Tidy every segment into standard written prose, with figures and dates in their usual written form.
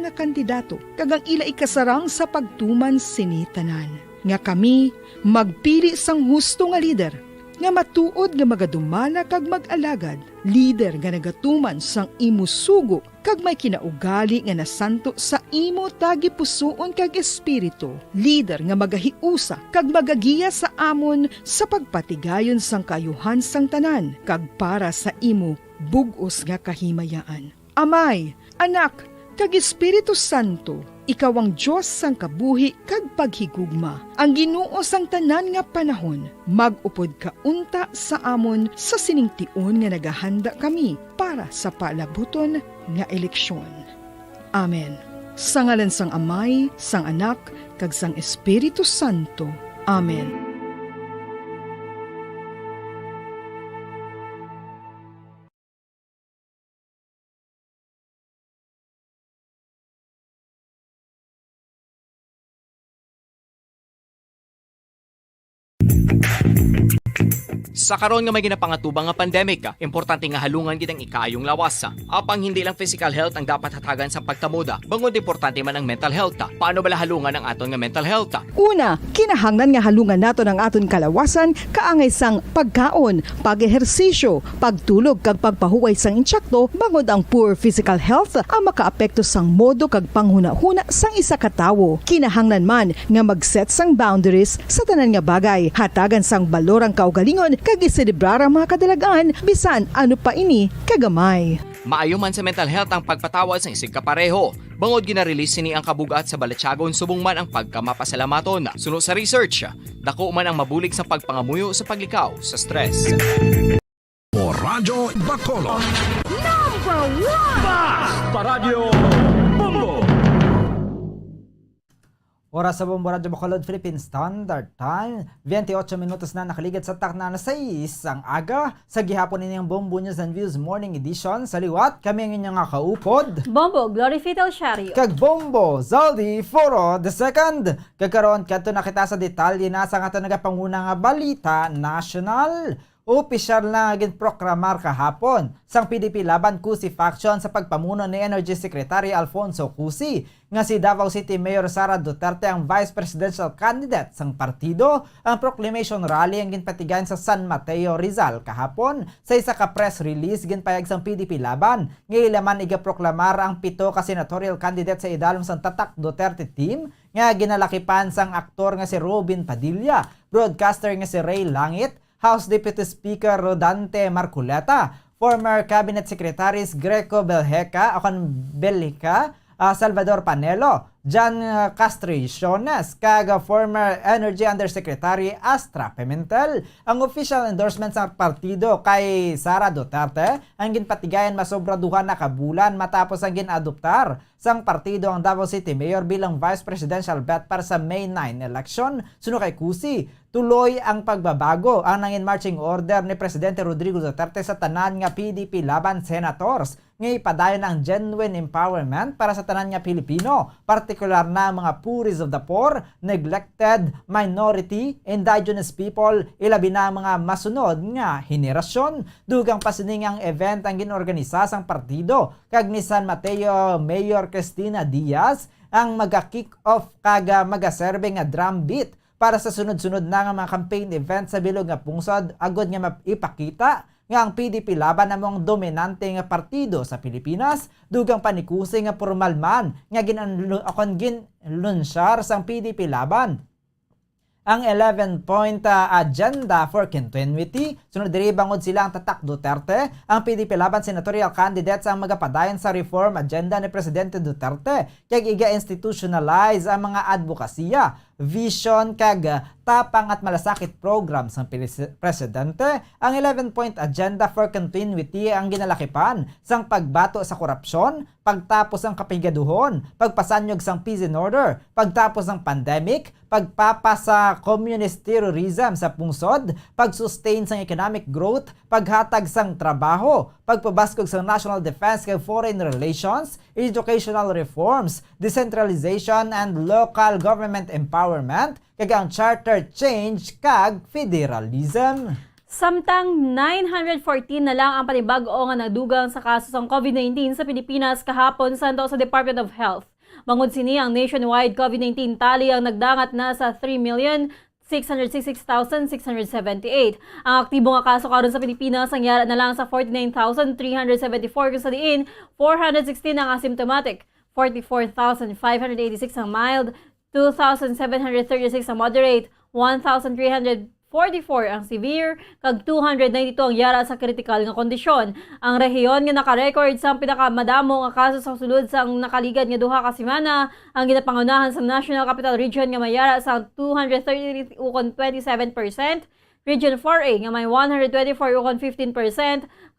nga kandidato kag ang ila ikasarang sa pagtuman sini tanan. Nga kami magpili sang husto nga lider nga matuod nga magadumala kag mag-alagad, lider nga nagatuman sang imo sugo kag may kinaugali nga nasanto sa imo tagi pusoon kag espiritu, lider nga magahiusa kag magagiya sa amon sa pagpatigayon sang kayuhan sang tanan kag para sa imo bug-os nga kahimayaan. Amay, Anak, kag Espiritu Santo, ikaw ang Diyos sang kabuhi kag paghigugma. Ang Ginoo sang tanan nga panahon, mag-upod ka unta sa amon sa siningtion nga nagahanda kami para sa palabuton nga eleksyon. Amen. Sa ngalan sang Amay, sang Anak, kag sang Espiritu Santo. Amen. Sa karon nga may ginapangatubang nga pandemic, importante nga halungan gid ang ikaayong lawas. Apang hindi lang physical health ang dapat hatagan sa pagtamuda, bangod importante man ang mental health. Paano bala halungan ang aton nga mental health? Una, kinahanglan nga halungan nato ang aton kalawasan kaangay sang pagkaon, pag-ehersisyo, pagtulog kag pagpahuway sang insyakto bangod ang poor physical health ang makaapekto sang modo kag panghuna-huna sang isa ka tawo. Kinahanglan man nga mag-set sang boundaries sa tanan nga bagay, hatagan sang balorang kaugalingon kag iselebrar ang mga kadalagaan bisan ano pa ini kagamay. Maayo man sa mental health ang pagpatawad sa isig kapareho. Bangod gina-release ni ang kabugat sa Balatsyagon subong man ang pagkamapasalamaton. Suno sa research, dako man ang mabulig sa pagpangamuyo sa paglikaw sa stress. Radyo Bacolod. Number 1! Basta Radyo Bombo! Oras sa Bombo Radyo Bacolod, Philippine Standard Time. 28 minutos na nakaligid sa takna na 6 ang aga. Sa gihapon ninyong Bombo News and Views Morning Edition. Sa liwat, kami ang inyong nga kaupod. Bombo, Glory Fitel Shario. Kag Bombo, Zaldi Foro II. Kagkaroon kadto na kita sa detalye na sa nga nagapanguna nga balita national. Opisyal na ginproklamar kahapon sang PDP laban Cusi faction sa pagpamuno ni Energy Secretary Alfonso Cusi nga si Davao City Mayor Sara Duterte ang vice presidential candidate sang partido. Ang proclamation rally ang ginpatigan sa San Mateo, Rizal kahapon. Sa isa ka press release ginpayag sang PDP laban nga ilaman igaproklamar ang 7 ka senatorial candidate sa idalom sang Tatak Duterte team nga ginalakipan sang aktor nga si Robin Padilla, broadcaster nga si Ray Langit, House Deputy Speaker Rodante Marculeta, former Cabinet Secretaries Greco Belheca, Salvador Panelo, John Castriciones, kag former Energy Undersecretary Astra Pimentel. Ang official endorsement sa partido kay Sara Duterte ang ginpatigayan masobra 2 na kabulan matapos ang ginadoptar sang partido ang Davao City Mayor bilang Vice Presidential bet para sa May 9 election. Suno kay Cusi, tuloy ang pagbabago ang nangin marching order ni Presidente Rodrigo Duterte sa tanan nga PDP laban senators nga ipadayon ang genuine empowerment para sa tanan nga Pilipino, partikular na mga puris of the poor, neglected, minority, indigenous people, ilabi na mga masunod nga henerasyon. Dugang pasining ang event ang ginorganisa sang partido kag ni San Mateo Mayor Cristina Diaz ang maga-kick off kag magaserbe nga drum beat para sa sunod-sunod na nga mga campaign event sa bilog nga pungsod agod nga maipakita nga ang PDP laban namong dominante nga partido sa Pilipinas. Dugang panikusi nga formal man nga ginlunsyar sang PDP laban ang 11-point agenda for continuity. Sunod diri bangod sila ang Tatak Duterte, ang PDP laban senatorial candidates ang magapadayon sa reform agenda ni Presidente Duterte kag iga-institutionalize ang mga advokasya, vision kag tapang at malasakit program sa presidente. Ang 11-point agenda for continuity ang ginalakipan sang pagbato sa korupsyon, pagtapos ang kapigaduhon, pagpasanyog sang peace and order, pagtapos ng pandemic, pagpapa sa communist terrorism sa pungsod, pag-sustain sang economic growth, paghatag sang trabaho, pagpabaskog sang national defense kag foreign relations, educational reforms, decentralization and local government empowerment, kag ang charter change kag federalism. Samtang 914 na lang ang panibag-o nga nadugang sa kaso ng COVID-19 sa Pilipinas kahapon sa Department of Health. Bangod sini ang nationwide COVID-19 tali ang nagdangat na sa 3,666,678. Ang aktibo nga kaso karon sa Pilipinas ang yara na lang sa 49,374 kung sa diin 416 ang asymptomatic, 44,586 ang mild, 2,736 ang moderate, 1,344 ang severe, kag 292 ang yara sa kritikal nga kondisyon. Ang rehiyon nga naka-record sa pinakamadamo nga kaso sa sulod sa nakaligad nga duha ka semana, ang ginapangunahan sa National Capital Region nga may yara sa 233 ukon 27%, Region 4A nga may 124 ukon 15%,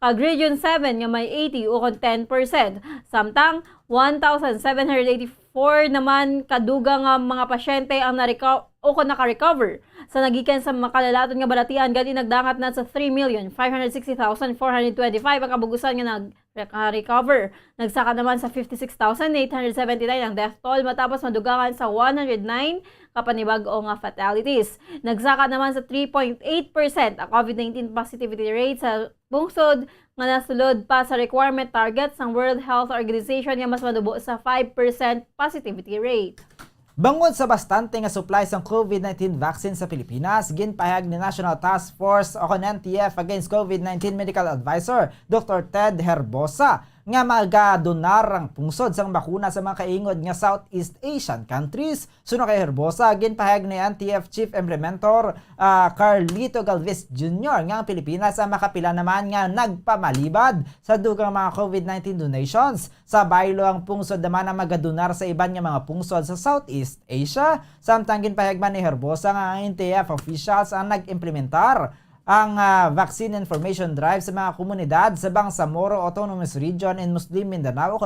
kag Region 7 nga may 80 ukon 10%. Samtang 1,784 naman kadugang nga mga pasyente ang naka-recover sa nagikan sa makalalaton nga balatian gadi nagdangat na sa 3,560,425 ang kabugusan nga nag-recover. Nagsaka naman sa 56,879 ang death toll matapos madugangan sa 109 kapanibag-o nga fatalities. Nagsaka naman sa 3.8% ang COVID-19 positivity rate sa bungsod nga nasulod pa sa requirement targets ng World Health Organization nga mas madubo sa 5% positivity rate. Bangod sa bastante nga supply sa COVID-19 vaccine sa Pilipinas, ginpahayag ni National Task Force o NTF against COVID-19 Medical Advisor Dr. Ted Herbosa nga magadonar ang pungsod sang bakuna sa mga kaingod nga Southeast Asian countries. Suno kay Herbosa, ginpahayag ni NTF Chief Implementor Carlito Galvez Jr. nga ang Pilipinas ang makapila naman nga nagpamalibad sa dugang mga COVID-19 donations. Sa baylo ang pungsod naman ang magadonar sa iban nga mga pungsod sa Southeast Asia. Samtang ginpahayag man ni Herbosa nga ang NTF officials ang nag-implementar ang Vaccine Information Drive sa mga komunidad sa Bangsamoro Autonomous Region in Muslim Mindanao o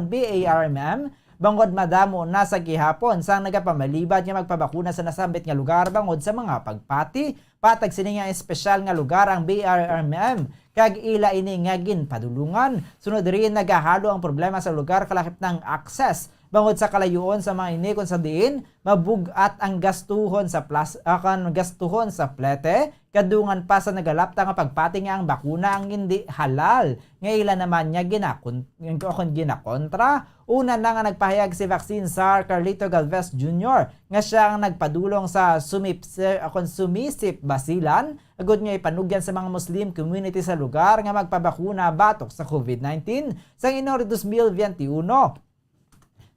BARMM bangod madamo na sa gihapon sang nagapamalibad nga magpabakuna sa nasambit nga lugar bangod sa mga pagpati. Patag sini nga espesyal nga lugar ang BARMM kag ila ini nga ginpadulungan. Sunod rin nagahalo ang problema sa lugar kalakip ng access bangod sa kalayuon sa mga ini kung sa diin mabugat ang gastuhon sa gastuhon sa plete kadungan pa sa nagalapta nga pagpati nga ang bakuna ang hindi halal nga ila naman niya ginakontra. Una na nga nagpahayag si Vaccine Czar Carlito Galvez Jr. nga siya ang nagpadulong sa Sumisip Basilan agud nga ipanugyan sa mga Muslim community sa lugar nga magpabakuna batok sa COVID-19 sa Enero 2021.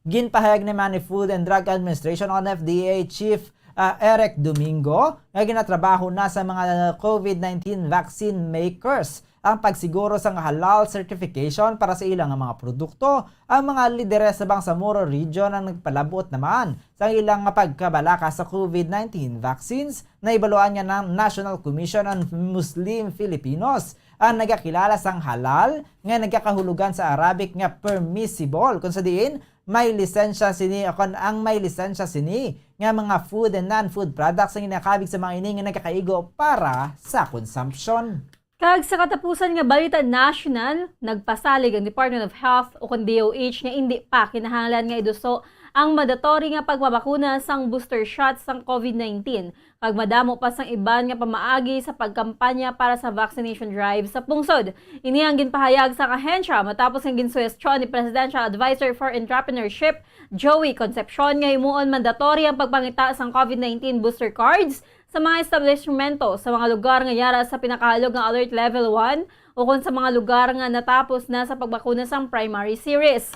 Ginpahayag naman ni Food and Drug Administration o FDA Chief Eric Domingo nga ginatrabaho na sa mga COVID-19 vaccine makers ang pagsiguro sa halal certification para sa ilang mga produkto. Ang mga lideres sa Bangsamoro Region ang nagpalabot naman sa ilang pagkabalaka sa COVID-19 vaccines na ibaluan niya ng National Commission on Muslim Filipinos ang nagakilala sang halal nga nagakahulugan sa Arabic nga permissible kung sa diin may lisensya sini ang may lisensya sini nga mga food and non-food products ang inakabig sa mga ini nga nagkakaigo para sa consumption. Kag sa katapusan nga balita national, nagpasalig ang Department of Health o kung DOH nga hindi pa kinahanglan nga iduso ang mandatory nga pagmabakuna sang booster shot sang COVID-19. Kag madamo pa sang iban nga pamaagi sa pagkampanya para sa vaccination drive sa pungsod. Ini ang ginpahayag sa kahensya matapos ang ginsuwestyon ni Presidential Advisor for Entrepreneurship Joey Concepcion nga himuon mandatory ang pagpangita sang COVID-19 booster cards sa mga establishmento sa mga lugar nga yara sa pinakahalog nga Alert Level 1 o kung sa mga lugar nga natapos na sa pagbakuna sang primary series.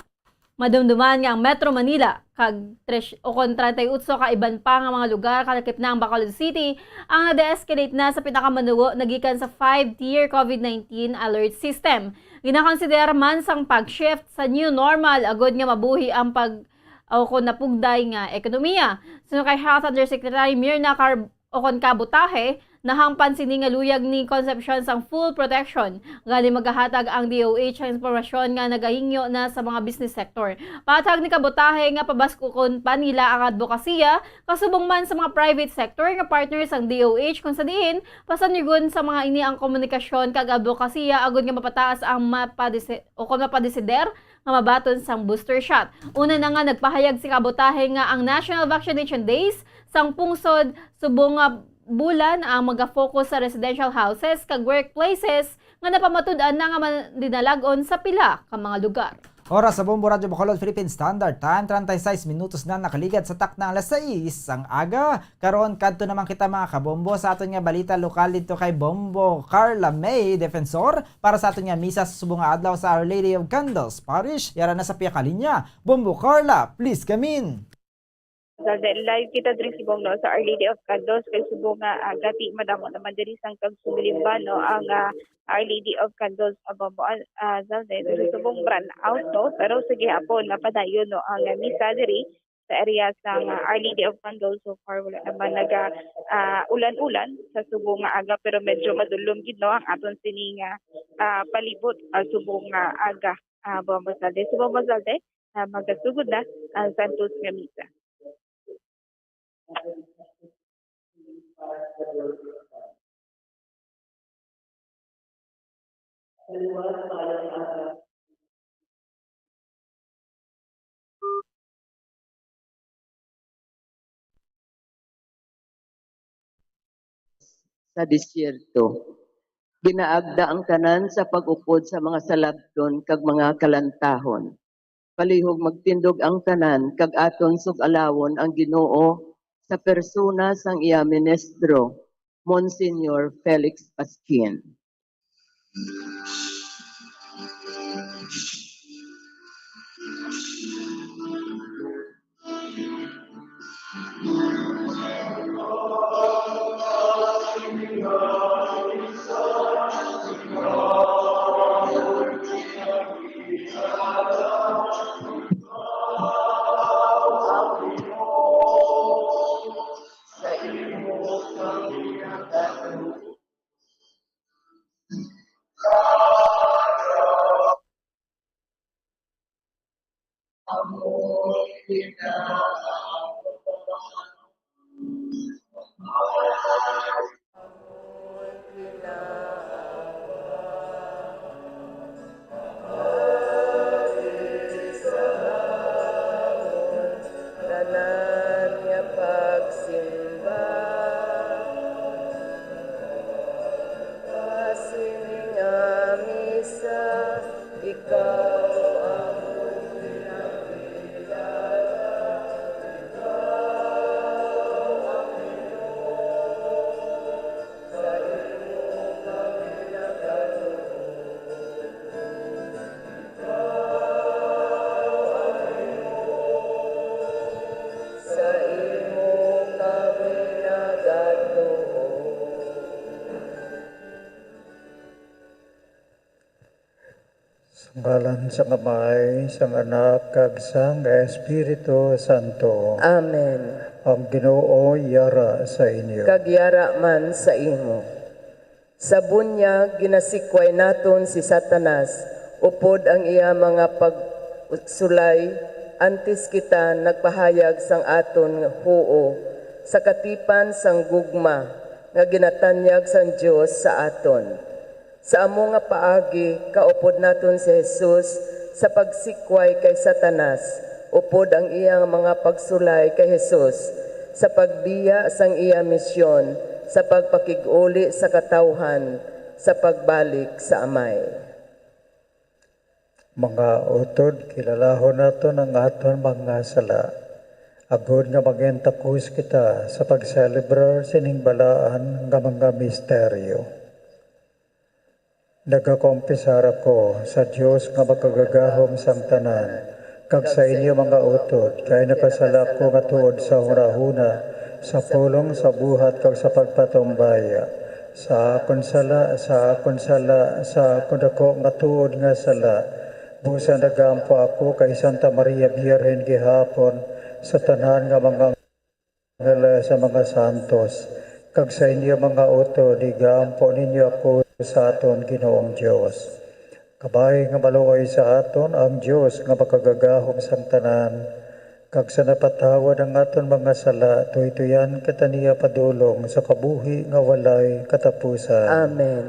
Madumduman nga ang Metro Manila kag 38 ka iban pa nga mga lugar kalakip na ang Bacolod City ang na-de-escalate na sa pinakamanugo nagikan sa 5-tier COVID-19 alert system. Ginakonsidera man sang pag-shift sa new normal agod nga mabuhi ang napugday nga ekonomiya. Sino kay Health Undersecretary Mirna Kabutahe nahampan sini nga luyag ni Concepcion sang full protection gali magahatag ang DOH ang impormasyon nga nagahingyo na sa mga business sector. Patag ni Kabutahe nga pabaskukon pa nila ang advokasya kasubong man sa mga private sector nga partners ang DOH kung sa diin pasanyugon sa mga ini ang komunikasyon kag advokasya agud nga mapataas ang mapadesider nga mabaton sang booster shot. Una na nga nagpahayag si Kabutahe nga ang National Vaccination Days sang pungsod subong bulan ang mag-focus sa residential houses kag workplaces nga napamatud-an na nga dinalagon sa pila ka mga lugar. Oras sa Bombo Radyo Bacolod, Philippine Standard Time, 36 minutos na nakaligad sa tak na alas 6 ang aga. Karon kadto naman kita mga kabombo sa aton nga balita lokal dito kay Bombo Carla May Defensor para sa aton nga misa sa subong nga adlaw sa Our Lady of Candles Parish. Yara na sa piyaka linya. Bombo Carla, please come in. Live kita diri subong no sa Our Lady of Candles kay subong nga gati madamo naman diri sang kagsumilimba no ang Our Lady of Candles abamo Zalde diri subong brand out no pero sige hapon napadayon no ang misa diri sa area sang Our Lady of Candles. So far wala naman ulan-ulan sa subong nga aga pero medyo madulom gid no ang aton sining palibot subong nga aga Bombo Zalde magasugod na ang Santos nga misa. Sa disyerto. Ginaagda ang tanan sa pag-upod sa mga salabton kag mga kalantahon. Palihog magtindog ang tanan kag aton sugalawon ang Ginoo sa persona sang iya ministro, Monsignor Felix Pasquin. Ngalan sa Amay, sang Anak, kag sang Espiritu Santo. Amen. Ang Ginoo yara sa inyo. Kagyara man sa imo. Sa bunyag ginasikway naton si Satanas, upod ang iya mga pagsulay, antes kita nagpahayag sang aton huo, sa katipan sang gugma, nga ginatanyag sang Dios sa aton. Sa amo nga paagi, kaupod naton si Jesus sa pagsikway kay Satanas, upod ang iyang mga pagsulay kay Jesus, sa pagbiya sang iya misyon, sa pagpakiguli sa katawhan, sa pagbalik sa Amay. Mga utod, kilalahon naton ang aton mga sala. Agod nga magentakus kita sa pag-celebrar sining balaan nga mga misteryo. Nagakompisar ako sa Diyos nga makagagahom sang tanan, kag sa inyo mga utod, kay nakasalak ko nga tuod sa hunahuna, sa pulong, sa buhat, kag sa pagpatumbaya. Sa akon sala, sa akon dako nga tuod nga sala. Busa nagampo ako kay Santa Maria Birhen gihapon, sa tanan nga mga sa mga santos. Kag sa inyo mga utod, igampo ninyo ako sa aton Ginoong Dios. Kabay nga maluoy sa aton ang Dios nga makagagahom sang tanan, kag sa napatawad ang aton mga sala, tuytuyan kataniya padulong sa kabuhi nga walay katapusan. Amen.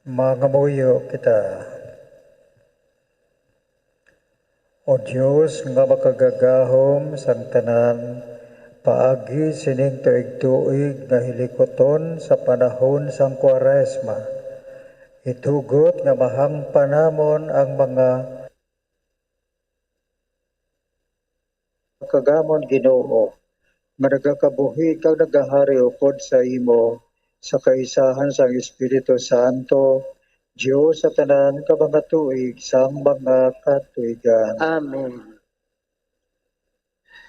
Mangamuyo kita. O Diyos nga makagagahom sang tanan, paagi sining tuig-tuig nga hilikoton sa panahon sang Kwaresma. Itugot nga mahangpanamon ang mga kagamon Ginoo, nga nagakabuhi kag nagahari upod sa imo sa kaisahan sang Espiritu Santo, Diyos sa tanan ka mga tuig sang mga katuigan. Amen.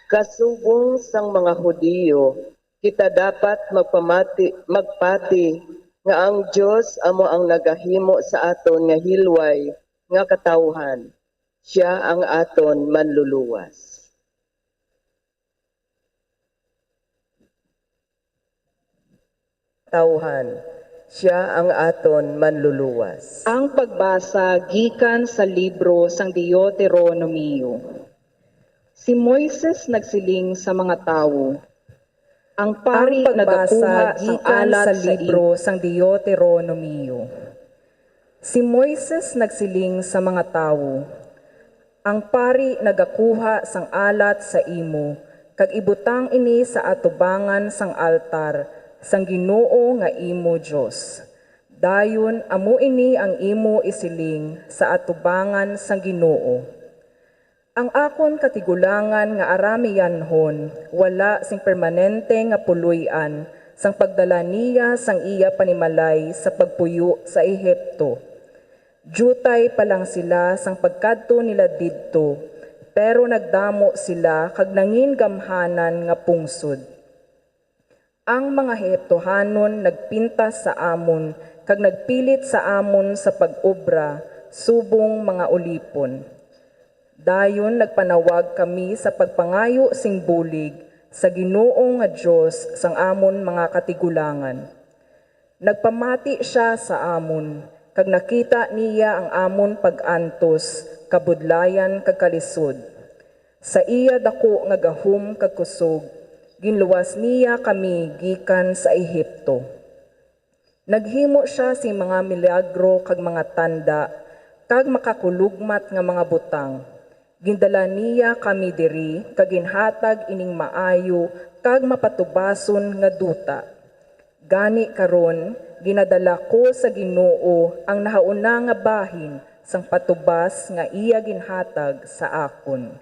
Kasubong sang mga Hudiyo, kita dapat magpati nga ang Diyos amo ang nagahimo sa aton nga hilway nga katawhan. Siya ang aton manluluwas. Tawhan. Siya ang aton manluluwas. Ang pagbasa gikan sa libro sang Deuteronomio. Si Moises nagsiling sa mga tawo. Ang pari nagakuha sang alat sa libro sang Deuteronomio. Si Moises nagsiling sa mga tawo. Ang pari nagakuha sang alat sa imo, kag ibutang ini sa atubangan sang altar sang Ginoo nga imo Dios. Dayon amo ini ang imo isiling sa atubangan sang Ginoo. Ang akon katigulangan nga aramiyanhon wala sing permanente nga puluy-an sang pagdala niya sang iya panimalay sa pagpuyo sa Ehipto. Jutay pa lang sila sang pagkadto nila didto, pero nagdamo sila kag nangin gamhanan nga pungsod. Ang mga Ehiptohanon nagpintas sa amon, kag nagpilit sa amon sa pag-obra, subong mga ulipon. Dayon nagpanawag kami sa pagpangayo sing bulig sa Ginoo nga Dios sang amon mga katigulangan. Nagpamati siya sa amon, kag nakita niya ang amon pag-antos, kabudlayan kag kalisod. Sa iya dako nga gahom kag kusog, ginluwas niya kami gikan sa Ehipto. Naghimo siya sing mga milagro kag mga tanda, kag makakulugmat nga mga butang. Gindala niya kami diri, kag ginhatag ining maayo, kag mapatubason nga duta. Gani karon, ginadala ko sa Ginoo ang nahauna nga bahin sang patubas nga iya ginhatag sa akon.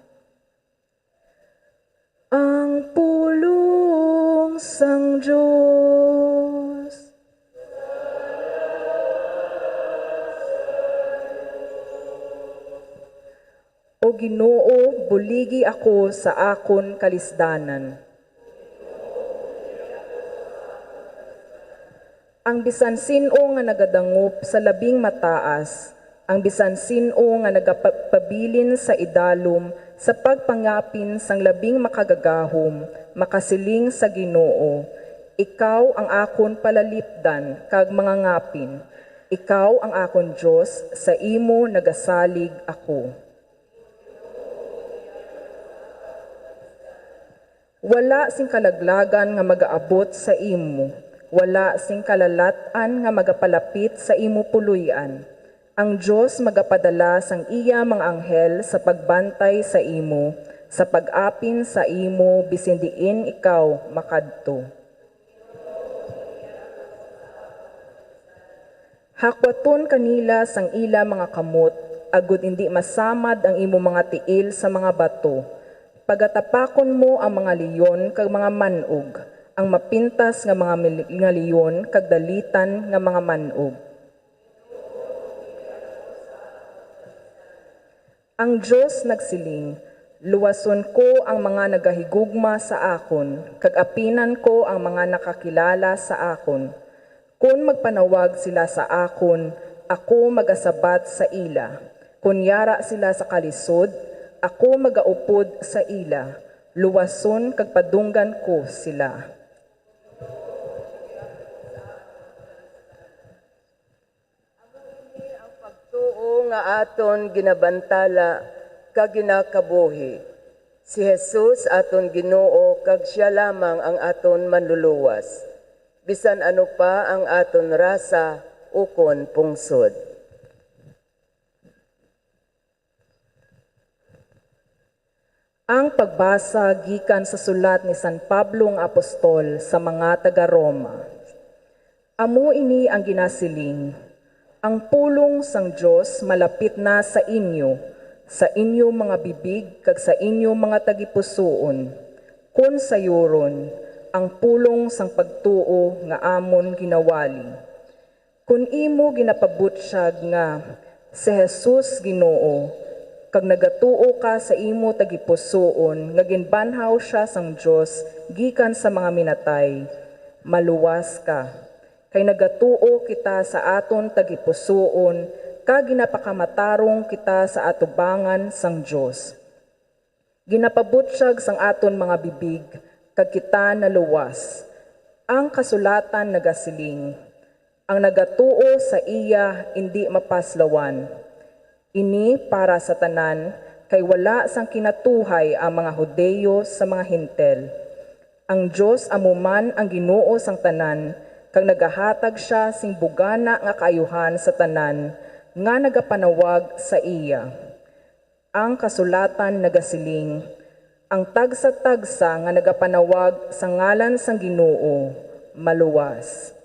Ang pulong sang Diyos. O Ginoo, buligi ako sa akon kalisdanan. Ang bisan sino nga nagadangop sa labing mataas, ang bisan sino nga nagapabilin sa idalom sa pagpangapin sang labing makagagahom, makasiling sa Ginoo. Ikaw ang akon palalipdan kag mga ngapin. Ikaw ang akon Dios, sa imo nagasalig ako. Wala sing kalaglagan nga magaabot sa imo. Wala sing kalalatan nga magapalapit sa imo puluyan. Ang Diyos magapadala sang iya mga anghel sa pagbantay sa imo, sa pag-apin sa imo, bisin diin ikaw makadto. Hakwaton kanila sang ila mga kamot, agud hindi masamad ang imo mga tiil sa mga bato. Pagatapakon mo ang mga leyon kag mga manog, ang mapintas nga mga leyon kag dalitan nga mga manog. Ang Diyos nagsiling, luwason ko ang mga nagahigugma sa akon, kag apinan ko ang mga nakakilala sa akon. Kung magpanawag sila sa akon, ako magasabat sa ila. Kung yara sila sa kalisod, ako magaupod sa ila. Luwason kag padunggan ko sila. Nga aton ginabantala kag ginakabuhi. Si Jesus aton Ginoo kag siya lamang ang aton manluluwas. Bisan ano pa ang aton rasa ukon pungsod. Ang pagbasa gikan sa sulat ni San Pablo nga apostol sa mga taga-Roma. Amo ini ang ginasiling, ang pulong sang Dios malapit na sa inyo mga bibig kag sa inyo mga tagipusoon, kun sayuron ang pulong sang pagtuo nga amon ginawali. Kun imo ginapabutyag nga si Jesus Ginoo, kag nagatuo ka sa imo tagipusoon nga ginbanhaw siya sang Dios gikan sa mga minatay, maluwas ka. Kay nagatuo kita sa aton tagipusoon kag ginapakamatarong kita sa atubangan sang Dios. Ginapabutyag sang aton mga bibig kag kita naluwas. Ang kasulatan nagasiling, ang nagatuo sa iya hindi mapaslawan. Ini para sa tanan, kay wala sang kinatuhay ang mga Hudeyo sa mga Hintel. Ang Dios amuman ang Ginoo sang tanan, kag nagahatag siya sing bugana nga kaayuhan sa tanan, nga nagapanawag sa iya. Ang kasulatan nagasiling, ang tagsa-tagsa nga nagapanawag sa ngalan sang Ginoo, maluwas.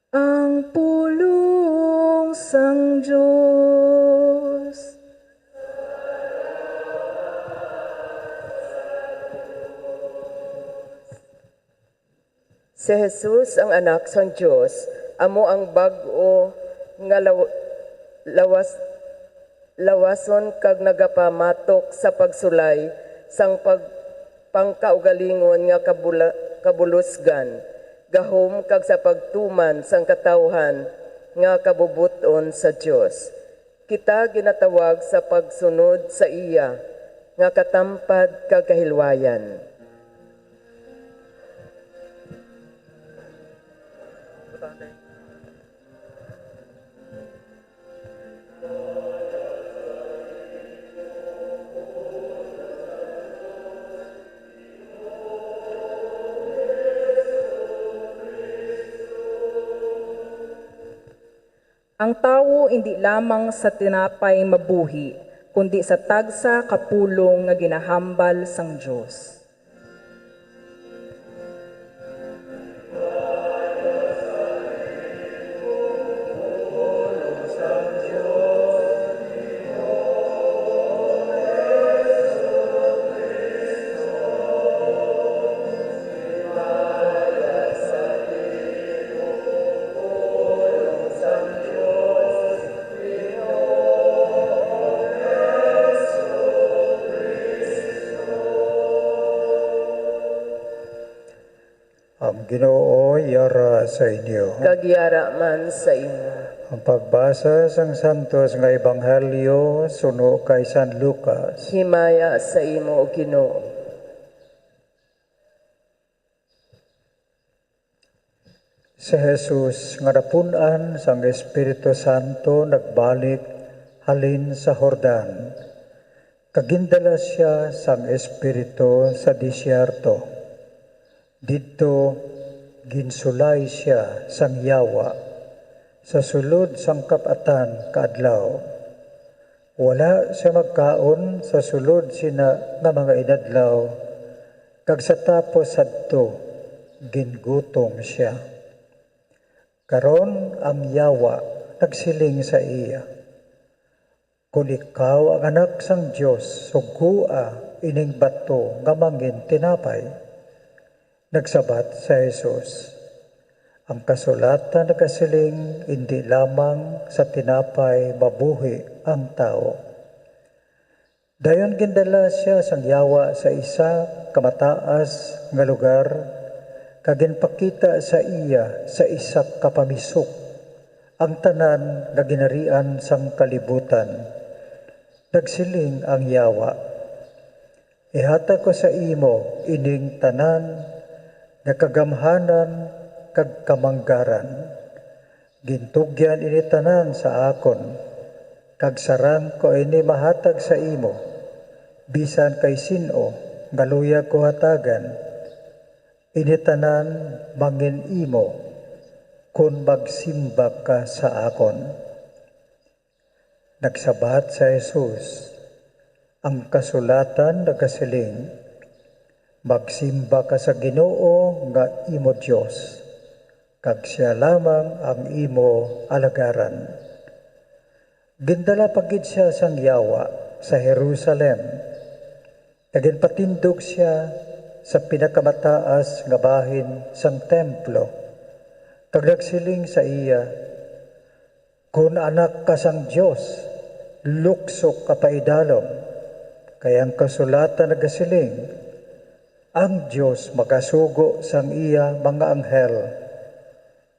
Ang pulong sang Diyos. Si Jesus ang anak sang Dios, amo ang bag-o nga lawason kag nagapamatok sa pagsulay sang pangkaugalingon nga kabulusgan, gahom kag sa pagtuman sang katawhan nga kabubuton sa Dios. Kita ginatawag sa pagsunod sa iya nga katampad kag kahilwayan. Ang tawo hindi lamang sa tinapay mabuhi, kundi sa tagsa kapulong nga ginahambal sang Dios. Ang Ginoo yara sa inyo. Kagyara man sa imo. Ang pagbasa sang santos nga ebanghelyo suno kay San Lucas. Himaya sa imo, O Ginoo. Si Jesus nga napunan sang Espiritu Santo nagbalik halin sa Jordan. Kagindala siya sang Espiritu sa disyerto. Dito ginsulay siya sang yawa sa sulod sang kapatan kaadlaw. Wala siya magkaon sa sulod sina nga mga inadlaw, kag sa tapos sadto gingutom siya. Karon ang yawa nagsiling sa iya, kung ikaw ang anak sang Dios, sugua ining bato nga mangin tinapay. Nagsabat sa Jesus, ang kasulatan nagasiling hindi lamang sa tinapay mabuhi ang tao. Dayon gindala siya sang yawa sa isa kamataas nga lugar, kaginpakita sa iya sa isa kapamisok ang tanan nga ginarian sang kalibutan. Nagsiling ang yawa, ihatag ko sa imo ining tanan nga kagamhanan kag kamanggaran. Gintugyan ini tanan sa akon, kag sarang ko ini mahatag sa imo, bisan kay sino nga luyag ko hatagan. Ini tanan mangin imo, kung magsimba ka sa akon. Nagsabat sa Jesus, ang kasulatan nagasiling, magsimba ka sa Ginoo nga imo Dios, kag siya lamang ang imo alagaran. Gindala pagid siya sang yawa sa Jerusalem. Naginpatindog siya sa pinakamataas nga bahin sang templo. Kag nagsiling sa iya, kung anak ka sang Dios, luksok ka paidalom. Kaya ang kasulatan nagasiling, ang Dios magasugo sang iya mga anghel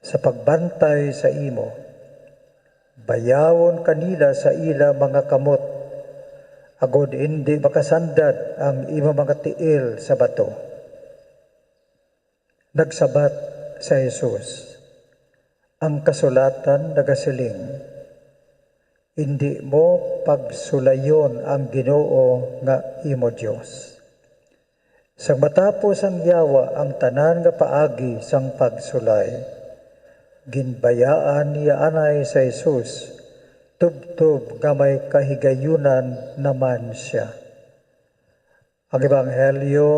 sa pagbantay sa imo. Bayawon kanila sa ila mga kamot, agod hindi makasandad ang imo mga tiil sa bato. Nagsabat sa Jesus, ang kasulatan nagasiling, hindi mo pagsulayon ang Ginoo nga imo Dios. Sang matapos ang yawa ang tanan nga paagi sang pagsulay, ginbayaan niya anay sa Jesus, tubtob nga may kahigayunan naman siya. Ang Ebanghelyo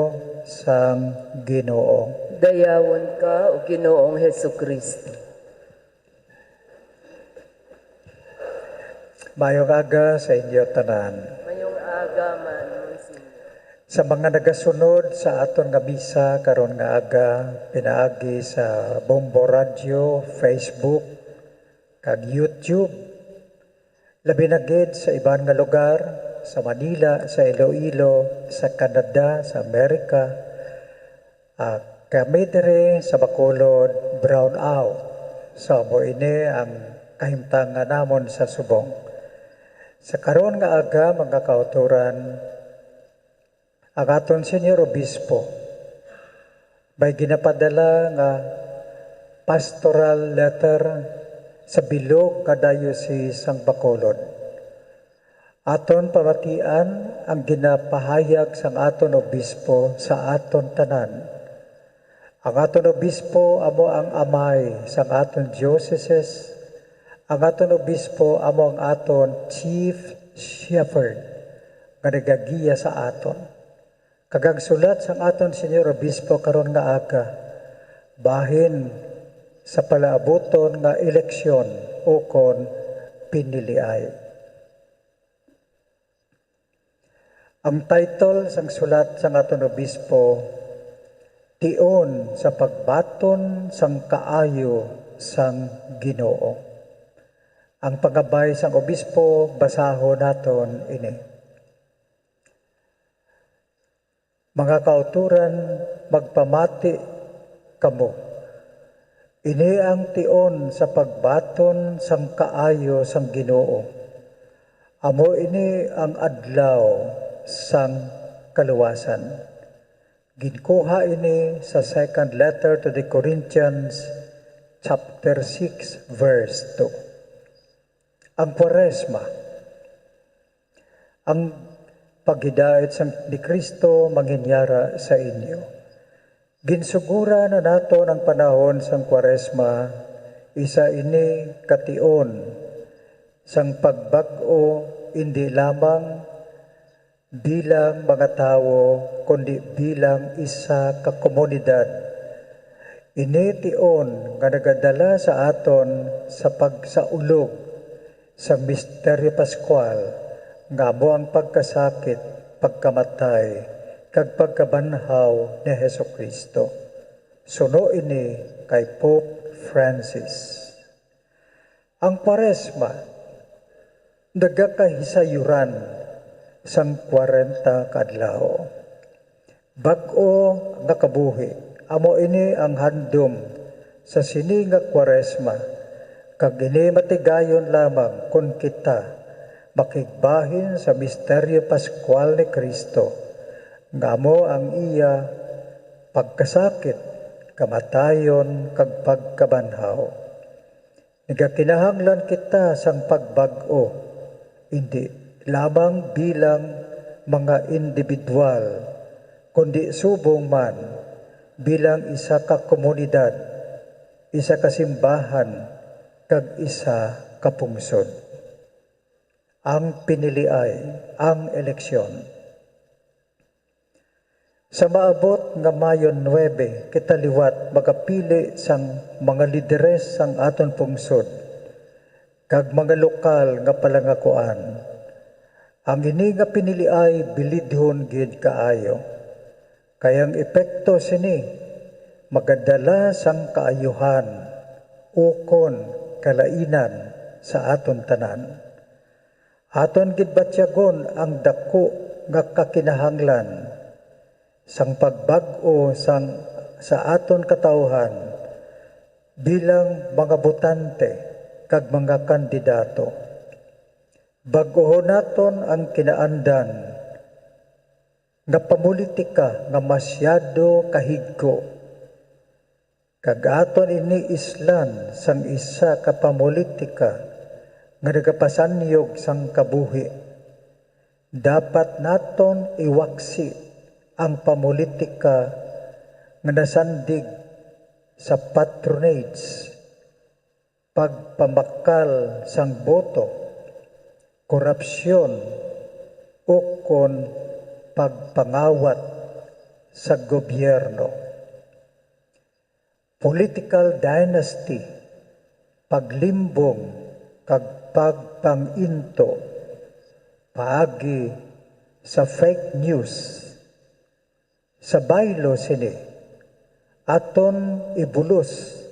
sang Ginoo. Dayawon ka o Ginoong Hesukristo. Mayong aga sa inyo tanan. Mayong aga man, Monsignor. Sa mga nagasunod sa aton nga misa karon nga aga, pinaagi sa Bombo Radio, Facebook, kag YouTube. Labi na gid sa iban nga lugar, sa Manila, sa Iloilo, sa Canada, sa Amerika. Kami dire sa Bacolod, brown out. So mo ini ang kahimtangan namon sa subong. Sa karon nga aga, mga kauturan, ang aton Senyor Obispo may ginapadala nga pastoral letter sa bilog nga diocese sang Bacolod. Aton pamatian ang ginapahayag sang aton Obispo sa aton tanan. Ang aton Obispo amo ang amay sang aton dioceses. Ang aton Obispo amo ang aton chief shepherd nga nagagiya sa aton. Kagang sulat sang aton Senyor Obispo karon nga aga, bahin sa palaabuton nga eleksyon o kon piniliay. Ang title sang sulat sang aton Obispo, Tion sa pagbaton sang kaayo sang Ginoo. Ang pagabay sang Obispo, basahon naton ini. Mga kauturan, magpamati kamo. Ini ang tion sa pagbaton sang kaayo sang Ginoo. Amo ini ang adlaw sang kaluwasan. Ginkuha ini sa second letter to the Corinthians, chapter 6, verse 2. Ang Kwaresma, ang paghidait sang ni Kristo manginyara sa inyo. Ginsugura na naton ang panahon sang Kwaresma, isa ini kation sang pagbag-o hindi lamang bilang mga tao, kundi bilang isa ka komunidad. Ini tion nga nagadala sa aton sa pagsaulog sa misteryo Pascual, nga mo ang pagkasakit, pagkamatay, kag pagkabanhaw ni Hesukristo. Suno ini kay Pope Francis. Ang Kwaresma, nagakahisayuran sang 40 kadlaw. Bag-o nga kabuhi, amo ini ang handom sa sini nga Kwaresma, kag ini matigayon lamang kung kita makigbahin sa misteryo Pascual ni Kristo, nga mo ang iya pagkasakit, kamatayon, kag pagkabanhaw. Nagakinahanglan kita sang pagbag-o, hindi lamang bilang mga individual, kundi subong man bilang isa ka komunidad, isa ka simbahan kag isa ka pungsod. Ang pinili ay ang eleksyon. Sa maabot nga Mayo 9, kita liwat magapili sang mga lideres sang aton pungsod kag mga lokal nga palangakuan. Ang ini nga pinili ay bilidhon gid kaayo. Kayang epekto sini magadala sang kaayuhan ukon kalainan sa aton tanan. Aton gid batyagon ang dako nga kakinahanglan sang pagbag-o sa aton katawhan bilang mga botante kag mga kandidato. Bag-ohon naton ang kinaandan nga pamulitika nga masyado kahigko. Kag aton ini islan sang isa ka pamulitika nga nagapasanyog sang kabuhi. Dapat naton iwaksi ang pamulitika nga nasandig sa patronage, pagpamakal sang boto, korupsyon, ukon pagpangawat sa gobyerno. Political dynasty, paglimbong kag pagpanginto, paagi sa fake news. Sa baylo sini, aton ibulos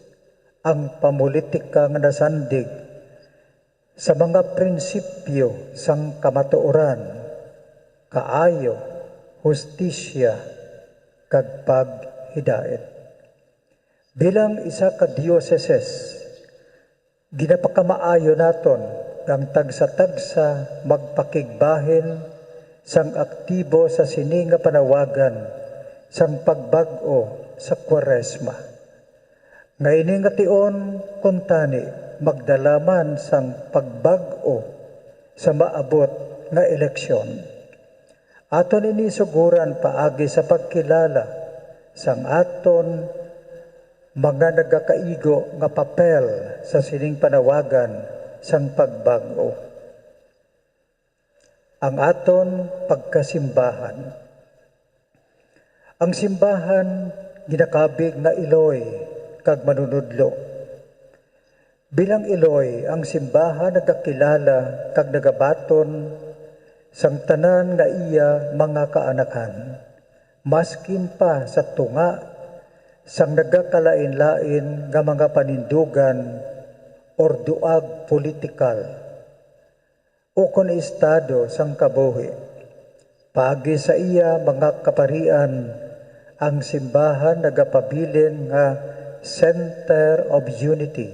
ang pamulitika nga nasandig sa mga prinsipyo sang kamatuoran, kaayo, hustisya, kag paghidait. Bilang isa ka dioceses, ginapakamaayo naton ang tagsa-tagsa magpakigbahin sang aktibo sa sini nga panawagan sang pagbag-o sa Kwaresma. Ngayon nga tion kuntani magdalaman sang pagbag-o sa maabot nga eleksyon. Aton ini suguran paagi sa pagkilala sang aton mga nagakaigo nga papel sa sining panawagan sang pagbag-o. Ang aton pagkasimbahan. Ang simbahan ginakabig na iloy kag manunudlo. Bilang iloy, ang simbahan nagakilala kag nagabaton sang tanan nga iya mga kaanakan. Maskin pa sa tunga sang nagakalain-lain nga mga panindugan or duag politikal o kon estado sang kabuhi. Paagi sa iya mga kaparian, ang simbahan nagapabilin nga center of unity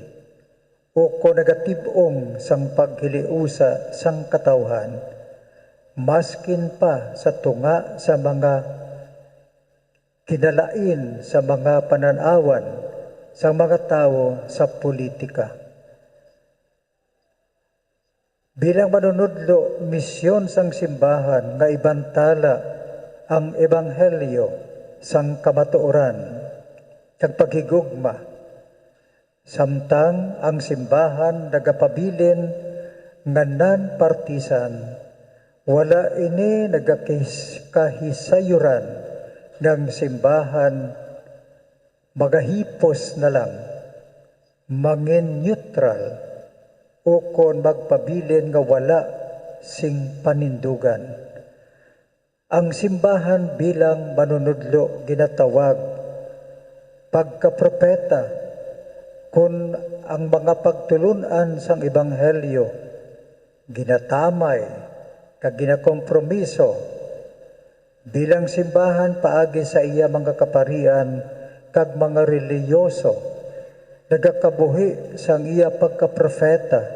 o ko nagatibong sang paghiliusa sang katawhan, maskin pa sa tunga sa mga kinalain sa mga pananawan sa mga tao sa politika. Bilang manunudlo, misyon sang simbahan nga ibantala ang ebanghelyo sang kamatuoran kag paghigugma. Samtang ang simbahan nagapabilin nga non-partisan, wala ini nagakahisayuran ng simbahan magahipos na lang, mangin neutral, o kon magpabilin nga wala sing panindugan. Ang simbahan bilang manunudlo ginatawag pagkapropeta kung ang mga pagtulunan sang ebanghelyo ginatamay kag ginakompromiso bilang simbahan paagi sa iya mga kaparian kag mga reliyoso nagakabuhi sang iya pagkaprofeta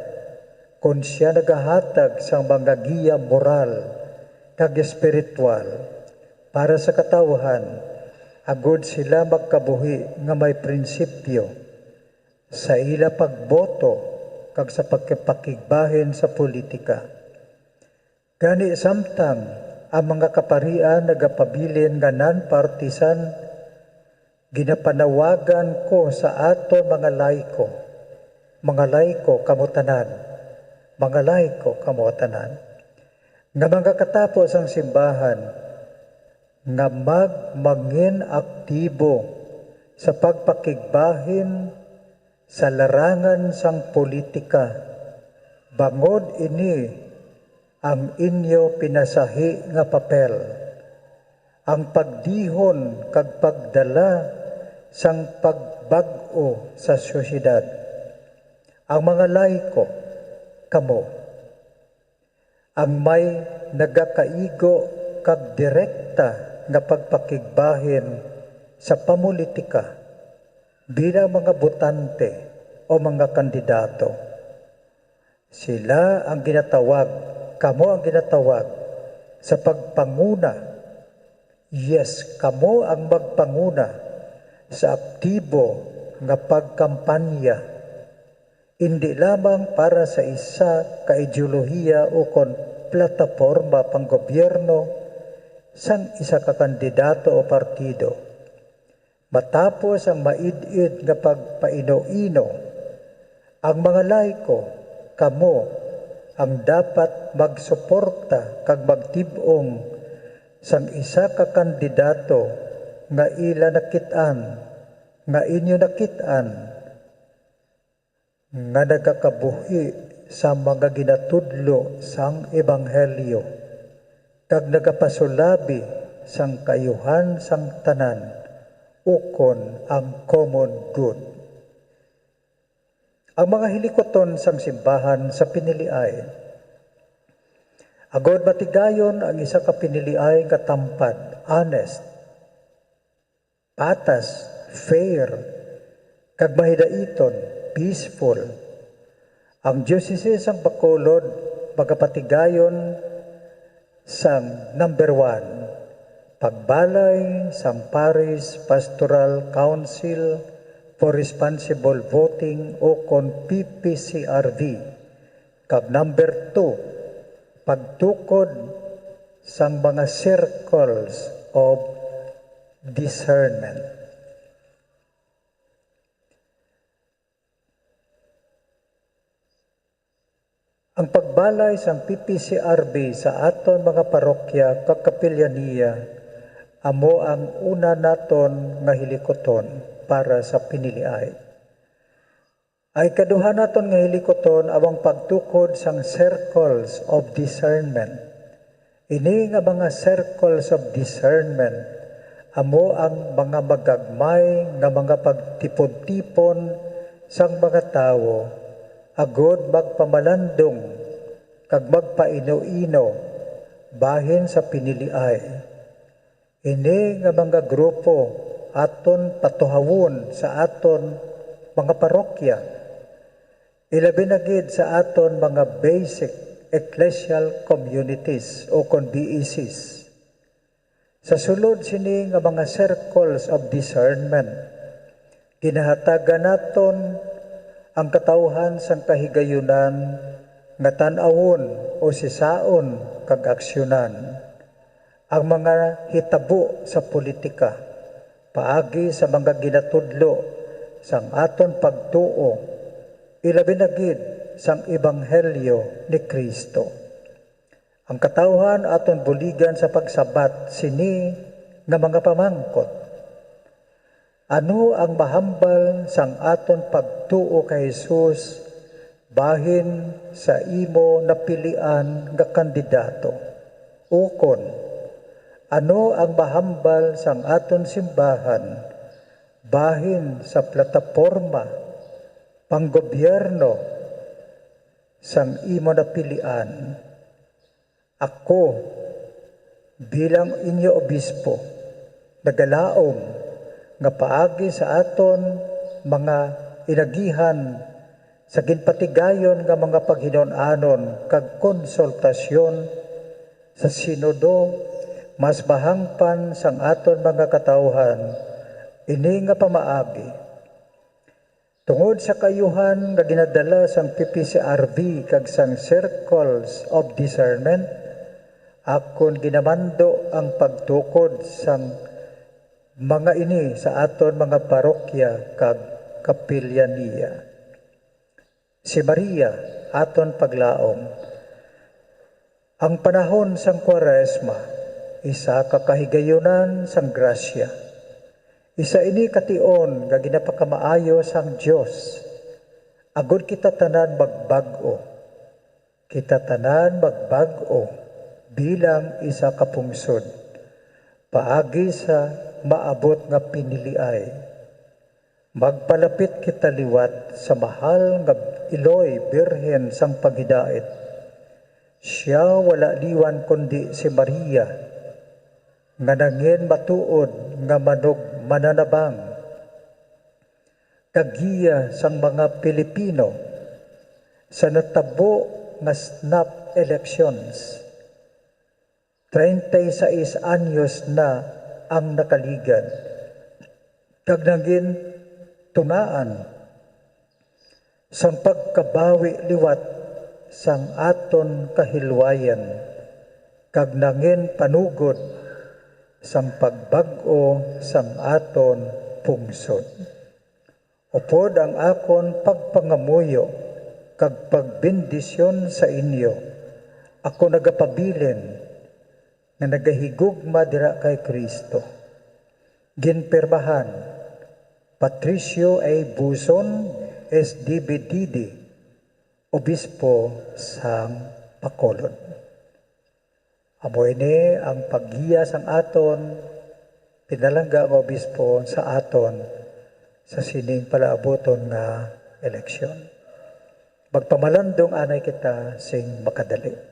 kung siya nagahatag sang mga giya moral kag espiritual para sa katawhan agud sila magkabuhi nga may prinsipyo sa ila pagboto kag sa pagkipakigbahin sa politika. Gani samtang ang mga kaparian nagapabilin nga non-partisan Ginapanawagan ko sa aton mga laiko kamutanan, nga mga katapos ang simbahan, nga magmangin aktibo sa pagpakigbahin sa larangan sang politika, bangod ini ang inyo pinasahi nga papel, ang pagdihon kag pagdala sang pagbag-o sa syudad. Ang mga laiko, kamo, ang may nagakaigo kag direkta nga pagpakigbahin sa pamulitika bilang mga botante o mga kandidato. Sila ang ginatawag, kamo ang ginatawag sa pagpanguna. Yes, kamo ang magpanguna sa aktibo nga pagkampanya, hindi lamang para sa isa ka ideolohiya o kon plataporma pang gobyerno sang isa ka kandidato o partido. Matapos ang maid-id nga pagpaino-ino, ang mga laiko, kamo, ang dapat magsuporta kag magtibong sang isa ka kandidato nga ila nakitaan, nga inyo nakitaan, nga nagakabuhi sa mga ginatudlo sang ebanghelyo, kag nagapasulabi sang kayuhan sang tanan, ukon ang common good. Ang mga hilikoton sang simbahan sa piniliay, agod matigayon ang isa ka piniliay nga tampad, honest, patas, fair, kag mahidaiton, peaceful. Ang diocese sang Bacolod magapatigayon sang number 1, pagbalay sang Parish Pastoral Council for Responsible Voting o kon PPCRV. Kag number 2, pagtukod sang mga circles of discernment. Ang pagbalay sang PPCRB sa aton mga parokya kag kapilyaniya amo ang una naton nga hilikoton para sa piniliay. Ay kaduha naton nga hilikoton awang pagtukod sang circles of discernment. Ini nga mga circles of discernment amo ang mga magagmay nga mga pagtipon-tipon sang mga tawo agod magpamalandong kag magpaino-ino bahin sa piniliay. Ini nga mga grupo aton patuhawon sa aton mga parokya, ilabi na gid sa aton mga basic ecclesial communities o kon BECs. Sa sulod sini nga mga circles of discernment, ginahatagan naton ang katawhan sang kahigayunan nga tan-awon o sisaon kag aksyonan ang mga hitabo sa politika, paagi sa mga ginatudlo sang aton pagtuo, ilabi na gid sang ebanghelyo ni Kristo. Ang katawhan aton buligan sa pagsabat sini nga mga pamangkot. Ano ang mahambal sang aton pagtuo kay Jesus bahin sa imo napilian nga kandidato? Ukon, ano ang mahambal sang aton simbahan bahin sa plataporma panggobyerno sang imo napilian? Ako bilang inyo obispo nagalaom nga paagi sa aton mga inagihan sa ginpatigayon nga mga paghinon-anon kag konsultasyon sa sinodo, mas bahangpan sang aton mga katawhan, ini nga pamaagi. Tungod sa kayuhan nga ginadala sang PPCRV kag sang circles of discernment, akon ginamando ang pagtukod sang mga ini sa aton mga parokya kag kapilyaniya. Si Maria, aton paglaom. Ang panahon sang Kwaresma, isa kakahigayunan sang grasya. Isa ini kation nga ginapakamaayo sang Dios. Agud kita tanan magbag-o. Kita tanan magbag-o bilang isa ka pungsod. Paagi sa maabot nga piniliay. Magpalapit kita liwat sa mahal nga Iloy Birhen sang paghidait. Siya wala liwan kundi si Maria, nga nangin matuod nga manog mananabang. Kagiya sang mga Pilipino sa natabo nga snap elections. 36 anyos na ang nakaligan. Kag nangin tunaan sang pagkabawi liwat sang aton kahilwayan, kag nangin panugod sang pagbag-o sang aton pungsod. Upod ang akon pagpangamuyo kag pagbendisyon sa inyo. Ako nagapabilin nga nagahigugma dira kay Kristo. Ginpirmahan Patricio A. Buson, SDBDD, Obispo sang Bacolod. Amo ini ang paggiya sang aton pinalangga nga obispo sa aton sa sining palaaboton nga eleksyon. Magpamalandong anay kita sing makadali.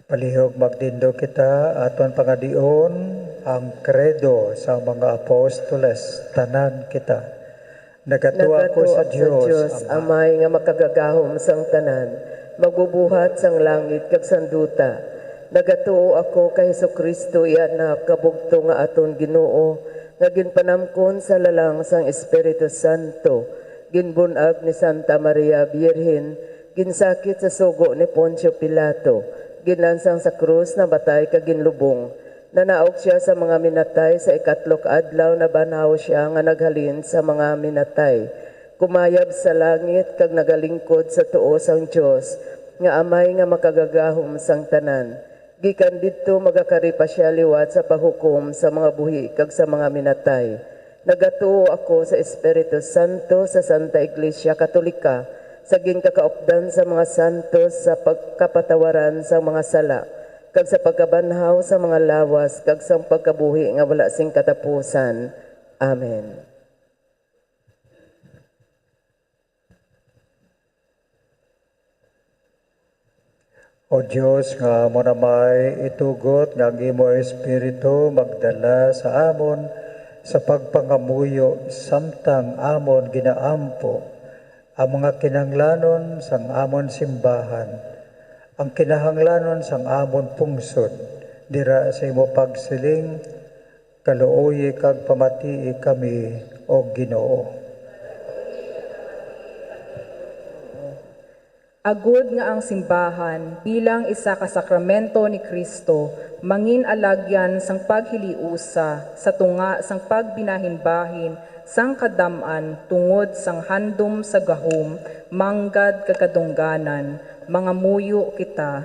Palihog magdindo kita aton pangadion ang credo sa mga apostoles tanan kita. Nagatuwa ko sa Dios amay nga makagagahom sang tanan, magbubuhat sang langit kag sanduta. Nagatuo ako kay Hesukristo iyanak kabugto nga aton Ginoo, nga ginpanamkon sa lalang sang Espiritu Santo, ginbunag ni Santa Maria Birhen, ginsakit sa sugo ni Poncio Pilato, ginlansang sa krus na batay kag ginlubong. Nanaog siya sa mga minatay sa ikatlok adlaw na banaw siya nga naghalin sa mga minatay. Kumayab sa langit kag nagalingkod sa tuo sang Dios nga amay nga makagagahom sang tanan. Gikan didto magakaripa siya liwat sa pahukom sa mga buhi kag sa mga minatay. Nagatuo ako sa Espiritu Santo sa Santa Iglesia Katolika, sa ginкакаupdan sa mga santos, sa pagkapatawaran sa mga sala, kag sa pagkabanhaw sa mga lawas, kag sa pagkabuhi nga wala sing katapusan. Amen. O Diyos nga mo namay itugot nga ang imo Espiritu magdala sa amon sa pagpangamuyo samtang amon ginaampo ang mga kinahanglanon sang amon simbahan, ang kinahanglanon sang amon pungsod, dira sa imo pagsiling, kaluoy kag pamatii kami o Ginoo. Agud nga ang simbahan bilang isa ka sakramento ni Kristo, mangin alagyan sang paghiliusa sa tunga sang pagbinahin-bahin sang kadaman tungod sang handom sa gahom, manggad kakadungganan, mga muyo kita.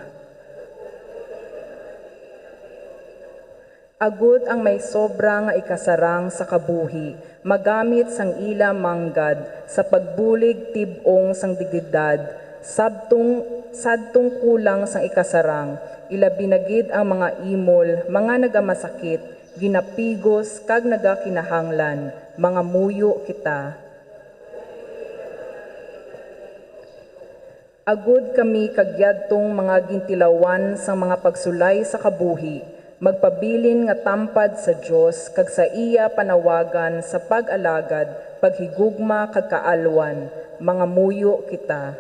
Agud ang may sobra nga ikasarang sa kabuhi, magamit sang ila manggad sa pagbulig tibong sang digdidad, sadtong kulang sang ikasarang, ila binagid ang mga imol, mga nagamasakit, ginapigos kag nagakinahanglan, mga muyo kita. Agud kami kagyadtong mga gintilawan sang mga pagsulay sa kabuhi, magpabilin nga tampad sa Dios kag sa iya panawagan sa pag-alagad, paghigugma kag kaalwan, mga muyo kita.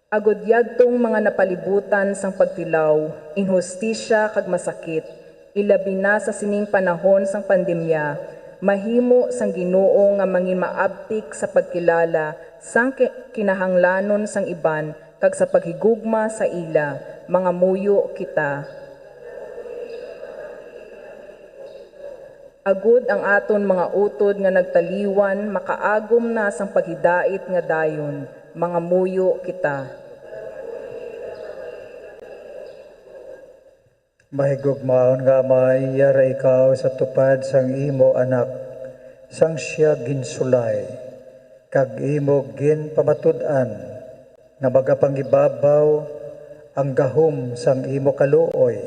Agod yadtong mga napalibutan sang pagtilaw, inhustisya kag masakit, ilabi na sa sining panahon sang pandemya, mahimo sang Ginoo nga mangin maabtik sa pagkilala sang kinahanglanon sang iban kag sa paghigugma sa ila, mga muyo kita. Agud ang aton mga utod nga nagtaliwan, makaagom na sang paghidait nga dayon, mga muyo kita. Mahigugmaon nga maiyara ikaw sa tupad sang imo anak, sang siya ginsulay, kag imo gin pamatud-an, nga magapangibabaw ang gahom sang imo kaluoy,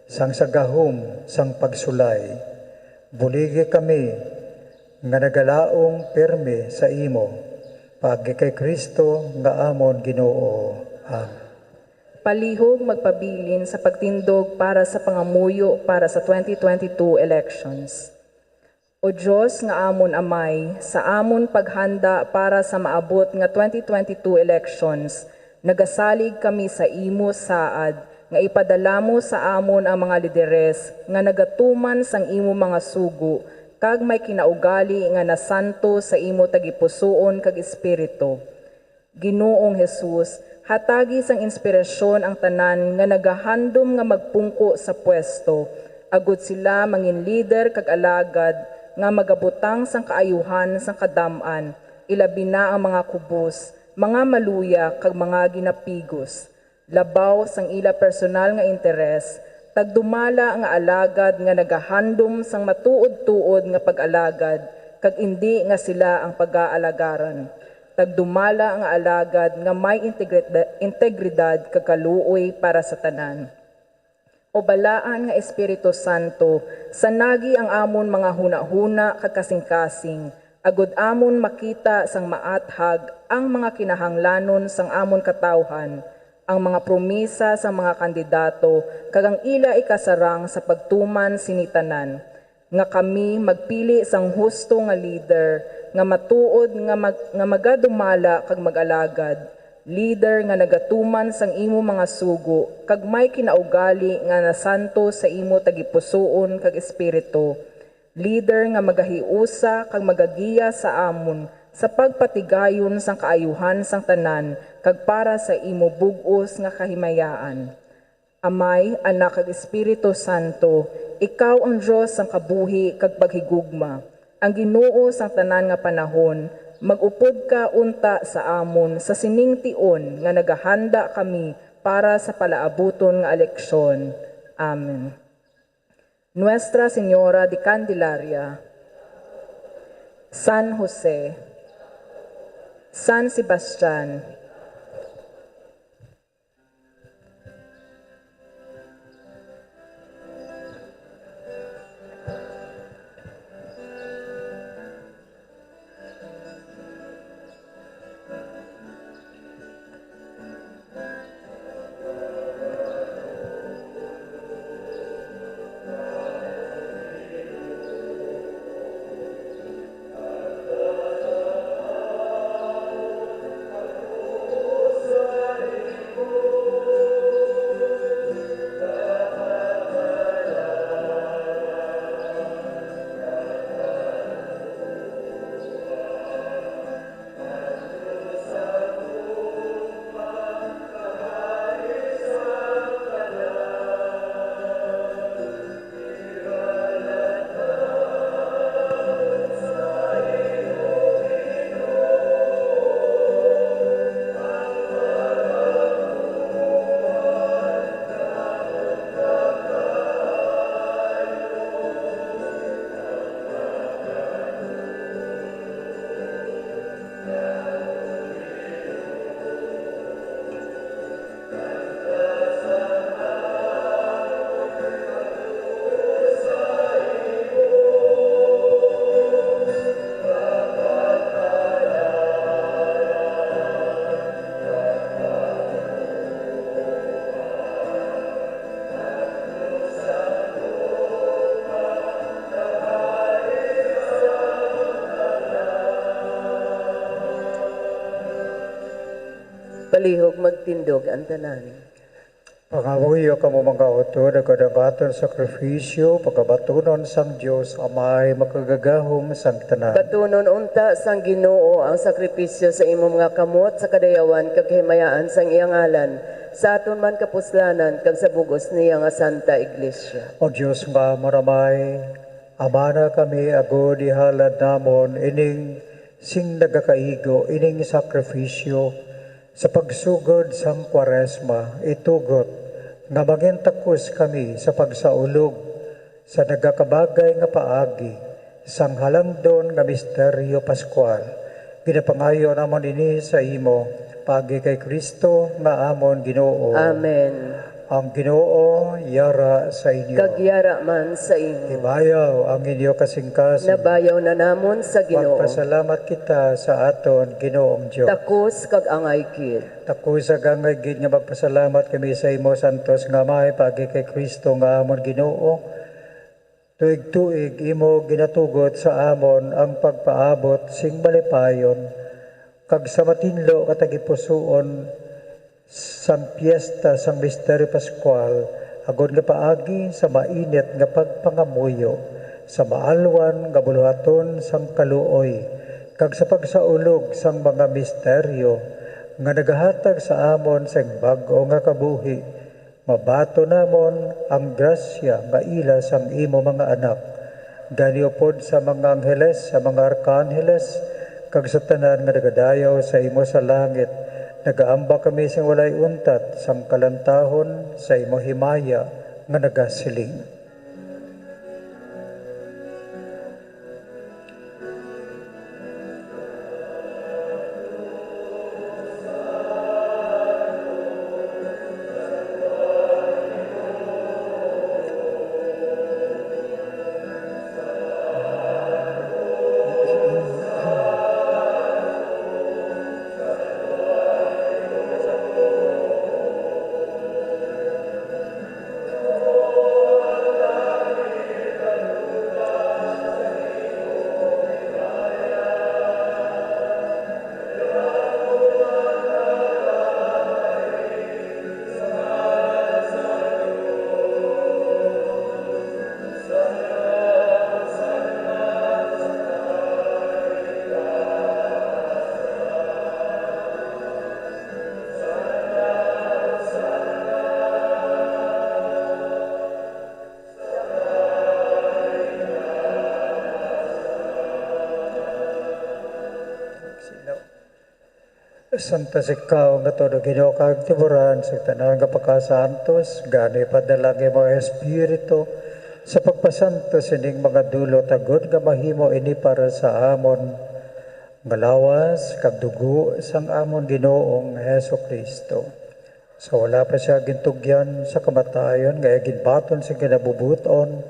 sang sa gahom sang pagsulay. Buligi kami nga nagalaong perme sa imo, pagi kay Kristo nga amon Ginoo. Amen. Palihog magpabilin sa pagtindog para sa pangamuyo para sa 2022 elections. O Diyos nga amon amay, sa amon paghanda para sa maabot nga 2022 elections, nagasalig kami sa imo saad, nga ipadala mo sa amon ang mga lideres, nga nagatuman sang imo mga sugo, kag may kinaugali nga nasanto sa imo tagipusoon kag espiritu. Ginoong Jesus, hatagi sang inspirasyon ang tanan nga nagahandom nga magpungko sa pwesto, agud sila mangin leader kag alagad nga magabutang sang kaayuhan sang kadam-an, ilabi na ang mga kubos, mga maluya kag mga ginapigos, labaw sang ila personal nga interes, tagdumala nga alagad nga nagahandom sang matuod-tuod nga pag-alagad, kag indi nga sila ang pag-aalagaran. Tagdumala nga alagad nga may integridad kag kaluoy para sa tanan. O balaan nga Espiritu Santo, sanagi ang amon mga huna-huna kag kasing-kasing, agud amon makita sang maathag ang mga kinahanglanon sang amon katawhan, ang mga promesa sa mga kandidato, kag ang ila ikasarang sa pagtuman sinitanan, nga kami magpili sang husto nga leader, nga matuod nga magadumala kag mag-alagad, leader nga nagatuman sang imo mga sugo, kag may kinaugali nga nasanto sa imo tagipusoon kag espiritu, leader nga magahiusa kag magagiya sa amon, sa pagpatigayon sang kaayuhan sang tanan, kag para sa imo bug-os nga kahimayaan. Amay, Anak kag Espiritu Santo, ikaw ang Dios sang kabuhi kag paghigugma, ang Ginoo sang tanan nga panahon, magupod ka unta sa amon sa sining tion nga nagahanda kami para sa palaabuton nga eleksyon. Amen. Nuestra Señora de Candelaria, San Jose, San Sebastian, palihog magtindog ang tanan. Pangamuyo ka mo mga utod, agad-agaton sakripisyo, pagkabatunon sang Diyos, amay makagagahom sang tanan. Katunon unta sang Ginoo ang sakripisyo sa imong mga kamot sa kadayawan kag himayaan sang iyang ngalan, sa aton man kapuslanan kag sa bugos niya nga Santa Iglesia. O Diyos nga maramay, amana kami agod ihalad namon ining sing nagakaigo, ining sakripisyo, sa pagsugod sang Kwaresma, itugot nga magintakos kami sa pagsaulog sa nagakabagay nga paagi sang halangdon nga misteryo Pascual. Ginapangayo namon ini sa imo, pagi kay Kristo nga amon Ginoo. Amen. Ang Ginoo yara sa inyo. Kagyara man sa imo. Ibayaw ang inyo kasingkasin. Nabayaw na namon sa Ginoo. Magpasalamat kita sa aton Ginoong Diyos. Takos kag angay kid. Takos sa gangay gid nga magpasalamat kami sa imo santos nga may pagi kay Kristo nga amon Ginoo. Tuig-tuig imo ginatugot sa amon ang pagpaabot sing malipayon kag sa matinlo katagipusoon sang piyesta sang misteryo Pascual agod nga paagi sa mainit nga pagpangamuyo sa maalwan nga buluhaton sang kaluoy kag sa pagsaulog sang mga misteryo nga nagahatag sa amon sang bag-o nga kabuhi, mabato namon ang grasya nga ila sang imo mga anak, ganiupod sa mga angheles, sa mga arkanheles, kag sa tanan nga nagadayaw sa imo sa langit, nagaamba kami sang walay untat, sang kalantahon sa imo himaya nga nagasiling. Santa sikaw nga todo Ginoo kag tiburan sa tanan nga pagkasantos gani padalagi mo espiritu sa pagpasanto sining mga dulot agud nga mahimo ini para sa amon malawas kag dugo sang amon Ginoong Hesukristo. So wala pa siya gintugyan sa kamatayon nga ginbaton sa kinabubuton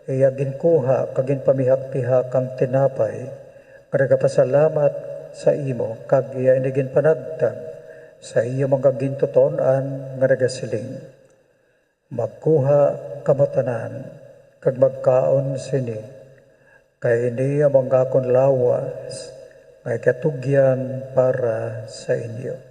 iya ginkuha kag ginpamihak-pihak ang tinapay kada pasalamat sa imo kag iya inigin panagtag sa iyo mga gintuton-an nga nagasiling magkuha kamatanan kag magkaon sini kay ini among akon lawas nga katugyan para sa inyo.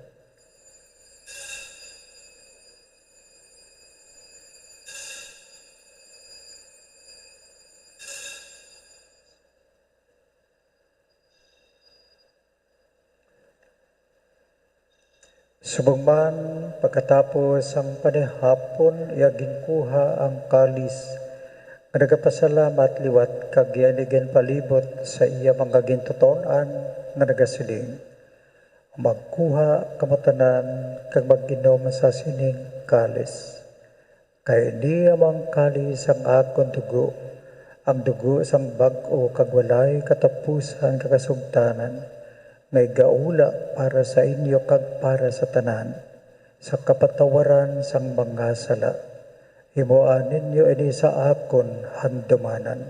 Subagman pagkatapos ang panihapon iya ginkuha ang kalis nga nagapasalamat liwat kag iyanigin palibot sa iya mga gintuton-an nga nagasiling magkuha kamatanan kag mag-inom sa sining kalis kay di amang kalis ang akon dugo ang dugo sang bag-o kag walay katapusan kakasugtanan ngay gaula para sa inyo kag para sa tanan sa kapatawaran sang mga sala himuan ninyo ini sa akon handamanan.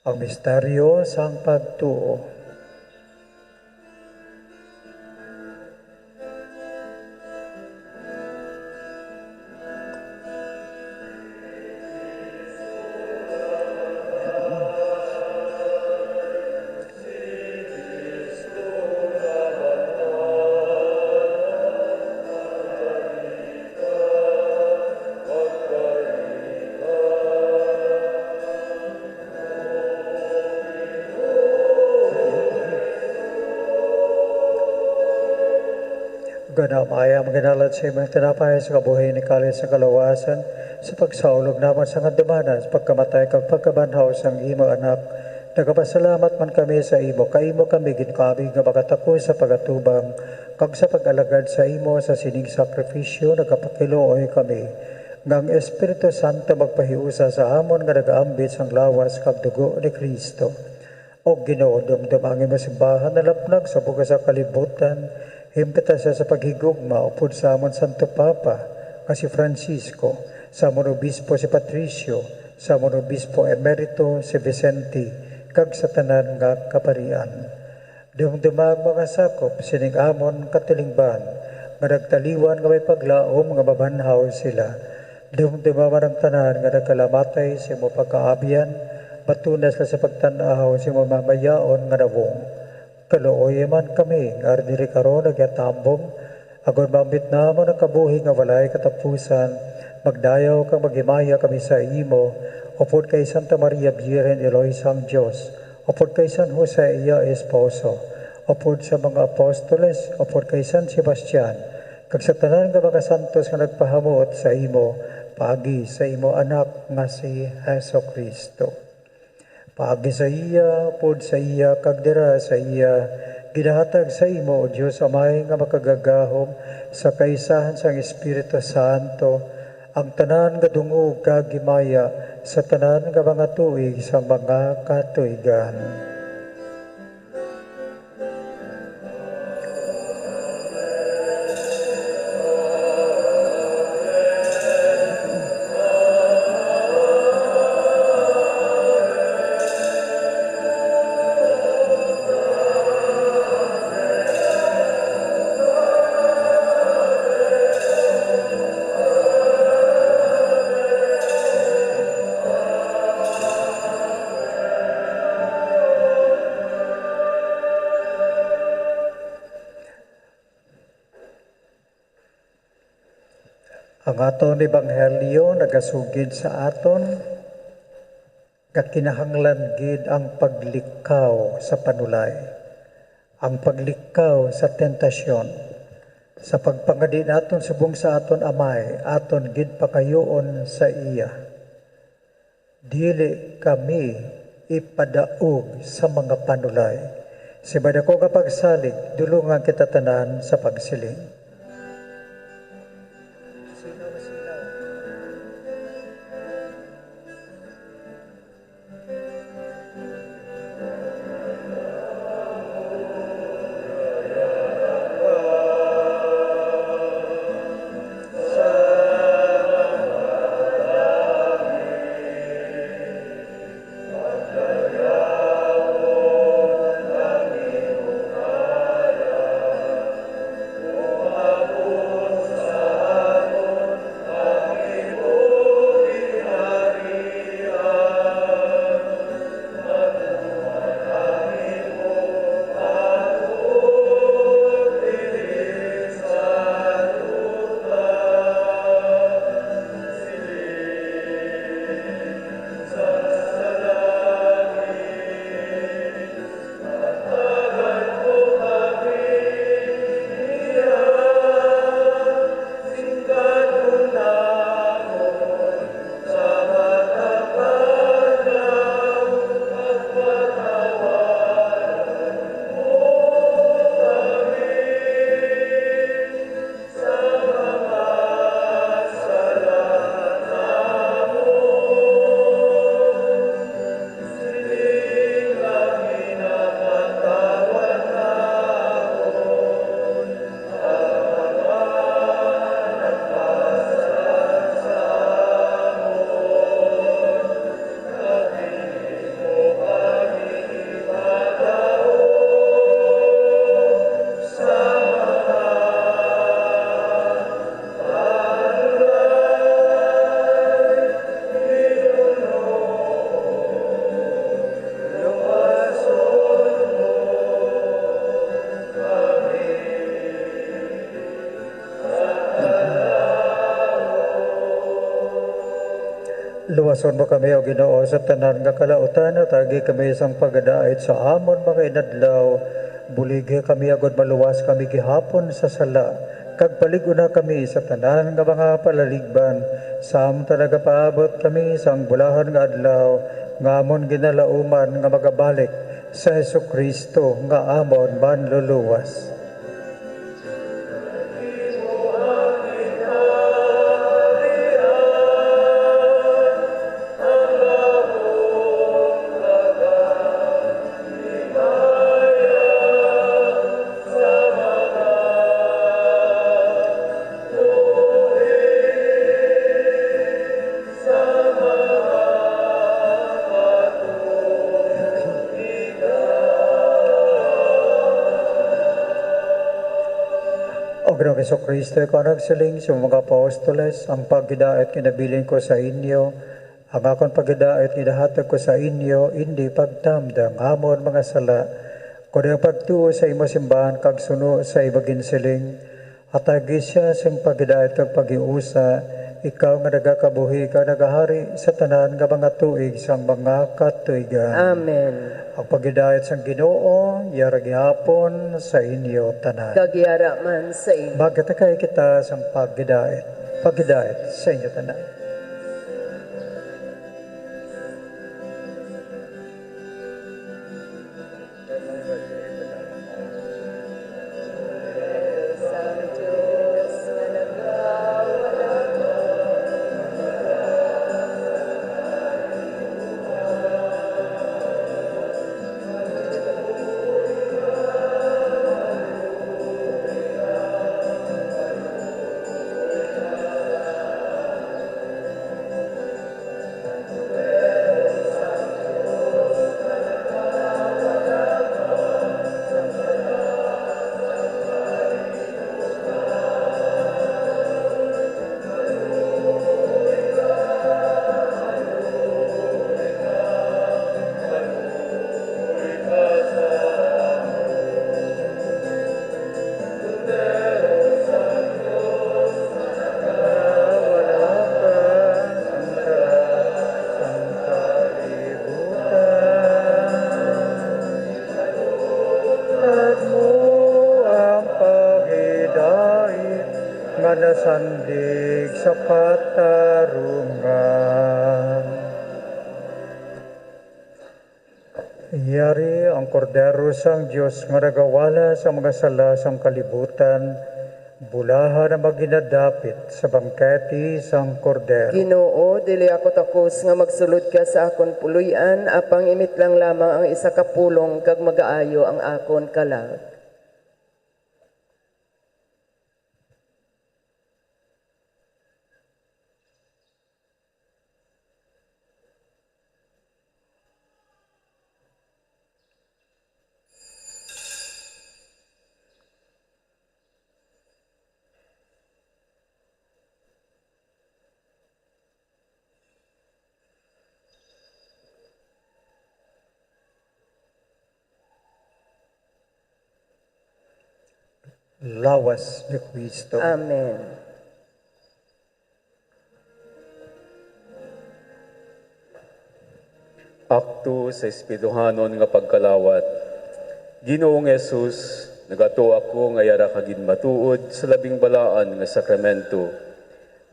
Ang misteryo sang pagtuo. ganamaya maganalat sa imong tinapay sa kabuhay ni Kali sa kalawasan, sa pagsaulog naman sa kadamanan, sa pagkamatay kag pagkabanhaw sang imo anak. Nagapasalamat man kami sa imo, kaimo kami ginkabi nga makatako sa pagatubang, kag sa pag-alagad sa imo sa sining sakripisyo, nagapakiluoy kami. Ngang Espiritu Santo magpahiusa sa amon nga nagaambit sang lawas kag dugo ni Kristo. O Ginoo, dumdum ang imo simbahan na lapnag sa bugas sa kalibutan, himpita siya sa paghigugma upod sa amon Santo Papa, si Francisco, sa amon Obispo si Patricio, sa amon Obispo Emerito si Vicente, kag sa tanan nga kaparian. Dumdumag mga sakop sining amon katilingban, nga nagtaliwan nga may paglaom nga mabanhaw sila. Dumdumaman ang tanan nga nagkalamatay sa imo pagkaabian, matunas ka sa pagtanaw sa imo mamayaon nga nawong. Kaluoy man kami, nga diri karon nagyatambong, agon mambit namon ang kabuhi nga walay katapusan, magdayaw kang maghimaya kami sa imo, upod kay Santa Maria Virgen Eloisa ang Diyos, upod kay San Jose iya esposo, upod sa mga apostoles, upod kay San Sebastian, kag sa tanan nga mga santos nga nagpahamot sa imo, pagi sa imo anak nga si Heso Kristo. Pagi sa iya, pod sa iya, kag dira sa iya, gidahatag sa imo, O Diyos Amay nga makagagahom sa kaisahan sang Espiritu Santo, ang tanan nga dungog kag gimaya sa tanan nga mga tuig sa mga katuigan. Ang aton ebanghelyo nagasugid sa aton nga kinahanglan gid ang paglikaw sa panulay, ang paglikaw sa tentasyon, sa pagpangadi naton subong sa aton amay, aton gid pakayoon sa iya. Dili kami ipadaog sa mga panulay. Si badako nga pagsalig, dulungan kita tanan sa pagsiling. Luwason mo kami, O Ginoo, sa tanan nga kalautan, at agi kami isang pagadaait sa amon mga inadlaw. Buligya kami agad maluwas kami gihapon sa sala, kag palig-una kami sa tanan nga mga palaligban, sam talaga paabot kami sang bulahan nga adlaw, nga amon ginalauman nga magabalik sa Hesukristo nga amon manluluwas. O Ginoong Hesukristo, ikaw nagsiling sa mga apostoles, ang paggidaet kinabilin ko sa inyo, ang akong paggidaet kinahatag ko sa inyo, hindi pagdamdang amon mga sala, kundi ang pagtuo sa imo simbahan kag suno sa ibagin siling, at agisya sa paggidaet kag pagiusa, ikaw nga nagakabuhi ka nagahari sa tanan nga mga tuig sang mga katuigan. Amen. Ang pagidayat sang Ginoo yaragihapon sa inyo tanan. Kagyara man sa inyo. Magkatakay kita sang pagidayat sa inyo tanan. Sandig sa katarungan. Yari ang kordero sang Diyos nga nagawala sa mga sala sang kalibutan, bulahan na maginadapit sa bangketi sang kordero. Ginoo, dili ako takos nga magsulod ka sa akon puluyan, apang imit lang lamang ang isa ka pulong kag magaayo ang akon kalag. Lawas ni Kristo. Amen. Akto sa Espiriduhanon nga pagkalawat. Ginoong Jesus, nagato ako nga yara kagin matuod sa labing balaan nga sakramento.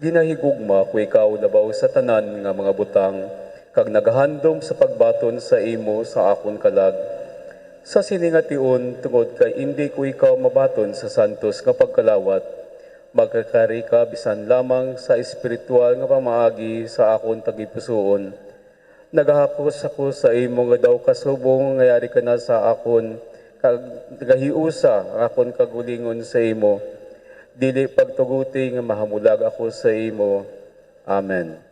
Ginahigugma ko ikaw labaw sa tanan nga mga butang, kag nagahandom sa pagbaton sa imo sa akon kalag. Sa siningation tungod kay hindi ko ikaw mabaton sa santos nga pagkalawat, magkakari ka bisan lamang sa espiritual nga pamaagi sa akon tagipusoon. Nagahapos ako sa imo nga daw kasubong nga yari ka na sa akon, kag nagahiusa ang akon kagulingon sa imo. Dili pagtuguti nga mahamulag ako sa imo. Amen.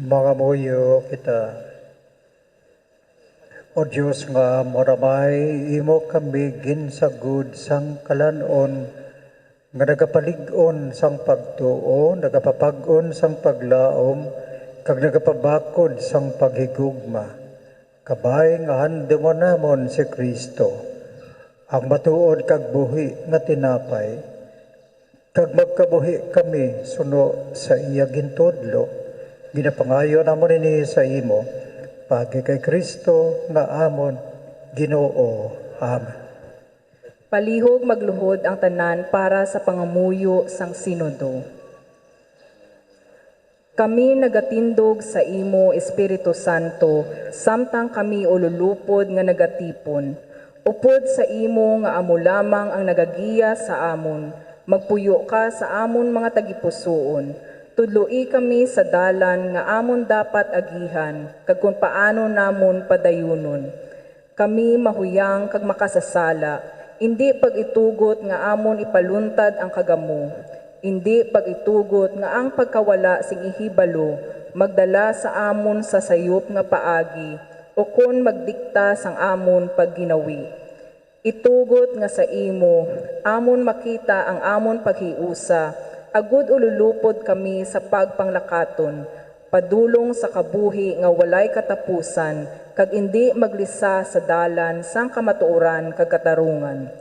Mga muyo kita. O Diyos nga moramay, imo kami ginsagud sang kalanon, nga nagapalig-on sang pagtuo, nagapapag-on sang paglaom, kag nagapabakod sang paghigugma. Kabay nga handemo namon si Kristo, ang matuod kag buhi nga tinapay, kag magkabuhi kami suno sa iya gintudlo, ginapangayo namon ini sa imo, pagi kay Kristo nga amon Ginoo. Amen. Palihog magluhod ang tanan para sa pangamuyo sang sinodo. Kami nagatindog sa imo, Espiritu Santo, samtang kami ululupod nga nagatipon. Upod sa imo nga amo lamang ang nagagiya sa amon. Magpuyo ka sa amon mga tagipusoon. Tudloi kami sa dalan nga amon dapat agihan, kag kung paano namon padayunon. Kami mahuyang kag makasasala, hindi pag-itugot nga amon ipaluntad ang kagamo. Hindi pag-itugot nga ang pagkawala sing ihibalo, magdala sa amon sa sayop nga paagi, o kon magdikta sang amon pagginawi. Itugot nga sa imo, amon makita ang amon paghiusa, agud ululupod kami sa pagpanglakaton, padulong sa kabuhi nga walay katapusan, kag hindi maglisa sa dalan sang kamatuoran kag katarungan.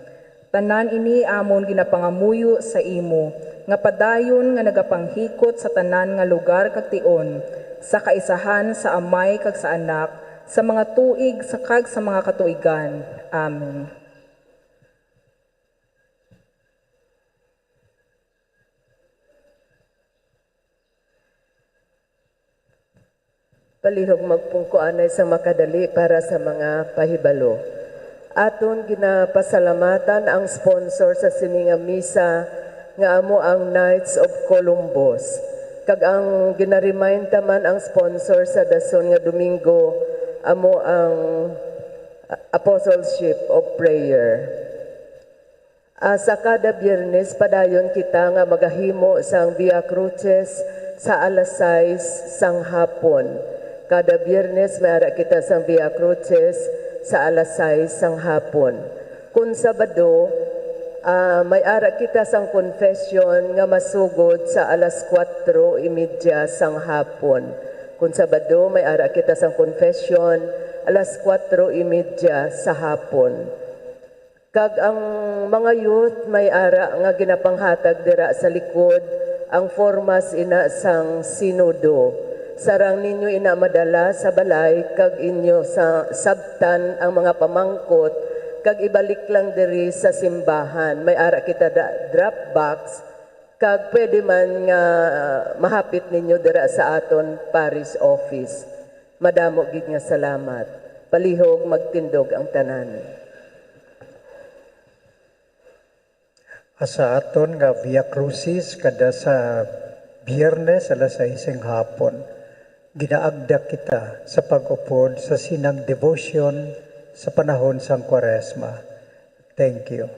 Tanan ini amon ginapangamuyo sa imo, nga padayon nga nagapanghikot sa tanan nga lugar kag tion, sa kaisahan sa amay kag sa anak, sa mga tuig sa kag sa mga katuigan. Amen. Palihog magpungkuanay sa makadali para sa mga pahibalo. Aton ginapasalamatan ang sponsor sa sininga misa nga amo ang Knights of Columbus. Kag ang ginaremind taman ang sponsor sa dason nga Domingo amo ang Apostleship of Prayer. Sa kada Biyernes padayon kita nga magahimo sang Via Cruces sa alas 6 sang hapon. Kada Biyernes may ara kita sang Via Cruces sa alas 6 sang hapon. Kung Sabado, may ara kita sang confession nga masugod sa alas 4:30 sang hapon. Kung Sabado, may ara kita sang confession alas 4:30 sa hapon. Kag ang mga youth may ara nga ginapanghatag dira sa likod ang formas ina sang sinodo. Sarang ninyo ina madala sa balay kag inyo sa sabtan ang mga pamangkot kag ibalik lang diri sa simbahan. May ara kita drop box kag pwede man nga mahapit ninyo dira sa aton parish office. Madamo gid nga salamat. Palihog magtindog ang tanan. Sa aton nga Via Crucis kada sa Biyernes alas 6 ng hapon, ginaagda kita sa pag-upod sa sinang devotion sa panahon sang Kwaresma. Thank you.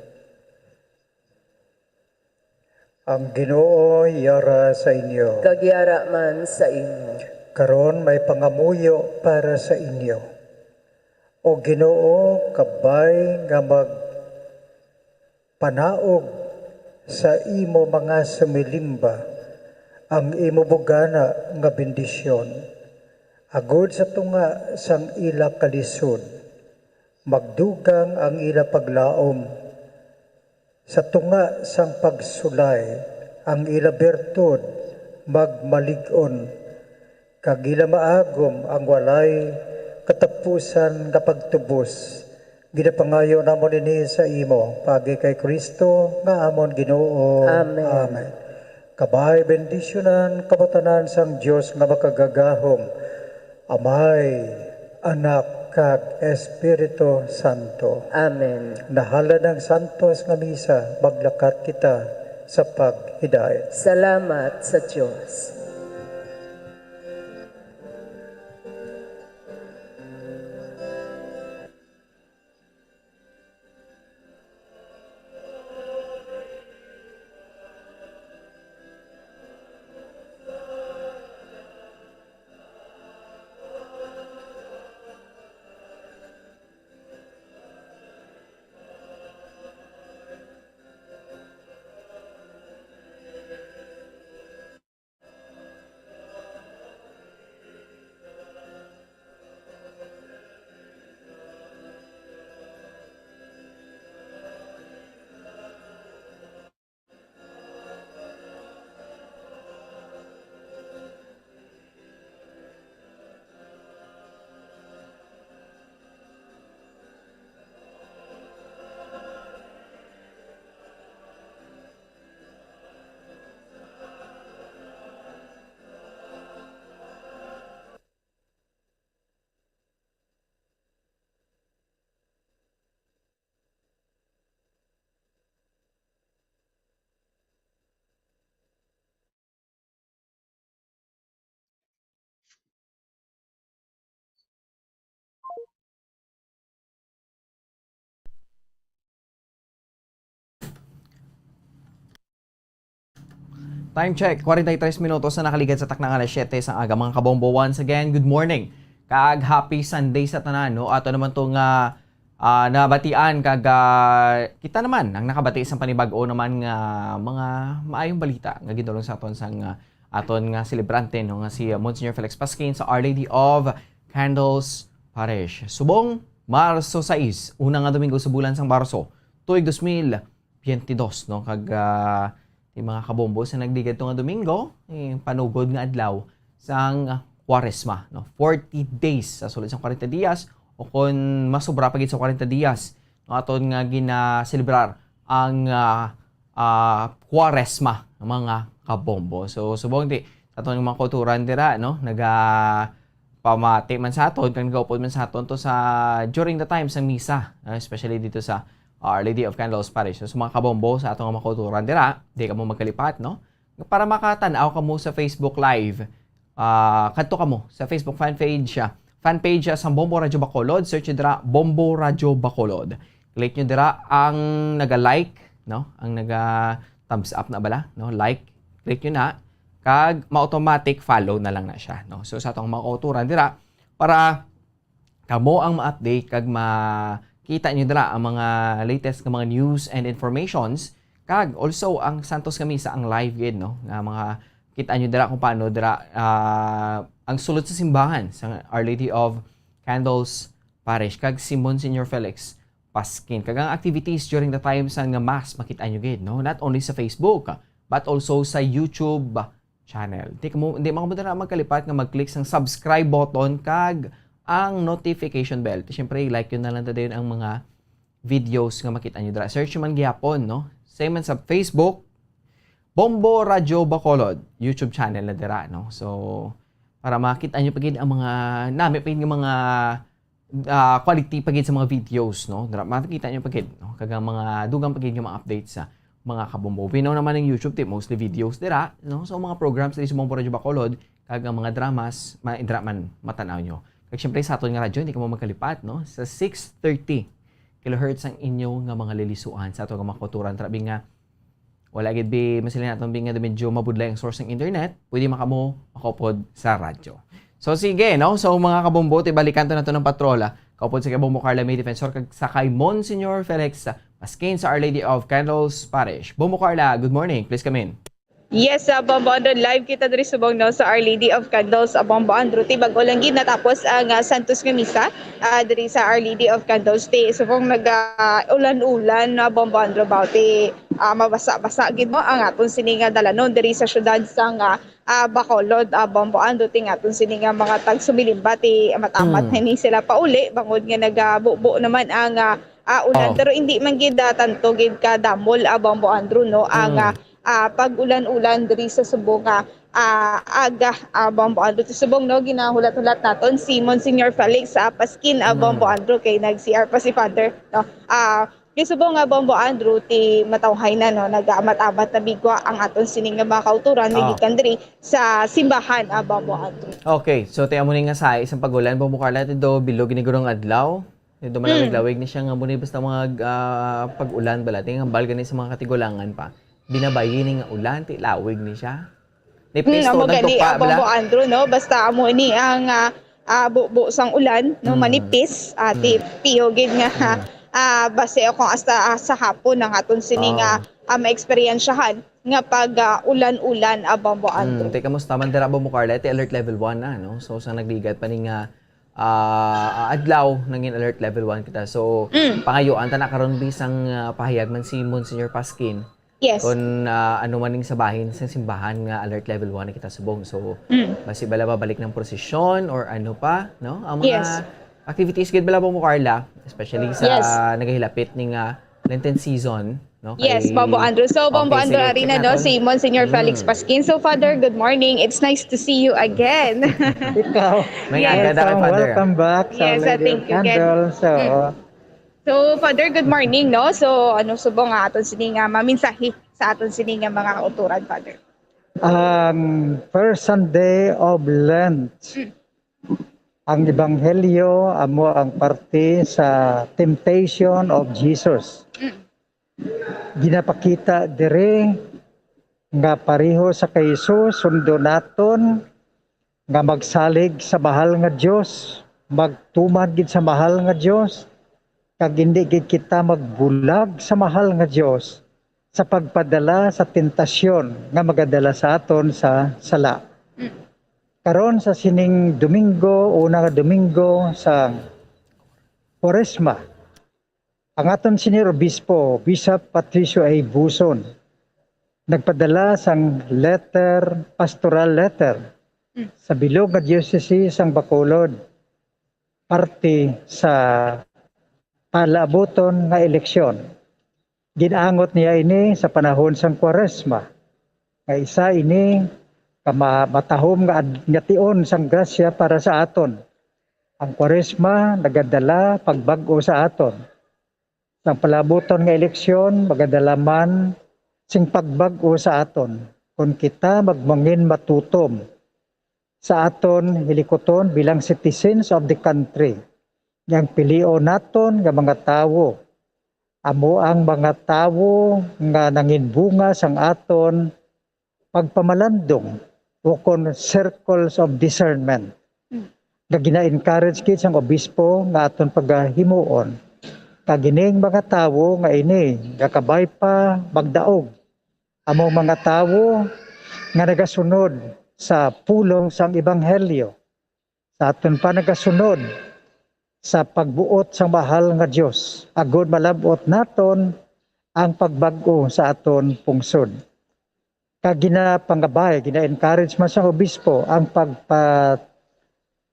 Ang Ginoo yara sa inyo. Kagyara man sa inyo. Karon may pangamuyo para sa inyo. O Ginoo, kabay nga magpanaog sa imo mga sumilimba ang imo bugana nga bendisyon. Agud sa tunga sang ila kalisod, magdugang ang ila paglaom. Sa tunga sang pagsulay, ang ila bertud magmalig-on. Kag ila maagom ang walay katapusan nga pagtubos. Ginapangayo namon ini sa imo, pagi kay Kristo nga amon Ginoo. Amen. Amen. Kabay bendisyonan kabatanan sang Dios nga makagagahom, Amay, Anak, kag Espiritu Santo. Amen. Nahala ng santos nga misa, maglakat kita sa paghidayat. Salamat sa Diyos. Time check, 43 minutos na nakaligad sa taknang alas 7 sa aga. Mga kabombo, once again, good morning. Kag happy Sunday sa tanan, no? Ato naman itong nabatian kag kita naman ang nakabati sa panibag-o naman nga mga maayong balita nga gidulong sa aton sang aton nga celebrante no nga si Monsignor Felix Pasquin sa Our Lady of Candles Parish. Subong Marso 6, unang nga Domingo sa bulan sang Marso, tuig 2022 no kag yung mga kabombo sa nagdigad nga Domingo, panugod nga adlaw sang Quaresma, no? 40 days sa sulod sang 40 dias o kung masobra pagit sa 40 dias, no aton nga gina-celebrar ang Quaresma ng mga kabombo. So subong di aton mga kulturan dira no, pamati man sa aton kang nagaupod man sa aton to sa during the time sa misa, especially dito sa Our Lady of Candles Parish. So, sa mga kabombo sa atong mga kulturan dira, di ka mo magkalipat, no? Para makatanaw ka mo sa Facebook Live, kadto ka mo sa Facebook fanpage sa Bombo Radyo Bacolod. Search nyo dira, Bombo Radyo Bacolod. Click nyo dira ang naga-like, no? Ang naga-thumbs up na bala, no? Like, click nyo na. Kag, ma-automatic follow na lang na siya, no? So, sa atong mga kulturan dira, para kamo ang ma-update kag kita nyo dira ang mga latest ng mga news and informations. Kag also ang Santos Kamisa ang live gid no nga mga kita nyo dira kung paano dira ang sulod sa simbahan sa Our Lady of Candles Parish kag si Monsignor Felix Pasquin. Kag ang activities during the time sa nga mass makita nyo gid no, not only sa Facebook but also sa YouTube channel. Hindi mo dira magkalipat nga mag-click sang subscribe button kag ang notification bell. Siyempre, like yun na lang din ang mga videos nga makita nyo dira. Search nyo man gihapon, no? Same man sa Facebook, Bombo Radyo Bacolod, YouTube channel na dira, no? So, para makita nyo pagid ang mga, nami pagid ng mga quality pagid sa mga videos, no? Dira, makita nyo pagid, no? Kagang mga dugang pagid yung mga updates sa mga kabombo. We know naman ng YouTube, mostly videos dira, no? So, mga programs dito sa Bombo Radyo Bacolod, kagang mga dramas, matanaw nyo. Kag siyempre sa aton nga radyo, hindi ka mo magkalipat, no? Sa 630 kHz ang inyo nga mga lilisuan sa aton nga mga kulturan. Trabi nga, wala gid bi masilin naton bi nga medyo mabudlay ang source ng internet, pwede makamo makupod sa radyo. So sige, no? So mga kabombo, balikan to na to ng patrola. Kaupod sa Bombo Carla May Defensor kag sa kay Monsignor Felix Pasquin sa Our Lady of Candles Parish. Bombo Carla, good morning. Please come in. Yes, Bombo Andrew, live kita diri subong no sa Our Lady of Candles Bombo Andrew. Tibag ulang gid natapos ang Santos nga misa diri sa Our Lady of Candles. Subong ulan-ulan na Bombo Andrew bawti mabasa-basa gid mo ang aton sininga dalanon diri sa syudad sang Bacolod. Bombo Andrew ting aton sininga mga tag-sumilimba ti amat-amat ni sila pauli bangod nga nagabubo naman ang ulan pero hindi man gid tanto gid ka damol Bombo Andrew no ang pag-ulan-ulan diri sa subong aga Bombo Andrew. Subong no ginahulat-hulat naton si Monsignor Felix Pasquin Bombo Andrew kay nag-CR pa si Father no. Subong Bombo Andrew ti matawhay na no nag-amat-amat na bigwa ang aton sining nga mga kauturan gikan diri sa simbahan Bombo Andrew. Okay, so tayo mo nga sa isang pagulan Bombo Carla do bilog ginigurong adlaw. Do malamig-lawig ni siya nga muna basta mga pag-ulan bala ting hambal gani sa mga katigulangan pa. Binabayi ni nga ulan, ti lawig ni siya. Ni pisto ng tukpa bala. Bombo Andrew no, basta amo ini ang bubo sang ulan no manipis ti piyogid nga base akong hasta sa hapon ng aton sining ma-experiensyahan nga pag ulan-ulan Bombo Andrew. Teka mo taman dira Bombo Carla, ti alert level 1 na no. So sa nagligat pa ni nga adlaw nangin alert level 1 kita. So pangayuan ta na karon bisang pahayag man si Monsignor Pasquin. Yes. Kung ano man sa bahin sa simbahan nga alert level 1 na kita subong. So, basi bala babalik ng prosesyon or ano pa, no? Ang mga activities gid bala mo Carla, especially sa nagahilapit ning Lenten season, no? Yes, Bombo Andrew. So, Bombo Andrew arena no si Monsignor Felix Pasquin. So, Father, good morning. It's nice to see you again. Ikaw. May agad kay Father. Welcome back sa Lady of Candles. So, Father, good morning, no? So, subong aton sining maminsahi sa aton sining mga kauturan, Father? First Sunday of Lent. Ang Ebanghelyo amo ang parte sa temptation of Jesus. Ginapakita dire nga pareho sa kay Jesus sundo naton nga magsalig sa mahal nga Dios, magtumad gid sa mahal nga Dios, kag hindi gid kita magbulag sa mahal nga Dios sa pagpadala sa tentasyon nga magadala sa aton sa sala. Karon sa sining Domingo, una nga Domingo sa Quaresma, ang aton senior obispo, Bishop Patricio A. Buson, nagpadala sang letter, pastoral letter, sa bilog nga diocese sang Bacolod, parte sa palaabuton nga eleksyon. Ginaangot niya ini sa panahon sang Quaresma, nga isa ini matahom nga tion sang grasya para sa aton. Ang Quaresma nagadala pagbag-o sa aton. Sang palabuton nga eleksyon, magadala man sing pagbag-o sa aton. Kung kita magmangin matutom sa aton hilikoton bilang citizens of the country, yang pilio naton nga mga tawo, amo ang mga tawo nga nanginbunga sang aton pagpamalandong o kon circles of discernment. Nga gina-encourage kit sang obispo nga aton paghimuon. Kagining mga tawo nga ini, nga kabay pa magdaog. Amo mga tawo nga nagasunod sa pulong sang ebanghelyo. Sa aton pa nagasunod sa pagbuot sang mahal nga Dios. Agod malabot naton ang pagbag-o sa aton pungsod. Kag ginapangabay, gina-encourage man sa obispo ang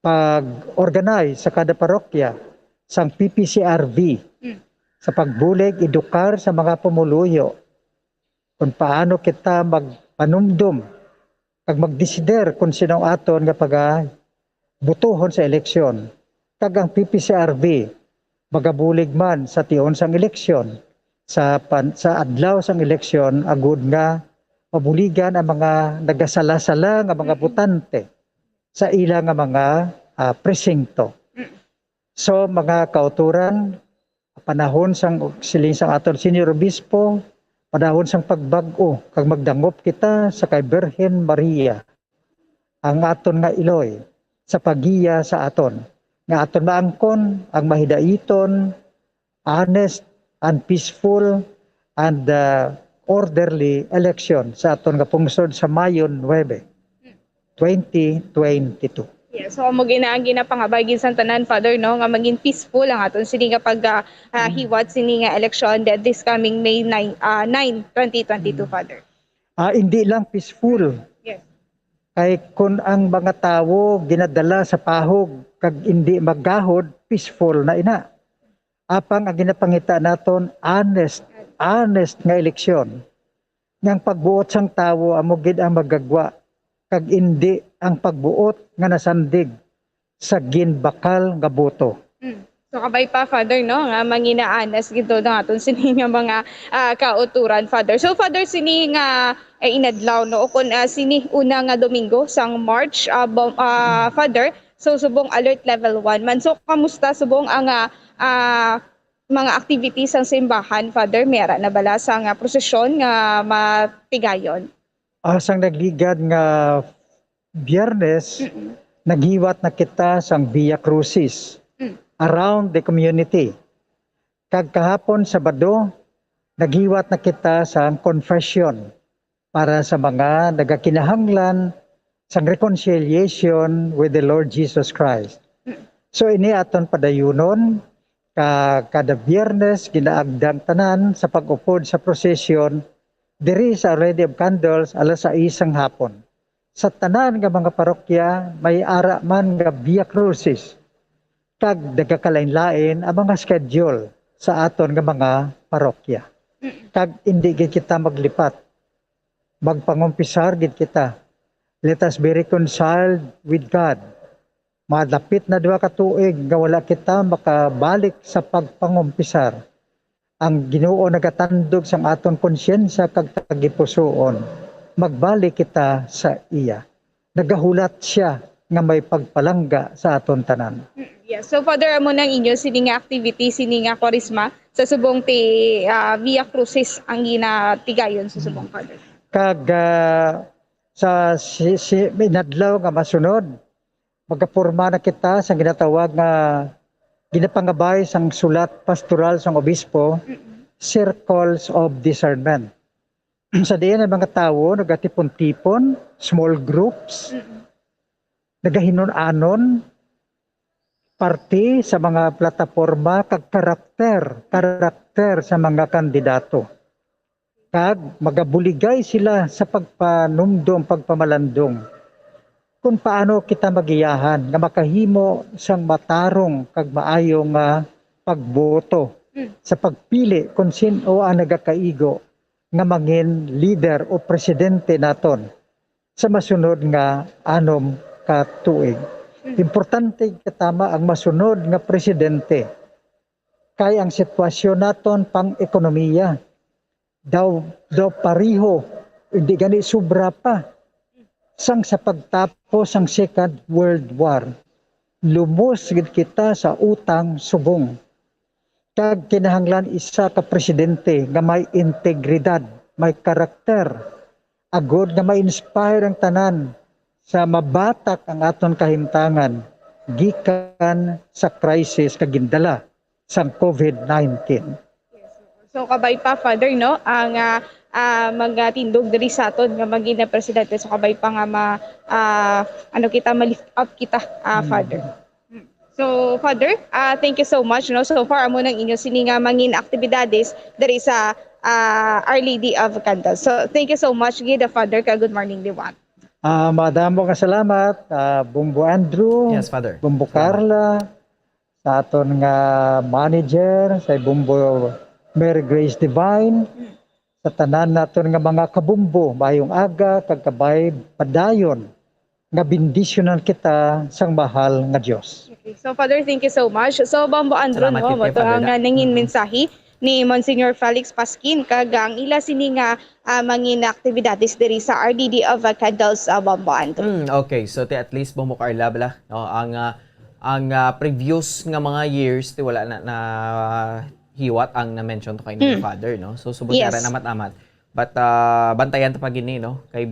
pag-organize sa kada parokya sang PPCRV sa pagbulig, edukar sa mga pumuluyo kung paano kita magpanumdum kag magdesider kung sino aton nga butuhon sa eleksyon. Kag ang PPCRV magabulig man sa tion sang eleksyon sa adlaw sang eleksyon agud nga pabuligan ang mga nagasala-sala nga mga botante sa ilang nga mga presinto. So mga kauturan, panahon sang siling sang aton senior obispo, panahon sang pagbag-o kag magdangop kita sa kay Birhen Maria, ang aton nga Iloy sa pagiya sa aton nga aton maangkon ang mahidaiton, honest and peaceful and orderly election sa aton nga pungsod sa Mayo 9, 2022. Yeah, so mo ginapangabay gid sa tanan, Father, no, nga maging peaceful ang aton sini nga hiwat sini nga election that this coming May 9, 2022, Father. Hindi lang peaceful. Yes. Kay kun ang mga tawo ginadala sa pahog kag hindi maggahod, peaceful na ina. Apang ang ginapangita naton honest nga eleksyon. Yang pagbuot sang tawo amo gid ang magagwa kag hindi ang pagbuot nga nasandig sa ginbakal nga boto. So kabay pa, Father, no, nga manginaanas gito na aton sini nga mga kauturan, Father. So Father, sini nga inadlaw, no, kun sini una nga Domingo sang March, Father, so subong alert level 1 man. So kamusta subong ang mga activities ang simbahan, Father? Mera na bala sang prosesyon nga matigayon? Sang nagligad nga Biyernes, naghiwat na kita sang Via Crucis around the community. Kag kahapon Sabado, naghiwat na kita sang confession para sa mga nagakinahanglan sang reconciliation with the Lord Jesus Christ. So ini aton padayunon, kada Biyernes ginaagdang tanan sa pag-upod sa prosesyon diri sa Our Lady of Candles alas 6 hapon. Sa tanan nga mga parokya may ara man nga Via Crucis. Kag nagakalain-lain ang mga schedule sa aton nga mga parokya. Kag hindi gid kita maglipat. Magpangumpisar gid kita. Let us be reconciled with God. Madapit na 2 ka tuig nga wala kita makabalik sa pagpangumpisar. Ang Ginoo nagatandog sang aton konsyensya kag tagipusoon. Magbalik kita sa iya. Nagahulat siya nga may pagpalangga sa aton tanan. Yeah. So Father, amo nang inyo sini nga activity, sini nga Kwaresma sa subong ti Via Crucis ang ginatigayon sa subong, Father. Kag sa minadlaw nga masunod, magaporma na kita sa ginatawag nga ginapangabay sang sulat pastoral sang obispo, Circles of Discernment. Sa diyan ang mga tao nagatipon-tipon, small groups, nagahinon-anon, parte sa mga plataforma kag karakter sa mga kandidato. Kag magabuligay sila sa pagpanumdom, pagpamalandong. Kung paano kita magiyahan nga makahimo sang matarong kag maayong pagboto sa pagpili kung sino ang nagakaigo nga mangin leader o presidente naton sa masunod nga 6 ka tuig. Importante katama ang masunod nga presidente kay ang sitwasyon naton pang ekonomiya daw pariho, hindi gani sobra pa sang sa pagtapos ang Second World War. Lumos gid kita sa utang subong. Kag kinahanglan isa ka presidente nga may integridad, may karakter, agod nga ma-inspire ang tanan sa mabatak ang aton kahimtangan gikan sa crisis kagindala sang COVID-19. So kabay pa, Father, no, ang magtindog diri sa aton nga maging na presidente. So kabay pa nga kita ma-lift up kita, Father. So Father, thank you so much, no. So far amo nang inyo sini nga mangin aktibidades diri sa Our Lady of Candles. So thank you so much gid, Father. Good morning, Liwan. Madamo nga salamat, Bumbo Andrew, Yes, Father. Bumbo Carla, sa aton nga manager, sa Bumbo Mary Grace Divine, sa tanan naton nga mga kabumbo, mayong aga, kagkabay, padayon, nga bindisyonan kita sang mahal nga Diyos. Okay. So Father, thank you so much. So Bambo Andro, Salamat no, kay moto Father ang na. nangin mensahe ni Monsignor Felix Pasquin kag ang ila sini nga mangin aktibidades diri sa RDD of Candles, Bambo Andro. Okay, so at least Bumbo Carla bala, no, ang previous nga mga years ti wala na hiwat ang na-mention to kay ni Father, no? So subot Yes. na amat-amat. But bantayan ta pa gini, no? Kay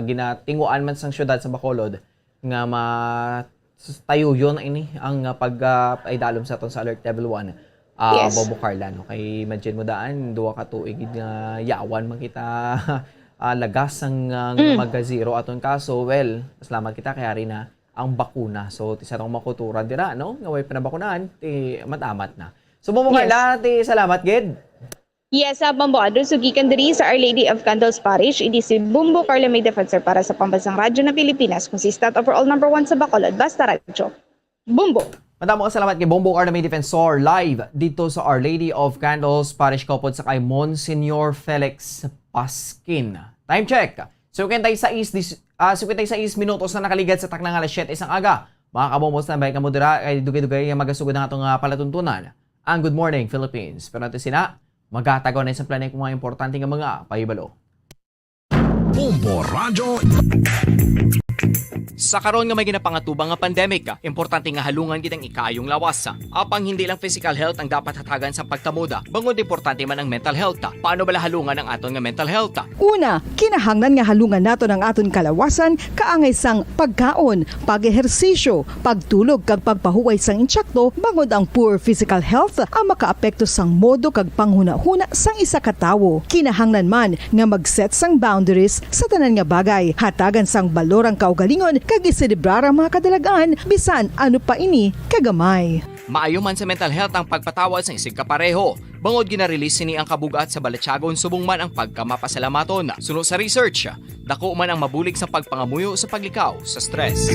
ginatinguan man sang syudad sa Bacolod nga tayo yon ini ang pag-idalom sa aton sa alert level 1. Yes. Bobo Carla, no? Kay imagine mo daan duwa ka tuig nga yawan man kita lagas ang mag-zero aton kaso. Well, salamat kita kay ari na ang bakuna. So ti sa tong makuturan dira, no? Nga way pinabakunahan ti amat-amat na. So Bobo Yes. Carla, ti salamat gid. Yes, Bambo Andro, so gikan diri sa Our Lady of Candles Parish, idi si Bumbo Carla may defensor para sa pambansang radyo ng Pilipinas, consistent overall number 1 sa Bacolod, Basta Radyo. Bumbo! Madamo ka salamat kay Bombo Carla may defensor live dito sa Our Lady of Candles Parish Kopod sa kay Monsignor Felix Pasquin. Time check. So kung tayo sa 6 minutos na nakaligad sa taknang alas 7 isang aga. Mga kabombos na bay ka mo dira kay dugay-dugay nga magasugod ng atong palatuntunan. Ang Good Morning Philippines. Pero natin sina magatagaw na isang planay kung mga importante nga mga pahibalo. Bombo Radyo. Sa karon nga may ginapangatubang nga pandemic, importante nga halungan kitang ikayong lawas. Apang hindi lang physical health ang dapat hatagan sa pagtamuda, bangod importante man ang mental health. Paano bala halungan ang aton nga mental health? Una, kinahanglan nga halungan nato ang aton kalawasan kaangay sang pagkaon, pag-ehersisyo, pagtulog kag pagpahuway sang insyakto bangod ang poor physical health ang makaapekto sang modo kag panghuna-huna sang isa ka tawo. Kinahanglan man nga mag-set sang boundaries sa tanan nga bagay, hatagan sang balorang kaugalingon kag iselebrar ang mga kadalagaan bisan ano pa ini kagamay. Maayo man sa mental health ang pagpatawad sa isig kapareho. Bangod ginarelease ni ang kabugat sa Balatyagon subong man ang pagkamapasalamaton. Suno sa research, dako man ang mabulig sa pagpangamuyo sa paglikaw sa stress.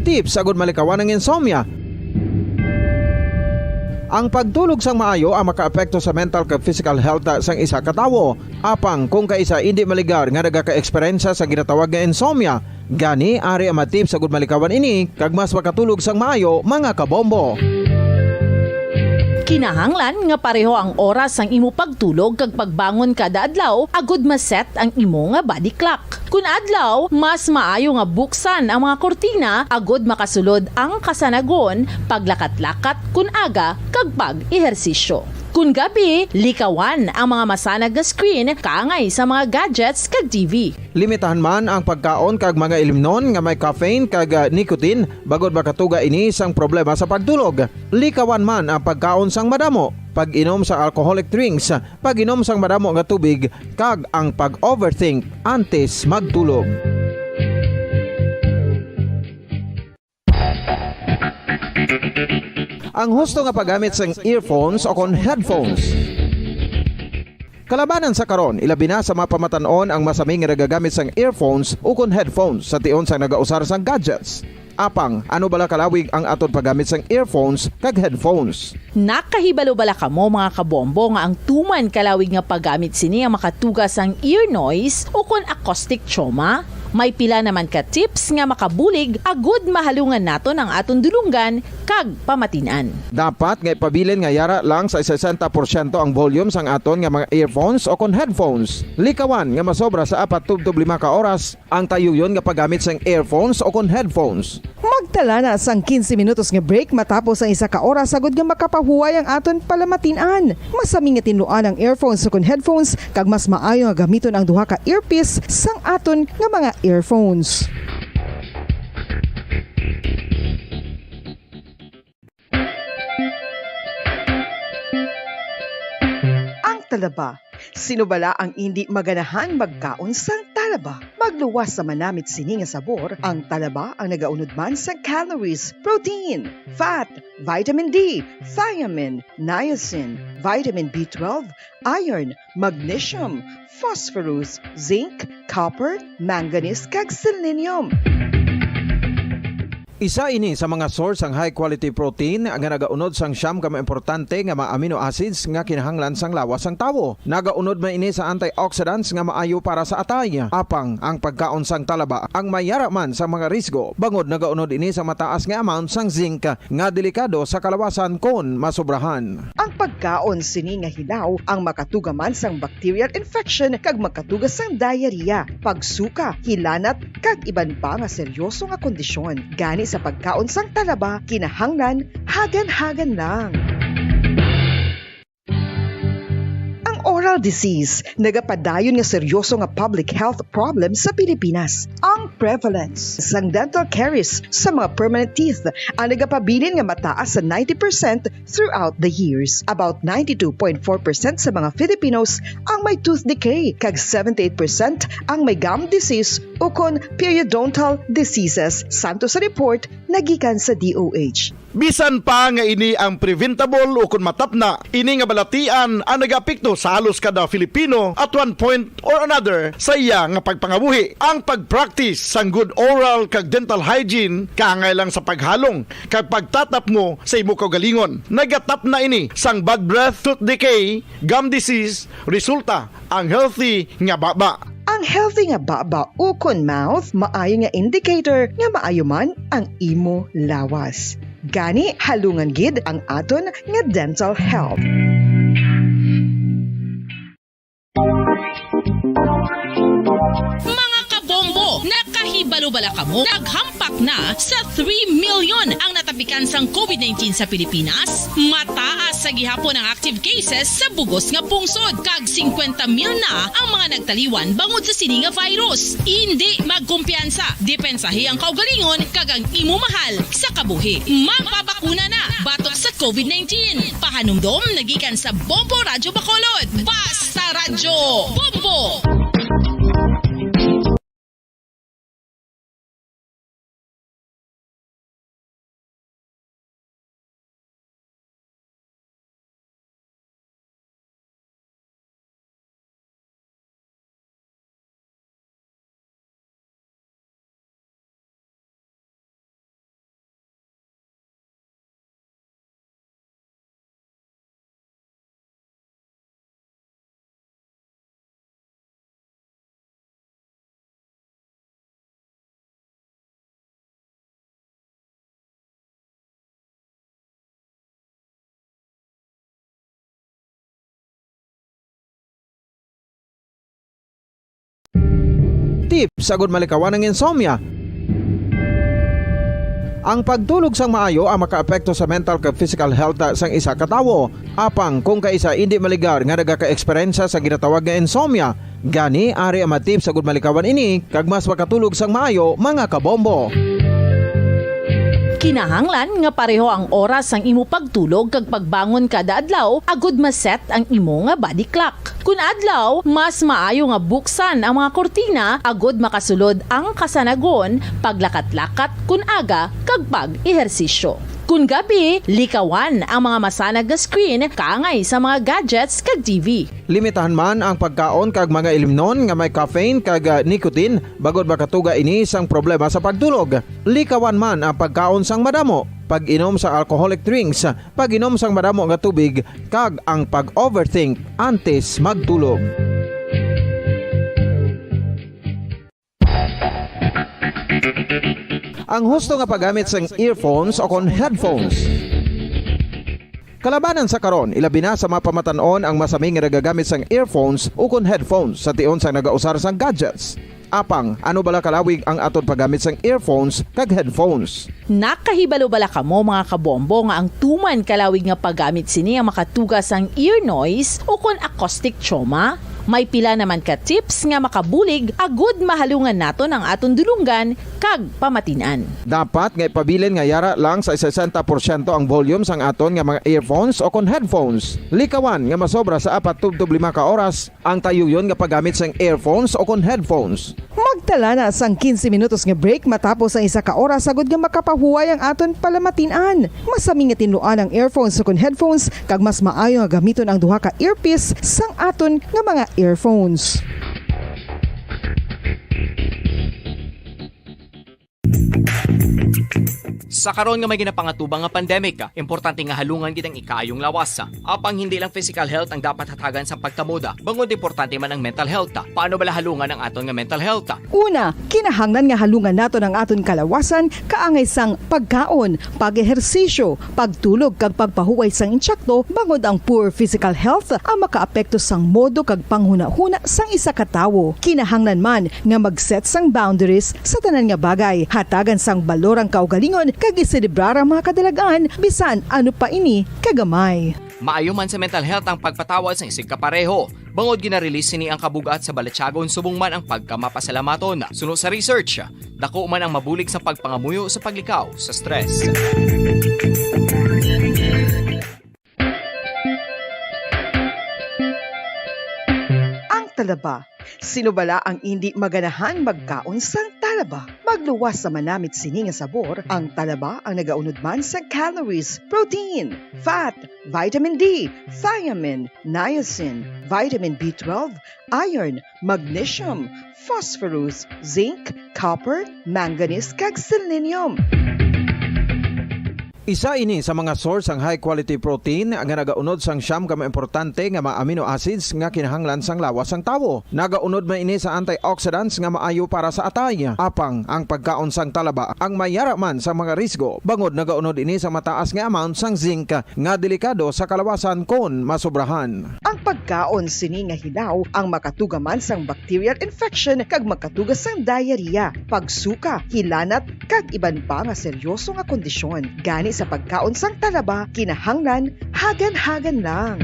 Tips sagud malikawan ng insomnia. Ang pagtulog sang maayo ang makaapekto sa mental kag physical health sang isa ka tawo. Apang kung kaisa hindi maligar nga nagaka-eksperyensya sa ginatawag nga insomnia, gani ari ang matip sagud malikawan ini kag mas makatulog sang maayo mga kabombo. Kinahanglan nga pareho ang oras ang imo pagtulog kag pagbangon kada adlaw agud maset ang imo nga body clock. Kun adlaw, mas maayo nga buksan ang mga kortina agud makasulod ang kasanagon, paglakat-lakat kun aga kag pag-ehersisyo. Kun gabi, likawan ang mga masanag nga screen kaangay sa mga gadgets kag TV. Limitahan man ang pagkaon kag mga ilimnon nga may caffeine kag nicotine bagod makatuga ini sang problema sa pagtulog. Likawan man ang pagkaon sang madamo, pag-inom sa alcoholic drinks, pag-inom sang madamo nga tubig kag ang pag-overthink antes magtulog. Ang husto nga paggamit sang earphones o kon headphones. Kalabanan sa karon, ilabi na sa mga pamatanon ang masaming nga nagagamit sang earphones o kon headphones sa tion sang nagausar sang gadgets. Apang, ano bala kalawig ang aton paggamit sang earphones kag headphones? Nakahibalo bala kamo mga kabombo nga ang tuman kalawig nga paggamit sini ang makatugas ang ear noise o kon acoustic trauma? May pila naman ka tips nga makabulig agud mahalungan naton ang aton dulunggan kag pamatinan. Dapat nga ipabilin nga yara lang sa 60% ang volume sang aton nga mga earphones o kon headphones. Likawan nga masobra sa 4-5 ka oras ang tayuyon nga paggamit sang earphones o kon headphones. Magtala na sang 15 minutos nga break matapos ang 1 ka oras sagod nga makapahuway ang aton palamatinan. Masami nga tinluan ang earphones o kon headphones kag mas maayo nga gamiton ang duha ka earpiece sang aton nga mga earphones. Ang talaba. Sino bala ang hindi maganahan magkaon sang talaba? Magluwas sa manamit sini nga sabor, ang talaba ang nagaunod man sa calories, protein, fat, vitamin D, thiamine, niacin, vitamin B12, iron, magnesium, phosphorus, zinc, copper, manganese kag selenium. Isa ini sa mga source ang high quality protein nga nagaunod sang siyam ka importante nga mga amino acids nga kinahanglan sang lawas sang tawo. Nagaunod man ini sa antioxidants nga maayo para sa atay. Apang ang pagkaon sang talaba ang mayara man sa mga risgo. Bangod nagaunod ini sa mataas nga amount sang zinc nga delikado sa kalawasan kon masobrahan. Ang pagkaon sini nga hilaw ang makatuga man sang bacterial infection kag makatuga sang diarrhea, pagsuka, hilanat kag iban pa nga seryoso nga kondisyon. Gani sa pagkaon sang talaba, kinahanglan hagan-hagan lang. Oral disease, nagapadayon nga seryoso nga public health problem sa Pilipinas. Ang prevalence sang dental caries sa mga permanent teeth ang nagapabilin nga mataas sa 90% throughout the years. About 92.4% sa mga Filipinos ang may tooth decay, kag 78% ang may gum disease o kon periodontal diseases, santo sa report nagikan sa DOH. Bisan pa nga ini ang preventable o kung matapna, ini nga balatian ang nagapikto sa halos kada Filipino at one point or another sa iya nga pagpangabuhi. Ang pag-practice sang good oral kag dental hygiene kaangay lang sa paghalong kag pagtatap mo sa imo kaugalingon. Nagatap na ini sang bad breath, tooth decay, gum disease, resulta ang healthy nga baba. Ang healthy nga baba o kon mouth, maayo nga indicator nga maayo man ang imo lawas. Gani halungan gid ang aton nga dental health. Mga kabombo, nakahibalo bala kamo? Naghampak na sa 3 million ang natapikan sang COVID-19 sa Pilipinas. Mataas sa gihapon ang active cases sa bugos nga pungsod. Kag 50 mil na ang mga nagtaliwan bangod sa sini nga virus. Hindi magkumpiyansa. Depensahi ang kaugalingon kag ang imo mahal sa kabuhi. Magpabakuna na batok sa COVID-19. Pahanumdom nagikan sa Bombo Radyo Bacolod. Basta Radyo Bombo! Tips sagud malikawan ang insomnia. Ang pagtulog sang maayo ang makaapekto sa mental kag physical health sang isa ka tawo. Apang kung kaisa hindi maligar nga nagaka-eksperyensya sa ginatawag nga insomnia, gani ari ang matip sa gud malikawan ini kag mas makatulog sang maayo mga kabombo. Kinahanglan nga pareho ang oras ang imo pagtulog kag pagbangon kada adlaw agud maset ang imo nga body clock. Kun adlaw, mas maayo nga buksan ang mga kortina agud makasulod ang kasanagon, paglakat-lakat kun aga kag pag-ehersisyo. Kun gabi, likawan ang mga masanag nga screen kaangay sa mga gadgets kag TV. Limitahan man ang pagkaon kag mga ilimnon nga may caffeine kag nicotine bagod makatuga ini sang problema sa pagtulog. Likawan man ang pagkaon sang madamo, pag-inom sa alcoholic drinks, pag-inom sang madamo nga tubig kag ang pag-overthink antes magtulog. Ang husto nga paggamit sang earphones o kon headphones. Kalabanan sa karon, ilabi na sa mapamatanon ang masami nga nagagamit sang earphones o kon headphones sa tion sang nagausar sang gadgets. Apang, ano bala kalawig ang aton paggamit sang earphones kag headphones? Nakahibalo bala kamo mga kabombo nga ang tuman kalawig nga paggamit sini ang makatugas ang ear noise o kon acoustic trauma? May pila naman ka tips nga makabulig agud mahalungan naton ang aton dulunggan kag pamatinan. Dapat nga ipabilin nga yara lang sa 60% ang volume sang aton nga mga earphones o kon headphones. Likawan nga masobra sa 4 to 5 ka oras ang tayuyon nga paggamit sang earphones o kon headphones. Magtala na sang 15 minutos nga break matapos ang 1 ka oras sagod nga makapahuway ang aton palamatinan. Masami nga tinluan ang earphones o kon headphones kag mas maayo nga gamiton ang duha ka earpiece sang aton nga mga earphones. Sa karon nga may ginapangatubang nga pandemic, importante nga halungan gid ang ikaayong lawas. Apang hindi lang physical health ang dapat hatagan sa pagtamuda, bangod importante man ang mental health. Paano bala halungan ang aton nga mental health? Una, kinahanglan nga halungan naton ang aton kalawasan kaangay sang pagkaon, pag-ehersisyo, pagtulog kag pagpahuway sang insyakto bangod ang poor physical health ang makaapekto sang modo kag panghuna-huna sang isa ka tawo. Kinahanglan man nga mag-set sang boundaries sa tanan nga bagay, hatagan sang balorang kaugalingon kag iselebrar ang mga kadalagaan bisan ano pa ini kagamay. Maayo man sa mental health ang pagpatawad sa isig kapareho. Bangod gina-release ni ang kabugat sa Balatsyagon subong man ang pagkamapasalamaton. Sunod sa research, dako man ang mabulig sa pagpangamuyo sa paglikaw sa stress. Ang talaba. Sino bala ang hindi maganahan magkaon sang talaba? Magluwas sa manamit sini nga sabor, ang talaba ang nagaunod man sa calories, protein, fat, vitamin D, thiamine, niacin, vitamin B12, iron, magnesium, phosphorus, zinc, copper, manganese kag selenium. Isa ini sa mga source ang high quality protein nga nagaunod sang siyam ka importante nga mga amino acids nga kinahanglan sang lawas sang tawo. Nagaunod man ini sa antioxidants nga maayo para sa atay. Apang ang pagkaon sang talaba ang mayara man sa mga risgo. Bangod nagaunod ini sa mataas nga amount sang zinc nga delikado sa kalawasan kon masobrahan. Ang pagkaon sini nga hilaw ang makatugaman sang bacterial infection kag makatugas sang diarrhea, pagsuka, hilanat kag iban pa nga seryoso nga kondisyon. Gani sa pagkaon sang talaba, kinahanglan hagan-hagan lang.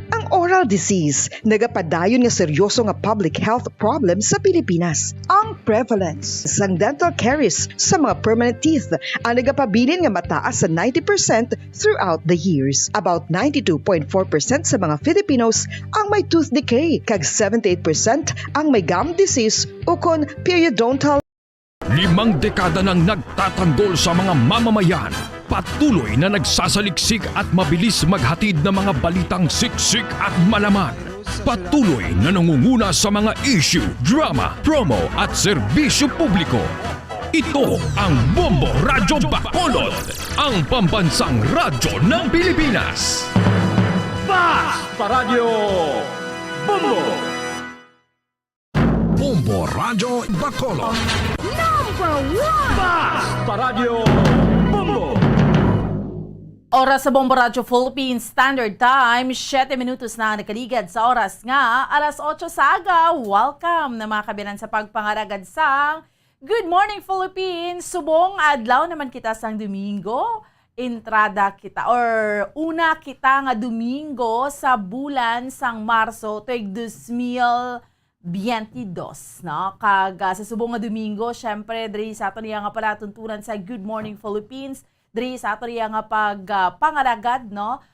Ang oral disease, nagapadayon nga seryoso nga public health problem sa Pilipinas. Ang prevalence sang dental caries sa mga permanent teeth ang nagapabilin nga mataas sa 90% throughout the years. About 92.4% sa mga Filipinos ang may tooth decay, kag 78% ang may gum disease o kon periodontal. 5 dekada nang nagtatanggol sa mga mamamayan. Patuloy na nagsasaliksik at mabilis maghatid ng mga balitang siksik at malaman. Patuloy na nangunguna sa mga issue, drama, promo at serbisyo publiko. Ito ang Bombo Radyo Bacolod, ang pambansang radyo ng Pilipinas. Basta Radio Bombo! Bombo Radyo Bacolod. Number 1! Basta Radio Bombo! Oras sa Bombo Radyo Philippines Standard Time, 7 minutos na nakaligad sa oras nga, alas 8 sa aga. Welcome na mga kabinan sa pagpangaragad sang Good morning Philippines! Subong adlaw naman kita sang Domingo. Entrada kita or una kita nga Domingo sa bulan sang Marso tuig 2022, no? Kag sa subong nga Domingo, syempre diri sa aton nga palatuntunan sa Good Morning Philippines, diri sa aton nga pangalagad, no?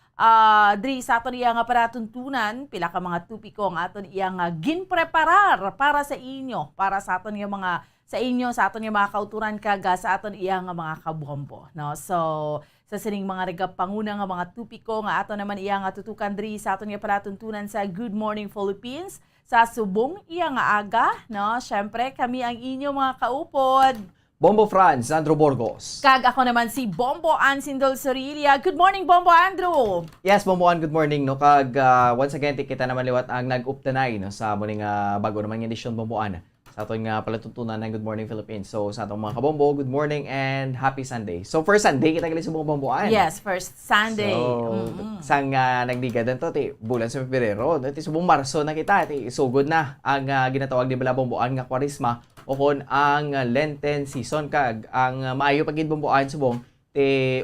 Diri sa aton nga palatuntunan, pila ka mga tupiko ang aton iyang ginpreparar para sa inyo, para sa aton nga mga sa inyo, sa aton nga mga kauturan kaga sa aton iyang mga kabombo, no? So sa sining mga regapanguna nga mga tupiko nga aton naman iyang tutukan diri sa aton nga palatuntunan sa Good Morning Philippines sa subong iyang aga, no? Syempre kami ang inyo mga kaupod. Bombo Franz, Andrew Borgos. Kag ako naman si Bombo Ann Sindol Sorilia. Good morning, Bombo Andrew! Yes, Bombo Ann, good morning. No? Kag once again, kita naman liwat ang nag-uptanay no? Sa muling bago naman yung edisyon, Bombo Ann. Sa ating palatuntunan ng Good Morning Philippines. So sa atong mga kabombo, good morning and happy Sunday. So first Sunday, kita gali sa mga Bombo Ann. Yes, first Sunday. So, sang nagdigadan to, bulan sa Pebrero. Iti subong Marso na kita, isugod na ang ginatawag ni Bala Bombo Ann nga kwarisma o kon ang Lenten season kag ang maayo pagid Bombo Ann subong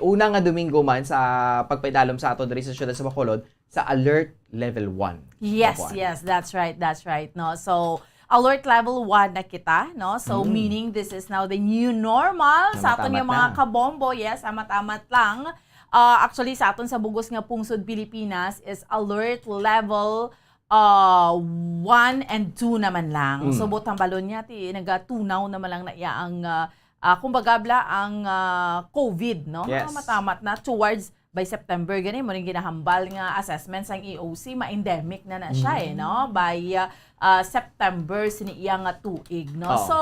una nga Domingo man sa pagpaidalom sa ato diri sa siyudad sa Bacolod sa Alert Level 1. Yes, yes, that's right, no. So Alert Level 1 na kita, no? So meaning this is now the new normal sa aton yung mga kabombo. Yes, amat-amat lang. Actually sa aton sa bugos nga pungsod Pilipinas is Alert Level 1 and 2 naman lang. So botang balon niya ti nagatunaw naman lang na iya ang kumbaga ang COVID, no? Yes. Matamat na towards by September gani mo ring ginahambal nga assessments ang EOC ma-endemic na siya no? By September sini iya nga tuig, no? So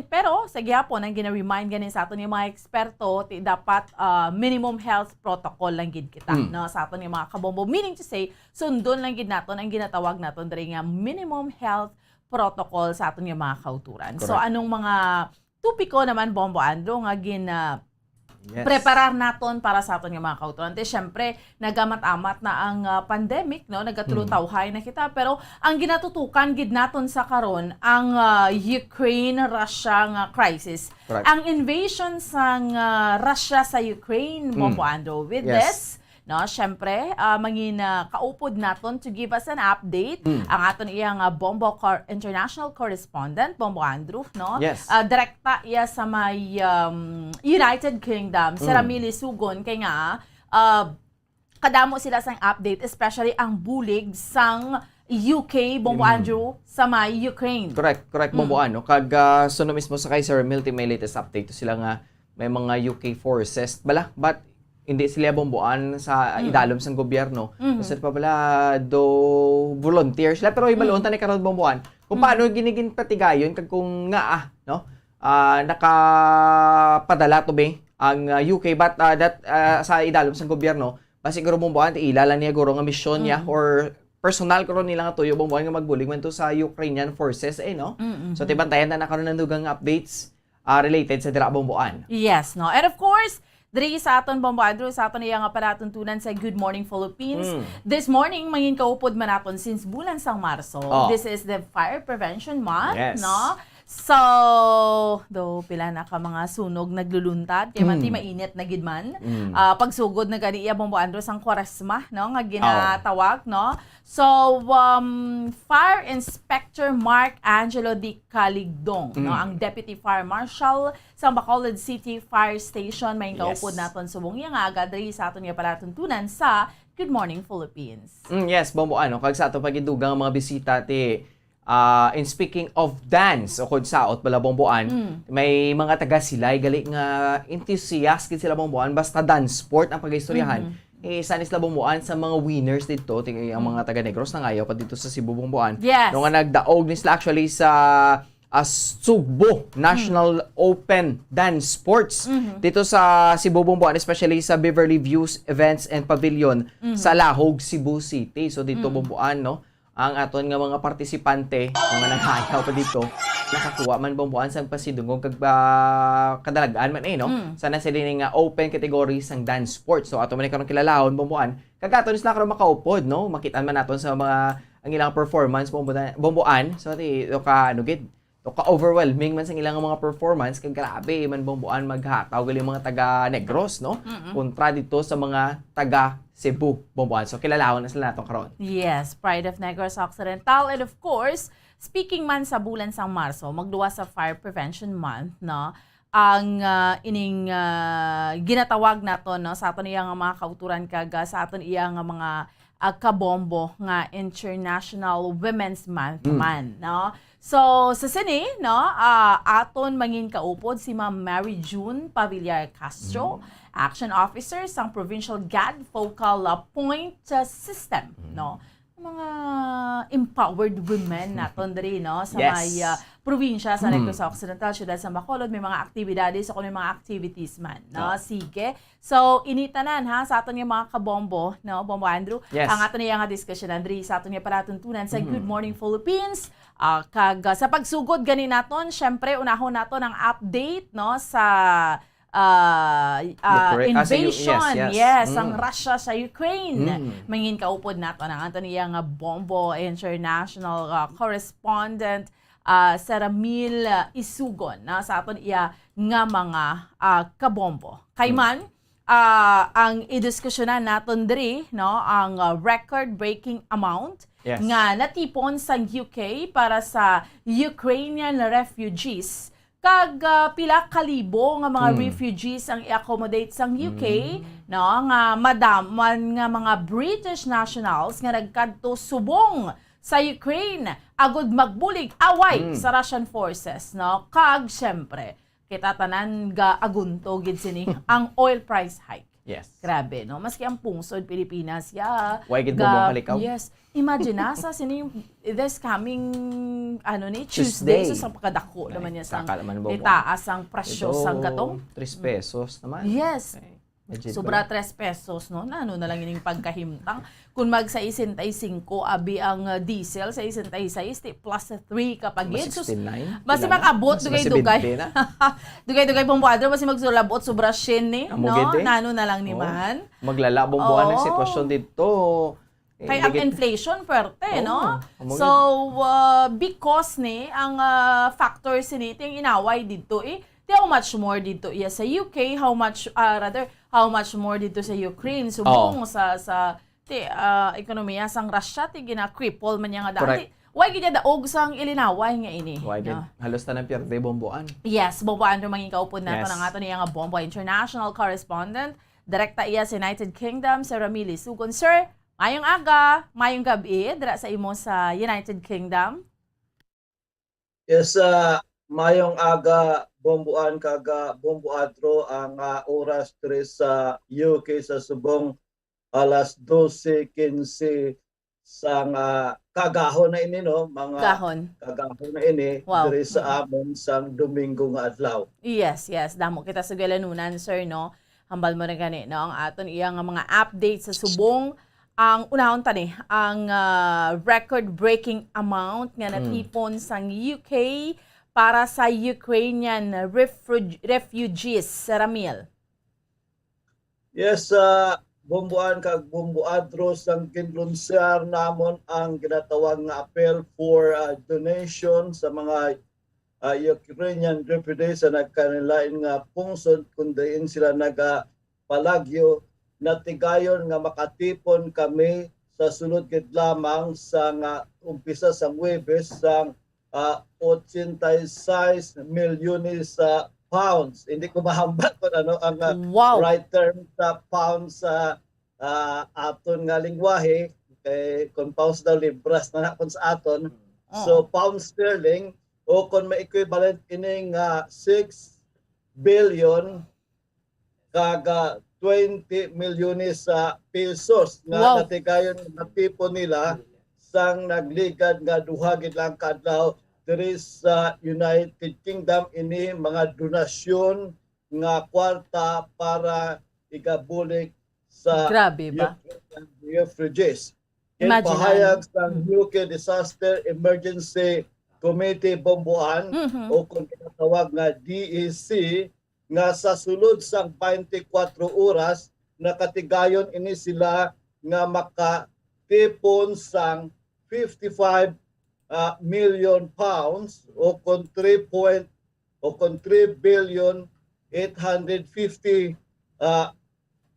pero sa gyapon ang gina-remind ganin sa aton yung mga eksperto ti dapat minimum health protocol lang gid kita, no? Sa aton yung mga kabombo, meaning to say sundon lang gid naton ang ginatawag naton diri nga minimum health protocol sa aton yung mga kauturan. Correct. So anong mga tupiko naman Bombo Andrew nga preparar naton para sa aton nga mga kauturan. Siyempre, nagamat-amat na ang pandemic, no? Nagatulutawhay na kita. Pero ang ginatutukan gid naton sa karon ang Ukraine-Russia nga crisis. Correct. Ang invasion sa Russia sa Ukraine, Bombo Andrew, with this, no, syempre, kaupod naton to give us an update ang aton iyang Bombo international correspondent Bombo Andrew, no? Yes. Direkta iya sa may United Kingdom, si Ramili Sugon kay nga kadamo sila sang update, especially ang bulig sang UK Bombo Andrew sa may Ukraine. Correct, Bombo Ann. No? Kag suno mismo sa kay Sir Milty may latest update to sila nga may mga UK forces but hindi sila bomboan sa idalom sang gobyerno. Kasi pa pala volunteer sila pero ibaloon ta ni karon bomboan. Kung paano ginigin patigayon kag kung nga no? Nakapadala to be ang UK but sa idalom sang gobyerno basi guro bomboan ti ilala niya guro nga misyon niya or personal karon nila nga tuyo bomboan nga magbulig man to sa Ukrainian forces no? So tibantayan na karon ng dugang updates related sa dira bomboan. Yes, no. And of course, diri sa aton Bombo Andrew, sa aton iyang palatuntunan sa Good Morning Philippines. This morning, mangin kaupod man naton since bulan sang Marso. This is the Fire Prevention Month, no? So, pila na ka mga sunog nagluluntad, kaya mati mainit na gidman. Pagsugod na gani iya Bombo Andrew sang kwaresma, no? Nga ginatawag, no? So, Fire Inspector Mark Angelo Di Caligdong, no? Ang Deputy Fire Marshal sa Bacolod City Fire Station, may kaupod naton subong iya nga agad diri sa aton nga palatuntunan sa Good Morning Philippines. Yes, Bombo Ano, kag sa ato pagidugang mga bisita in speaking of dance o kung saot bala bomboan, may mga taga silay gali nga enthusiastic sila bomboan basta dance sport ang pag-istoryahan. Isa ni sila bomboan sa mga winners dito, ang mga taga Negros na ngayaw pa dito sa Cebu bomboan. Yes. Nung nagdaog ni sila actually sa Sugbo National Open Dance Sports dito sa Cebu bomboan, especially sa Beverly Views Events and Pavilion sa Lahog, Cebu City. So dito bomboan, no? Ang aton nga mga partisipante, mga naghayaw pa dito, nakakuha man bomboan sang pasidungog kag kadalagaan man no? Sana sila nga open category sang dance sports. So ato man karon kilalahon bomboan. Kag aton sila karon makaupod, no? Makitaan man naton sa mga ang ilang performance bomboan. So ti ka to ka-overwhelming man sa ilang mga performance kay grabe man bumbuan maghataw gali mga taga Negros no kontra dito sa mga taga Cebu bumbuan. So kilalawon na sila nato karon. Yes, Pride of Negros Occidental. And of course, speaking man sa bulan sang Marso, magduwa sa Fire Prevention Month, no? Ang ining ginatawag nato no sa aton iyang mga kauturan kaga sa aton iyang mga kabombo nga International Women's Month man, no? So, sa sini, no, aton mangin kaupod si Ma'am Mary June Pavillar Castro, Action Officer sang Provincial GAD Focal Point System, no? Mga empowered women naton diri no sa may probinsya sa Negros Occidental, siyudad sa Bacolod, may mga aktibidades o may mga activities man, no? Sige. So, initanan ha sa aton nga mga kabombo, no, Bombo Andrew, ang aton nga discussion Andri sa aton nga palatuntunan sa Good Morning Philippines. Kag sa pagsugod gani naton, syempre unahon naton ang update no sa invasion, ang Russia sa Ukraine. Mangin kaupod nato ang aton nga Bombo International correspondent Sarah Mil Isugon na sa aton iya nga mga kabombo. Kayman ang idiskusyonan naton diri no ang record-breaking amount nga natipon sa UK para sa Ukrainian refugees. Kag pila kalibo nga mga refugees ang i-accommodate sa UK, no, nga madaman nga mga British nationals nga nagkadto subong sa Ukraine agud magbulig away sa Russian forces, no. Kag syempre kita tanan ga agunto gid sini ang oil price hike. Yes. Grabe, no? Maski ang pungsod Pilipinas, Why gid mo kalikaw? Yes. Imagine sa sini this coming Tuesday. So sa pagkadako naman niya sang itaas ang presyo sang gatong 3 pesos naman. Yes. Sobra 3 pesos, no? Na lang ining pagkahimtang. Kung mag sa 65 abi ang diesel sa 66 plus 3 kapag Mas 69. Basi makabot dugay-dugay. Dugay-dugay pong buadro basi magsulabot sobra shin ni, no? Nano na lang ni man. Maglalabong buwan ng sitwasyon dito. Kaya ang inflation perte, no? So, because ni ang factor siniti ang inaway dito how much more dito sa UK, how much more dito sa Ukraine, subong sa ekonomiya sang Russia ti gina-cripple man nga dati. Why gid daog sang ilinaway nga ini? Why gid halos tanang pierde bomboan. Yes, bomboan do mangin kaupod nato ng ato niya nga Bombo International correspondent, direkta iya sa United Kingdom, sa Ramili Sugon. Sir, mayong aga, mayong gabi dira sa imo sa United Kingdom. Yes, mayong aga bombuan kaga bombuadro ang oras diri sa UK sa subong alas 12:15 sang kagahon na ini no mga kagahon na ini diri sa amon sang Domingo nga adlaw. Yes, damo kita sa galanunan sir no. Hambal mo na gani no ang aton iyang mga update sa subong ang unahon tani ang record-breaking amount nga natipon sang UK para sa Ukrainian refugees, Sir Ramil. Yes, bombuan kag bombuadro sang kinlunsyar namon ang ginatawag nga appeal for donation sa mga Ukrainian refugees na nagkanilain nga pungsod kung diin sila nagapalagyo na tigayon nga makatipon kami sa sunod gid lamang sa umpisa sa Huwebes sang 86 milyones pounds. Hindi ko mahambat kung ano ang right term sa pounds sa aton nga lingwahe. Kung pounds daw libras na nakon sa aton. So pounds sterling o kung may equivalent ining 6 billion kaga 20 milyones pesos nga natigayon natipon nila sang nagligad nga duha gid lang kadlaw diri sa United Kingdom. Ini mga donasyon nga kwarta para igabulik sa refugees. Pahayag sa UK Disaster Emergency Committee bomboan o kung tinatawag nga DEC nga sa sulod sang 24 oras nakatigayon ini sila nga makatipon sang 55 million pounds o kung 3 billion 850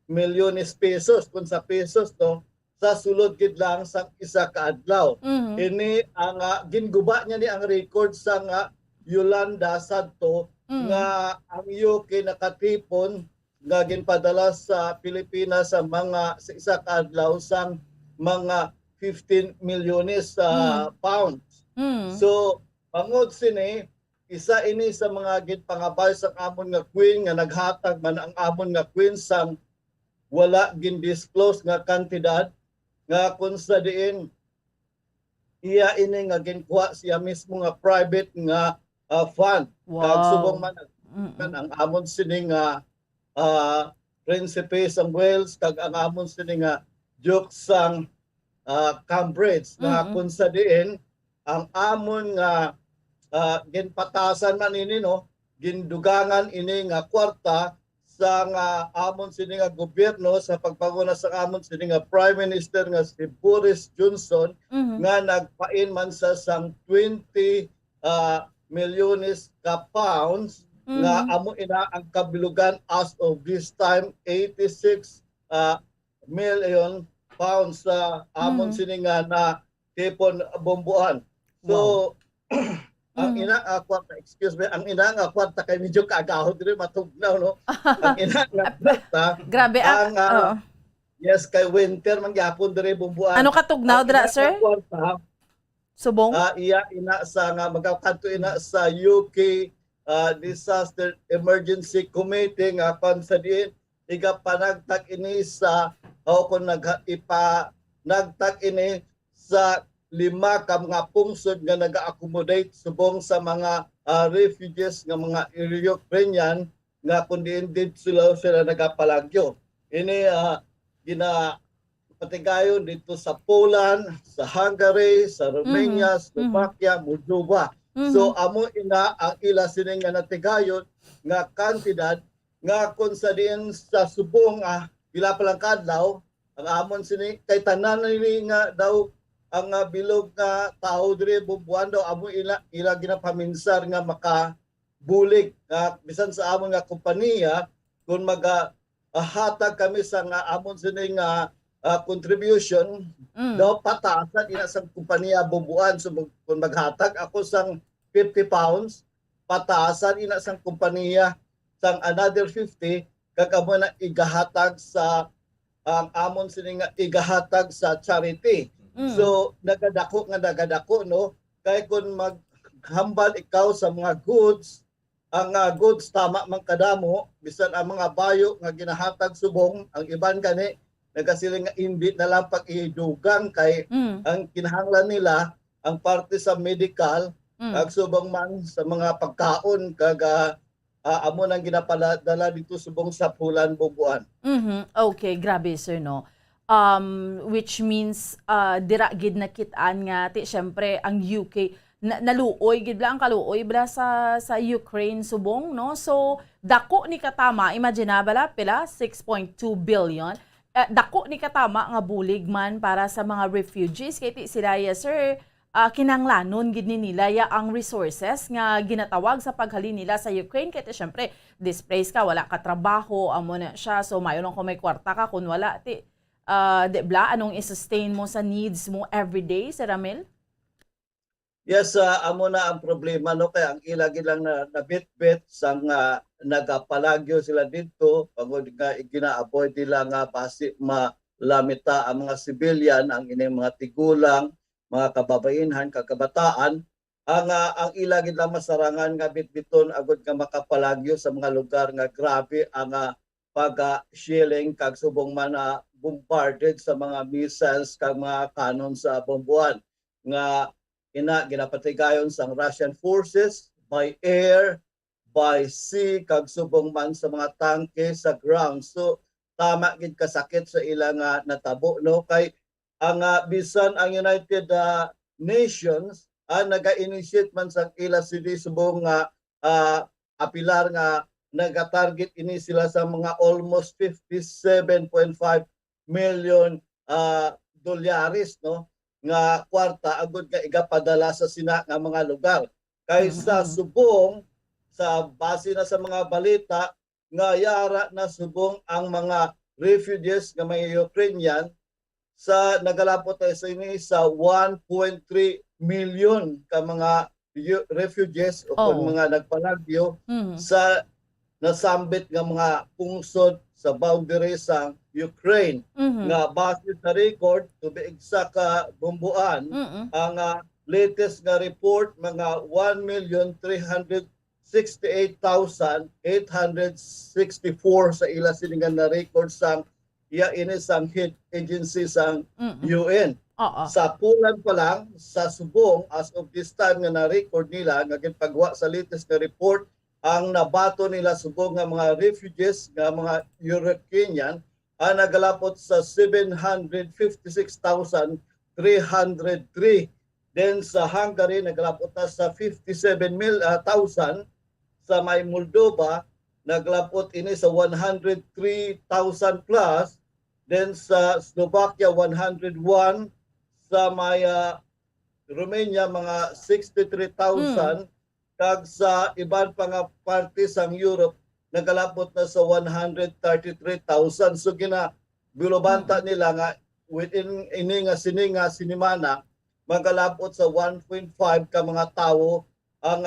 milyones pesos kung sa pesos no sa sulod gid lang sang isa ka adlaw. Ini ang ginguba niya ni ang record sang Yolanda Sadto nga ang UK nakatipon nga ginpadala sa Pilipinas sa mga sa isa ka adlaw sang mga 15 milyones pounds. So bangod sini isa ini sa mga ginpangabay sa amon nga queen nga naghatag man ang amon nga queen sang wala gin-disclose nga kantidad nga kung sa diin iya ini nga ginkuha siya mismo nga private nga fund. Kag subong man ang amon sini nga Prinsipe sang Wales kag ang amon sini nga Duke sang Cambridge nga kung sa diin ang amon nga ginpatasan man ini no gindugangan ini nga kwarta sa nga amon sini nga gobyerno sa pagpanguna sa amon sini nga Prime Minister nga si Boris Johnson nga nagpain man sa sang 20 milyones ka pounds nga amo ina ang kabilugan as of this time 86 million pounds sa amon sini nga na tipon bombuan. So ang ina nga kwarta, excuse me, ang ina nga kwarta kay medyo kaagahon diri matugnaw no. Ang ina nga kwarta Grabe ang yes kay winter man gyapon diri bumbuan. Ano katugnaw dra sir? Kwarta, Subong? iya ina sa nga magkakanto ina sa UK Disaster Emergency Committee nga kon sa diin iga panagtag ini sa o kung nagtag ini sa 5 ka mga pungsod nga naga-accommodate subong sa mga refugees nga mga Ukrainian nga kung diin sila nagapalagyo. Ini patigayon dito sa Poland, sa Hungary, sa Romania, Slovakia, Moldova. So amo ina ang ila sini nga natigayon nga kantidad nga kung sa diin sa subong pila pa lang kadlaw ang amon sini kay tanan ni nga daw ang bilog nga tao diri bubuan daw amo ila ginapaminsar nga makabulig bisan sa amon nga kompanya kung hatag kami sa nga amon sini nga contribution daw patasan ina sa kompanya bubuan so kung maghatag ako sang 50 pounds patasan ina sa kompanya sang another 50 kag amo na igahatag sa ang amon sini nga igahatag sa charity. So nagadako no kay kung maghambal ikaw sa mga goods ang goods tama man kadamo bisan ang mga bayo nga ginahatag subong ang iban gani nagasiling nga hindi na lang pag-idugang kay ang kinahanglan nila ang parte sa medical kag subong man sa mga pagkaon kag amo nang ginapadala dito subong sa Pulan Bubuan. Okay, grabe sir no. Which means dira gid nakitaan nga ti syempre ang UK naluoy gid lang kaluoy bala sa Ukraine subong no. So dako ni katama imagine bala pila 6.2 billion. Dako ni katama nga bulig man para sa mga refugees kay ti sila sir kinanglanon gid ni nila ya ang resources nga ginatawag sa paghalin nila sa Ukraine kay ti syempre displaced ka wala ka trabaho amo na siya so mayo lang kung may kwarta ka kun wala ti debla, anong i-sustain mo sa needs mo everyday, Sir Ramil? Yes, amo na ang problema no kay ang ilagi lang na nabit-bit sang nagapalagyo sila dito pagod nga gina-avoid nila nga basi malamita ang mga civilian ang ining mga tigulang, mga kababayenhan, kakabataan ang ilagi lang masarangan nga bitbiton agud nga makapalagyo sa mga lugar nga grabe ang pag-shelling kag subong man bombarded sa mga missiles kag mga kanon sa bombuan nga ginapatigayon sa Russian forces by air, by sea kag subong man sa mga tangke sa ground. So tama gid kasakit sa ilang natabo no kay ang bisan ang United Nations naga-initiate man sa ila sili subong apilar nga nag-target ini sila sa mga almost 57.5 million dolyares no nga kwarta agud nga igapadala sa sina nga mga lugar. Kaysa subong sa base na sa mga balita nga yara na subong ang mga refugees nga mga Ukrainian sa nagalapot tayo sa ini sa 1.3 million ka mga refugees o mga nagpalagyo sa nasambit nga mga pungsod sa boundary sa Ukraine nga base sa record to be exact bumbuan ang latest nga report mga 1,368,864 sa ila siningan na record sang ini sang hit agency sang UN. Sa Poland pa lang, sa subong, as of this time nga na-record nila, nga ginpagwa sa latest na report, ang nabato nila subong nga mga refugees, nga mga Ukrainian, ang nagalapot sa 756,303. Then sa Hungary, nagalapot na sa 57,000. Sa may Moldova, naglapot ini sa 103,000 plus. Then sa Slovakia, 101. Sa may Romania, mga 63,000. Kag sa iban pa nga parte sang Europe, nagalapot na sa 133,000. So bilobanta nila nga within ini nga sininga sinimana, magalapot sa 1.5 ka mga tao ang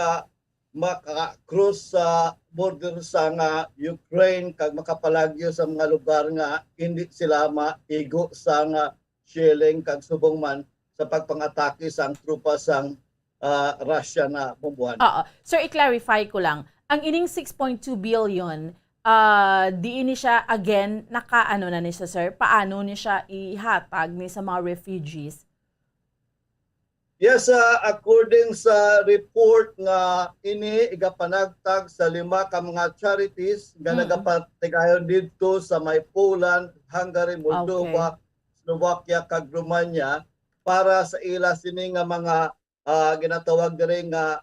maka-cross sa border sa Ukraine kag makapalagyo sa mga lugar nga hindi sila maigo sa shelling kag subong man sa pagpangatake sang trupa sang Russia na bumbuhan. Sir, i-clarify ko lang. Ang ining 6.2 billion, di ini siya again nakaano na ni sir? Paano ni siya ihatag ni sa mga refugees? Yes, according sa report nga ini igapanagtag sa 5 ka mga charities nga nagapatigayon dito sa may Poland, Hungary, Moldova, Slovakia kag Romania para sa ila sini nga mga ginatawag diri nga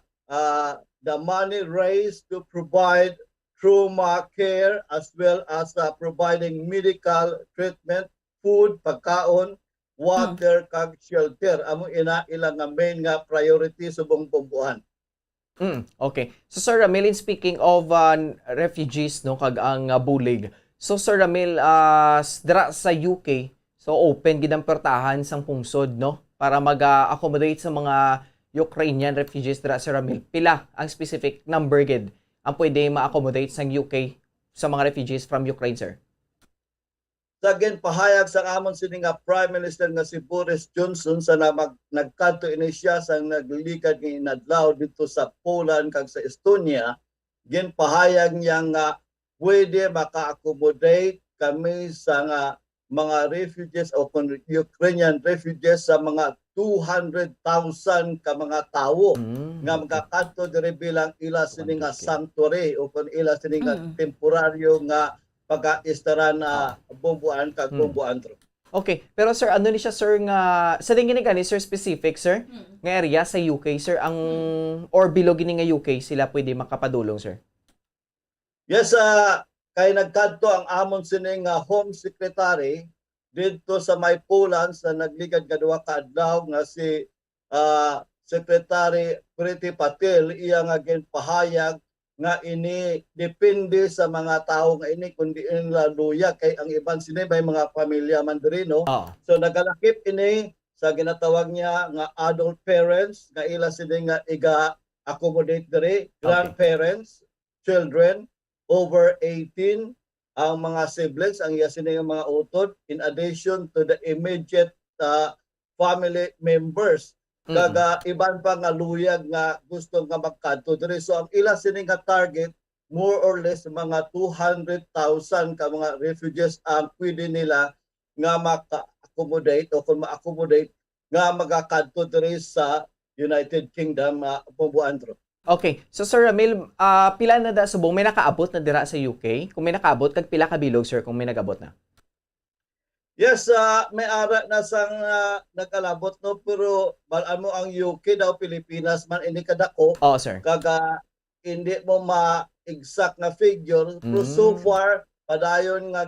the money raised to provide trauma care as well as providing medical treatment, food, pagkaon, water kag shelter. Amo ina ilang nga main nga priority subong bumbuhan. Okay. So Sir Ramil, speaking of refugees no kag ang bulig. So Sir Ramil, dira sa UK, so open gid ang portahan sang pungsod no para mag-accommodate sa mga Ukrainian refugees dira Sir Ramil. Pila ang specific number gid ang pwede ma-accommodate sang UK sa mga refugees from Ukraine, sir? Sa pahayag sa amon sini nga Prime Minister nga si Boris Johnson sa nagkanto ini siya sa naglikad nga inadlaw dito sa Poland kag sa Estonia, ginpahayag niya nga pwede maka-accommodate kami sa mga refugees o Ukrainian refugees sa mga 200,000 ka mga tawo nga magkakanto diri bilang ila sini nga sanctuary o kung ila sini nga temporaryo nga pag-istaran na bumbuan kag bumbuan. Okay, pero sir, ano ni siya sir nga sa tingin ni sir specific sir nga area sa UK sir ang or below gini nga UK sila pwede makapadulong sir? Yes, kay nagkadto ang amon sini nga Home Secretary dito sa may Poland sa nagligad kadua ka adlaw nga si Secretary Priti Patel iya nga ginpahayag nga ini depende sa mga tao nga ini kundi nila luya kay ang iban sini may mga pamilya mandarino. So nagalakip ini sa ginatawag niya nga adult parents nga ila sini nga iga-accommodate diri, grandparents, children over 18, ang mga siblings, ang iya sini nga mga utod in addition to the immediate family members. Kaga iban pa nga luyag nga gusto nga magkanto diri. So ang ila sini nga target more or less mga 200,000 ka mga refugees ang pwede nila nga maka-accommodate o kung ma-accommodate nga magakanto diri sa United Kingdom bumbuan. Okay. So Sir Ramil, pila na da subong may nakaabot na dira sa UK? Kung may nakaabot kag pila ka bilog sir kung may nagabot na? Yes, may ara na sang nakalabot no pero balaan mo ang UK daw Pilipinas man ini kadako. Sir. Kaga hindi mo ma-exact na figure pero so far padayon nga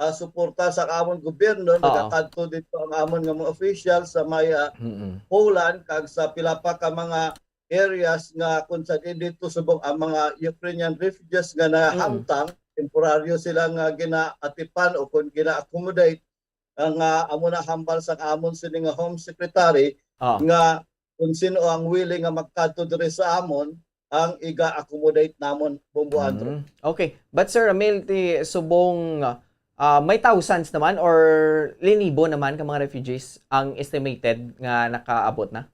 suporta sa amon gobyerno, nagakadto dito ang amon nga mga official sa may Poland kag sa pila pa ka mga areas nga kung sa dito subong ang mga Ukrainian refugees nga nahamtang, temporaryo sila nga ginaatipan o kung gina-accommodate ang amo na hambal sa amon sini nga Home Secretary nga kung sino ang willing nga magkadto diri sa amon ang iga-accommodate namon Bomboandro. Okay. But Sir Ramil, subong may thousands naman or linibo naman ka mga refugees ang estimated nga nakaabot na?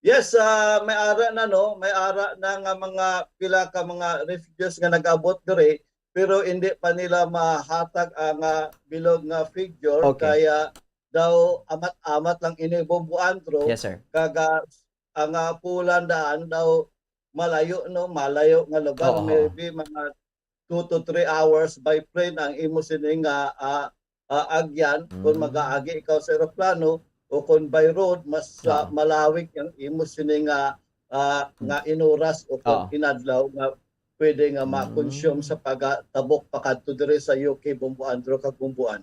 Yes, may ara na may ara na nga mga pila ka mga refugees nga nag-abot diri pero hindi pa nila mahatag ang bilog nga figure kaya daw amat-amat lang ini Bomboandro. Yes, sir. Kaga ang Polandaan daw malayo nga lugar, maybe mga 2 to 3 hours by plane ang imo sini nga agyan kung mag-aagi ikaw sa eroplano o kung by road mas malawig ang imo sini nga inuras o kung inadlaw nga pwede nga ma-consume sa pagtabok pakadto diri sa UK Bomboandro kag Bomboan.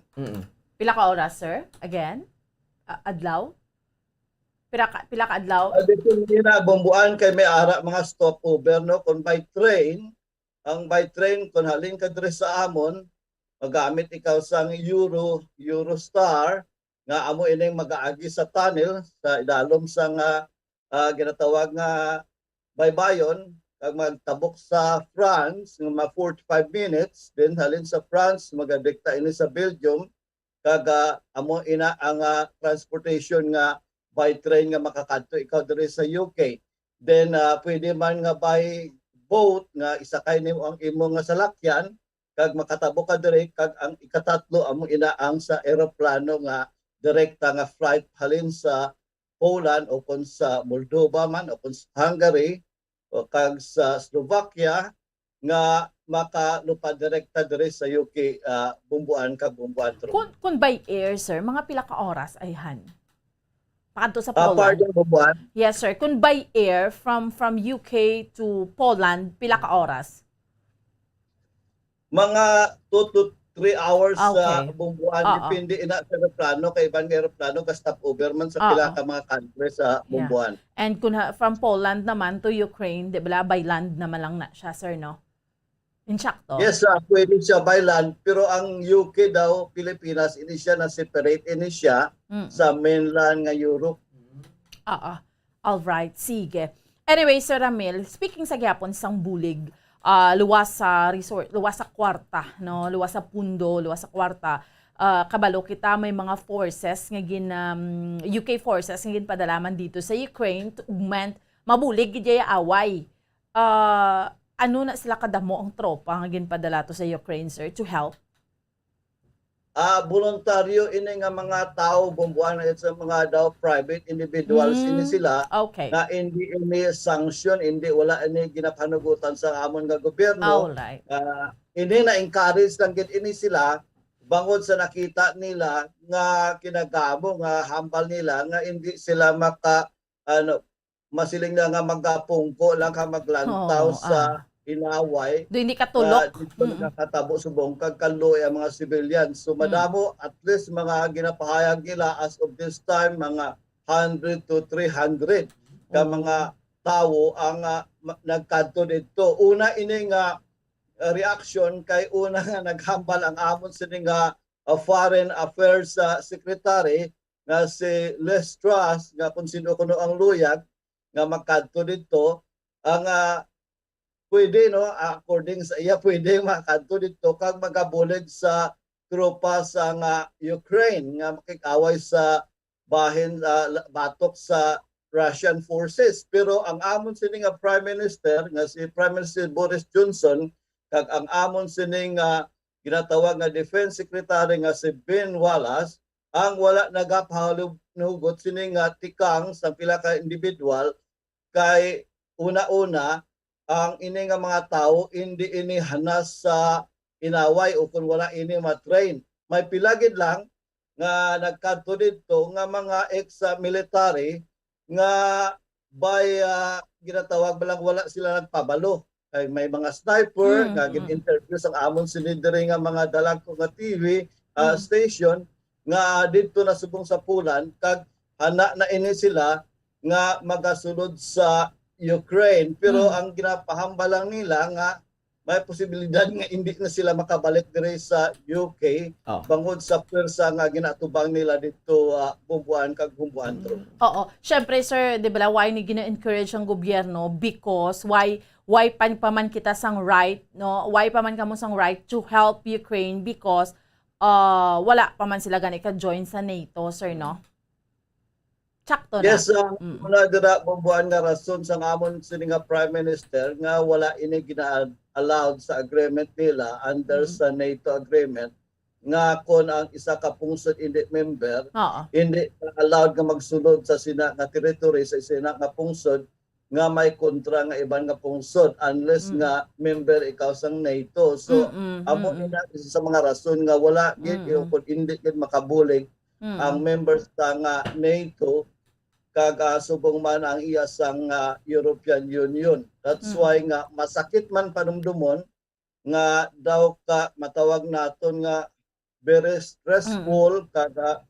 Pila ka oras, sir? Again? Adlaw? Pila ka adlaw? Dito na Bomboan kay may ara mga stopover kung by train, ang by train kung halin ka diri sa amon, magamit ikaw sang Eurostar nga amo ining mag-aagi sa tunnel sa idalom sang ginatawag nga baybayon kag magtabok sa France nga mga 45 minutes, then halin sa France magadikta ini sa Belgium kag amo ina ang transportation nga by train nga makakadto ikaw diri sa UK. Then pwede man nga by boat nga isakay nimo ang imo nga salakyan kag makatabok ka diri kag ang ikatatlo amo ina ang sa eroplano nga direkta nga flight halin sa Poland o kung sa Moldova man o kung sa Hungary o kag sa Slovakia nga makalupad direkta diri sa UK Bomboan kag Bomboandro. Kung by air, sir, mga pila ka oras ayhan? Pakadto sa Poland. Pardon, Bomboan? Yes, sir. Kung by air from UK to Poland, pila ka oras? Mga 2 to 3 hours sa Bomboan, depende ina sa eroplano kay ibang eroplano ka stopover man sa pila ka mga country sa Bomboan. And kung from Poland naman to Ukraine, di ba by land naman lang na siya, sir, no? Insakto. Yes, pwede siya by land pero ang UK daw, Pilipinas, ini siya na separate ini siya sa mainland nga Europe. All right, sige. Anyway, Sir Ramil, speaking sa gyapon sang bulig, luwas sa resort, luwas sa kwarta, no, luwas sa pundo, luwas sa kwarta. Kabalo kita may mga forces nga UK forces nga ginpadalaman dito sa Ukraine to augment mabulig gid away. Ano na sila kadamo ang tropa nga ginpadala to sa Ukraine, sir, to help? Voluntaryo ini nga mga tao Bomboan sa mga daw private individuals ini sila na hindi ini sanction, hindi wala ini ginapanugutan sa amon nga gobyerno. Ini na encourage lang gid ini sila bangod sa nakita nila nga kinagamo nga hambal nila nga hindi sila masiling na nga magapungko lang ka maglantaw sa inaway. Do hindi katulok. Dito nakatabo subong kagkaloy ang mga civilians. So madamo at least mga ginapahayag nila as of this time mga 100 to 300 ka mga tao ang nagkadto dito. Una ini nga reaction kay una nga naghambal ang amon sini nga Foreign Affairs Secretary nga si Les Truss nga kung sino kuno ang luyag nga makadto dito ang pwede according sa iya pwede makadto dito kag magabulig sa tropa sa Ukraine nga makikaway sa bahin batok sa Russian forces. Pero ang amon sini nga Prime Minister nga si Prime Minister Boris Johnson kag ang amon sini nga ginatawag nga Defense Secretary nga si Ben Wallace ang wala nagapahalugot sini nga tikang sa pila ka individual kay una-una ang ini nga mga tao hindi ini hanas sa inaway o kung wala ini matrain. May pilagid lang nga nagkadto dito nga mga ex-military nga by ginatawag lang wala sila nagpabalo. kay may mga sniper nga gin-interview sa amon sinidiri nga mga dalag ko nga TV station nga dito na subong sa Pulan kag hana na ini sila nga magasunod sa Ukraine pero ang ginapahamba lang nila nga may posibilidad nga hindi na sila makabalik diri sa UK bangod sa pwersa nga ginatubang nila dito bumbuan kag bumbuan tro. Oo. Syempre sir, di ba why ni gina-encourage ang gobyerno because why pa man kita sang right, no? Why pa man kamo sang right to help Ukraine because wala pa man sila gani ka join sa NATO, sir, no? Sakto na. Yes, muna dira bumbuan nga rason sa amon sini nga Prime Minister nga wala ini gina-allowed sa agreement nila under sa NATO agreement nga kon ang isa ka pungsod hindi member hindi allowed nga magsunod sa sina nga territory sa sina nga pungsod nga may kontra nga iban nga pungsod unless nga member ikaw sang NATO. So amo ina isa sa mga rason nga wala gid kun hindi gid makabulig ang members sa nga NATO kag subong man ang iya sang European Union. That's why nga masakit man panumdumon nga daw ka matawag naton nga very stressful kada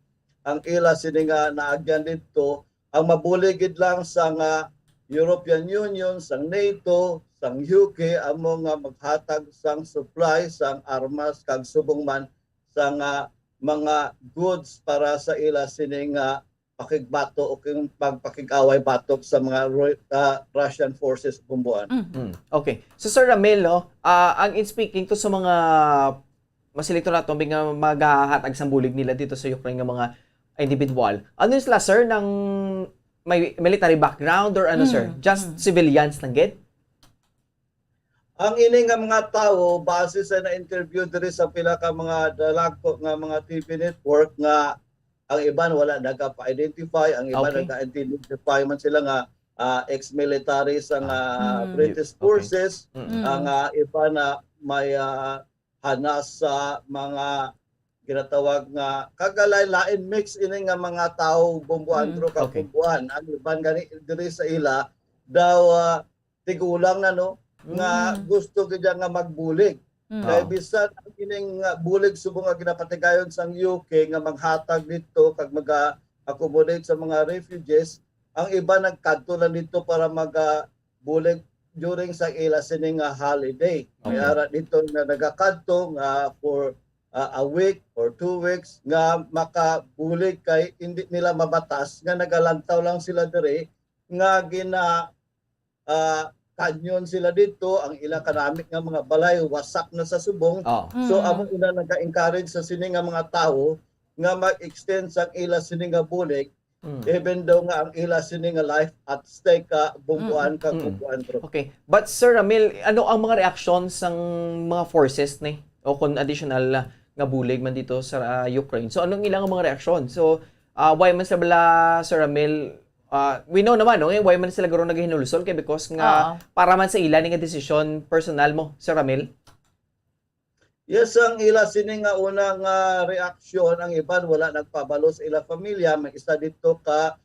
ang ila sini nga naagyan dito ang mabuligid lang sa nga European Union, sang NATO, sang UK amo nga maghatag sang supply sang armas kag subong man sang mga goods para sa ila sini nga pakigbato o kung pagpakig-away batok sa mga Russian forces bumbuan. Okay. So Sir Ramil, no, ang in speaking to sa mga masilito na tombing nga maghahatag sang bulig nila dito sa Ukraine nga mga individual. Ano sila sir ng may military background or ano sir? Just civilians lang gid? Ang ini nga mga tao base sa na-interview diri sa pila ka mga dalagko nga mga TV network nga ang iban wala nagpa-identify, ang iban nagka-identify man sila nga ex-military sa British forces, ang iba na may hanas sa mga ginatawag nga kagalay-lain mix ini nga mga tao bumbuan tro ka bumbuan. Ang iban gani diri sa ila daw tigulang na no nga gusto gid nga magbulig. Kaya bisan ang kining bulig subong nga ginapatigayon sang UK nga maghatag dito kag mag-accommodate sa mga refugees, ang iba nagkadto lang dito para mag-bulig during sa ila sining holiday. Kaya dito nga nagakadto nga for a week or 2 weeks nga makabulig kay hindi nila mabatas nga nagalantaw lang sila diri nga kanyon sila dito, ang ila kanamik nga mga balay wasak na sa subong. So amo ina nagka-encourage sa sini nga mga tao nga mag-extend sa ila sini nga bulig even though nga ang ila sini nga life at stake ka bumbuan ka bumbuan. Okay. But Sir Ramil, ano ang mga reactions ng mga forces ni o kung additional nga bulig man dito sa Ukraine? So anong ilang mga reaksyon? So why man sa bala Sir Ramil we know naman, no? Why man sila garo naghinulusol kay because nga para man sa ila ni nga desisyon personal mo, Sir Ramil? Yes, ang ila sini nga unang reaksyon, ang iban wala nagpabalo sa ila pamilya, may isa dito ka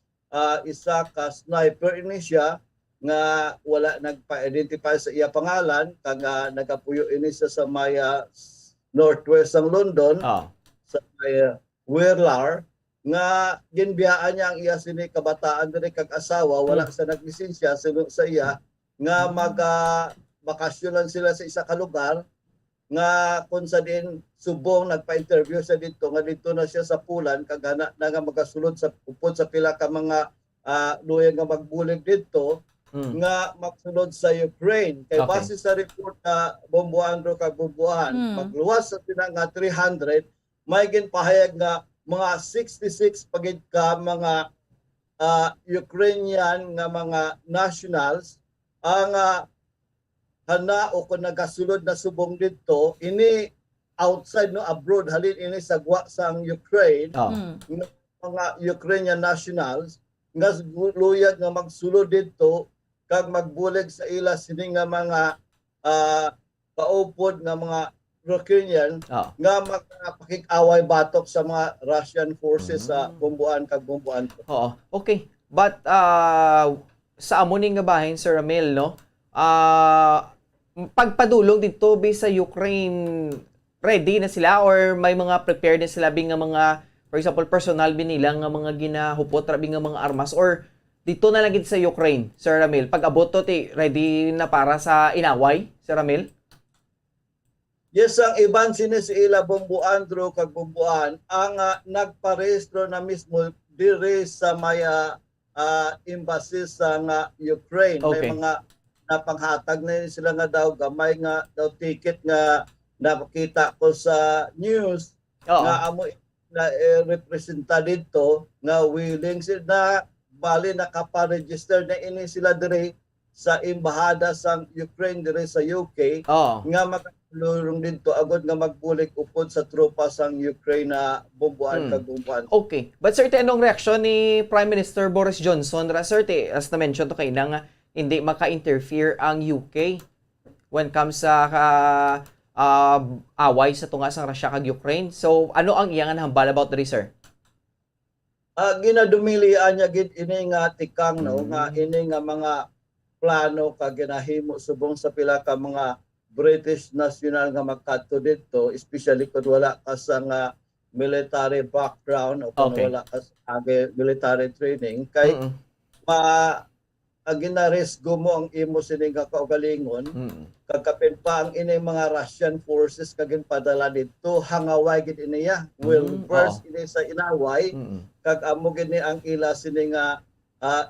isa ka sniper ini siya nga wala nagpa-identify sa iya pangalan kag nagapuyo ini sa may northwest ng London sa may Wirlar nga ginbiyaan niya ang iya sini kabataan diri kag asawa wala sa naglisensya sa iya nga bakasyonan sila sa isa ka lugar nga kun sa din subong nagpa-interview sa dito nga dito na siya sa Pulan kag na nga magasulod sa upod sa pila ka mga luya nga magbulig dito nga magsunod sa Ukraine kay base sa report na bumbuan ro kag bumbuan magluwas sa tina nga 300 may ginpahayag nga mga 66 pagid ka mga Ukrainian nga mga nationals ang hana o kung nagasulod na subong dito ini outside no abroad halin ini sa gwa sang Ukraine mga Ukrainian nationals nga luyag nga magsulod dito kag magbulig sa ila sini nga mga paupod nga mga Ukrainian nga magpakik-away batok sa mga Russian forces sa bumbuan kag bumbuan. Okay. But sa amo ning nga bahin Sir Ramil, no? pagpadulong dito sa Ukraine, ready na sila or may mga prepared na sila nga mga, for example, personal binilang nga mga ginahupot rabi nga mga armas, or dito na lang gid sa Ukraine, Sir Ramil? Pag abot to, ready na para sa inaway, Sir Ramil? Yes, ang iban sinis ila Bomboandro kag Bomboan ang nagparehistro na mismo dire sa maya embassy sa Ukraine. Okay. May mga napanghatag na sila nga daw gamay nga daw ticket nga nakita ko sa news. Oo. Nga amo na representa dito nga willing sila na bali nakaparegister na ini sila dire sa embahada sa Ukraine dire sa UK. Oo. Nga makatulong dito agad nga magbulik upod sa tropa sang Ukraine na bombuan kag bombuan. Okay. But sir, anong reaksyon ni Prime Minister Boris Johnson? Sir, as na-mention to kayo nga hindi maka-interfere ang UK when comes sa away sa tunga sang Russia kag Ukraine. So, ano ang iyang hambal about this, sir? Ginadumilian niya gid ini nga tikang no nga ini nga mga plano kag ginahimo subong sa pila ka mga British national nga magkadto dito, especially kung wala ka sa nga military background o kung wala ka sa military training kay ginaresgo mo ang imo sini nga kaugalingon kagkapin pa ang ini mga Russian forces kag padala dito hangaway gid iniya will first ini sa inaway kag amo gid ni ang ila sini nga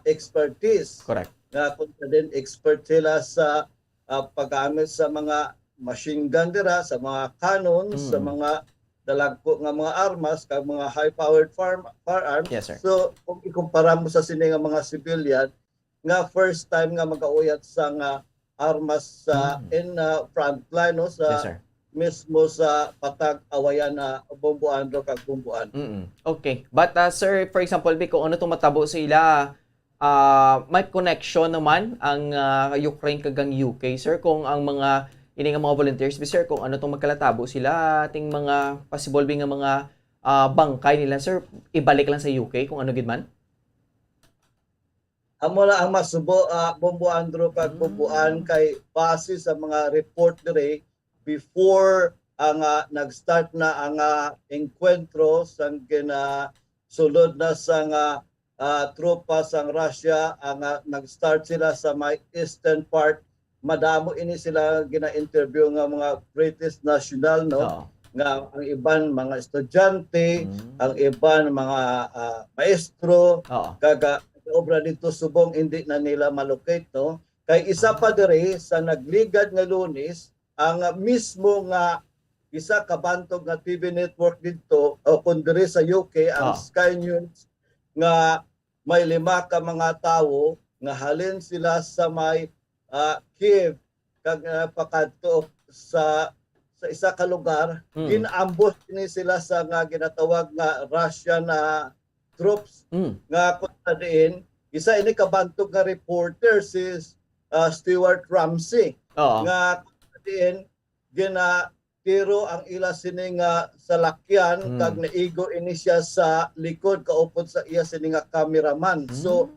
expertise. Correct. Nga kung din expert sila sa paggamit sa mga machine gun dira, sa mga cannons, sa mga dalagko nga mga armas, kag mga high-powered firearms. Yes, sir. So, kung ikumpara mo sa sini nga mga civilian, nga first time nga magauyat sa nga armas sa in front line no, sa Yes, sir. mismo sa patag awayan na bombuan kag bombuan. Okay. But sir, for example, kung ano itong matabo sa ila, may connection naman ang Ukraine kagang UK, sir, kung ang mga ini nga mga volunteers, sir, kung ano itong magkalatabo sila, ating mga possible nga mga bangkay nila, sir, ibalik lang sa UK kung ano gid man? Amo na ang masubo bombuan kag bombuan kay base sa mga report dire before ang nag-start na ang enkwentro sang sulod na sang tropa sang Russia ang nag-start sila sa may eastern part, madamo ini sila gina-interview nga mga British national no nga ang iban mga estudyante, ang iban mga maestro kaga obra dito subong hindi na nila malocate no kay isa pa dire sa nagligad nga Lunes ang mismo nga isa kabantog nga TV network dito o kun dire sa UK ang Sky News nga may 5 ka mga tawo nga halin sila sa may Kiev kag pakadto sa isa ka lugar ginambush ni sila sa nga ginatawag nga Russian troops nga kunadiin isa ini kabantog nga reporter si Stuart Ramsey nga kunadiin ginatiro ang ila sini nga salakyan kag naigo ini siya sa likod kaupod sa iya sini nga cameraman. So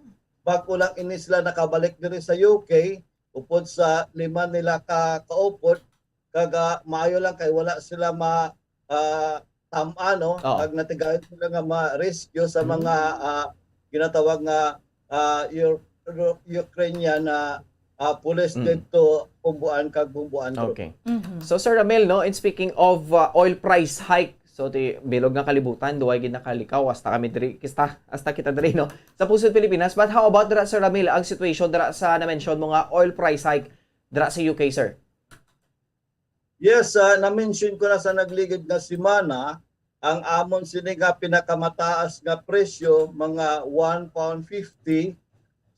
bago lang ini sila nakabalik diri sa UK upod sa 5 nila kaupod kag maayo lang kay wala sila tamano kag natigayon sila nga ma-rescue sa mga ginatawag nga Ukrainian na police dito bumbuan kag bumbuan. Okay. So Sir Ramil, no, in speaking of oil price hike, so ti bilog nga kalibutan duay gid nakalikaw hasta kami diri hasta kita diri no sa pusod Pilipinas. But how about dira Sir Ramil ang situation dira sa na-mention mo nga oil price hike dira sa UK, sir? Yes, na-mention ko na sa nagligid nga semana ang amon sini nga pinakamataas nga presyo mga £1.50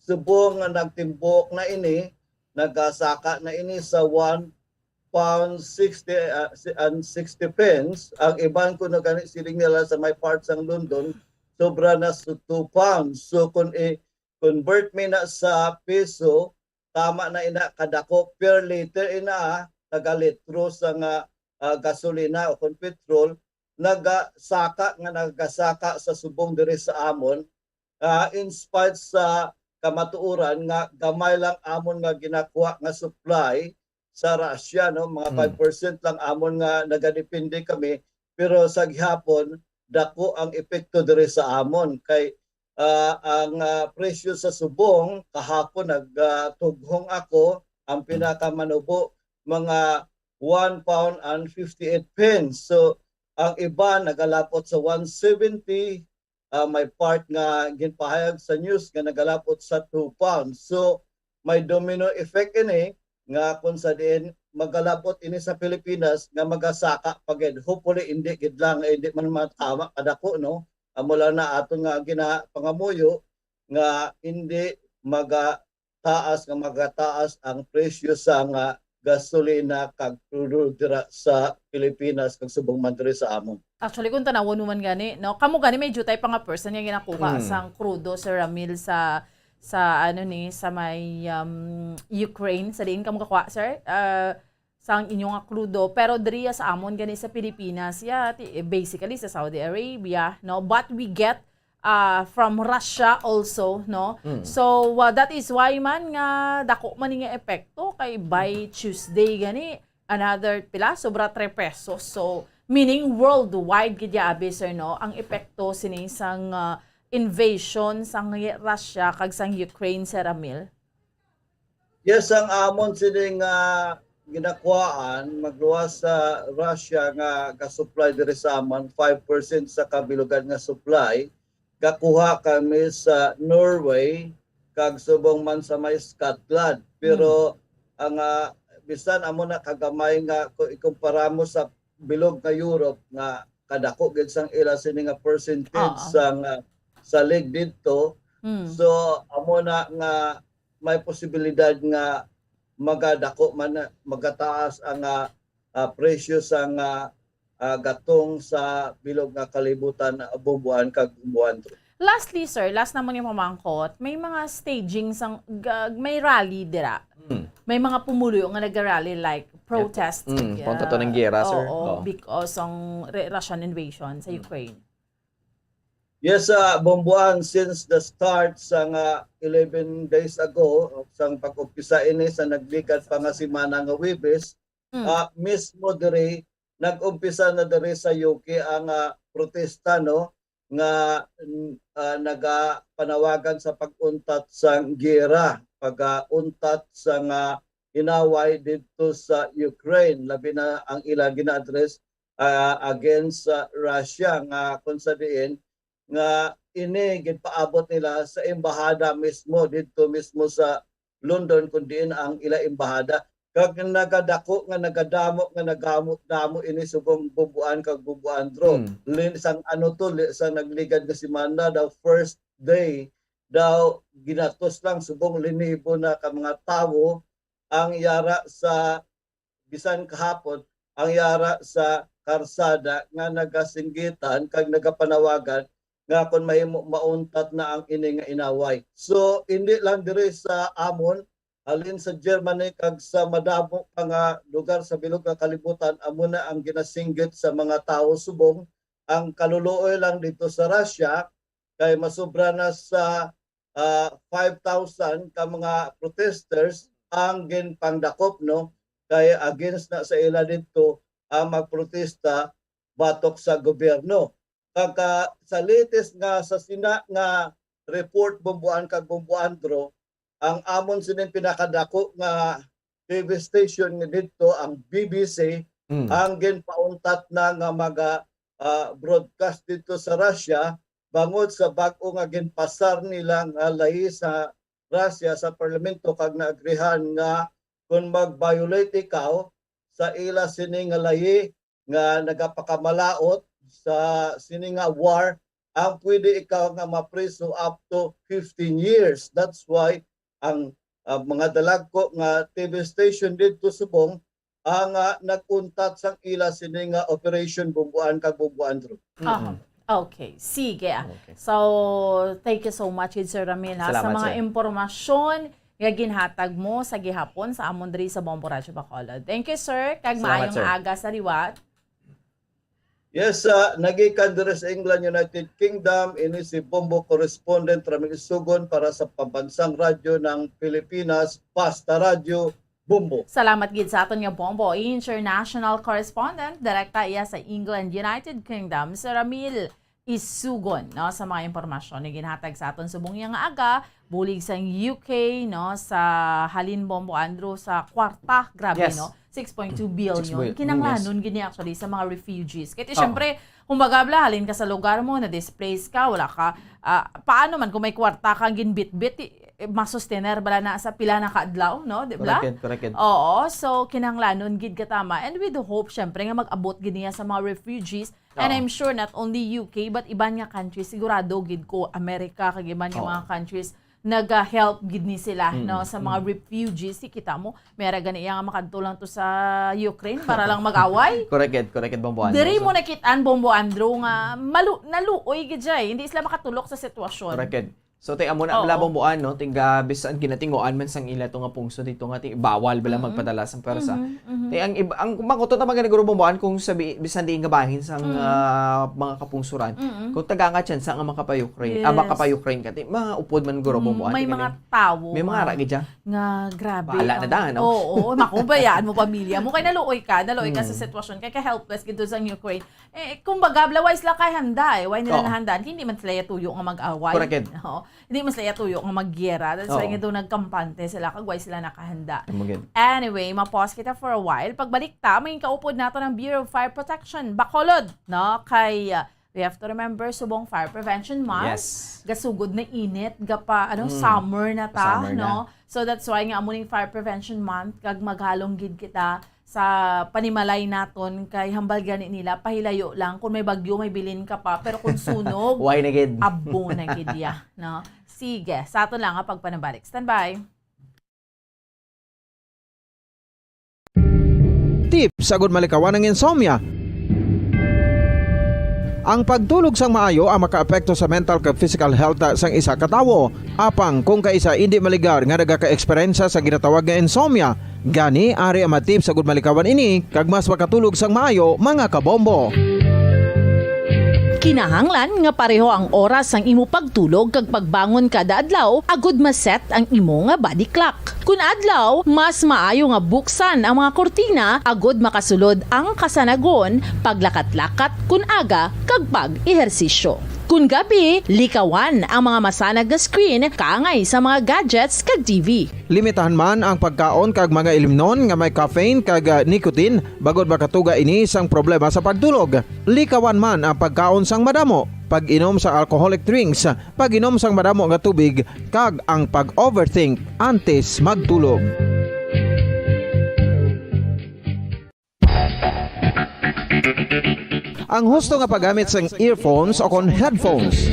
subong nga nagtimbok na ini nagasaka na ini sa £1.60 and 60 pence. Ang iban ko na ganit siling nila sa may parts ng London sobra na sa £2. So kung i-convert me na sa peso tama na ina kadako per liter ina taga-litro sa nga gasolina o kung petrol nagasaka sa subong diri sa amon in spite sa kamatuoran nga gamay lang amon nga ginakuha nga supply sa Russia, no? Mga 5% lang amon nga nagadepende kami, pero sa gihapon dako ang epekto diri sa amon kay ang presyo sa subong kahapon nagtughong ako ang pinakamanubo mga 1 pound and 58 pence. So ang iba nagalapot sa 170, may part nga ginpahayag sa news nga nagalapot sa 2 pounds. So may domino effect ini nga kung sa diin magalapot ini sa Pilipinas nga magasaka pagid. Hopefully hindi gid lang hindi man matama kadako, no. Mula na aton nga ginapangamuyo nga hindi magataas ang presyo sa nga gasolina kag crude dira sa Pilipinas kag subong man diri sa amon. Actually kung tanawon mo man gani, no, kamo gani medyo tay pa nga person nga ginakuha sang crudo sa Ramil sa ano ni sa may Ukraine sa diin kamo kakuha sir. Sang inyong nga crudo pero diri sa amon gani sa Pilipinas basically sa Saudi Arabia, no, but we get from Russia also, no. So that is why man nga dako man nga epekto kay by Tuesday gani another pila sobra 3 pesos. So meaning worldwide gid abi sir, no, ang epekto sini sang invasion sang Russia kag sang Ukraine sa Ramil. Yes, ang amon sining ginakuhaan magluwas sa Russia nga ka-supply diri sa amon 5% sa kabilugan nga supply. Kakuha kami sa Norway kag subong man sa may Scotland. Pero ang bisan amo na kagamay nga kung ikumpara mo sa bilog nga Europe nga kadako gid sang ila sini nga percentage sa leg dito. So amo na nga may posibilidad nga magadako man magataas ang presyo sa gatong sa bilog nga kalibutan bubuan kag bubuan. Lastly sir, last naman yung mamangkot, may mga staging sang may rally dira. May mga pumulo nga nag-rally like protest. Punto to ng gera sir. Because ang Russian invasion sa Ukraine. Yes, Bombuan, since the start sa 11 days ago, sang pag-umpisa ini sa naglikad pa nga semana nga Webes, mismo diri nag-umpisa na diri sa UK ang protesta, no, nga nagapanawagan sa pag-untat sang gera, pag-untat sa inaway dito sa Ukraine, labi na ang ila gina-address against Russia nga kung sa diin nga ini gidpaabot nila sa embahada mismo dito mismo sa London kun diin ang ila embahada kag nagadako nga nagadamo nga nagamot-damo ini subong bubuan kag bubuan dro. Sang ano to sa nagligad nga semana the first day daw ginatos lang subong linibo na ka mga tawo ang yara sa bisan kahapon ang yara sa karsada nga nagasinggitan kag nagapanawagan nga kung may mauntat na ang ini nga inaway. So hindi lang diri sa amon, halin sa Germany kag sa madamo nga lugar sa bilog nga kalibutan amo na ang ginasinggit sa mga tao subong. Ang kaluluoy lang dito sa Russia kay masobra na sa 5,000 ka mga protesters ang ginpangdakop, no, kay against na sa ila dito ang magprotesta batok sa gobyerno. Kag sa latest nga sa sina nga report Bombuan kag Bombuan dro, ang amon sining pinakadako nga TV station nga dito ang BBC ang ginpauntat na nga broadcast dito sa Russia bangod sa bag-o nga ginpasar nila nga lahi sa Russia sa parlamento kag naagrihan nga kung mag-violate ikaw sa ila sini nga lahi nga nagapakamalaot sa sini nga war, ang pwede ikaw nga mapreso up to 15 years. That's why ang mga dalagko nga TV station dito subong ang naguntat sang ila sini nga Operation Bombuan kag Bombuan dro. Okay, sige. Okay. So, thank you so much Sir Ramil sa mga sir. impormasyon nga ginhatag mo sa gihapon sa amon diri sa Bombo Radio Bacolod. Thank you sir, kag maayong sir. aga sa liwat. Yes, nagikan diri sa England, United Kingdom, ini si Bombo Correspondent Ramil Sugon para sa Pambansang Radyo ng Pilipinas, Pasta Radio, Bombo. Salamat gid sa aton nga Bombo, international correspondent, direkta iya sa England, United Kingdom, si Ramil Isugon, no, sa mga impormasyon na ginhatag sa aton subong nga aga, bulig sa UK, no, sa halin Bombo Andrew sa kwarta, grabe, Yes. no, 6.2 billion. 6 billion, Kinanglanon gini actually sa mga refugees. Kaya syempre, kumbaga halin ka sa lugar mo, na-displace ka, wala ka, paano man kung may kwarta kang ginbit-bit, masustener bala na sa pila na kaadlaw, no? Di ba? Correct. Oo, so kinanglanon gid ka tama. And with the hope, syempre nga mag-abot gid niya sa mga refugees. And I'm sure not only UK, but iban nga countries, sigurado gid ko, Amerika, kag iban nga mga countries, nag-help gid ni sila, no, sa mga refugees. Kita mo, mera gani nga makadtulang to sa Ukraine para lang mag-away. Correct, Bombo Andrew. Diri mo nakitaan, Bombo Andrew, nga naluoy gid jay. Hindi sila makatulok sa sitwasyon. Correct. So tay amo na labong buan, no, tinga bisan ginatinguan man sang ila to nga pungso dito nga bawal bala magpadala sang persa. Tay ang makutot na mga guro buan kung sabi bisan di nga bahin sang mga kapungsuran. Kung taga nga chance nga makapa-Ukraine, makapa-Ukraine ka, mga upod man guro buan. May mga tawo. May mga ra gid nga grabe. Bahala na daan, no? Oo, makubayaan mo pamilya mo kay naluoy ka sa sitwasyon kay helpless gid sa Ukraine. Kumbaga blaway sila kay handa why nila nahandaan, hindi man sila tuyo nga mag-away. Correct. Hindi mas laya tuyo nga magyera. That's why nga doon nagkampante sila, kagway sila nakahanda. Magin. Anyway, mapause kita for a while. Pagbalik ta, may kaupod nato ng Bureau of Fire Protection, Bacolod, no? Kay, we have to remember, subong Fire Prevention Month. Yes. Gasugod na init, gapa, summer na ta, Summer no? na. So that's why nga amuning Fire Prevention Month, kag maghalong gid kita sa panimalay naton kay hambal gani nila pahilayo lang kung may bagyo may bilin ka pa pero kung sunog why na gid abo na gid ya, no? Sige, sa aton lang pag panabalik. Stand by. Tips sagud malikawan ng insomnia. Ang pagtulog sang maayo ang makaapekto sa mental kag physical health sang isa ka tawo. Apang kung kaisa hindi maligar nga nagaka-eksperyensya sa ginatawag nga insomnia, gani ari ang matip sagud malikawan ini kag mas makatulog sang maayo mga kabombo. Kinahanglan nga pareho ang oras ang imo pagtulog kag pagbangon kada adlaw agud maset ang imo nga body clock. Kun adlaw, mas maayo nga buksan ang mga kortina agud makasulod ang kasanagon, paglakat-lakat kun aga kag pag-ehersisyo. Kun gabi, likawan ang mga masanag na screen kaangay sa mga gadgets kag TV. Limitahan man ang pagkaon kag mga ilimnon nga may caffeine kag nicotine bagod makatuga ini sang problema sa pagtulog. Likawan man ang pagkaon sang madamo, pag-inom sa alcoholic drinks, pag-inom sang madamo nga tubig kag ang pag-overthink antes magtulog. Ang husto nga paggamit sang earphones o kon headphones.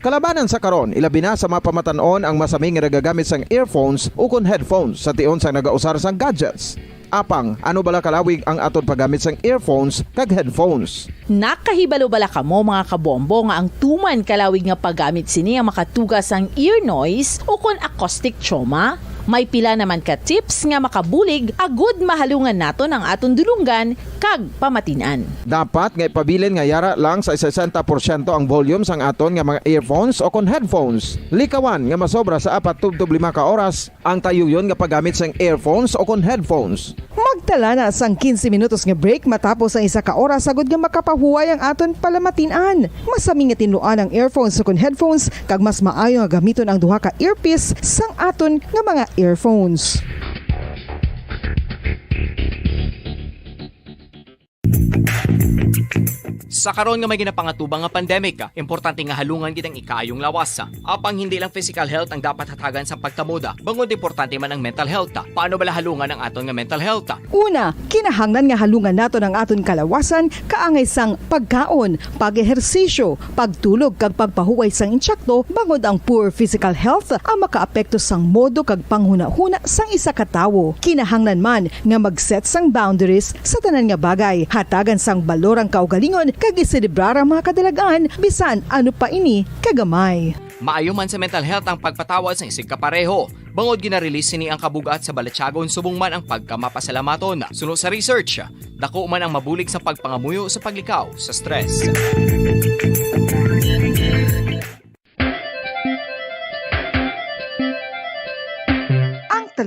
Kalabanan sa karon, ilabi na sa mga pamatanon ang masami nga nagagamit sang earphones o kon headphones sa tion sang nagausar sang gadgets. Apang, ano bala kalawig ang aton paggamit sang earphones kag headphones? Nakahibalo bala kamo mga kabombo nga ang tuman kalawig nga paggamit sini ang makatugas ang ear noise o kon acoustic trauma? May pila naman ka tips nga makabulig agud mahalungan naton ang aton dulunggan kag pamatinan. Dapat nga ipabilin nga yara lang sa 60% ang volume sang aton nga mga earphones o kon headphones. Likawan nga masobra sa 4 to 5 ka oras ang tayuyon nga paggamit sang earphones o kon headphones. Magtala na sang 15 minutos nga break matapos ang 1 ka oras sagud nga makapahuway ang aton palamatinan. Masami nga tinuan ang earphones o kon headphones kag mas maayo nga gamiton ang duha ka earpiece sang aton nga mga earphones. Sa karon nga may ginapangatubang nga pandemic, importante nga halungan gid ang ikaayong lawas. Apang hindi lang physical health ang dapat hatagan sa pagtamuda, bangod importante man ang mental health. Paano bala halungan ang aton nga mental health? Una, kinahanglan nga halungan naton ang aton kalawasan kaangay sang pagkaon, pag-ehersisyo, pagtulog kag pagpahuway sang insyakto bangod ang poor physical health ang makaapekto sang modo kag panghuna-huna sang isa ka tawo. Kinahanglan man nga mag-set sang boundaries sa tanan nga bagay, hatagan sang balorang kaugalingon kag iselebrar ang mga kadalagaan bisan ano pa ini kagamay. Maayo man sa mental health ang pagpatawad sa isig kapareho. Bangod gina-release ni ang kabugat sa balatyagon subong man ang pagkamapasalamaton. Sunod sa research, dako man ang mabulig sa pagpangamuyo sa paglikaw sa stress.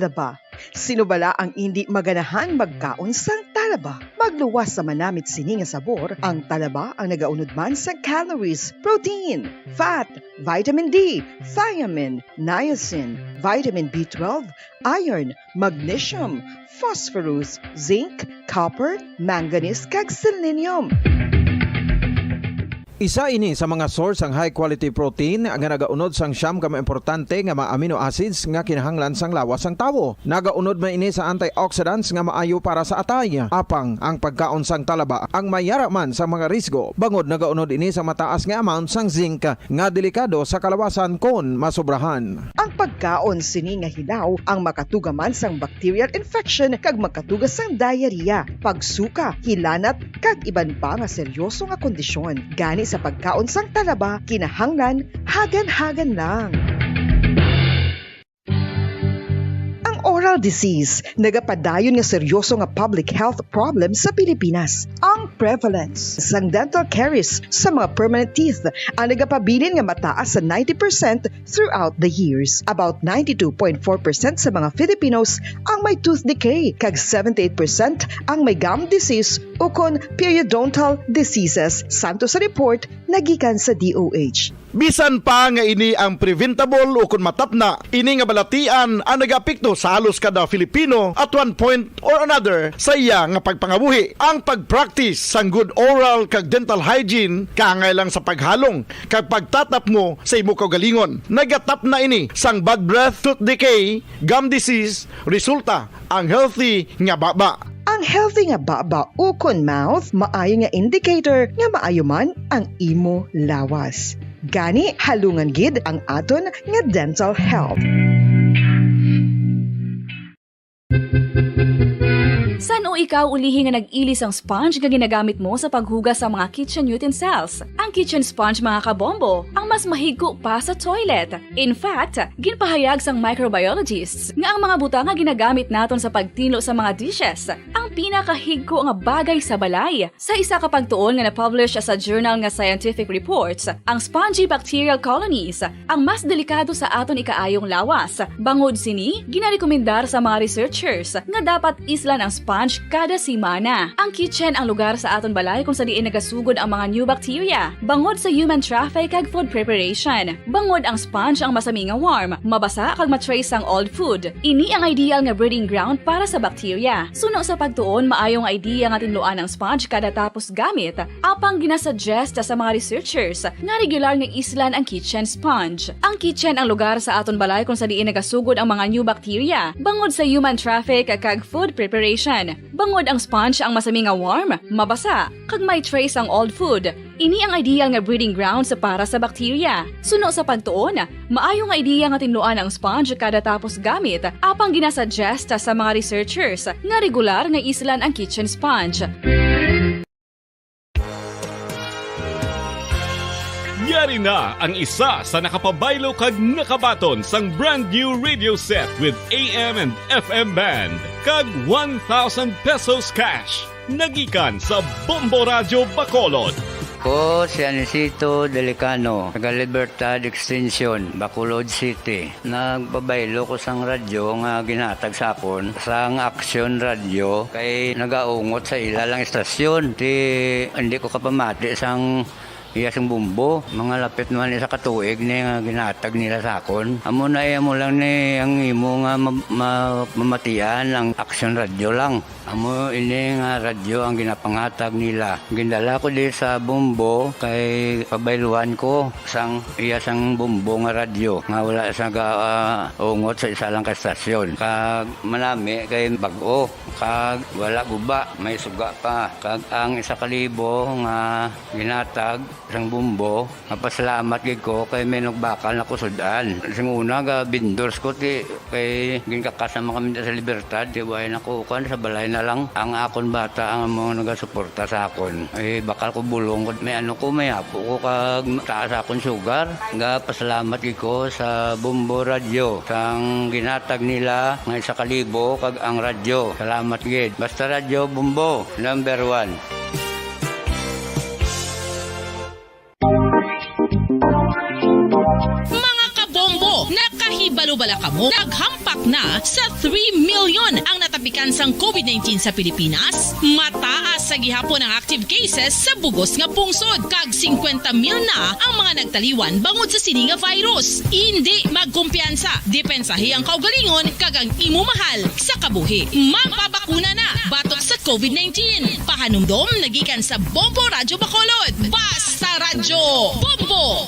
talaba. Sino bala ang hindi maganahan magkaon sang talaba? Magluwas sa manamit sini nga sabor, ang talaba ang nagaunod man sa calories, protein, fat, vitamin D, thiamine, niacin, vitamin B12, iron, magnesium, phosphorus, zinc, copper, manganese kag selenium. Isa ini sa mga source ang high quality protein nga nagaunod sang siyam ka importante nga mga amino acids nga kinahanglan sang lawas sang tawo. Nagaunod man ini sa antioxidants nga maayo para sa atay. Apang ang pagkaon sang talaba ang mayara man sa mga risgo. Bangod nagaunod ini sa mataas nga amount sang zinc nga delikado sa kalawasan kon masobrahan. Ang pagkaon sini nga hilaw ang makatugaman sang bacterial infection kag makatugas sang diarrhea, pagsuka, hilanat kag iban pa nga seryoso nga kondisyon. Gani sa pagkaon sang talaba, kinahanglan hagan-hagan lang. Oral disease, nagapadayon nga seryoso nga public health problem sa Pilipinas. Ang prevalence sang dental caries sa mga permanent teeth ang nagapabilin nga mataas sa 90% throughout the years. About 92.4% sa mga Filipinos ang may tooth decay, kag 78% ang may gum disease o kon periodontal diseases, santo sa report nagikan sa DOH. Bisan pa nga ini ang preventable o kung matapna, ini nga balatian ang nagapikto sa halos kada Filipino at one point or another sa iya nga pagpangabuhi. Ang pagpractice sang good oral kag dental hygiene kaangay lang sa paghalong kag pagtatap mo sa imo kaugalingon. Nagatap na ini sang bad breath, tooth decay, gum disease, resulta ang healthy nga baba. Ang healthy nga baba o kon mouth maayo nga indicator nga maayo man ang imo lawas. Gani halungan gid ang aton nga dental health. San o ikaw ulihi nga nag-ilis ang sponge nga ginagamit mo sa paghugas sa mga kitchen utensils? Ang kitchen sponge mga kabombo, ang mas mahigko pa sa toilet. In fact, ginpahayag sang microbiologists nga ang mga butang nga ginagamit naton sa pagtino sa mga dishes ang pinakahigko nga bagay sa balay. Sa isa ka pagtuon nga na-publish sa journal nga Scientific Reports, ang spongy bacterial colonies ang mas delikado sa aton ikaayong lawas. Bangod sini, ginarekomendar sa mga researchers nga dapat islan ang sponge kada simana. Ang kitchen ang lugar sa aton balay kung sa diin nagasugod ang mga new bacteria. Bangod sa human traffic kag food preparation. Bangod ang sponge ang masami nga warm, mabasa kag matrace ang old food. Ini ang ideal nga breeding ground para sa bacteria. Suno sa pagtuon, maayong idea nga tinluan ang sponge kada tapos gamit. Apang ginasuggest sa mga researchers nga regular nga islan ang kitchen sponge. Ang kitchen ang lugar sa aton balay kung sa diin nagasugod ang mga new bacteria. Bangod sa human traffic kag food preparation. Bangod ang sponge ang masami nga warm, mabasa, kag may trace ang old food. Ini ang ideal nga breeding ground sa para sa bacteria. Suno sa pagtuon, maayo nga idea nga tinluan ang sponge kada tapos gamit. Apang ginasuggest sa mga researchers nga regular nga islan ang kitchen sponge. Yari na ang isa sa nakapabaylo kag nakabaton sang brand new radio set with AM and FM band kag 1,000 pesos cash. Nagikan sa Bombo Radio Bacolod. Ko si Anisito Delicano, taga Libertad Extension, Bacolod City. Nagbabaylo ko sang radyo nga ginatag sapon sang Action Radio kay nagaungot sa ilalang estasyon. Hindi ko kapamati sang iyasang bumbo, mga lapit naman sa katuig ni nga ginatag nila sa akon. Amo na mo lang ni ang imo nga mamatian ang Action Radio lang. Amo ini nga radyo ang ginapangatag nila. Gindala ko di sa bumbo kay pabayluan ko sang iyasang bumbo nga radyo nga wala sa ungot sa isa lang ka stasyon. Kag manami kay bag-o, kag wala guba, may suga pa. Kag ang 1,000 nga ginatag sang bumbo, napasalamat gid ko kay may nagbakal na kusudan. Sing una ga vendors ko ti kay ginkakasama kami sa Libertad, di way nakukan sa balay na lang ang akon bata ang mga nagasuporta sa akon. Bakal ko bulong may may apo ko kag taas akon sugar. Nga pasalamat gid ko sa Bombo Radio sang ginatag nila nga 1,000 kag ang radyo. Salamat gid. Basta Radio Bombo number 1. Nakahibalubala ka mo. Naghampak na sa 3 million ang natapikan sang COVID-19 sa Pilipinas. Mataas sa gihapon ang active cases sa bugos nga pungsod. Kag 50 mil na ang mga nagtaliwan bangod sa sini nga virus. Hindi magkumpiyansa. Depensahi ang kaugalingon kag ang imo mahal sa kabuhi. Magpabakuna na batok sa COVID-19. Pahanumdom nagikan sa Bombo Radyo Bacolod. Basta Radyo Bombo!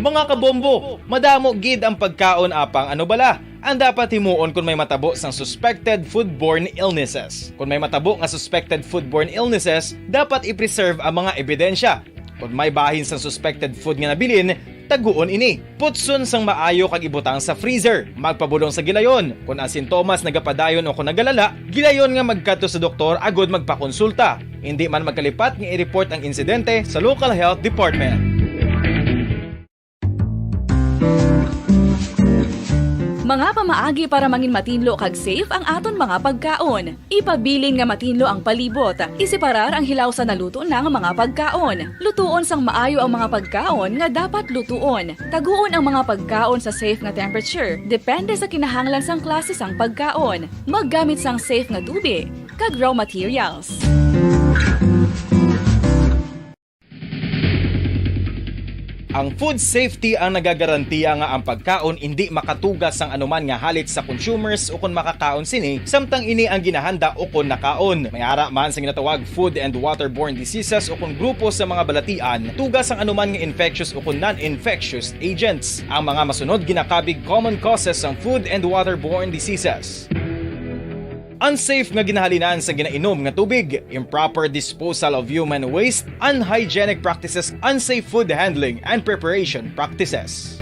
Mga kabombo, madamo gid ang pagkaon apang ano bala. Ang dapat himuon kung may matabo sang suspected foodborne illnesses. Kung may matabo nga suspected foodborne illnesses, dapat i-preserve ang mga ebidensya. Kung may bahin sang suspected food nga nabilin, taguon ini. Putson sang maayo kag ibutang sa freezer. Magpabulong sa gilayon. Kung ang sintomas nagapadayon o kung nagalala, gilayon nga magkadto sa doktor agud magpakonsulta. Hindi man magkalipat nga i-report ang insidente sa local health department. Mga pamaagi para mangin matinlo kag safe ang aton mga pagkaon. Ipabilin nga matinlo ang palibot. Isiparar ang hilaw sa naluto na nga mga pagkaon. Lutuon sang maayo ang mga pagkaon nga dapat lutuon. Taguon ang mga pagkaon sa safe nga temperature. Depende sa kinahanglan sang klase sang pagkaon. Maggamit sang safe nga tubig kag raw materials. Ang food safety ang nagagarantiya nga ang pagkaon hindi makatugas sang anuman nga halit sa consumers o kung makakaon sini, samtang ini ang ginahanda o kung nakaon. May ara man sa ginatawag food and waterborne diseases o kung grupo sa mga balatian, tugas ang anuman nga infectious o kung non-infectious agents. Ang mga masunod ginakabig common causes ng food and waterborne diseases. Unsafe nga ginahalinan sa ginainom nga tubig, improper disposal of human waste, unhygienic practices, unsafe food handling and preparation practices.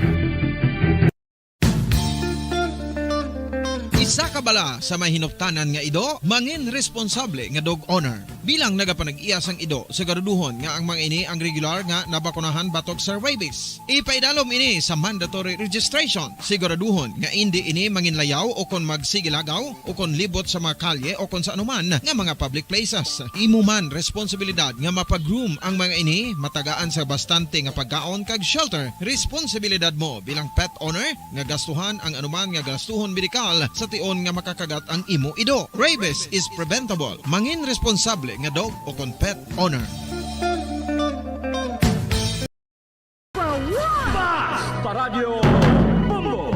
Isa ka bala sa may hinuptanan nga ido, mangin responsable nga dog owner. Bilang nagapanag-iyas ang ido, siguraduhon nga ang mga ini ang regular nga nabakunahan batok sa rabies. Ipaidalom ini sa mandatory registration. Siguraduhon nga hindi ini manginlayaw o kon magsigilagaw o kon libot sa mga kalye o kon sa anuman nga mga public places. Imo man responsibilidad nga mapag-groom ang mga ini, matagaan sa bastante nga pagkaon kag shelter. Responsibilidad mo bilang pet owner nga gastuhan ang anuman nga gastuhon medikal sa tion nga makakagat ang imo ido. Rabies is preventable. Mangin responsable nga dog o kon pet owner. Basta Radio Bombo!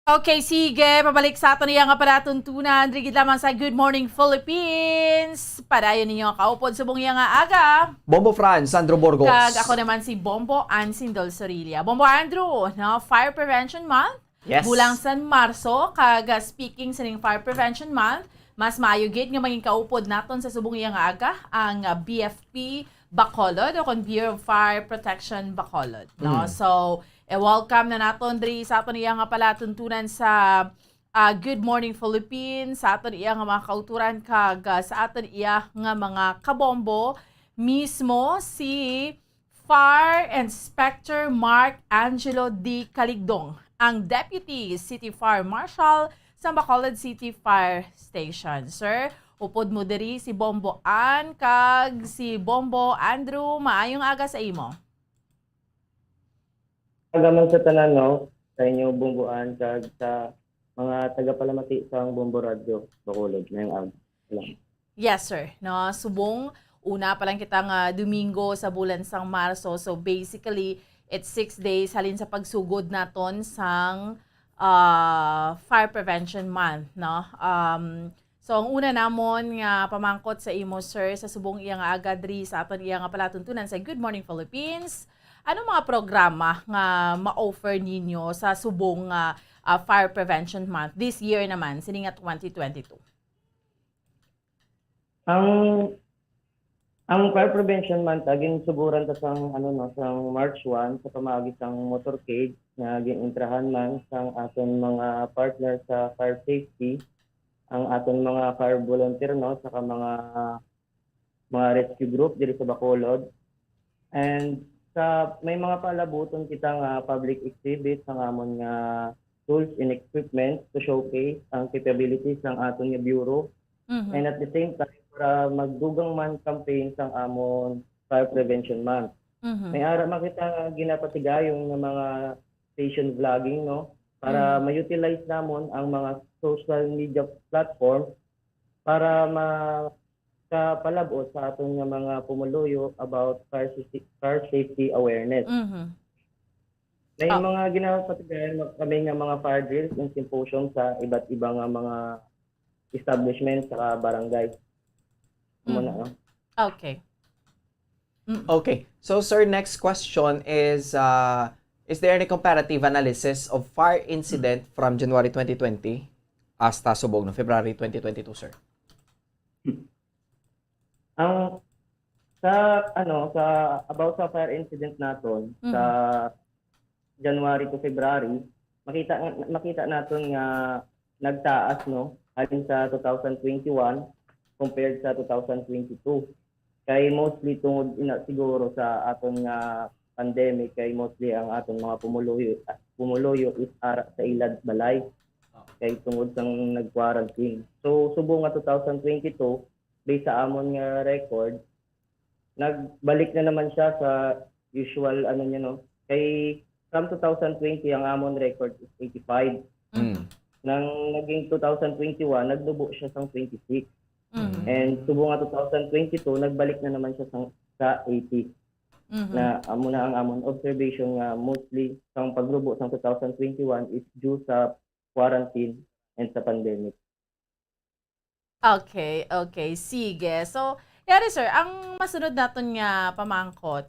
Okay, sige. Pabalik sa ato niya nga palatuntunan. Rigid lamang sa Good Morning Philippines. Padayon ninyo kaupod sa bungya nga aga. Bombo Franz, Sandro Burgos. Kag ako naman si Bombo Ansindol Sorilla. Bombo Andrew, no? Fire Prevention Month. Yes. Bulang sa Marso, kag speaking sa ning Fire Prevention Month, mas maayo gid nga maging kaupod naton sa subong iyang aga ang BFP Bacolod o kon Bureau of Fire Protection Bacolod. No? So, welcome na naton diri sa aton iyang palatuntunan sa Good Morning Philippines, sa aton iyang mga kauturan kag sa aton iya nga mga kabombo mismo si Fire Inspector Mark Angelo D. Caligdong, ang Deputy City Fire Marshal sa Bacolod City Fire Station. Sir, upod mo diri si Bombo Ann kag si Bombo Andrew. Maayong aga sa imo. Agaman sa tanan, no, sa inyo Bombo Ann kag sa mga tagapalamati sa Bombo Radio Bacolod ngayong aga. Yes, sir. No, subong una pa lang kitang Domingo sa bulan sang Marso. So basically, it's 6 days halin sa pagsugod naton sang Fire Prevention Month, no? So ang una namon nga pamangkot sa imo, sir, sa subong iya nga aga diri sa aton iya nga palatuntunan sa Good Morning Philippines. Ano mga programa nga ma-offer ninyo sa subong Fire Prevention Month this year naman, sining nga 2022? Ang Fire Prevention Month aging suburan ta sang sang March 1 sa pamaagi sang motorcade nga ginintrahan man sang aton mga partner sa fire safety, ang aton mga fire volunteer, no, saka mga rescue group diri sa Bacolod. And sa may mga palabuton kita nga public exhibit sang amon nga tools and equipment to showcase ang capabilities ng aton nga bureau. And at the same time, para magdugang man campaign sang amon Fire Prevention Month. May ara makita ginapatigayon ng mga station vlogging, no? Para ma-utilize namon ang mga social media platform para makapalabot sa atong nga mga pumuluyo about car safety awareness. May mga ginapatigayon kami nga mga fire drills and symposium sa iba't ibang mga establishment sa barangay. No? Okay. Okay. So, sir, next question is there any comparative analysis of fire incident from January 2020 hasta subong no February 2022, sir? Ang about sa fire incident naton sa January to February, makita naton nga nagtaas, no, halin sa 2021 compared sa 2022. Kay mostly tungod siguro sa aton nga pandemic, kay mostly ang aton mga pumuluyo is ara sa ilad balay kay tungod sang nag-quarantine. So subong nga 2022 based sa amon nga record, nagbalik na naman siya sa usual niya, no. Kay from 2020 ang amon record is 85. Nang naging 2021 nagdubo siya sang 26. And subong nga 2022 nagbalik na naman siya sa 80. Na amo na ang amon observation nga mostly sang pagrubo sang 2021 is due sa quarantine and sa pandemic. Okay. Sige. So, yari sir, ang masunod naton nga pamangkot,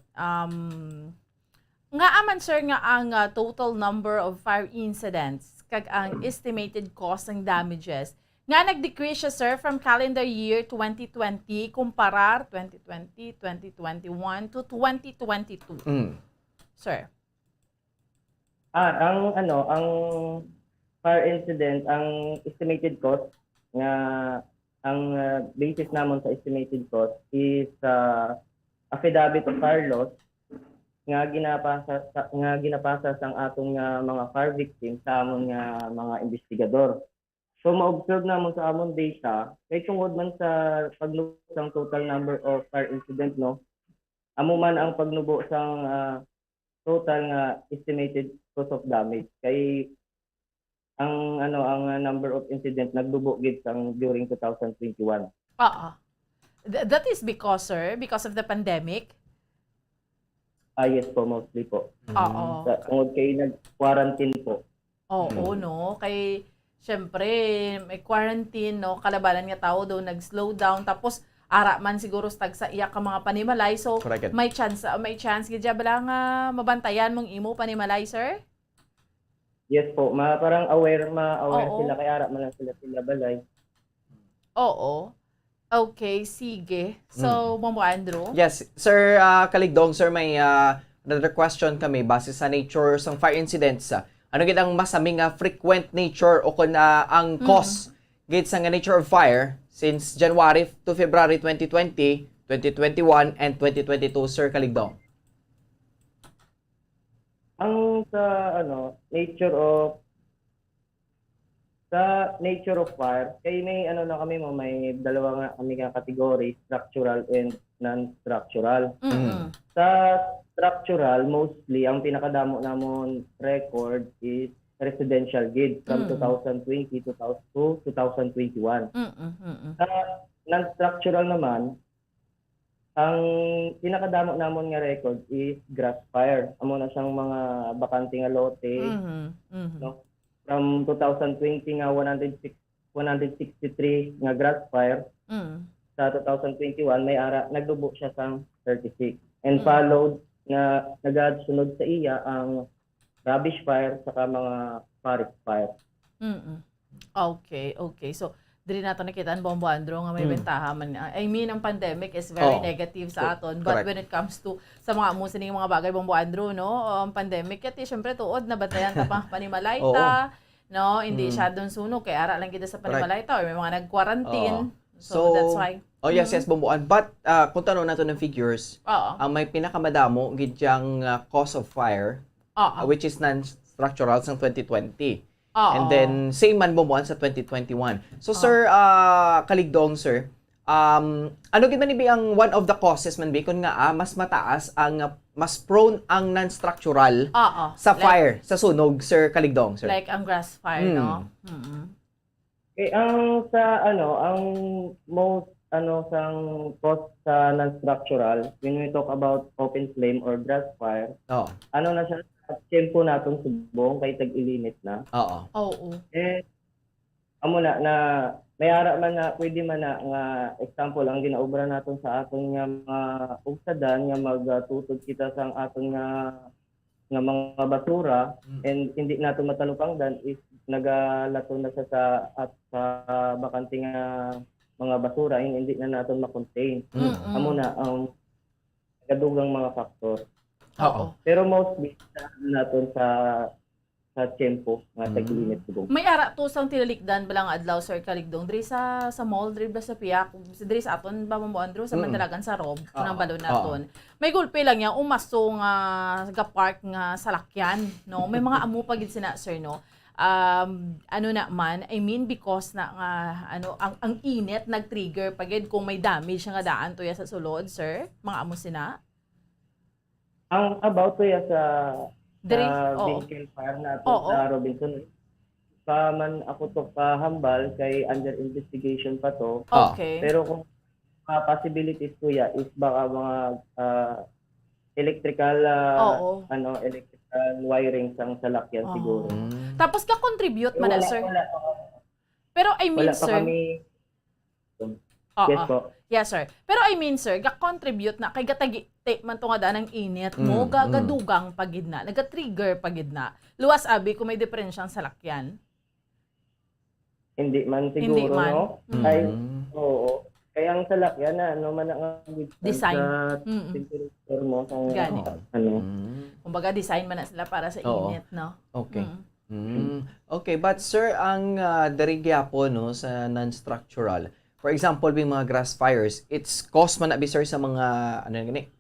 nga aman sir nga ang total number of fire incidents kag ang estimated cost ng damages nga nag-decrease siya sir from calendar year 2020 kumparar 2020, 2021 to 2022. Sir. Ang fire incident, ang estimated cost nga ang basis namon sa estimated cost is affidavit of fire loss nga ginapasa sang atong mga fire victims sa amon nga mga investigador. So ma-observe namon sa amon data kay tungod man sa pagnubo sang total number of fire incident, no, amo man ang pagnubo sang total nga estimated cost of damage kay ang number of incident nagdubo gid sang during 2021. That is because sir, because of the pandemic. Yes po, mostly po. Tungod kay nag-quarantine po. No, kay syempre, may quarantine, no, kalabanan nga tao daw nag-slow down, tapos ara man siguro stag sa iyak ka mga panimalay, so may chance gidya bala nga mabantayan mong imo panimalay, sir? Yes po, parang aware sila, kaya ara man lang sila balay. Okay, sige. So, Mamo Andrew? Yes, Sir Kaligdong, sir, may another question kami base sa nature ng fire incidents. Ano gid ang masaming frequent nature o kung ang cause gid sa nature of fire since January to February 2020, 2021, and 2022, Sir Kaligdong? Ang nature of fire, kay may may dalawa nga kami nga category, structural and non-structural. Sa structural, mostly ang pinakadamo namon record is residential gid from 2020 to 2021. Sa non-structural naman, ang pinakadamo namon nga record is grass fire. Amo na siyang mga bakante nga lote. No? From 2020 nga 163 nga grass fire. Sa 2021 may ara nagdubo siya sa 36. And followed nga nagasunod sa iya ang rubbish fire saka mga forest fire. Okay. So, dili nato nakita ang Bombo Andro nga may bentaha man. I mean, ang pandemic is very negative sa aton. But when it comes to sa mga amo sining mga bagay, Bombo Andro, no, ang pandemic kati syempre tuod na batayan ta pa panimalay ta, no, hindi siya doon sunog kay ara lang kita sa panimalay ta or may mga nag-quarantine. So that's why. Yes, Bomboan. But kung tanong nato ng figures, ang may pinakamadamo gid yang cause of fire, which is non-structural sa 2020. And then same man Bomboan sa 2021. So Sir Kaligdong, sir, ano gid man ang one of the causes man bi kun nga mas mataas ang mas prone ang non-structural sa Like- fire, sa sunog, Sir Kaligdong, sir? Like ang grass fire, no? Ang most sang cause sa non-structural, when we talk about open flame or grass fire, ano na siya, tempo natin subong kay tag-ilinit na. Oo. Amo na may ara man na pwede man na nga example ang ginaobra naton sa aton nga mga ugsadan nga magtutod kita sa aton nga mga basura and hindi nato matalupangdan is nagalato na sa bakante nga mga basura hindi na naton ma-contain. Amo na ang kadugang mga factor. Pero mostly naton sa tempo nga tag-init subong. May ara to sang tilalikdan balang adlaw, Sir Kaligdong, diri sa mall, diri ba sa Piak, diri sa aton ba mo Andrew sa Mandalagan sa Rob nang balon naton. May gulpe lang ya umaso nga ga park nga salakyan, no? May mga amo pagid sina, sir, no? Ano na man, I mean because na nga ang init nag-trigger pagid kung may damage nga daan to ya sa sulod, sir. Mga amo sina. Ang about to ya sa vehicle fire natin sa Robinson. Pa man ako to kahambal kay under investigation pa to. Okay. Pero kung possibilities ko ya is baka mga electrical electrical wiring sang salakyan siguro. Tapos ka-contribute man, sir. Pero I mean, wala pa sir. Kami... Yes po. Yes, sir. Pero I mean, sir, ga-contribute na kay gatagi man to nga da ng init mo, gagadugang pagid na, naga-trigger pagid na. Luwas abi kung may diferensyang salakyan. Hindi man siguro, Hindi man. no? Ay, oo. Kaya ang salakyan na, man ang Design. sa temperature mo. Gani. Kumbaga, design man na sila para sa init, no? Okay. Okay, but sir, ang dari gyapon no sa non-structural, for example, yung mga grass fires, it's cause man na sir sa mga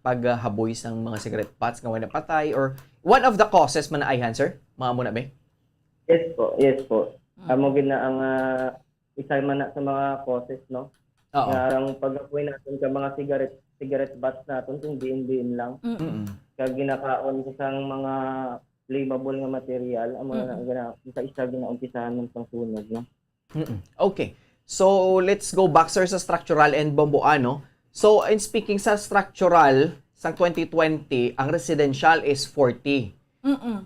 paghaboy sang mga cigarette butts nga wala patay or one of the causes man na ayhan, sir? Mga mo na ba? Yes po. Amo gina ang isa man na sa mga causes, no? Ang pag-apoy natin sa mga cigarette butts natin kung diin lang. Kaya ginakaon sa mga flammable nga material, amo na isa ginaumpisahan ng pangsunog, no? Okay. So, let's go back, sir, sa structural and bomboano. So, in speaking sa structural, sa 2020, ang residential is 40.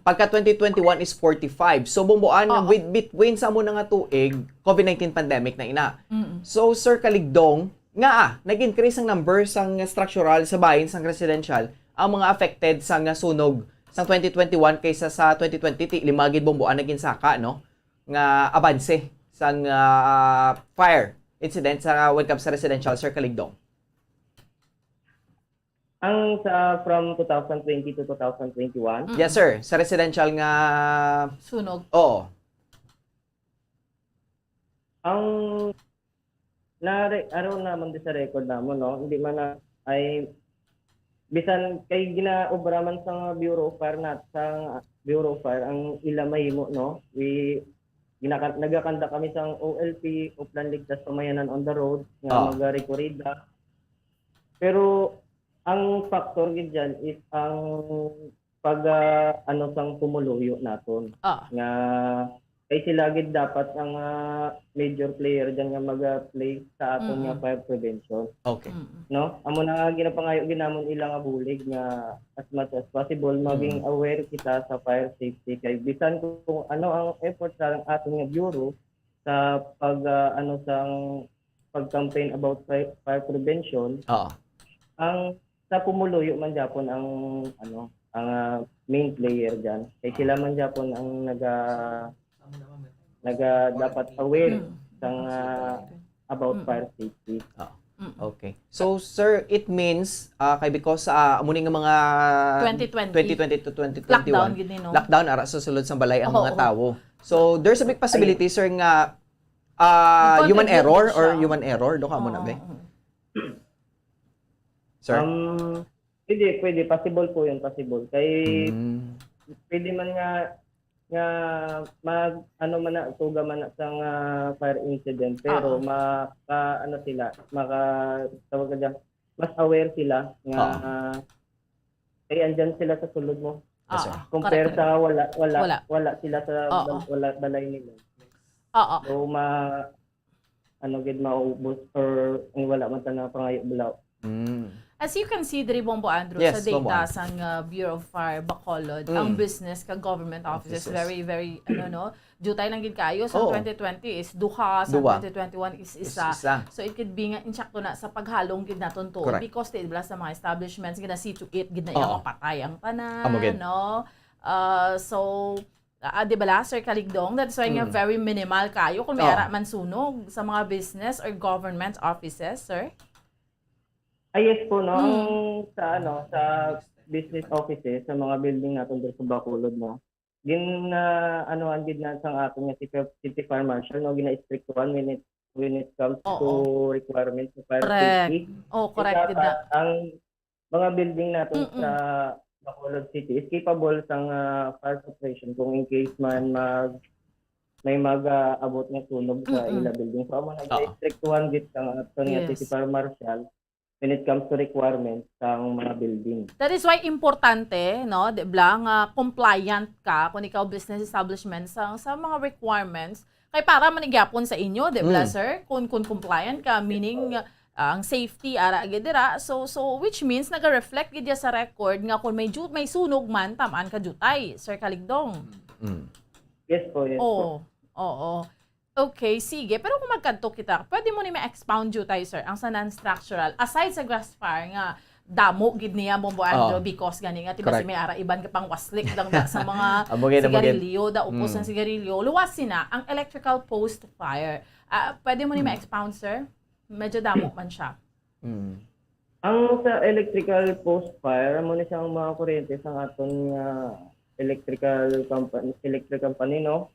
Pagka 2021 is 45. So, bomboano, with between sa muna nga tuig, COVID-19 pandemic na ina. So, Sir Kaligdong, nag-increase ang number sang structural sa bahin, sang residential, ang mga affected sang sunog sang 2021 kaysa sa 2020, limagid bomboan naging saka, no? Nga abanse sang fire incident sa when comes sa residential, Sir Kaligdong? Ang from 2020 to 2021? Yes, sir. Sa residential nga sunog. Oo. Ang araw naman di sa record namo, no? Hindi man na ay bisan kay ginaobra man sa Bureau of Fire sa Bureau of Fire ang ilamay mo, no? Nagakanta kami sa OLP, Upland Ligtas Pamayanan on the Road, nga mag-rekorida. Pero ang factor diyan is ang pag sang pumuluyo naton. Nga kay sila gid dapat ang major player diyan nga mag-play sa aton nga fire prevention. Okay. No? Amo na ginapangayo ginamon ilang bulig nga as much as possible maging aware kita sa fire safety kay bisan kung ano ang effort sa aton nga bureau sa pag sang pag-campaign about fire prevention. Ang sa pumuluyo man japon ang ang main player diyan. Kay sila man japon ang dapat aware sang about fire safety. Okay. So, sir, it means kay because muni nga mga 2020 to 2021 lockdown ara sa sulod sa balay ang mga tawo. So, there's a big possibility, sir, nga human error or human error do ka mo na ba? Sir? Pwede possible po 'yun, possible. Kay pwede man nga man na tuga man na sang fire incident pero sila tawag ka mas aware sila nga Kaya andyan sila sa sulod mo. Yes, sir. Compare Correct. sa Wala. wala sila sa wala balay nila. Oo. So gid maubos or wala man ta na pangayo bulaw. As you can see, diri Bombo Andrew, Yes, sa data Bombo. sang Bureau of Fire, Bacolod, ang business ka government offices, Offices. very, jutay lang gid kayo. Sa 2020 is duha, sa Duwa. 2021 is isa. So it could be nga insakto na sa paghalong gid naton to. Correct. Because diba sa mga establishments, gina see to it, gid na Oo. yung mapatay ang tanan, Amo gid. no? Di ba la, Sir Kaligdong? That's why nga very minimal kayo kung may ara man sunog sa mga business or government offices, sir? Yes po, no? Ang sa business offices, sa mga building natin dito sa Bacolod, no? Anuhan din na sa ating City Fire Marshal, no? Gina-strictuhan when it comes to requirements sa fire safety. Correct. Ang mga building natin sa Bacolod City is capable sang fire suppression kung in case man may mag-abot ng sunog sa ila building. So, amo nag-strictuhan din sa ating City Fire Marshal when it comes to requirements ng mga building. That is why importante, no, diba, nga compliant ka kung ikaw business establishment sa mga requirements kay para manigyapon sa inyo, diba, sir? Kung compliant ka, meaning ang safety ara gid dira. So which means naga-reflect gid sa record nga kung may sunog man tamaan ka jutay, Sir Kaligdong. Yes po, yes po. Oo. Okay, sige. Pero kung magkanto kita, pwede mo ni ma-expound you tayo, sir, ang sa non-structural. Aside sa grass fire nga, damo gid niya Bombo Andrew because gani nga tiba si may ara iban ka pang waslik lang da sa mga sigarilyo, da upos ng sigarilyo. Luwas sina ang electrical post fire. Pwede mo ni ma-expound, sir? Medyo damo man siya. Ang sa electrical post fire, mo ni siyang mga kuryente sa aton electrical company, no?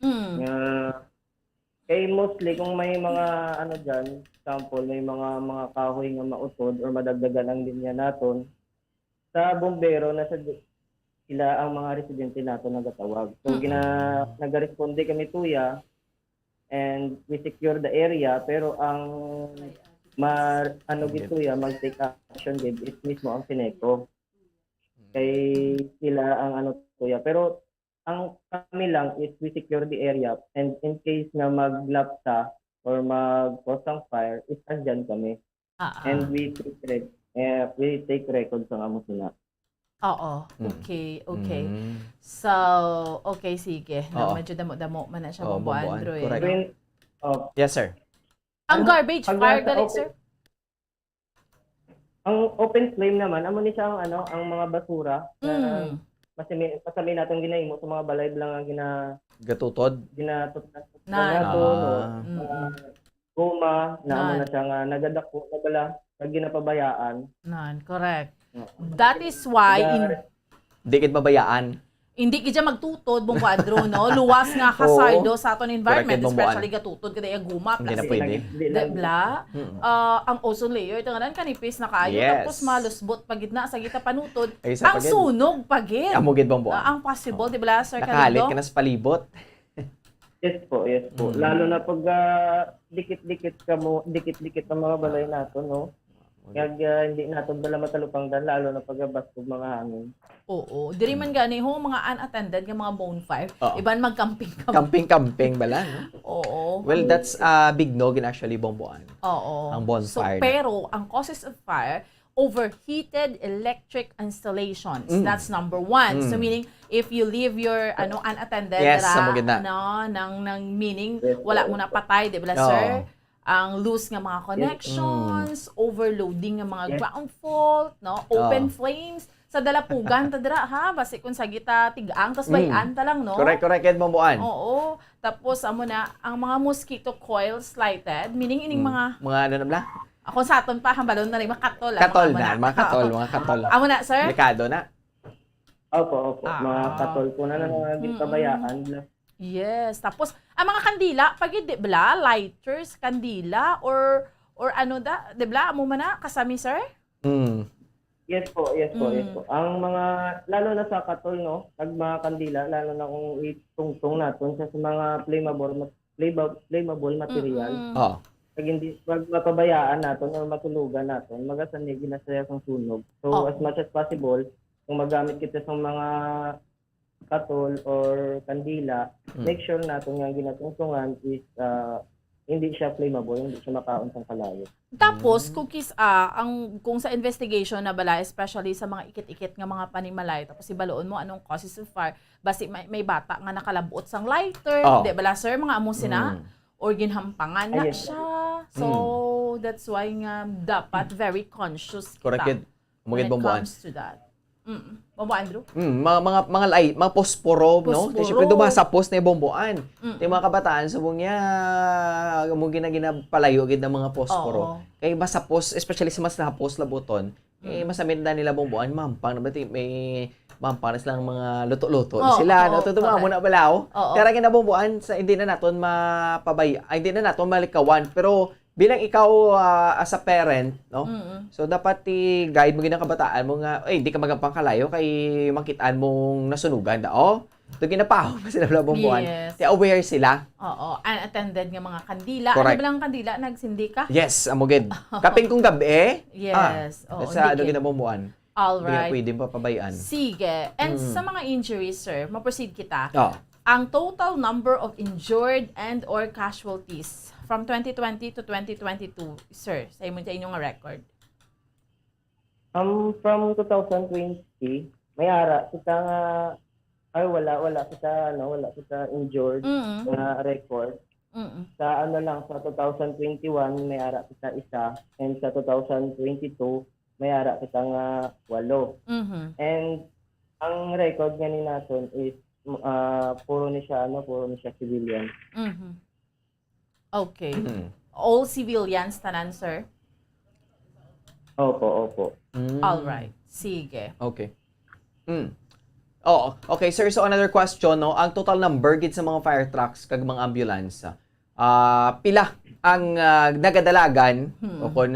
Kay mostly kung may mga dyan, example, may mga kahoy nga mautod or madagdagan ang linya naton, sa bombero na sila ang mga residente nato nagatawag. So nagaresponde kami tuya and we secure the area, pero ang mag-take action gid is mismo ang Sineco. Kay sila ang tuya. Pero ang kami lang is we secure the area and in case na maglapsa or mag-cause ng fire, is andyan kami. And we take records ng amo sila. Oo. Okay. So, okay, sige. No, medyo damo-damo man na siya Bombo Andrew. Yes, sir. Ang garbage fire galit, sir? Ang open flame naman, amo ni siya ang mga basura na masami natong ginahimo sa mga balay lang ang gatutod goma na amo na siya nga nagadako na bala pag ginapabayaan. Correct. That is why di kit babayaan. Hindi kita magtutod Bombo Andrew, no? Luwas nga kasardo sa aton environment, especially gatutod kada guma hindi na pwede. Debla. Ang ozone layer tanganan kanipis na kayo tapos malusbot pag gitna sa gita panutod. Ang sunog pagid. Amo gid Bombo. Ang possible, di ba, Sir Kaligdong? Nakahalit ka na sa palibot. Yes po. Lalo na pag dikit-dikit ang mga balay nato, no? Kaya hindi natin bala matalupang dan, lalo na pagbastog mga hangin. Oo. Diri man gani ho, mga unattended nga mga bonfire. Iban mag-camping. Camping bala, no? Oo. Well, that's a big no-gin actually, Bomboan. Oo. Ang bonfire. So, pero, ang causes of fire, overheated electric installations. That's number one. So, meaning, if you leave your unattended, nang meaning, wala mo na patay, di ba, sir? Ang loose nga mga connections, overloading nga mga ground fault, no? Open flames, sa dalapugan ta dira ha, basi kun sa gita tigang tas bayan ta lang, no? Correct yan Bomboan. Oo. Tapos amo na ang mga mosquito coils lighted, meaning ining mga ano na bla? Ako sa aton pa hambalon na rin mga katol. Mga katol. Amo na, sir? Delikado na. Opo. Mga katol po na gitabayaan. Yes. Tapos, ang mga kandila, pag di ba, lighters, kandila, or di ba, amo man na, kasami, sir? Yes po. Ang mga, lalo na sa katol, no, pag mga kandila, lalo na kung itungtong natin sa mga flammable material, pag mapabayaan natin o matulugan natin, magasanig na siya ng sunog. So, as much as possible, kung magamit kita sa mga katol or kandila, make sure natin yung ginatungtungan is hindi siya flammable, hindi siya makaon sa kalayo. Tapos, cookies kung sa investigation na bala, especially sa mga ikit-ikit nga mga panimalay, tapos ibaloon mo anong causes of fire, basi may bata nga nakalabot sang lighter, di bala sir, mga amo sina, or ginhampangan na siya. So, that's why nga dapat very conscious kita. Correct. When it comes to that. Bombo Andrew? Mga light, mga posporo, no? Kasi syempre dumasapos na yung bomboan. Yung mga kabataan, subong niya, mong ginapalayo agad ng mga posporo. Kaya masapos, especially sa mas napos labuton, masamit na nila bomboan, mampang, may mampang na silang mga luto-luto. Sila, no? Tutuma muna balaw. Kaya ginabomboan, hindi na natin hindi na natin malikawan. Pero, bilang ikaw as a parent, no? So dapat i-guide mo ginang kabataan mo nga, di ka magampang kalayo kay makitaan mong nasunugan da. Ito ginapaho pa sila bomboan. Yes. Aware sila. Oo, unattended nga mga kandila. Correct. Ano ba lang kandila nagsindi ka? Yes, amugid. Kaping kung gabi, yes. sa ginabomboan. All right. Hindi pwedeng papabayaan. Sige. And sa mga injuries, sir, ma-proceed kita. Ang total number of injured and or casualties from 2020 to 2022, sir, sa inyong record? From 2020, may ara kita nga wala kita injured na record. Sa sa 2021 may ara kita isa, and sa 2022 may ara kita nga 8. And ang record nga ni naton is puro ni siya civilian. Okay. All civilians tanan, sir? Opo. All right. Sige. Okay. Okay, sir. So, another question, no? Ang total number gid sa mga fire trucks kag mga ambulance, pila ang nagadalagan o kung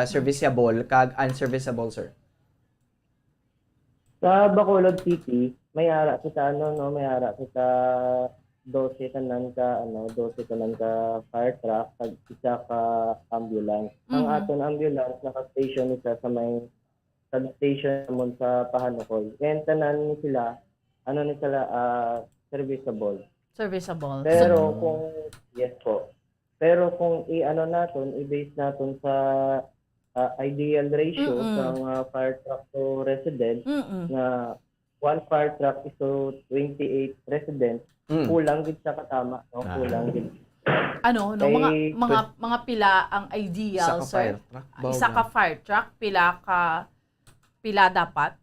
serviceable kag unserviceable, sir? Sa Bacolod City, may ara kita 12 tanan ka fire truck kag isa ka ambulance. Ang aton ambulance naka-station isa sa may substation mo sa Pahanukoy. And tanan sila serviceable. Pero kung i-base naton sa ideal ratio ng fire truck to resident na one fire truck is to 28 residents, kulang gid sa katama, no? Kulang gid. Mga pila ang ideal, sir? Isa ka fire truck, pila dapat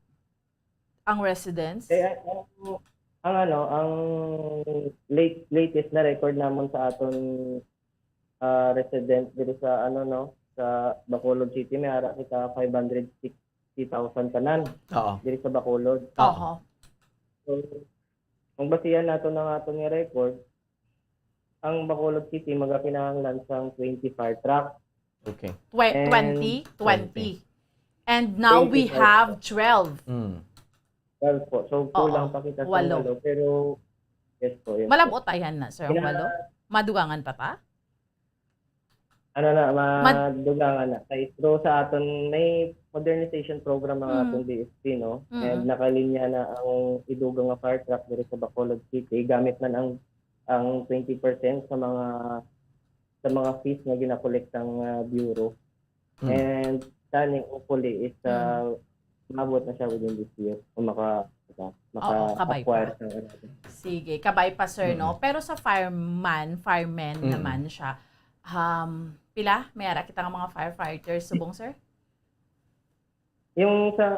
ang residents? Ang latest na record namon sa aton resident dito sa sa Bacolod City, may ara kita 560,000 tanan. Dito sa Bacolod. So, kung basihan nato ng aton nga record, ang Bacolod City magakinahanglan sang 20 fire truck. Okay. 20. And now we have 12. 12 po. So, kulang pa kita sa 8. Pero, yes po. Malabot ayan na, sir, ang 8? Madugangan pa ta? Madugangan na. Pero sa aton, may modernization program ang aton DSP, no? And nakalinya na ang idugang nga fire truck dito sa Bacolod City. Gamit man ang 20% sa mga fees na ginakolekt ng bureau. And taning hopefully is mabot na siya within this year kung maka-acquire. Sige, kabay pa, sir, no? Pero sa fireman naman siya, pila? May ara kita ng mga firefighters, subong, sir? Yung sa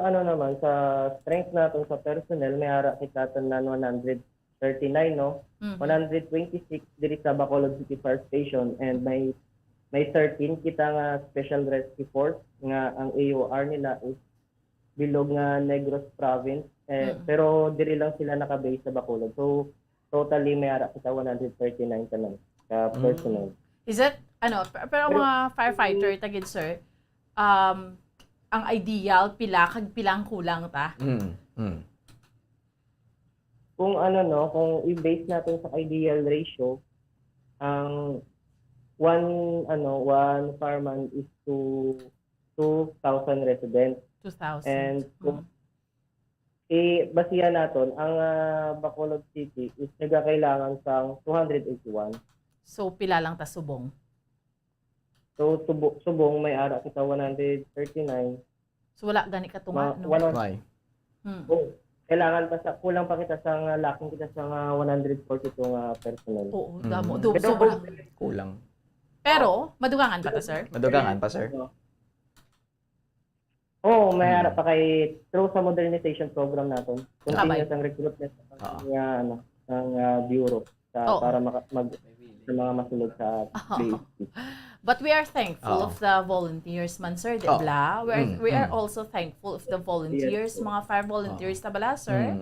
sa strength natin sa personnel, may ara kita tanan 139, no? 126 diri sa Bacolod City Fire Station, and may 13 kita nga Special Rescue Force nga ang AOR nila is bilog nga Negros Province, pero diri lang sila naka-base sa Bacolod. So totally may ara kita 139 tanan ka personnel. Is it pero mga firefighter tagid, sir, ang ideal pila kag pilang kulang ta? Kung kung i-base natin sa ideal ratio, ang one fireman is to 2,000 residents. 2,000. And basihan naton ang Bacolod City is nagakailangan sang 281. So pila lang ta subong? So subong may ara kita 139. So wala gani ka tunga no. Oh, kailangan pa sa kulang pa kita sa laking kita sa 142 nga personnel. Oo, damo do sobrang Kulang. pero madugangan pa ta, sir? Madugangan pa, sir? Oo, may ara pa kay through sa modernization program naton. Continuous ang recruitment ng bureau para sa mga masulod sa BFP. But we are thankful of the volunteers man, sir, di ba? We are also thankful of the volunteers, mga fire volunteers na bala, sir?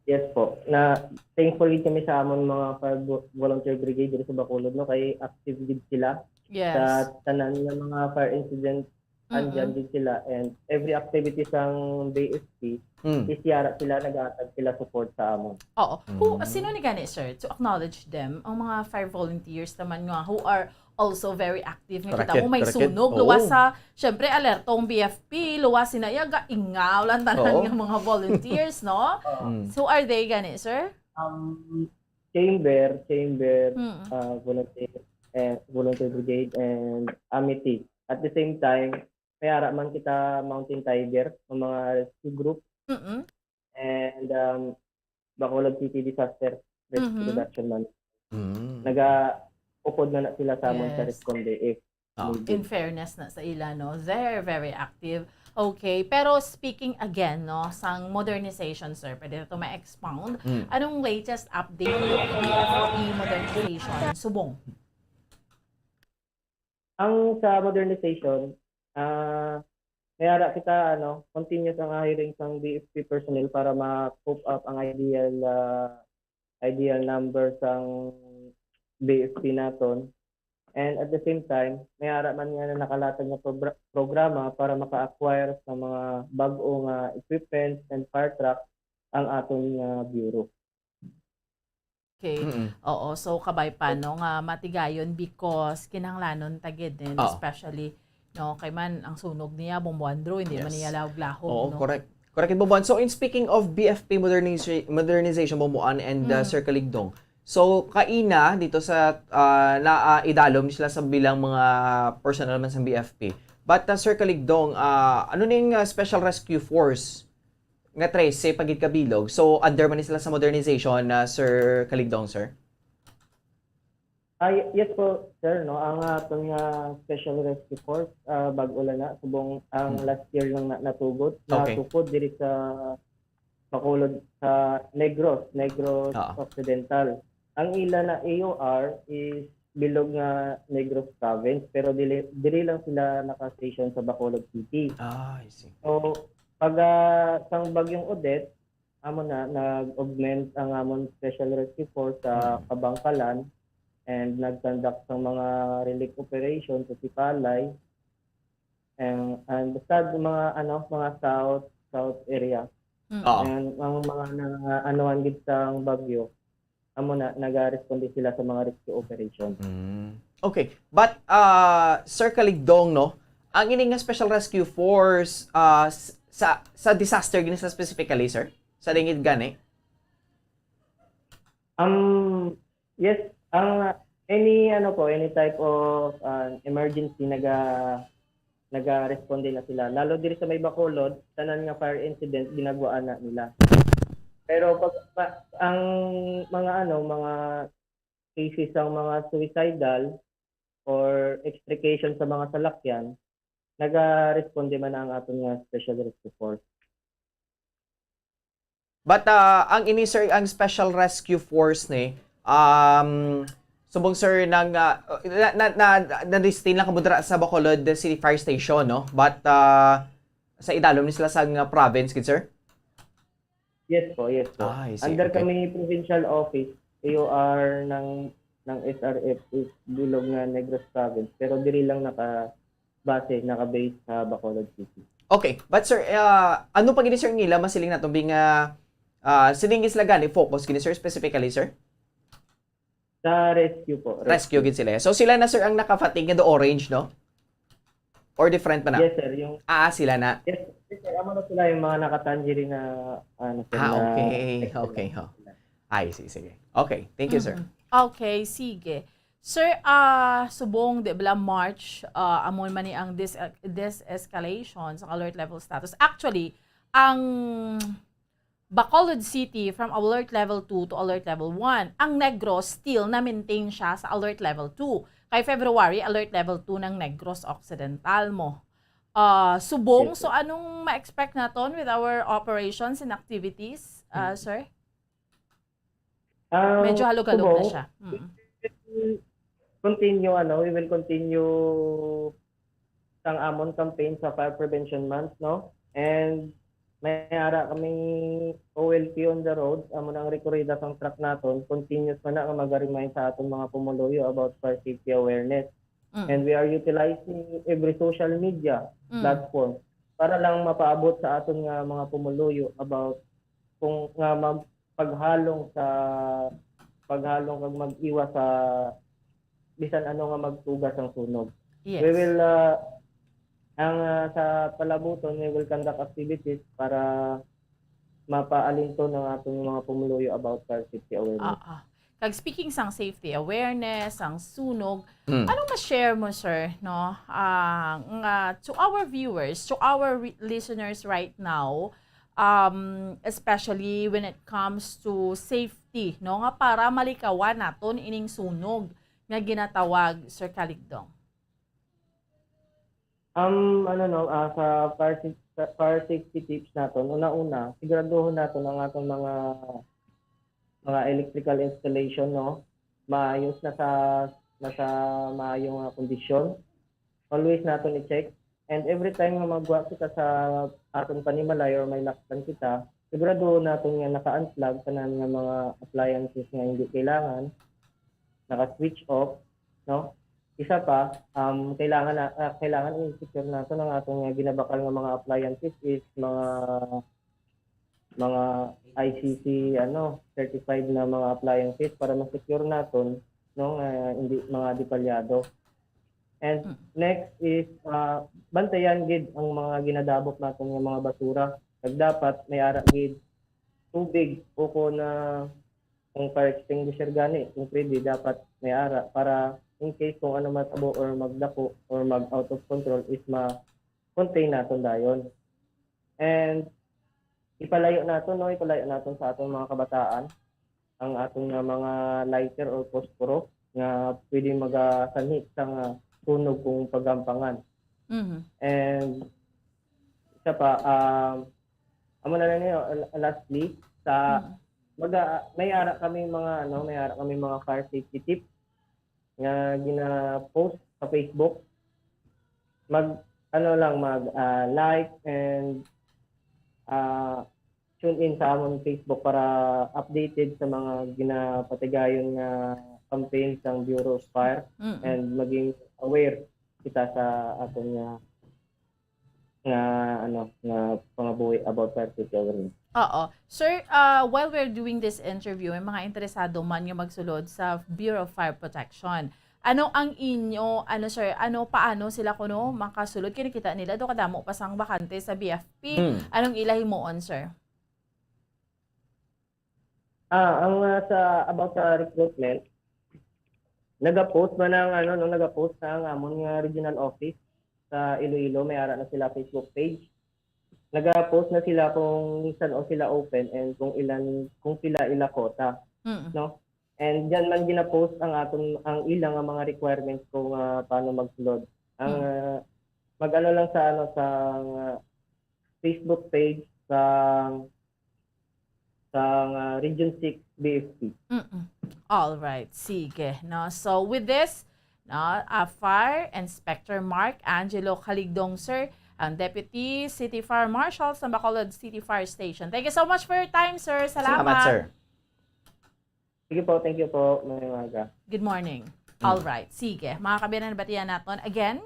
Yes po. Na thankfully kami sa amon mga fire volunteer brigade dito sa Bacolod, no, kay active din sila sa tanan ng mga fire incident. Andyan din sila, and every activity sang BFP isyara sila, nag-aatag sila support sa amon. Oo. Sino ni gani, sir, to acknowledge them, ang mga fire volunteers naman nga who are also very active. Nga kita mo may sunog, luwas sa, syempre, alertong BFP, luwas sinayaga, ingaw lang tanan ng mga volunteers, no? So are they gani, sir? Chamber, volunteer brigade, and amity. At the same time, may ara man kita Mountain Tiger, ng mga rescue group, and Bacolod City Disaster Rescue Reduction Man. Nag-upod na sila sa amon sa responde if in fairness na sa ila, no? They're very active. Okay, pero speaking again, no, sang modernization, sir, pwede na ito ma-expound. Anong latest update ng BFP modernization? Subong. Ang sa modernization, kaya kita continuous ang hiring ng BFP personnel para ma-cope up ang ideal number ng BFP naton. And at the same time, may ara man nga na nakalatag na programa para maka-acquire sa mga bag-o nga equipment and fire truck ang aton bureau. Okay. Oo, so kabay paano nga matigayon because kinahanglanon tagid din, especially no kay man ang sunog niya Bomboandro, hindi man niya lawag-lahog. Oo, correct. Correct, Bomboan. So in speaking of BFP modernization, Bomboan and Sir Caligdong, so kaina dito sa idalom sila sa bilang mga personnel man sa BFP. But Sir Caligdong, ano ning Special Rescue Force nga 13 pagid kabilog. So under man sila sa modernization Sir Caligdong, sir? Yes po, sir, no. Ang atong Special Rescue Force bag-o na subong ang last year lang natugot. Natukod diri sa Bacolod sa Negros Occidental. Ang ila na AOR is bilog nga Negros Province, pero diri lang sila naka-station sa Bacolod City. I see. So pag sang bagyong Odette, amon na nag-augment ang amon Special Rescue Force sa Kabangkalan and nag-conduct ng mga relief operation sa Tipalay and basta mga south area. And ang mga anuan gid sang bagyo, amo na nag-responde sila sa mga rescue operation. Okay, but Sir Caligdong, no, ang ining Special Rescue Force sa disaster gini sa specifically, sir? Sa dingid gani? Yes, any type of emergency naga-responde na sila. Lalo diri sa may Bacolod, tanan nga fire incident ginagwaan na nila. Pero pag ang mga cases ang mga suicidal or extrication sa mga salakyan, naga-responde man ang aton nga Special Rescue Force. But ang ini sir, ang Special Rescue Force ni subong sir nang na-destin lang kamudra sa Bacolod City Fire Station, no? But sa idalom ni sila sa province, kid sir? Yes po. Under kami provincial office, AOR ng SRF is bilog nga Negros Province, pero diri lang naka-base sa Bacolod City. Okay, but sir, ano pa gini sir ngila masiling nato bing siling isla gani focus gini sir specifically, sir? Sa rescue po. Rescue gid sila. So sila na sir ang naka-fatigue nga do orange, no? Or different pa na? Yes sir, sila na. Amo na sila yung mga nakatangerine na ano sir, na- Okay. Ay, sige. Okay, thank you, sir. Okay, sige. Sir, subong, di ba, March, amon man ni ang escalation sa alert level status. Actually, ang Bacolod City from alert level 2 to alert level 1. Ang Negros still na-maintain siya sa alert level 2. Kay February, alert level 2 ng Negros Occidental mo. Subong, so anong ma-expect naton with our operations and activities, sir? Medyo halog-halog na siya. We will continue sang amon campaign sa Fire Prevention Month, no? And may ara kami OLP on the road, amon ang rekorida sang truck naton, continuous man na nga mag-remind sa aton mga pumuluyo about fire safety awareness. And we are utilizing every social media platform para lang mapaabot sa aton nga mga pumuluyo about kung nga paghalong kag mag-iwas sa bisan ano nga magtugas ang sunog. Yes. We will sa palabuton we will conduct activities para mapaalinto ng atong mga pumuluyo about fire safety awareness. Kag speaking sang safety awareness, sang sunog, anong ma-share mo, sir, no? To our viewers, to our listeners right now, especially when it comes to safety, no? Nga para malikawan naton ining sunog nga ginatawag, Sir Caligdong. Sa fire safety tips naton, una-una, siguraduhin naton ang atong mga electrical installation, no, maayos na sa maayong kondisyon. Always naton i-check, and every time nga magwa kita sa aton panimalay or may laksan kita, sigurado naton nga naka-unplug tanan nga mga appliances nga hindi kailangan, naka-switch off, no. Isa pa, kailangan i-secure naton ang atong ginabakal nga mga appliances is mga ICC certified na mga appliances para ma-secure naton, no, hindi mga depalyado. And next is bantayan gid ang mga ginadabok naton nga mga basura. Kag dapat may ara gid tubig o na kung fire extinguisher gani, kung pwede dapat may ara para in case kung ano matabo or magdako or mag out of control is ma-contain naton dayon. And ipalayo naton sa atong mga kabataan ang atong mga lighter or posporo nga pwede magasanhi sa sunog kung pagampangan. And isa pa, amo na lang lastly sa may ara kami mga fire safety tips nga gina-post sa Facebook. Like and tune in sa among Facebook para updated sa mga ginapatigayon nga campaign ng Bureau of Fire and maging aware kita sa aton nga pangabuhi about fire safety awareness. Sir, while we're doing this interview, may mga interesado man nga magsulod sa Bureau of Fire Protection. Ano ang inyo, sir, paano sila kuno makasulod? Kinikita nila do kadamo pasang bakante sa BFP. Anong ilahi mo on, sir? About sa recruitment, nag-post man nag-post ang amon nga regional office sa Iloilo, may ara na sila Facebook page. Nag-post na sila kung saan sila open and kung pila ila quota, no? And diyan man gina-post ang ilang mga requirements kung paano magsulod. Ang lang sa Facebook page sa Region 6 BFP. All right, sige. No, so with this, Fire Inspector Mark Angelo Caligdong, sir, ang Deputy City Fire Marshal sa Bacolod City Fire Station. Thank you so much for your time, sir. Salamat, sir. Sige po, thank you po. Good morning. All right, sige. Mga kabinan, batiyan natin again.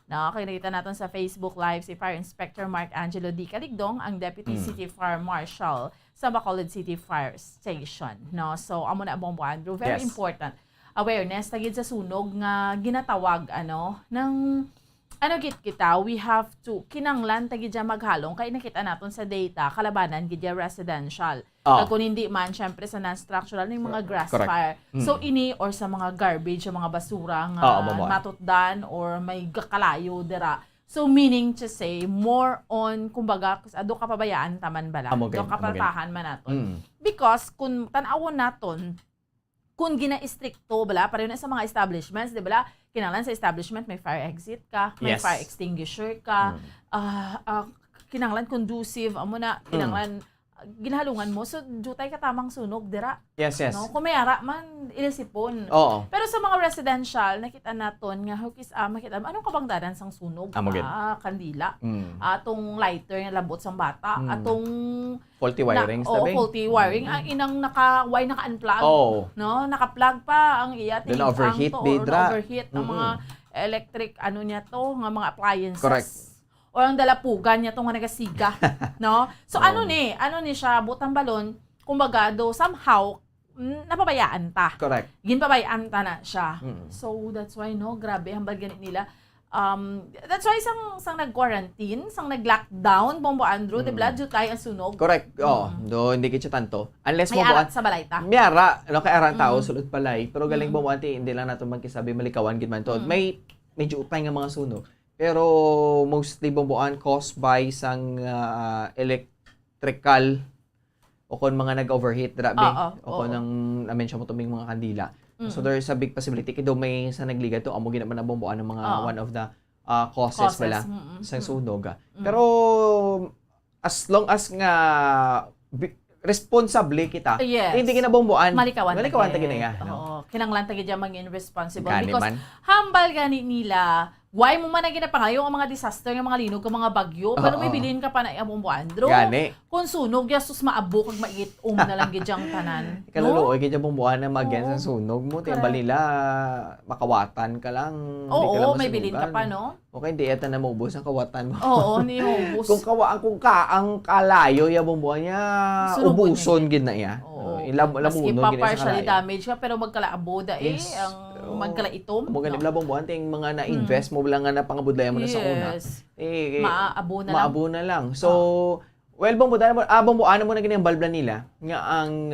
Nakakita natin sa Facebook Live si Fire Inspector Mark Angelo D. Caligdong, ang Deputy City Fire Marshal sa Bacolod City Fire Station. No? So, amo na Bombo Andrew, very important. Awareness tagid sa sunog nga ginatawag ng ano git kita, we have to kinanglan tagi dya maghalong kay nakita naton sa data kalabanan gid dya residential. Kung hindi man syempre sa non-structural ng mga grass fire. So ini or sa mga garbage, sa mga basura nga matutdan or may kalayo dira. So meaning to say more on kumbaga ado ka pabayaan taman bala. Do ka patahan man naton. Because kung tan-awon naton kung gina-istrikto bala pareho na sa mga establishments, di bala? Kinahanglan sa establishment may fire exit ka, may fire extinguisher ka, kinahanglan conducive, amo na kinahanglan ginahalungan mo so jutay ka tamang sunog dira. Yes. No? Kung may ara man ilisipon. Oo. Pero sa mga residential nakita naton nga hukis makita anong kabangdanan sang sunog? Kandila. Atong lighter nga labot sang bata, atong faulty wiring faulty wiring ang inang naka-unplug. No, naka-plug pa ang iya tin overheat overheat ang mga electric niya to nga mga appliances. Correct. O ang dalapugan niya itong nagasiga, no? So ano ni siya, butang balon, kumbaga do somehow, napabayaan ta. Correct. Ginpabayaan ta na siya. So that's why, no, grabe, hambal ganit nila. That's why sang nag-quarantine, sang nag-lockdown, Bombo Andrew, di ba, jutay ang sunog. Correct. Do hindi kitsa tanto. Unless may arat sa balay ta. May ara, kay aran tao, sulod palay. Pero galing Bombo Ante, hindi lang nato magkisabi, malikawan, gid man to. May medyo utay nga mga sunog. Pero mostly bumbuan caused by sang electrical o kon mga nag-overheat grabe o kon nang na-mention mo tuming mga kandila. So there is a big possibility kido may sa nagliga to amo ginaman na bumbuan ng mga one of the causes pala sa sunog. Pero as long as nga responsable kita, hindi kinabumbuan. Malikawan ta ginaya. Oo, kinanglan ta gid maging responsible because hambal gani nila. Why mo man na ginapangayo ang mga disaster, ng mga linog, ang mga bagyo, pero may bilhin ka pa na Bombo Andrew. Gani. Kung sunog, yasus maabo kag mait na lang gidyang tanan. Kaluluoy gidya bumbuan na mag-against sa sunog mo, tiyan balila makawatan ka lang. Oo, may bilhin ka pa, no? Okay, hindi eta na maubos ang kawatan mo. Oo, ni maubos. kung ang kalayo ya bumbuan niya, ubuson gid na iya. Maski pa partially damage ka, pero magkalaabo da ang magkalaitom. Mo ganib labong buwan ting mga na-invest mo lang nga na pangabudlayan mo na sa una. Maabo na lang. So, well, bumbuan mo na ganyan balbla nila nga ang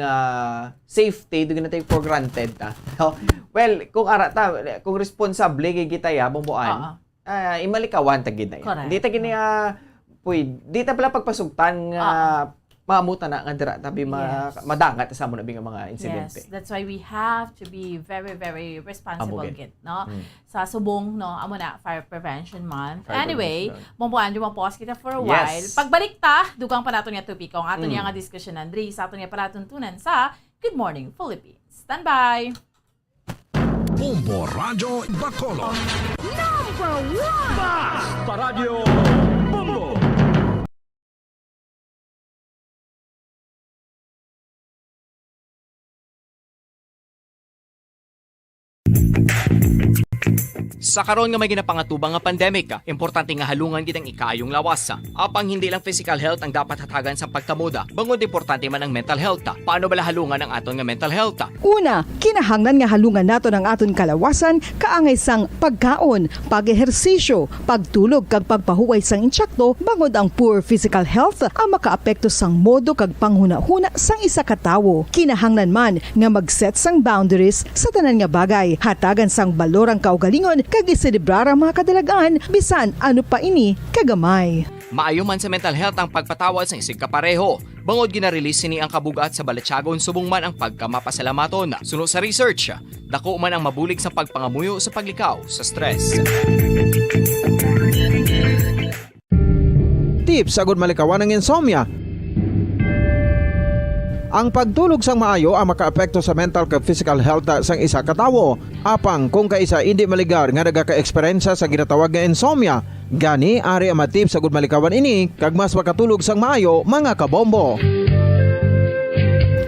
safety do na take for granted. Well, kung responsable kita ya bumbuan, imalikawan ta gid na yan. Di ta gini di ta pala pagpasugtan nga maamutan na nga dira tabi madangat sa mo na nga mga insidente. Yes, that's why we have to be very very responsible gid, no? Sa subong no amo na Fire Prevention Month. Anyway, Bombo Andrew pause kita for a while. Pagbalik ta dugang pa naton nga tupiko ang aton nga discussion Andre sa aton nga palatuntunan sa Good Morning Philippines. Stand by. Bombo Radio Bacolod. Number 1 Basta Radio Bombo. Sa karon nga may ginapangatubang nga pandemic, importante nga halungan gid ang ikayong lawas. Apang hindi lang physical health ang dapat hatagan sa pagtamuda, bangod importante man ang mental health. Paano bala halungan ang aton nga mental health? Una, kinahanglan nga halungan nato ang aton kalawasan kaangay sang pagkaon, pag-ehersisyo, pagtulog kag pagpahuway sang insyakto, bangod ang poor physical health ang makaapekto sang modo kag panghuna-huna sang isa ka tawo. Kinahanglan man nga mag-set sang boundaries sa tanan nga bagay, hatagan sang balorang kaugalingon kag iselebrar ang mga kadalagaan bisan ano pa ini kagamay. Maayo man sa mental health ang pagpatawad sa isig kapareho. Bangod gina-release ni ang kabugat sa Balatsyagon subong man ang pagkamapasalamaton. Suno sa research, dako man ang mabulig sa pagpangamuyo sa paglikaw sa stress. Tips sagud malikawan ng insomnia. Ang pagtulog sang maayo ang makaapekto sa mental kag physical health sang isa ka tawo. Apang kung kaisa hindi maligar nga nagaka-eksperyensya sa ginatawag nga insomnia, gani ari ang matip sagud malikawan ini kag mas makatulog sang maayo mga kabombo.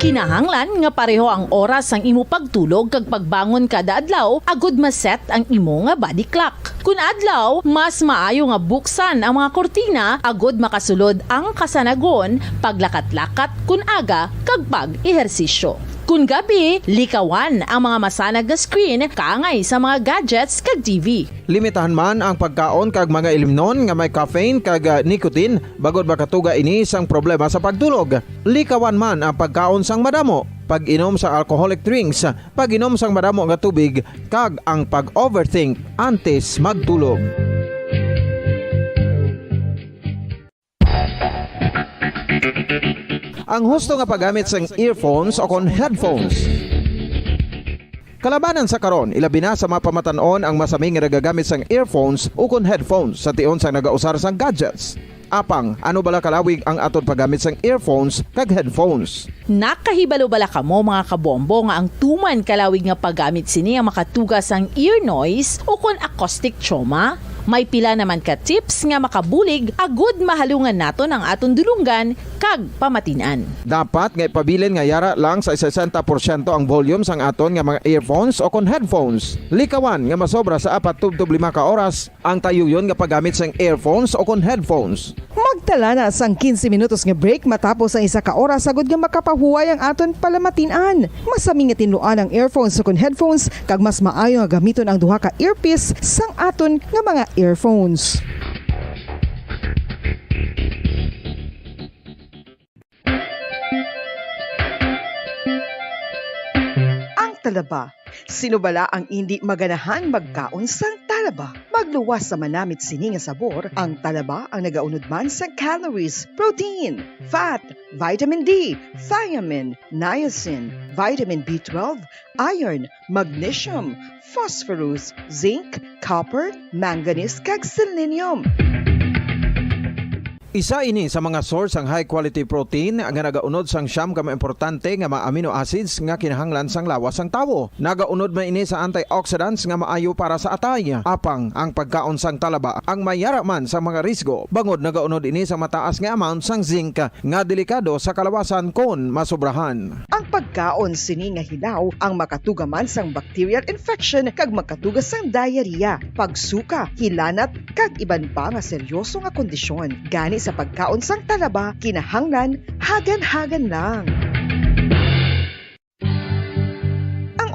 Kinahanglan nga pareho ang oras ang imo pagtulog kag pagbangon kada adlaw agud maset ang imo nga body clock. Kun adlaw, mas maayo nga buksan ang mga kortina agud makasulod ang kasanagon, paglakat-lakat kun aga kag pag-ehersisyo. Kun gabi, likawan ang mga masanag na screen kaangay sa mga gadgets kag TV. Limitahan man ang pagkaon kag mga ilimnon nga may caffeine kag nicotine bagod makatuga ini sang problema sa pagtulog. Likawan man ang pagkaon sang madamo, pag-inom sa alcoholic drinks, pag-inom sang madamo nga tubig kag ang pag-overthink antes magtulog. Ang husto nga paggamit sang earphones o kon headphones. Kalabanan sa karon, ilabi na sa mga pamatanon ang masaming nga nagagamit sang earphones o kon headphones sa tion sang nagausar sang gadgets. Apang, ano bala kalawig ang aton paggamit sang earphones kag headphones? Nakahibalo bala kamo mga kabombo nga ang tuman kalawig nga paggamit sini ang makatugas ang ear noise o kon acoustic trauma? May pila naman ka tips nga makabulig agud mahalungan naton ang aton dulunggan kag pamatinan. Dapat nga ipabilin nga yara lang sa 60% ang volume sang aton nga mga earphones o kon headphones. Likawan nga masobra sa 4-5 ka oras ang tayuyon nga paggamit sang earphones o kon headphones. Magtala na sang 15 minutos nga break matapos ang 1 ka oras sagod nga makapahuway ang aton palamatinan. Masami nga tinluan ang earphones o kon headphones kag mas maayo nga gamiton ang duha ka earpiece sang aton nga mga earphones. Ang talaba. Sino bala ang hindi maganahan magkaon sang talaba? Magluwas sa manamit sini nga sabor, ang talaba ang nagaunod man sa calories, protein, fat, vitamin D, thiamine, niacin, vitamin B12, iron, magnesium, phosphorus, zinc, copper, manganese kag selenium. Isa ini sa mga source ang high quality protein nga nagaunod sang siyam ka importante nga mga amino acids nga kinahanglan sang lawas sang tawo. Nagaunod man ini sa antioxidants nga maayo para sa atay. Apang ang pagkaon sang talaba ang mayara man sa mga risgo. Bangod nagaunod ini sa mataas nga amount sang zinc nga delikado sa kalawasan kon masobrahan. Ang pagkaon sini nga hilaw ang makatugaman sang bacterial infection kag makatuga sang diarrhea, pagsuka, hilanat kag iban pa nga seryoso nga kondisyon. Gani sa pagkaon sang talaba, kinahanglan hagan-hagan lang.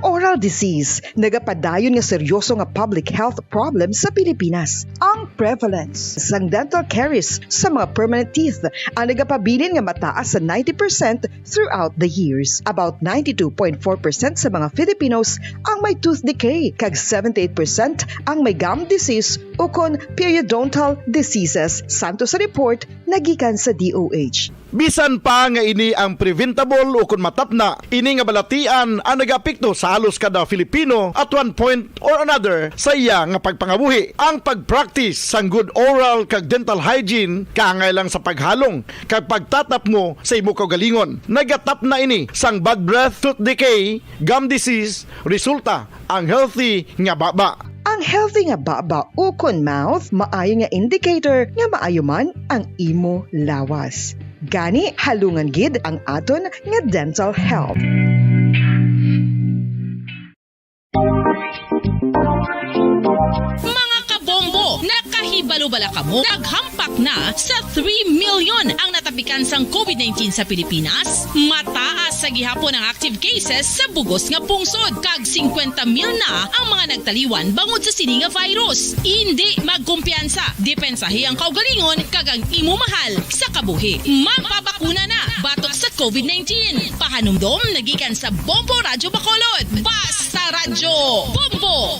Oral disease, nagapadayon nga seryoso nga public health problem sa Pilipinas. Ang prevalence sang dental caries sa mga permanent teeth ang nagapabilin nga mataas sa 90% throughout the years. About 92.4% sa mga Filipinos ang may tooth decay, kag 78% ang may gum disease o kon periodontal diseases, santo sa report nagikan sa DOH. Bisan pa nga ini ang preventable o kung matapna, ini nga balatian ang nagapikto sa halos kada Filipino at one point or another sa iya nga pagpangabuhi. Ang pagpractice sang good oral kag dental hygiene kaangay lang sa paghalong kag pagtatap mo sa imo kaugalingon. Nagatap na ini sang bad breath, tooth decay, gum disease, resulta ang healthy nga baba. Ang healthy nga baba o kon mouth, maayo nga indicator nga maayo man ang imo lawas. Gani halungan gid ang aton nga dental health. Mga kabombo, nakahibalo bala kamo? Naghampak na sa 3 million ang natapikan sang COVID-19 sa Pilipinas. Mataas sa gihapon ang active cases sa bugos nga pungsod. Kag 50 mil na ang mga nagtaliwan bangod sa sini nga virus. Hindi magkumpiyansa. Depensahi ang kaugalingon kag ang imo mahal sa kabuhi. Magpabakuna na batok sa COVID-19. Pahanumdom nagikan sa Bombo Radyo Bacolod. Basta Radyo Bombo!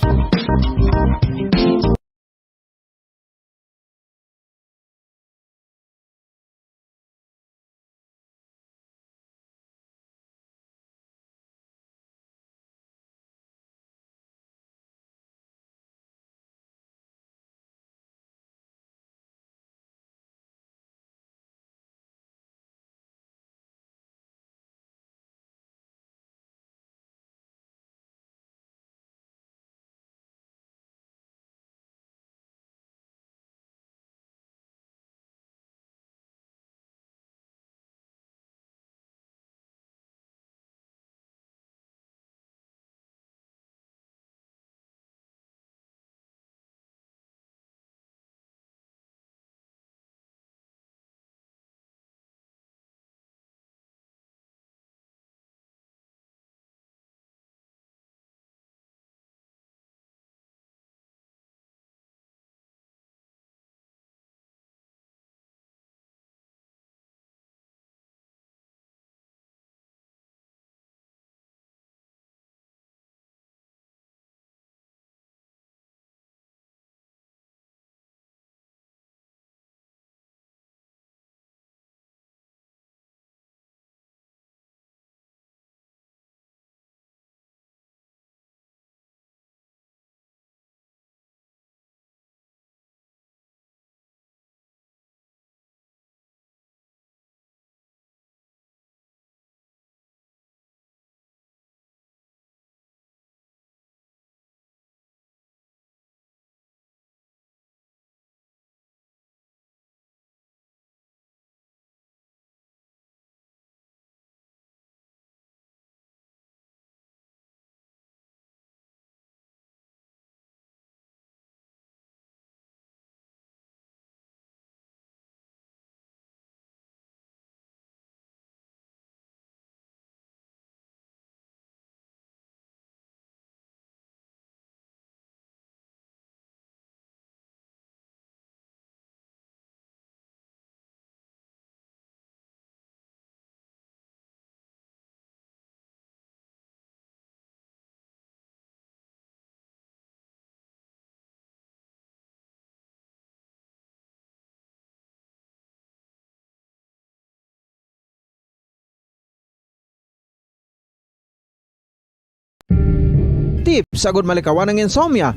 matip sagud malikawan ng insomnia.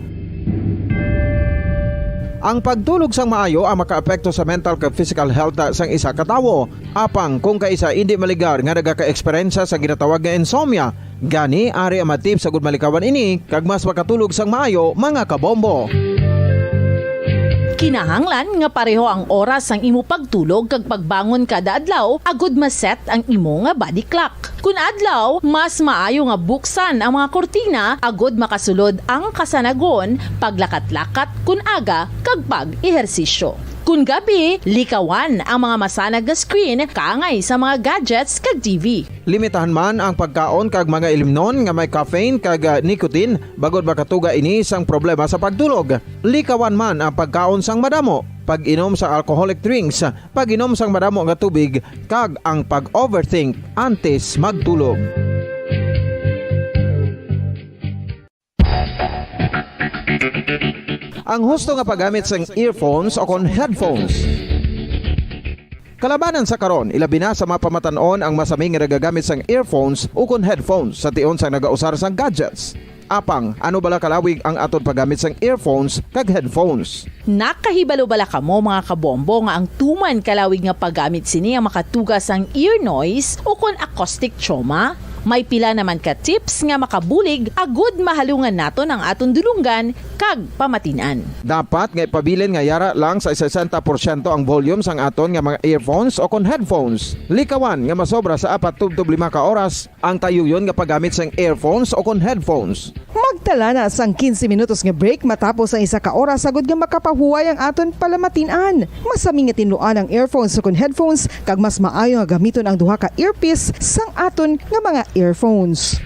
Ang pagtulog sang maayo ang makaapekto sa mental kag physical health sang isa ka tawo. Apang kung kaisa hindi maligar nga nagaka-eksperyensya sa ginatawag nga insomnia, gani ari ang matip sagud malikawan ini kag mas makatulog sang maayo mga kabombo. Kinahanglan nga pareho ang oras ang imo pagtulog kag pagbangon kada adlaw agud maset ang imo nga body clock. Kun adlaw, mas maayo nga buksan ang mga kortina agud makasulod ang kasanagon, paglakat-lakat kun aga kag pag-ehersisyo. Kun gabi, likawan ang mga masanag nga screen kaangay sa mga gadgets kag TV. Limitahan man ang pagkaon kag mga ilimnon nga may caffeine kag nicotine bagod makatuga ini sang problema sa pagtulog. Likawan man ang pagkaon sang madamo, pag-inom sa alcoholic drinks, pag-inom sang madamo nga tubig kag ang pag-overthink antes magtulog. Ang husto nga paggamit sang earphones o kon headphones. Kalabanan sa karon, ilabi na sa mga pamatanon ang masami nga nagagamit sang earphones o kon headphones sa tion sang nagausar sang gadgets. Apang, ano bala kalawig ang aton paggamit sang earphones kag headphones? Nakahibalo bala kamo mga kabombo nga ang tuman kalawig nga paggamit sini ang makatugas sang ear noise o kon acoustic trauma? May pila naman ka tips nga makabulig agud mahalungan naton ang aton dulunggan kag pamatinan. Dapat nga ipabilin nga yara lang sa 60% ang volume sang aton nga mga earphones o kon headphones. Likawan nga masobra sa 4-5 ka oras ang tayuyon nga paggamit sang earphones o kon headphones. Magtala na sang 15 minutos nga break matapos ang 1 ka oras agud nga makapahuway ang aton palamatinan. Masami nga tinluan ang earphones o kon headphones kag mas maayo nga gamiton ang duha ka earpiece sang aton nga mga earphones.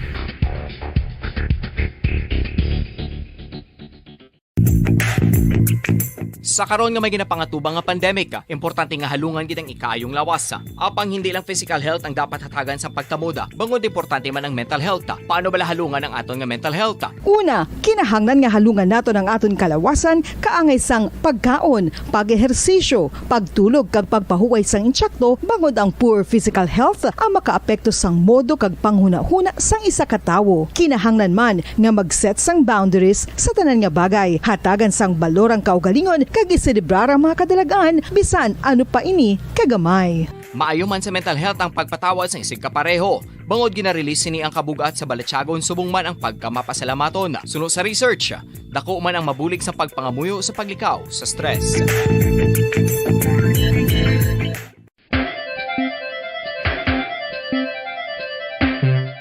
Sa karon nga may ginapangatubang nga pandemic, importante nga halungan gid ang ikaayong lawas. Apang hindi lang physical health ang dapat hatagan sa pagtamuda, bangod importante man ang mental health. Paano bala halungan ang aton nga mental health? Una, kinahanglan nga halungan naton ang aton kalawasan kaangay sang pagkaon, pag-ehersisyo, pagtulog kag pagpahuway sang insyakto, bangod ang poor physical health ang makaapekto sang modo kag panghuna-huna sang isa ka tawo. Kinahanglan man nga mag-set sang boundaries sa tanan nga bagay, hatagan sang balorang kaugalingon kag iselebrar ang mga kadalagaan bisan ano pa ini kagamay. Maayo man sa mental health ang pagpatawad sa isig kapareho. Bangod ginarelease ni ang kabugat sa Balatsyagon subong man ang pagkamapasalamaton. Sunod sa research, dako man ang mabulig sa pagpangamuyo sa paglikaw sa stress.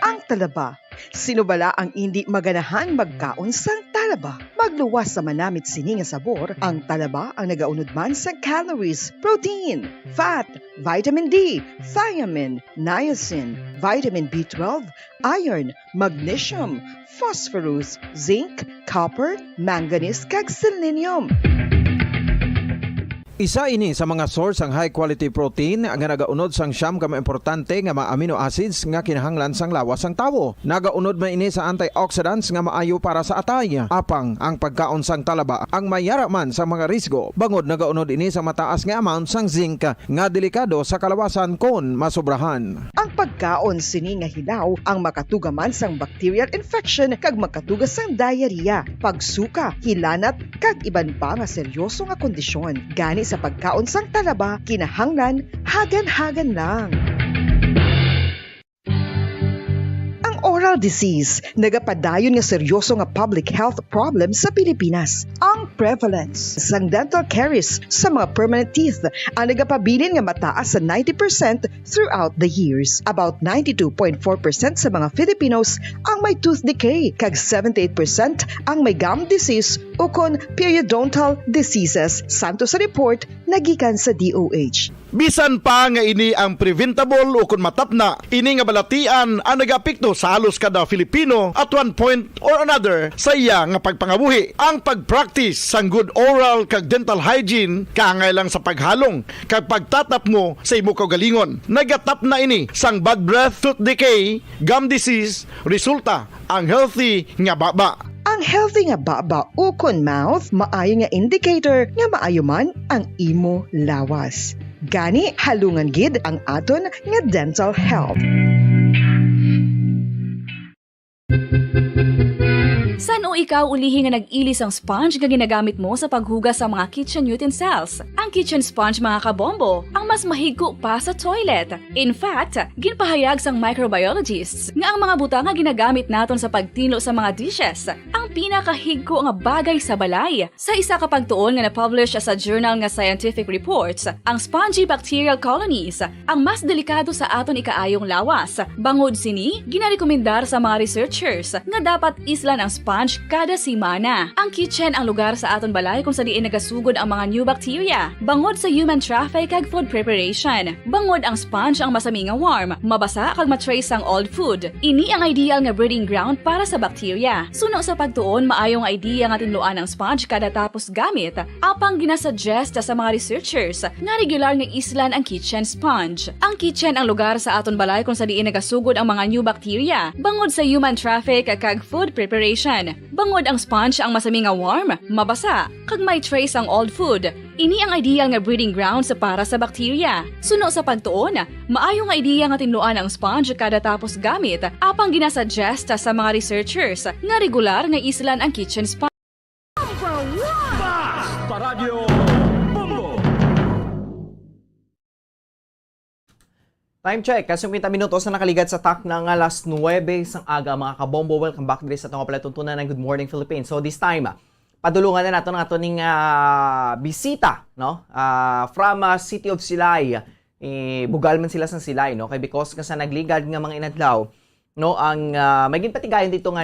Ang talaba. Sino bala ang hindi maganahan magkaon sang talaba? Magluwas sa manamit sini nga sabor, ang talaba ang nagaunod man sa calories, protein, fat, vitamin D, thiamine, niacin, vitamin B12, iron, magnesium, phosphorus, zinc, copper, manganese kag selenium. Isa ini sa mga source ang high quality protein nga nagaunod sang siyam ka importante nga mga amino acids nga kinahanglan sang lawas sang tawo. Nagaunod man ini sa antioxidants nga maayo para sa atay. Apang ang pagkaon sang talaba ang mayara man sa mga risgo. Bangod nagaunod ini sa mataas nga amount sang zinc nga delikado sa kalawasan kon masobrahan. Ang pagkaon sini nga hilaw ang makatugaman sang bacterial infection kag makatugas sang diarrhea, pagsuka, hilanat kag iban pa nga seryoso nga kondisyon. Gani sa pagkaon sang talaba, kinahanglan hagan-hagan lang. Oral disease, nagapadayon nga seryoso nga public health problem sa Pilipinas. Ang prevalence sang dental caries sa mga permanent teeth ang nagapabilin nga mataas sa 90% throughout the years. About 92.4% sa mga Filipinos ang may tooth decay, kag 78% ang may gum disease o kon periodontal diseases, santo sa report nagikan sa DOH. Bisan pa nga ini ang preventable o kung matapna, ini nga balatian ang nagapikto sa halos kada Filipino at one point or another sa iya nga pagpangabuhi. Ang pagpractice sang good oral kag dental hygiene kaangay lang sa paghalong kag pagtatap mo sa imo kaugalingon. Nagatap na ini sang bad breath, tooth decay, gum disease, resulta ang healthy nga baba. Ang healthy nga baba o kon mouth maayo nga indicator nga maayo man ang imo lawas. Gani halungan gid ang aton nga dental health. ikaw ulihi nga nag-ilis ang sponge nga ginagamit mo sa paghugas sa mga kitchen utensils? Ang kitchen sponge mga kabombo, ang mas mahigko pa sa toilet. In fact, ginpahayag sang microbiologists nga ang mga butang nga ginagamit naton sa pagtino sa mga dishes ang pinakahigko nga bagay sa balay. Sa isa ka pagtuon nga na-publish sa journal nga Scientific Reports, ang spongy bacterial colonies ang mas delikado sa aton ikaayong lawas. Bangod sini, ginarekomendar sa mga researchers nga dapat islan ang sponge kada semana. Ang kitchen ang lugar sa aton balay kung sa diin nagasugod ang mga new bacteria. Bangod sa human traffic kag food preparation. Bangod ang sponge ang masami nga warm, mabasa kag matrace ang old food. Ini ang ideal nga breeding ground para sa bacteria. Suno sa pagtuon, maayong idea nga tinluan ang sponge kada tapos gamit. Apang ginasuggest sa mga researchers nga regular nga islan ang kitchen sponge. Ang kitchen ang lugar sa aton balay kung sa diin nagasugod ang mga new bacteria. Bangod sa human traffic kag food preparation. Bangod ang sponge ang masami nga warm, mabasa, kag may trace ang old food. Ini ang ideal nga breeding ground sa para sa bacteria. Suno sa pagtuon, maayong nga idea nga tinluan ang sponge kada tapos gamit. Apang ginasuggest sa mga researchers nga regular nga islan ang kitchen sponge. Paradyo Bombo! Time check, kasi 50 minutos na nakaligat sa tak ng alas 9 sang aga mga kabombo. Welcome back dito sa itong palatuntunan ng Good Morning Philippines. So this time, padulungan na natin ang ating bisita, no? From City of Silay. Bugal man sila sa Silay, no? Kay because kasi nagligad nga mga inadlaw, no? Ang maging patigayon dito nga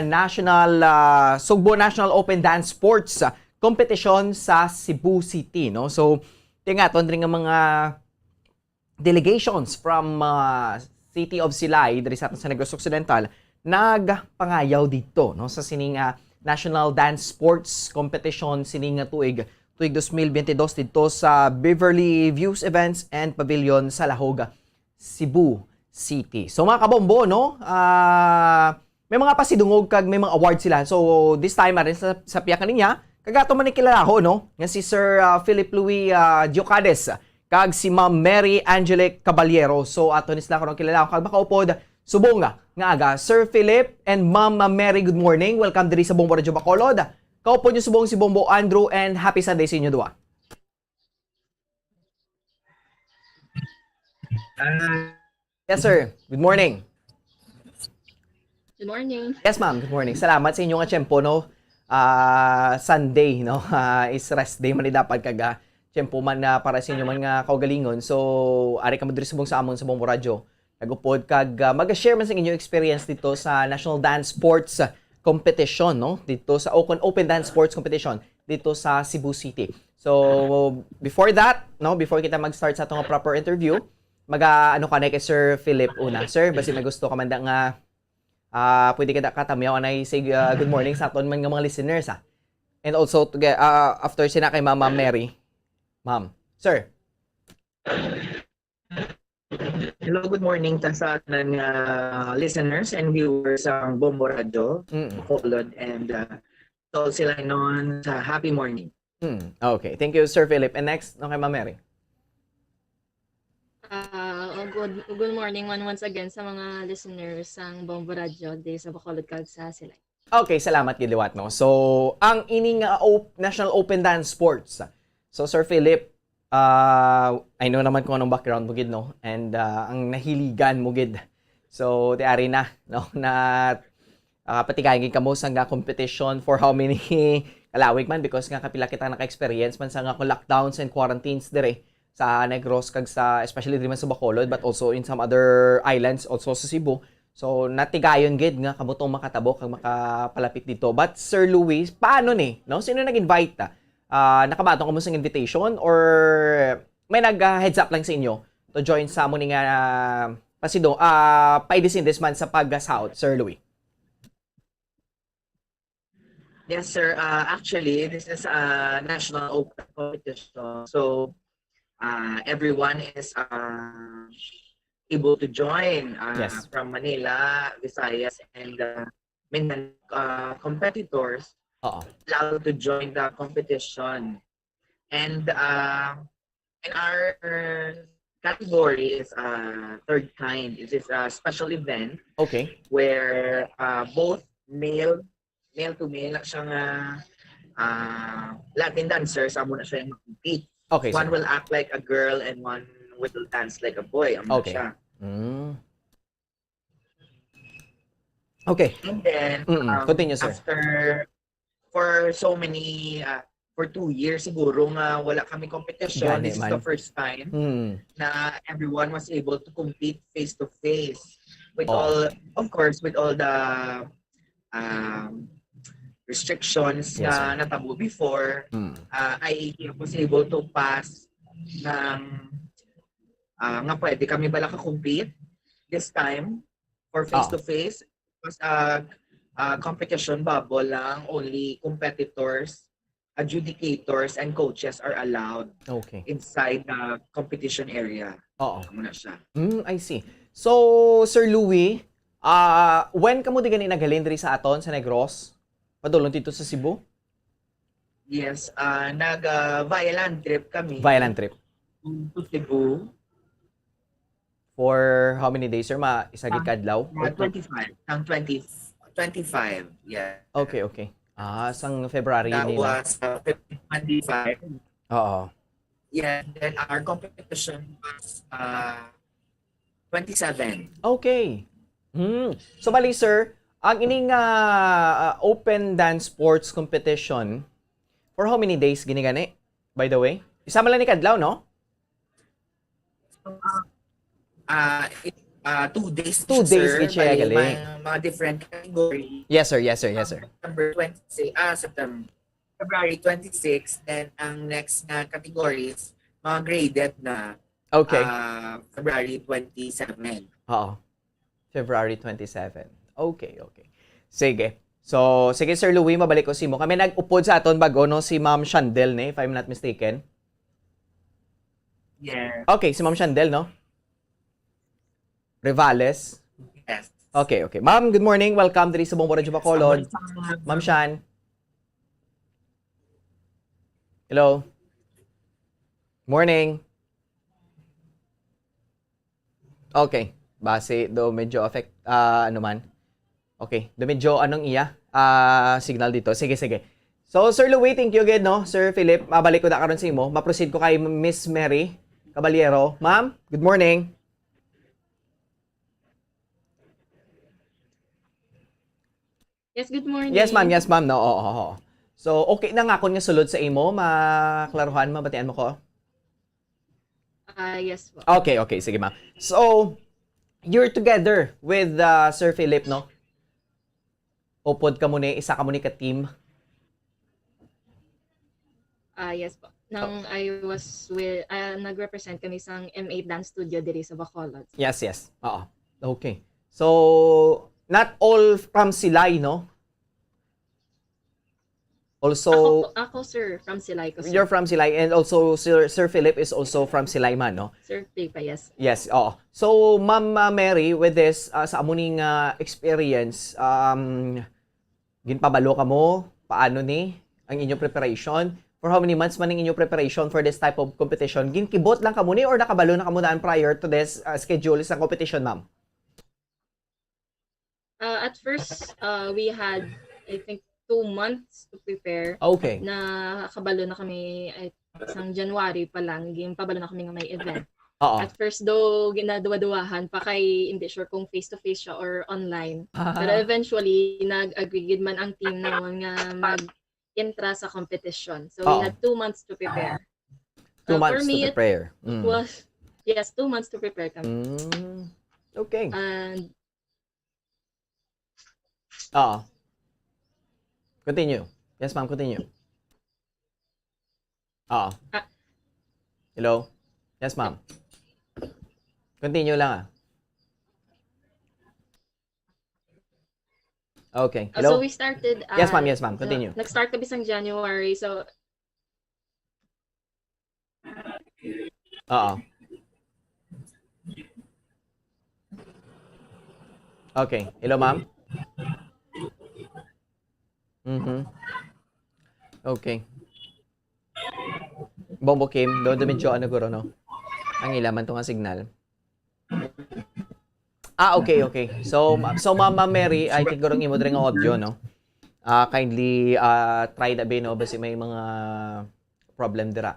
Sugbo National Open Dance Sports competition sa Cebu City, no? So, tingaton rin nga mga delegations from City of Silay diri sa Negros Occidental nagpangayaw dito, no? Sa sining National Dance Sports Competition sining tuig 2022 dito sa Beverly Views Events and Pavilion sa Lahog, Cebu City. So mga kabombo, no? May mga pasidungog kag may mga award sila. So this time rin sa piya kaninya, kagato man ni kilalaho, no? Nga si Sir Philip Louis Diocades kag si Ma'am Mary Angelic Caballero. So ato ni sila karon kilalaho kag makaupod subong nga aga. Sir Philip and Ma'am Mary, good morning. Welcome diri sa Bombo Radio Bacolod. Kaupod niyo subong si Bombo Andrew and happy Sunday sa inyo duwa. Yes sir, good morning. Good morning. Yes ma'am, good morning. Salamat sa inyong tiyempo, no? Sunday, no? Is rest day man ni dapat kaga tiyempo man para sa inyo man nga kaugalingon. So, ari ka mo diri subong sa amon sa Bombo Radio. Nagupod kag mag-share man sa inyong experience dito sa National Dance Sports Competition, no? Dito sa Open Dance Sports Competition dito sa Cebu City. So, before that, no, before kita mag-start sa atong proper interview, ano ka na kay Sir Philip una. Sir, basi may gusto ka man da nga pwede ka katamiyaw anay say good morning sa aton man nga mga listeners And also after sina kay Mama Mary. Ma'am. Sir. Hello, good morning sa ating listeners and viewers sa Bombo Radio, Bacolod, and all sila noon sa happy morning. Okay, thank you Sir Philip. And next, kay Ma'am Mary. Good morning once again sa mga listeners ng Bombo Radio day sa Bacolod kag sa sila. Okay, salamat giliwat, no. So, ang ining National Open Dance Sports. So, Sir Philip, I know naman kung anong background mo gid, no? And ang nahiligan mo gid. So, tiari na, no? Na patigayin ka mo sa nga competition for how many kalawig man because nga kapila kita naka-experience man sa nga lockdowns and quarantines dire sa Negros kag sa especially diri man sa Bacolod but also in some other islands also sa Cebu. So, natigayon gid nga kabutong makatabok kag makapalapit dito. But Sir Louis, paano ni? No? Sino nag-invite nakabatong ko mo sa invitation or may nag-heads up lang sa inyo to join sa mo ni nga paidisin this month sa pag-South, Sir Louis? Yes, sir. Actually, this is a national open competition. So, everyone is able to join from Manila, Visayas, and Mindanao competitors. Allowed to join the competition. And in our category is third kind. It is a special event. Okay. Where both male male to male na siya nga Latin dancer, sa muna siya yung mag-compete. Okay, One sir. will act like a girl and one will dance like a boy. Okay. Siya. Okay. And then, Continue, sir. for so many, for 2 years siguro nga wala kami competition. Gani, This is man. the first time na everyone was able to compete face-to-face. With all, of course, with all the restrictions Yes, na natabo before, IATF was able to pass ng nga pwede kami bala ka-compete this time for face-to-face. It was a competition bubble lang, only competitors, adjudicators, and coaches are allowed inside the competition area. Oo. Muna siya. I see. So, Sir Louie, when ka mo di ganin nagalin diri sa aton sa Negros? Padulong dito sa Cebu? Yes, nag-violent trip kami. Violent trip. To Cebu. For how many days, sir? Isagid kadlaw? 25. Ang 25, yeah. Okay. Sang February That nila. was 25. Oo. Yeah, then our competition was 27. Okay. So bali sir, ang ining open dance sports competition for how many days gini-gani? By the way, isama lang ni kadlaw, no? 2 days. 2 days sir. gid siya Bali, gali. may mga different category. Yes sir. September 26, February 26, then ang next na categories, mga graded na. Okay. February 27. Oo. February 27. Okay. Sige. So, sige Sir Louie, mabalik ko si mo. Kami nag-upod sa aton bago, no? Si Ma'am Shandel, ne? If I'm not mistaken. Yeah. Okay, si Ma'am Shandel, no? Rivales. Yes. Okay. Ma'am, good morning. Welcome diri sa Bombo Radio Bacolod. Ma'am Shan. Hello. Morning. Okay. Base do medyo affect ano man. Okay. Do medyo anong iya signal dito. Sige. So Sir Louie, thank you again, no? Sir Philip, mabalik ko na karon sa imo. Ma-proceed ko kay Miss Mary Caballero. Ma'am, good morning. Yes, good morning. Yes, ma'am. No, oo. So, okay na nga kon nga sulod sa imo, maklaruhan, mabatian mo ko? Yes po. Okay, sige ma'am. So, you're together with Sir Philip, no? Upod ka muna, isa ka muna ka-team. Yes po. Nang I was with, nag-represent kami sa M8 Dance Studio diri sa Bacolod. Yes. Oo. Okay. So, not all from Silay, no? Also, Ako sir, from Silay ko. Sir. you're from Silay and also Sir Philip is also from Silay man, no? Sir Philip, yes. Yes, oo. So, Ma'am Mary, with this, sa amuning experience, ginpabalo ka mo, paano ni ang inyong preparation? For how many months man ang inyong preparation for this type of competition? Ginkibot lang ka muna or nakabalo na ka muna prior to this schedule sa competition, ma'am? At first, we had, I think, 2 months to prepare. Okay. Na kabalo na kami isang January pa lang, pabalo na kami ng may event. Oo. At first though, ginaduwa-duwahan pa kay hindi sure kung face-to-face siya or online. Pero eventually, nag-agree man ang team na nga mag-intra sa competition. So we had 2 months to prepare. 2 months for me, to prepare. It was, yes, 2 months to prepare kami. Okay. And Continue. Yes, ma'am, continue. Hello? Yes, ma'am. Continue lang Okay. Hello? so we started Yes, ma'am. Continue. Nag-start kami sa January. So Okay. Hello, ma'am? Okay. Bombo Kim, doon medyo guro, no? Ang ilaman to nga signal. Okay. So Ma'am Mary, I think gurong imo diri nga audio, no? kindly try that be, no, basi may mga problem dira.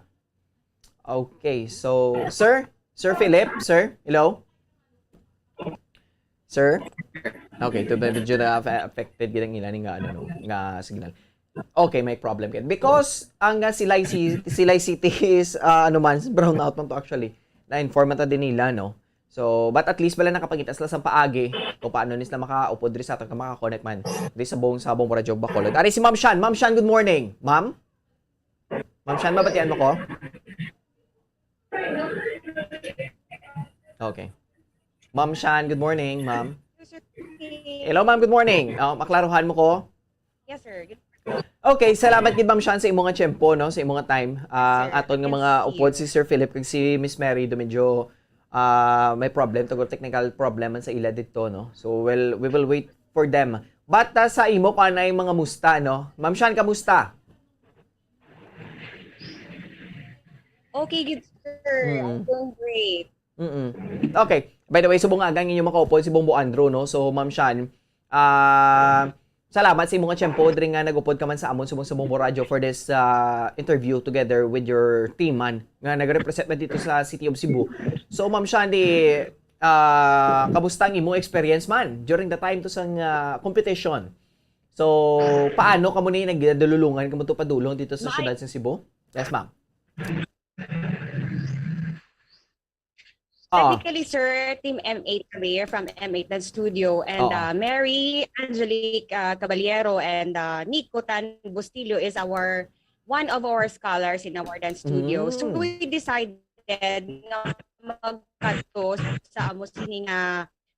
Okay, so Sir Philip, sir, hello? Sir? Okay, to medyo na affected gid ang ilan nga signal. Okay, may problem kid. Because ang Silay City is brown out man to actually. Na-inform ta din nila, no? So, but at least wala nakapagita sila sa paagi kung paano nila makaupod rin sa atin maka-connect man. Di sa buong Radyo Bacolod. Ari si Ma'am Shan. Ma'am Shan, good morning. Ma'am? Ma'am Shan, mabatian mo ko? Okay. Ma'am Shan, good morning, ma'am. Hello, ma'am, good morning. Maklaruhan mo ko? Yes, sir. Okay, salamat gid Ma'am Shan sa imong nga tiyempo, no, sa imong nga time. Ang aton nga mga upod si Sir Philip kag si Miss Mary do medyo may problem, technical problem man sa ila dito, no. So we will wait for them. But sa imo kanay mga musta, no? Ma'am Shan, kamusta? Okay, good sir. I'm doing great. Okay. By the way, subong agang inyo makaupod si Bombo Andrew, no. So Ma'am Shan, salamat sa imong tiyempo diri nga nagupod ka man sa amon subong sa Bombo Radio for this interview together with your team man nga nagrepresent man dito sa City of Cebu. So Ma'am Shandy, kamusta ang imong experience man during the time to sang competition? So paano kamo ni nagdululungan kamo to padulong dito sa siyudad sa Cebu? Yes, ma'am. Technically, sir, Team M8 kami from M8 Studio, and Mary, Angelique Caballero, and Nico Tan Bustillo is one of our scholars in our dance studio. So we decided na magkato sa amo sining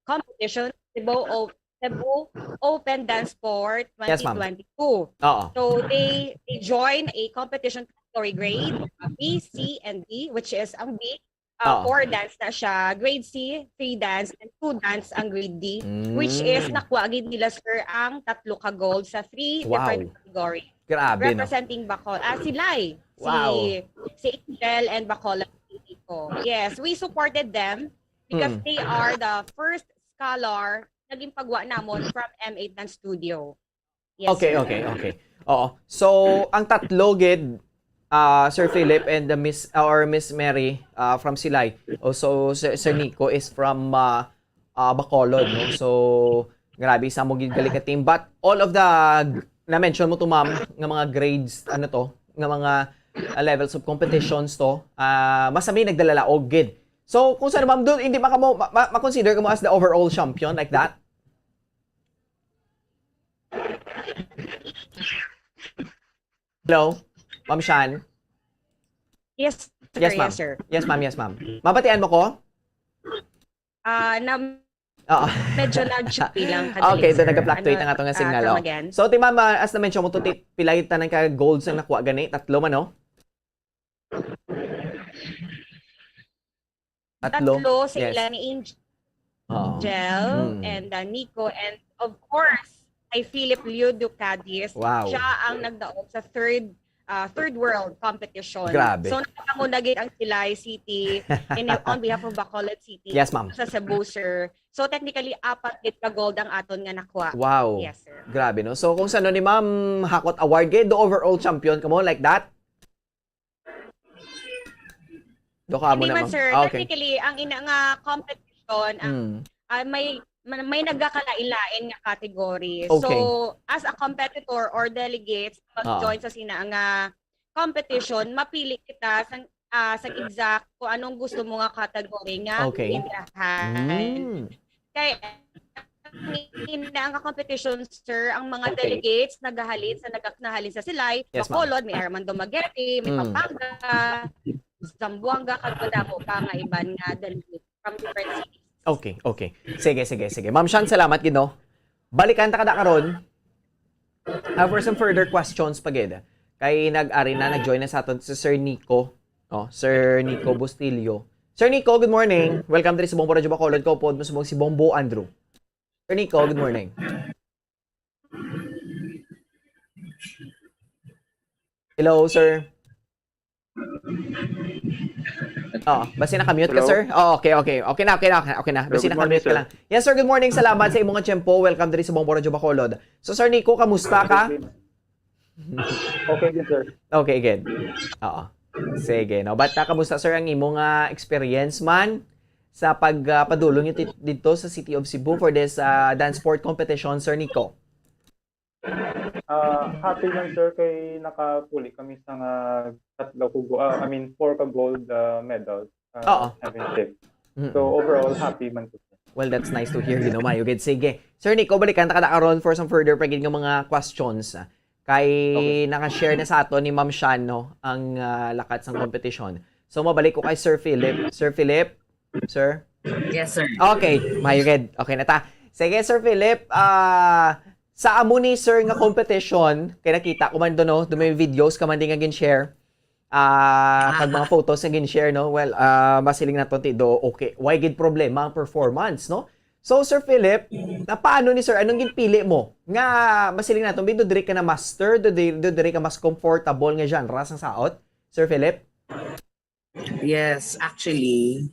competition, Cebu Open Dance Sport 2022. Yes, so they joined a competition category grade B, C, and D, which is ang B. 4 dance na siya, grade C, 3 dance, and 2 dance ang grade D, which is nakuha agad nila, sir, ang 3 ka-gold sa 3 different categories. Grabe, representing Bacolod. Silay. Wow. Si Angel and Bacolod. Yes, we supported them because they are the first scholar naging pagwa namon from M8 Dance Studio. Yes, okay. Oo. So, ang tatlo gid Sir Philip and the Miss Mary from Silay. Also Sir Nico is from Bacolod, no. So grabe sa mo gid gali ka team, but all of the na-mention mo to ma'am nga mga grades nga mga levels of competitions to masami nagdala og gid. So kung saan ma'am doon hindi ma-consider mo as the overall champion like that? Hello? Ma'am Shan? Yes, sir. Yes, ma'am. Yes, sir. Yes, ma'am. Mabatian mo ko? Medyo nag-choppy lang. Okay, so nag-fluctuate ang atong nga signal. So, ma'am, as na-mention mo, pilay tanan ka golds na nakuha gani? 3 man, no? 3 sa ila ni Angel and Nico, and of course, ay Philip Leo Ducadis. Wow. Siya ang nagdaog sa third world competition. Grabe. So nakamunagit ang Silay City on behalf of Bacolod City. Yes, ma'am. Sa Cebu, sir. So technically 4 ka gold ang aton nga nakuha. Wow. Yes, sir. Grabe, no? So kung saan ni ma'am hakot award gid the overall champion kamo like that? Doka mo Hindi na, man, sir. Okay. Technically ang ina nga competition may nagkakalailain nga category. Okay. So, as a competitor or delegates mag-join sa sina nga competition, mapili kita sa exact kung anong gusto mo nga category nga intrahan. Kaya ang competition, sir, ang mga delegates naghahalin sa Silay, Bacolod, may Armando Maguete, may Pampanga, Zamboanga, Calvadamo, pa nga iban nga delegates from different cities. Okay. Sige. Ma'am Shan, salamat gid, no. Balikan ta kada karon. For some further questions pagid. Kay nag-join na sa aton si Sir Nico. Sir Nico Bustillo. Sir Nico, good morning. Welcome to sa Bombo Radio Bacolod. Pod mo si Bombo Andrew. Sir Nico, good morning. Hello, sir. Oo, basi nakamute ka, Hello? sir? Oo, okay. Okay na. Basi Good morning, nakamute ka lang. Yes, sir, good morning. Salamat sa imong tiyempo. Welcome diri sa Bombo Radio Bacolod. So, Sir Nico, kamusta ka? Okay din, sir. Okay, good. Oo. Sige, no. But kamusta, sir, ang imong experience man sa pagpadulong dito sa City of Cebu for this dance sport competition, Sir Nico? Happy lang, sir, kay nakapuli kami sa 4 ka gold medals. Oo. Championship. So, overall, happy man po. Well, that's nice to hear, Mayo. Good. Sige. Sir Nico, balikan ta karon for some further pagiging ng mga questions. Kay naka-share na sa ato ni Ma'am Shan, no, ang lakat sa competition. So, mabalik ko kay Sir Philip. Sir Philip? Sir? Yes, sir. Okay. Mayo, good. Okay na ta. Sige, Sir Philip, sa amo ni Sir nga competition, kaya nakita ko man doon, no, may videos ka man din nga gin-share. Kag mga photos nga gin-share, no? Well, masiling na to do okay. Why gid problema ang performance, no? So, Sir Philip, paano ni Sir? Anong ginpili mo? Nga, masiling na to, do dire ka na master, do dire ka mas comfortable nga genre sang saot? Sir Philip? Yes, actually,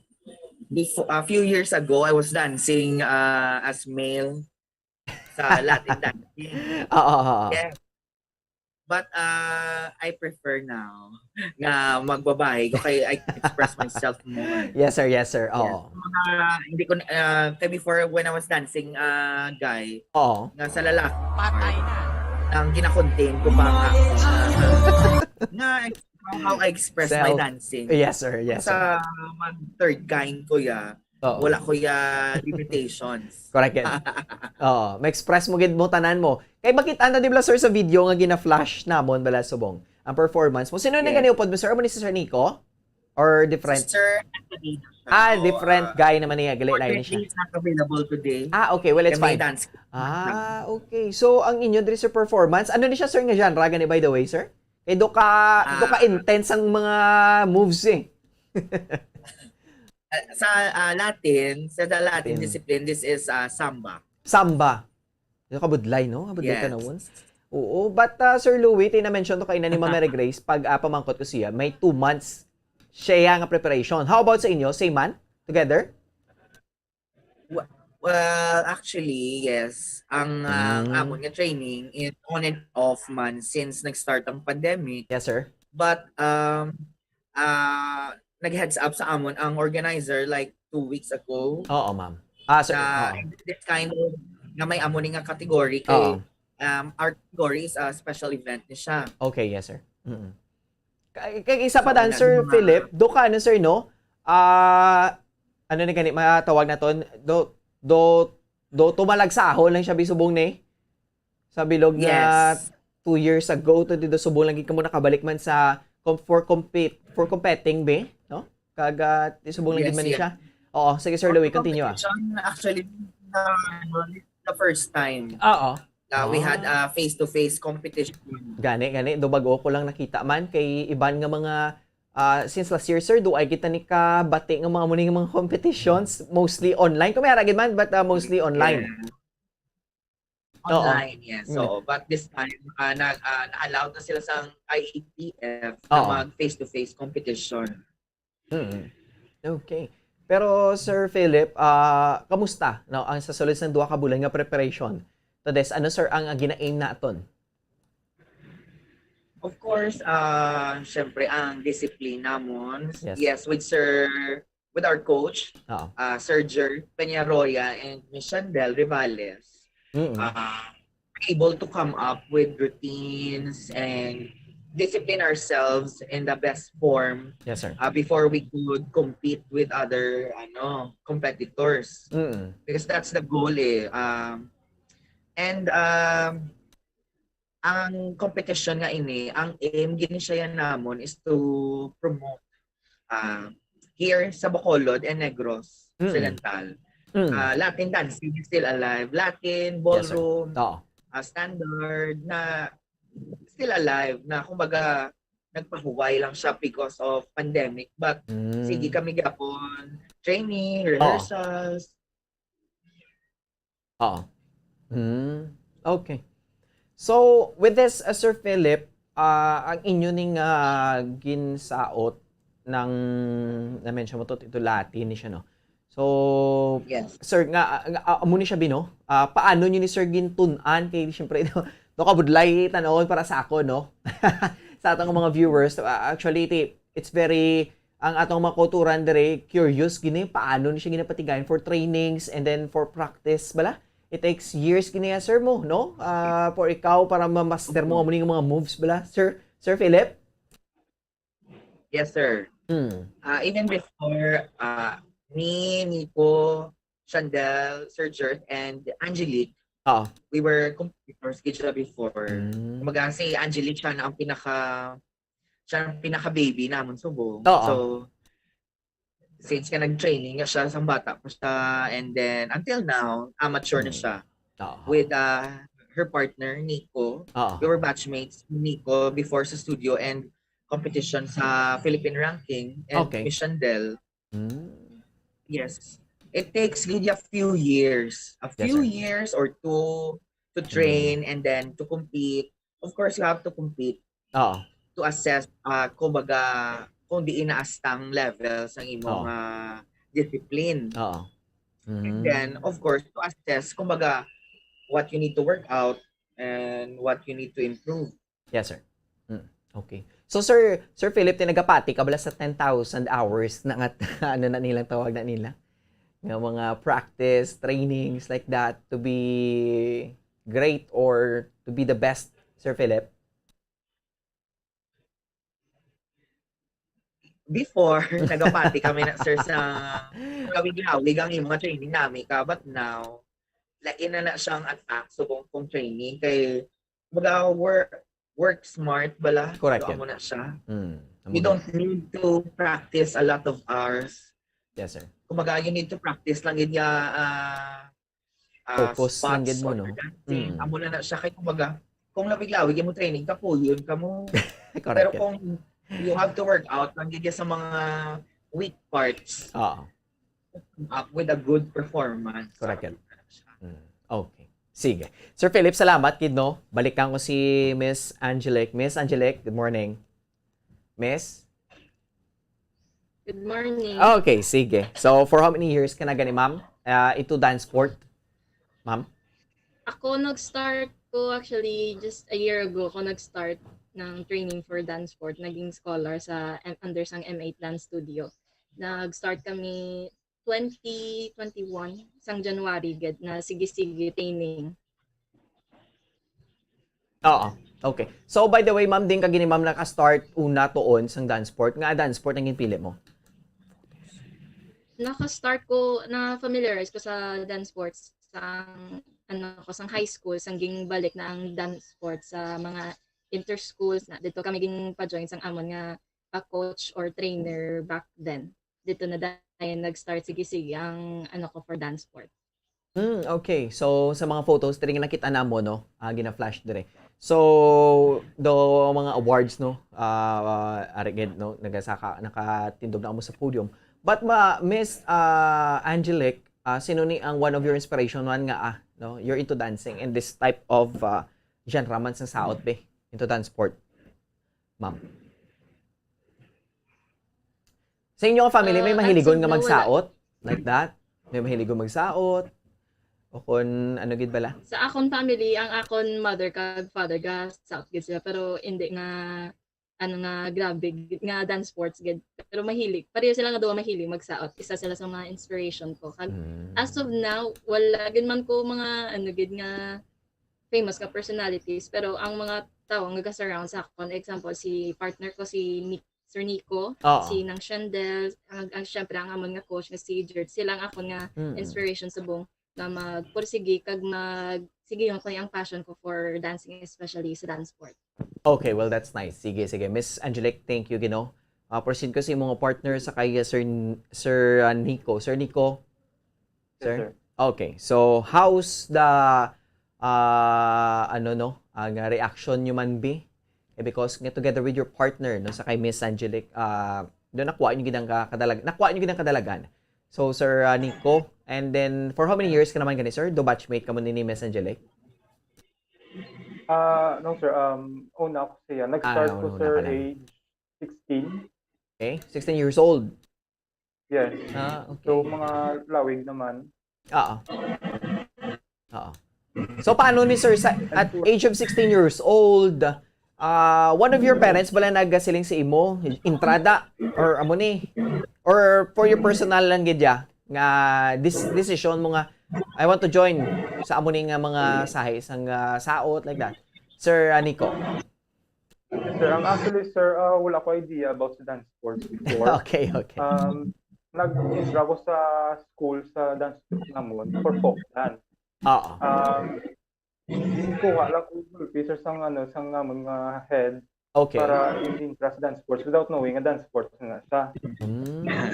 a few years ago, I was dancing as male sa Latin dancing. Yeah. But I prefer now na magbabae kaya I can express myself more. Yes, sir. Oo. Hindi ko kaya before when I was dancing guy, nga sa lalaki, patay na. Ang gina-contain ko pa nga how I express my dancing. Yes, sir. Sa third kind ko wala ko limitations. Correct yan. Ma-express mo gid mo tanan mo. Kay makita na di ba, sir, sa video nga gina-flash namon bala subong ang performance mo. Sino na ganyo pod mo, sir? Amo ni Sir Nico? Or different? Sir Anthony. Different guy naman niya. Gali line siya. It's not available today. Okay. Well, it's fine. Dance. Okay. So, ang inyo diri sa performance, ano ni siya, sir, nga genre? Gani, by the way, sir? Kay do ka intense ang mga moves eh. Sa Latin discipline, this is samba. Samba. Yung kabudlay, no? Kabudlay ka na once. Oo. But, Sir Louie, na-mention to kay na ni Ma'am Mary Grace, pag pamangkot ko siya, may 2 months siya nga preparation. How about sa inyo? Same man? Together? Well, actually, yes. Ang amon nga training is on and off man since nag-start ang pandemic. Yes, sir. But, nag-heads up sa amon ang organizer like 2 weeks ago. Oo, ma'am. Sir. This kind of nga may amon nga category kay our category is a special event ni siya. Okay, yes, sir. Kay isa pa dan, Sir Philip, do ka ano, sir, no? Ano ni kanit matawag na ton? Do tumalagsahon lang siya bisubong ni sa bilog na 2 years ago to dito subong lang gid kamo nakabalik man sa for competing be, no? Kaga subong lang gid man siya. Oo, sige Sir Louie, continue. Actually, the first time. Oo. We had a face-to-face competition. Gani, do bago ko lang nakita man kay iban nga mga since last year, sir, do ay kita ni ka bati nga mga muning mga competitions, mostly online. Kung may haragin man, but mostly online. Online, yes. So, but this time, na-allow na sila sa IETF na mag face-to-face competition. Okay. Pero, Sir Philip, kamusta? No, ang sa sulod ng 2 ka bulan nga preparation. To this, ano, sir, ang gina-aim na aton? Of course, syempre ang discipline namon. Yes, with our coach, Sir Jer Peñarroya and Miss Shandel Rivales. Able to come up with routines and discipline ourselves in the best form. Yes, sir. Before we could compete with other competitors. Because that's the goal eh. Ang competition nga ini, ang aim gini siya namon is to promote here sa Bacolod and Negros Occidental. Latin dancing is still alive. Latin, ballroom, standard na still alive na kumbaga nagpahuway lang siya because of pandemic. But sige kami gapon, training, rehearsals. Okay. So, with this, Sir Philip, ang inyo ning ginsaot ng na-mention mo to, ito Latin ni siya, no? So, Yes. sir, amo ni siya bino, paano nyo ni Sir gintunan? Kaya siyempre, no kabudlay tanaon para sa ako, no? Sa atong mga viewers, actually, it's very, ang atong mga kulturan dire, curious, gini, paano ni siya ginapatigayan for trainings and then for practice, bala? It takes years gini, sir mo, no? For ikaw, para ma-master mo ang mga moves, bala? Sir Philip? Yes, sir. Even before, me, Nico, Shandel, Sir Jert, and Angelique, we were competitors kita before. Kumaga si Angelique siya na ang pinaka-baby namon subo. So, since ka nag-training siya sa bata pa siya, and then until now, amateur na siya. With her partner, Nico. We were batchmates, Nico, before sa studio and competition sa Philippine ranking, and Miss Shandel. Yes. It takes really a few years or two to train and then to compete. Of course, you have to compete to assess kumbaga kung di inaastang levels ang imong discipline. And then, of course, to assess kumbaga what you need to work out and what you need to improve. Yes, sir. Okay. So, Sir Philip, tinagapati ka bala sa 10,000 hours na ano na nilang tawag na nila? Ng mga practice, trainings like that to be great or to be the best, Sir Philip? Before, nagapati kami na, sir, sa kawig-lawig ang mga training namin ka. But now, lain na siyang attack so kung training. Kay, work smart bala. Correct. So, amo na siya. You don't need to practice a lot of hours. Yes, sir. Kumaga, you need to practice lang yun focus lang yun mo, no? Amo na siya. Kaya kumaga, kung labig-lawig mo training ka po, yun ka mo. Correct. Pero kung you have to work out, lang yun sa mga weak parts. Up with a good performance. Correct. Okay. Sige. Sir Philip, salamat, kid, no? Balikan ko si Miss Angelique. Miss Angelique, good morning. Miss? Good morning. Okay, sige. So, for how many years ka na gani, ma'am? Ito dance sport? Ma'am? Ako nag-start ko actually just a year ago ako nag-start ng training for dance sport. Naging scholar sa under sang M8 Dance Studio. Nag-start kami 2021 sang January gid na sige-sige training. Okay. So by the way, ma'am, din ka gini ma'am naka-start una tuon sang dance sport. Nga dance sport ang ginpili mo? Naka-start ko na familiarize ko sa dance sports sang sang high school sang ging balik na ang dance sports sa mga inter-schools na dito kami ging pa-join sang amon nga coach or trainer back then. Dito na dahil nag-start sige-sige ang ko for dance sport. Okay. So, sa mga photos, tiri nga nakita na mo, no? Gina-flash dire. So, mga awards, no? Arigid, no? Nakatindog na mo sa podium. But, Miss Angelique, sino ni ang one of your inspiration man nga, no? You're into dancing and this type of genre man sa saot, be? Into dance sport. Ma'am. Sa inyong family, may mahiligon nga magsaot? Like that? May mahiligon magsaot? O kung ano gid bala? Sa akon family, ang akon mother kag father ga south gid sila pero hindi nga grabe nga dance sports gid. Pero mahilig. Pareho sila nga duwa mahilig magsaot. Isa sila sa mga inspiration ko. Kag as of now, wala gid man ko mga gid nga famous ka personalities pero ang mga tao nga ga-surround sa akon, example si partner ko si Sir Nico, si Nang Shandel, ang syempre ang amon nga coach nga si Jert, silang ako nga inspiration sa buong na magpursige kag sige yung kanyang passion ko for dancing, especially sa dance sport. Okay, well that's nice. Sige. Miss Angelique, thank you, Gino. Proceed ko sa mga partner sa kay Sir Nico. Sir Nico? Sir? Yes, sir. Okay, so how's the ang reaction nyo man be? Because together with your partner, no, sa kay Miss Angelique, doon nakuha nyo gidang kadalagan. So, Sir Nico, and then, for how many years ka naman gani, sir? Do batchmate ka mo ni Miss Angelique? No, sir. Una ako siya. Nag-start ko, sir, age 16. Okay, 16 years old. Yes. Okay. So, mga lawig naman. Oo. Oo. So, paano ni sir, at age of 16 years old, one of your parents bala nagasiling sa imo, intrada, or amo ni, or for your personal lang gidya, nga decision mo nga, I want to join sa amo ni nga mga sahay, sang saot, like that. Sir Nico. Sir, actually, sir, wala ko idea about sa dance sports before. Okay. Nag-enroll ako sa school sa dance group namon for folk dance. Oo. Hindi ko alam kung sir sang mga head para in-interest dance sports without knowing a dance sports nga siya.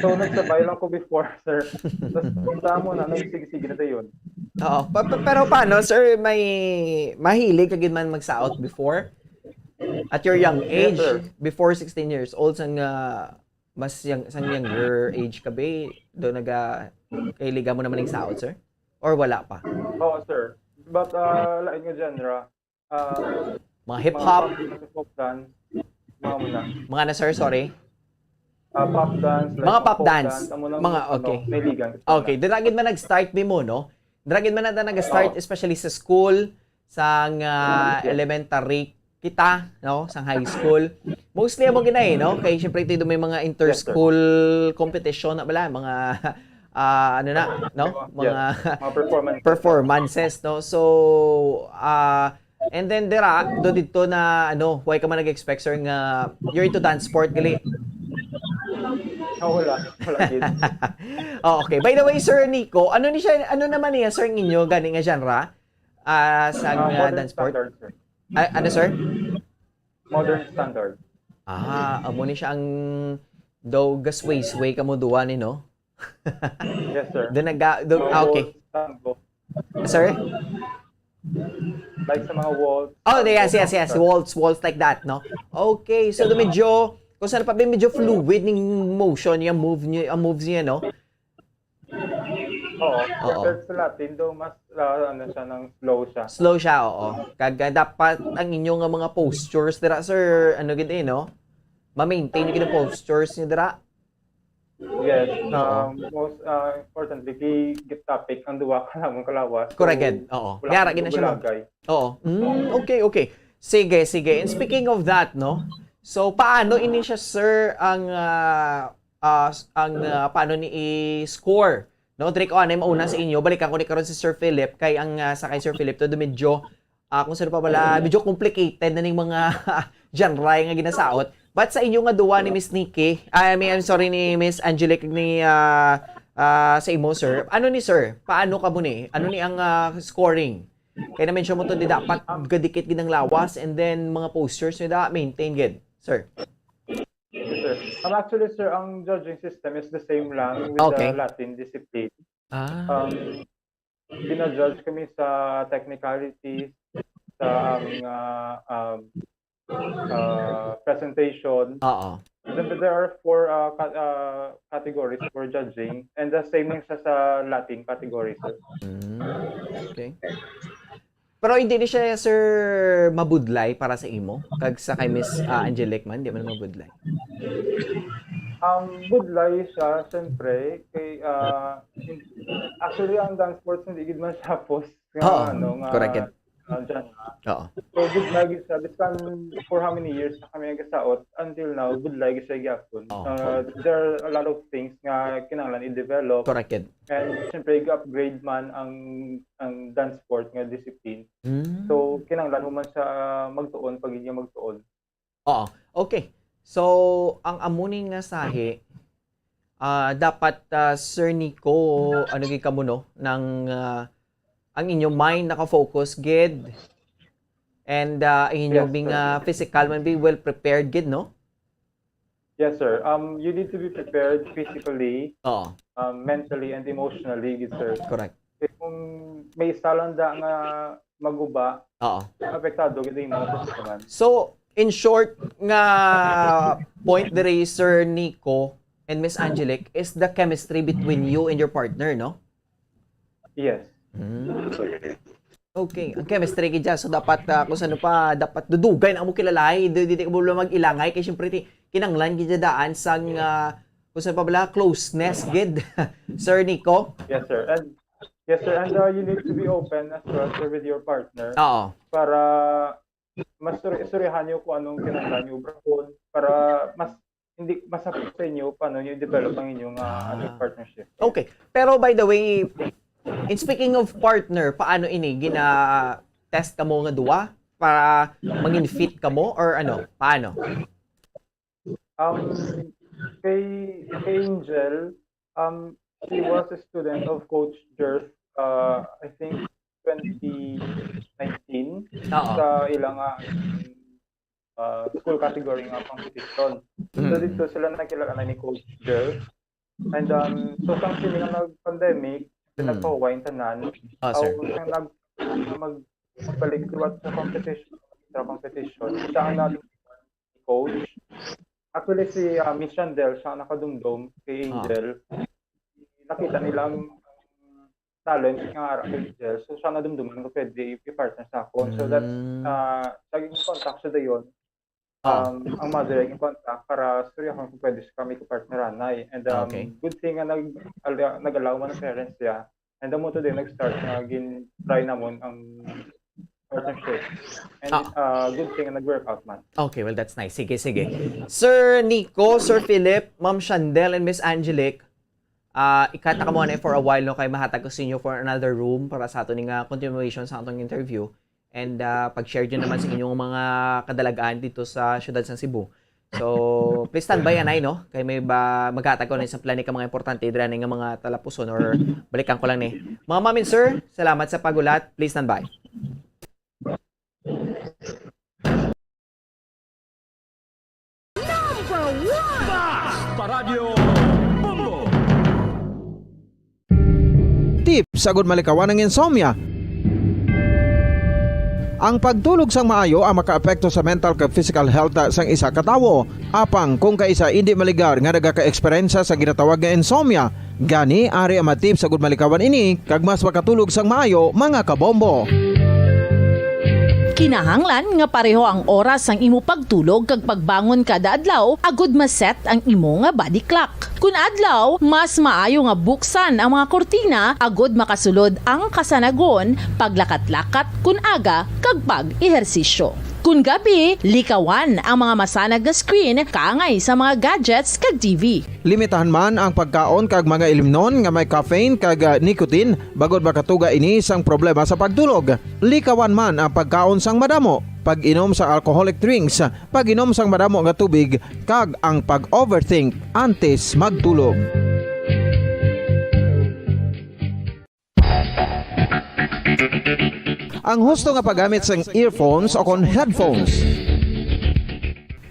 So, nagsabay lang ko before, sir. Tapos, punta mo na, nagsige-sige na yun. Oo. Pero paano, sir, may mahilig ka man magsaot before? At your young age, before 16 years old, sang younger age ka ba, doon kailiga mo naman ng saot, sir? Or wala pa? Oo, sir. But, lain nga genre. Mga hip-hop? Pop dance. Mga muna. Mga na, sir, sorry? Pop dance. Mga pop dance. Mga, okay. May ligan. Okay. Diragid man nag-start mo, no? Diragid man na nag-start, especially sa school, sa elementary kita, no? Sa high school. Mostly amo ginay, no? Kay syempre ito may mga inter-school competition na bala, mga ano na, no? Mga performances, no? So, and then dito na why ka man nag-expect, sir, nga you're into dance sport gali? Wala kid. Okay. By the way, Sir Nico, ano naman niya, sir, ninyo gani nga genre sa dance sport? Standard, sir. Ano, sir? Modern standard. Amo ni siya ang daw gasway ka mo duwa ni, no? Yes, sir. Okay. Sir? Like sa mga waltz. Oh, yes. Waltz like that, no? Okay, so medyo, kung saan pa medyo fluid ng motion, yung moves niya, no? Oo. Compared sa Latin, though, mas slow siya. Slow siya, oo. Kaga dapat ang inyong mga postures, dira, sir, no? Ma-maintain yung postures niyo, dira? Yes. Most importantly, get topic ang duwa ka lang kalawas. Correct. Oo. Yara gina siya mo. Oo. Okay. Sige. And speaking of that, no? So paano ini siya, sir, ang paano ni i-score? No, Drake, ay mauna sa inyo. Balikan ko ni karon si Sir Philip kay ang sa kay Sir Philip to medyo kung sino pa wala, medyo complicated na ning mga genre nga ginasaot. But sa inyo nga duwa ni Miss Nikki, I'm sorry, ni Miss Angelique ni sa imo, sir. Ano ni sir? Paano ka mo ni? Ano ni ang scoring? Kaya na-mention mo to, di dapat gadikit ginang lawas and then mga postures nyo da maintain gid, sir. Yes, sir. Actually, sir, ang judging system is the same lang with the Latin discipline. Gina-judge kami sa technicalities, sa presentation. Then there are 4 categories for judging and the same lang sa Latin category, sir. Okay. Pero hindi ni siya, sir, mabudlay para sa imo? Kag sa kay Miss Angelique man, di man mabudlay? Budlay siya, siyempre. Kay, actually, ang dance sports hindi gid man siya post. Correct. Dyan. So, budlay siya. This time, for how many years na kami nagasaot, until now, budlay siya gyapon. There are a lot of things nga kinahanglan i-develop. Correct. And siyempre, i-upgrade man ang dance sport nga discipline. So, kinahanglan mo man siya magtuon pag hindi magtuon. Okay. So, ang amuning nga sahi, dapat, Sir Nico, ka mo, no, ng ang inyong mind naka-focus gid and inyong being physical man be well prepared gid, no? Yes, sir. You need to be prepared physically, mentally and emotionally gid, sir. Correct. Kung may salanda nga maguba, apektado gid yung mga naman. So, in short nga point there, Sir Nico and Miss Angelique, is the chemistry between you and your partner, no? Yes. Okay, ang chemistry kaya so dapat kung saan pa dapat dudugay na mo kilalay, di ka mo mag-ilangay kay syempre kinanglan gid daan sang kung saan pa bala closeness gid. Sir Nico? Yes sir. And you need to be open as well sir, with your partner. Oo. Para mas istoryahan niyo kung anong kinanglan niyo brakon para mas hindi masakit sa inyo paano niyo develop ang inyong partnership. Okay. Pero by the way, in speaking of partner, paano ini gina-test ka mo nga duwa para maging fit ka mo or ano? Paano? Kay Angel, she was a student of Coach Jerth, I think 2019 sa ilang school category nga competition. So dito sila nakilala ni Coach Jerth. And so sang sila nga nag-pandemic, nagpahuwain tanan. Magbalik sa competition. Siya ang natin coach. Actually si Miss Chandel, siya ang nakadumdum kay Angel. Nakita nilang talent nga kay Angel. So siya nadumduman ko pwede i-partner sa ako. So that's saging contact siya dayon. Ang mother yung contact para storya kung pwede kami i-partneran na. And good thing nga nag-allow man ng parents niya. And mo today nag-start na try namon ang partnership. And good thing na nag-work out man. Okay, well that's nice. Sige. Sir Nico, Sir Philip, Ma'am Chandel, and Miss Angelique, ikata ka muna for a while no kay mahatag ko sa inyo for another room para sa ating continuation sa atong interview. And pag-share nyo naman sa inyong mga kadalagaan dito sa syudad ng Cebu. So, please stand by anay, no? Kaya may maghatag ko na isang plani ka mga importante dira nga mga talapuson or balikan ko lang ni. Mga ma'am and sir, salamat sa pagulat. Please stand by. Number 1! Basta Radio Bongo! Tips sagud malikawan ng insomnia. Ang pagtulog sang maayo ang makaapekto sa mental kag physical health sang isa ka tawo. Apang kung kaisa hindi maligar nga nagaka-eksperyensya sa ginatawag nga insomnia, gani ari ang matip sagud malikawan ini kag mas makatulog sang maayo mga kabombo. Kinahanglan nga pareho ang oras ang imo pagtulog kag pagbangon kada adlaw agud maset ang imo nga body clock. Kun adlaw, mas maayo nga buksan ang mga kortina agud makasulod ang kasanagon, paglakat-lakat kun aga kag pag-ehersisyo. Kun gabi, likawan ang mga masanag na screen kaangay sa mga gadgets kag TV. Limitahan man ang pagkaon kag mga ilimnon nga may caffeine kag nicotine bagod makatuga ini sang problema sa pagtulog. Likawan man ang pagkaon sang madamo, pag-inom sa alcoholic drinks, pag-inom sang madamo nga tubig kag ang pag-overthink antes magtulog. Ang husto nga paggamit sang earphones o kon headphones.